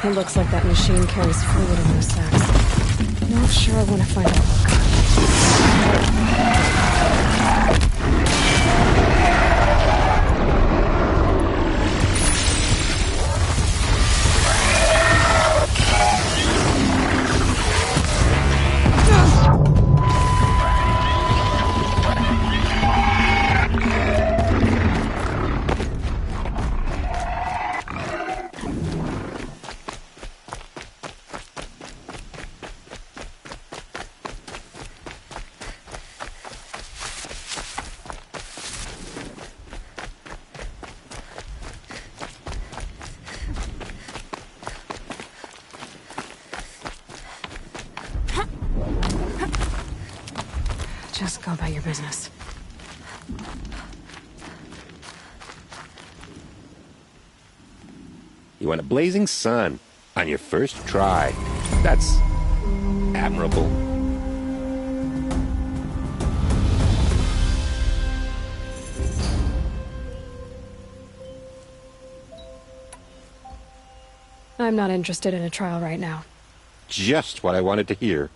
It looks like that machine carries fluid in those sacks. Not sure I want to find out what kind. Just go about your business. You want a blazing sun on your first try. That's admirable. I'm not interested in a trial right now. Just what I wanted to hear.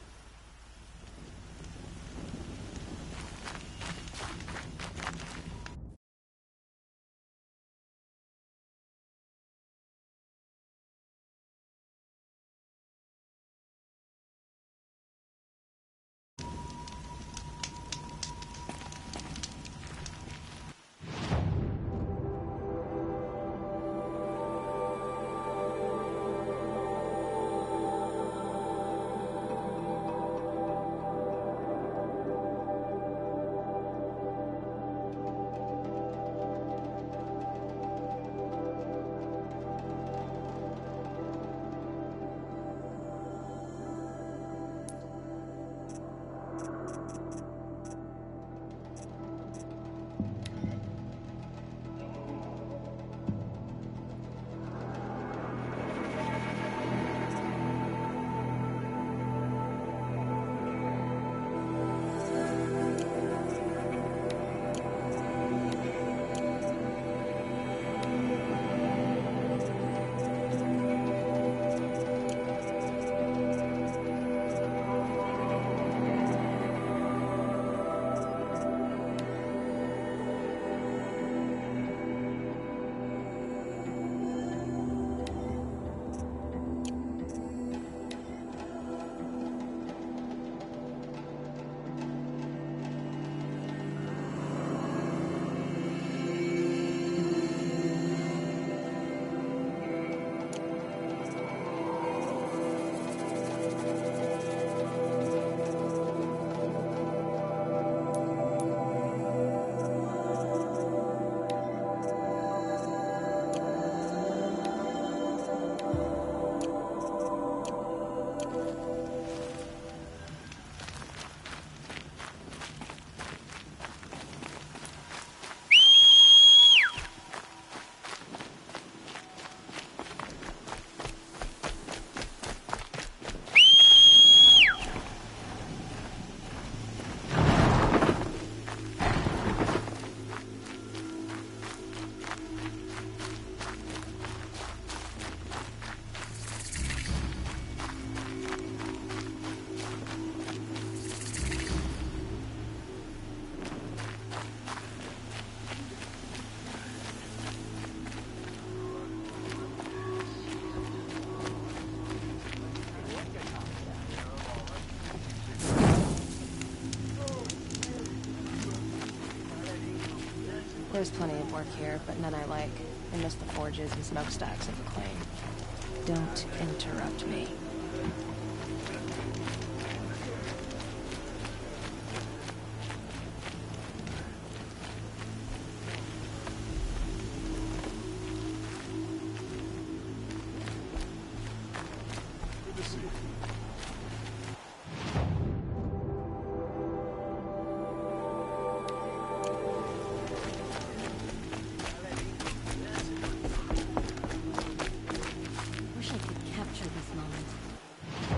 There's plenty of work here, but none I like. I miss the forges and smokestacks of the claim. Don't interrupt me. Wish I could capture this moment.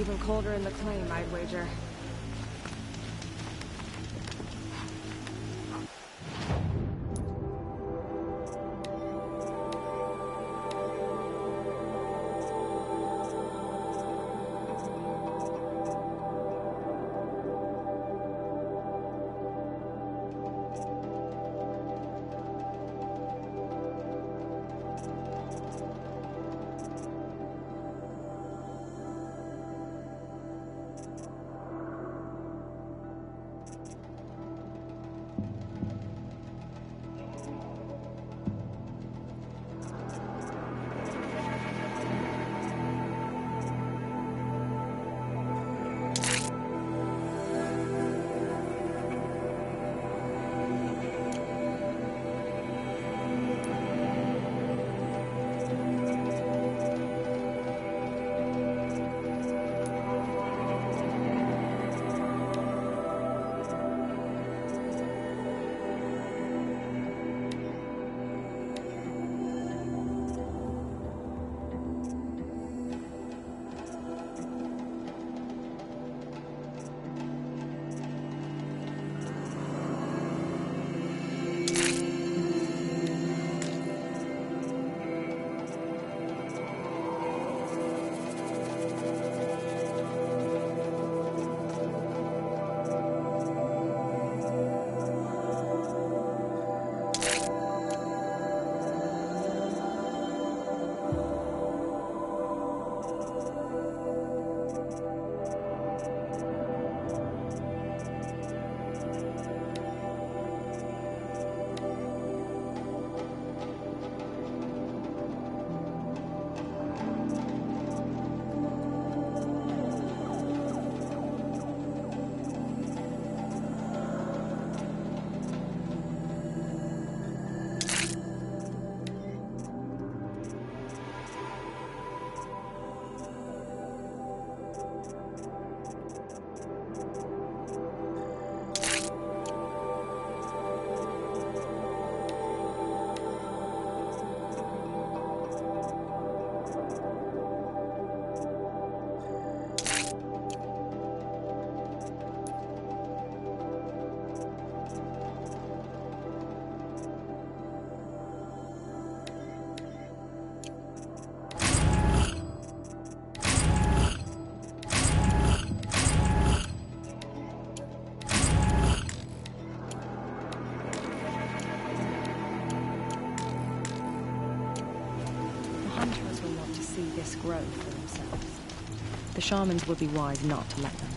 Even colder in the claim, I'd wager. Grow for themselves. The shamans would be wise not to let them.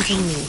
using me.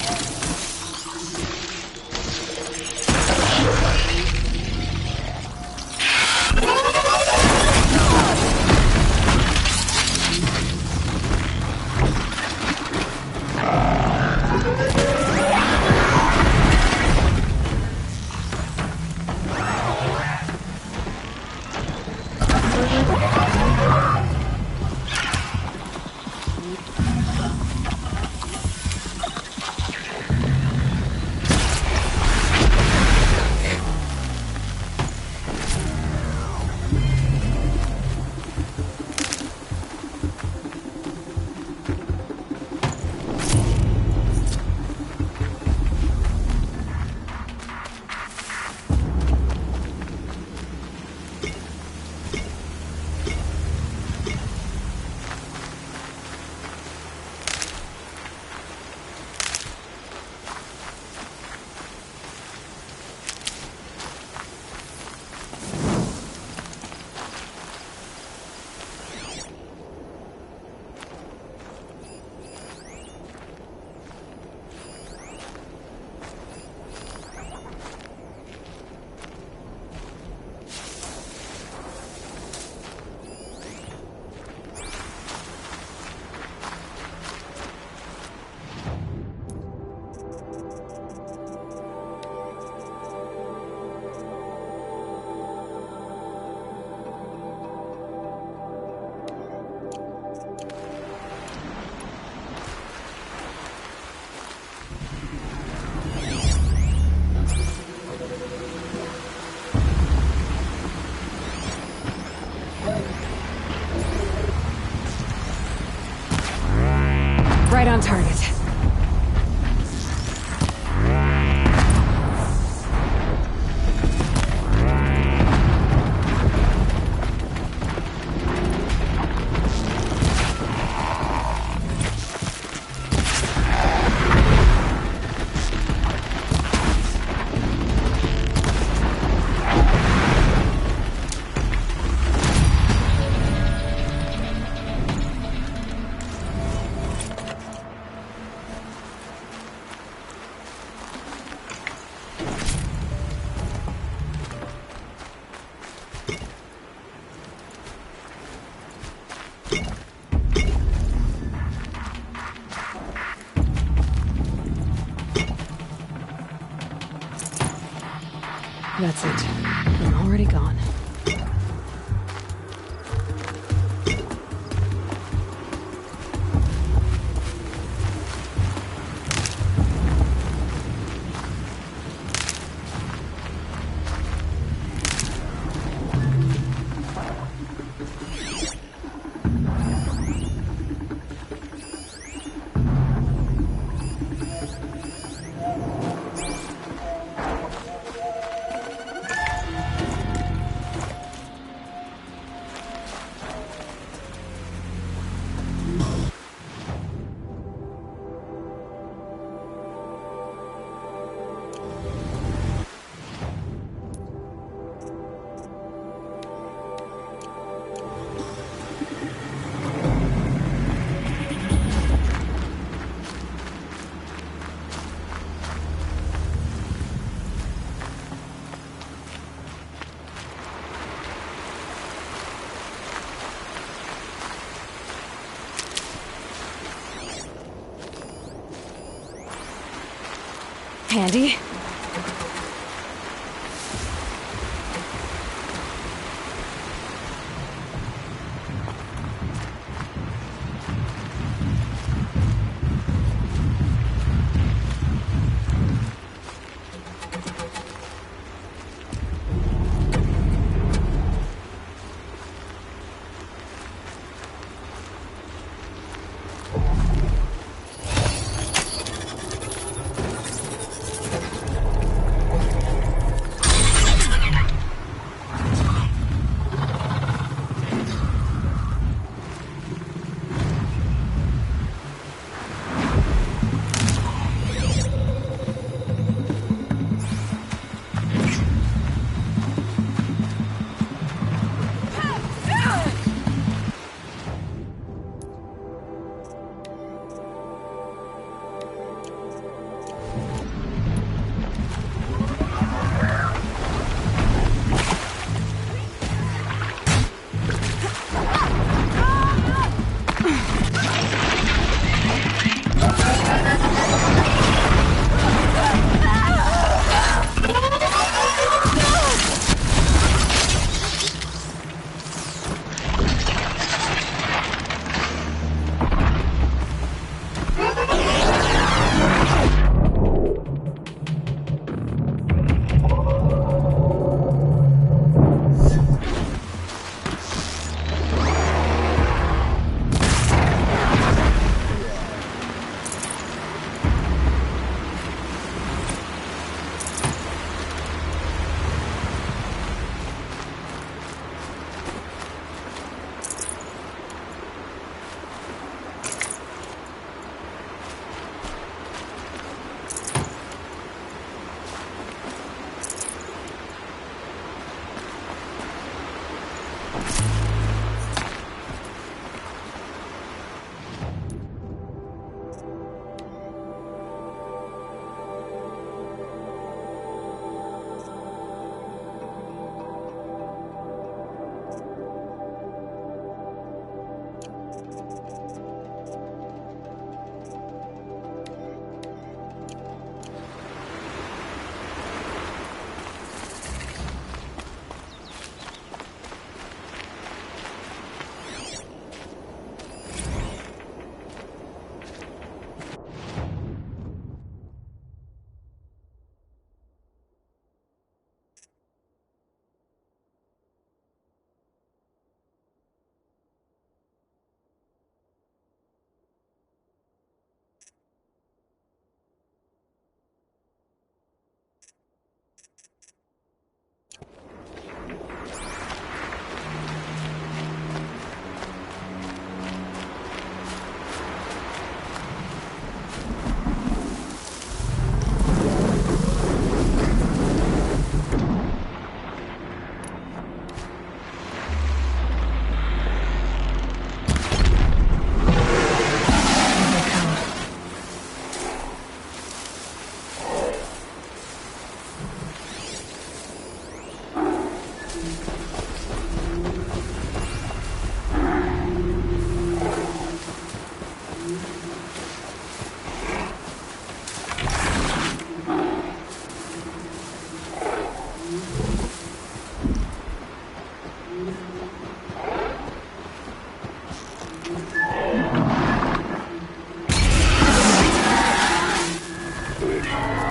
Right on target. That's it. I'm already gone. Handy. me.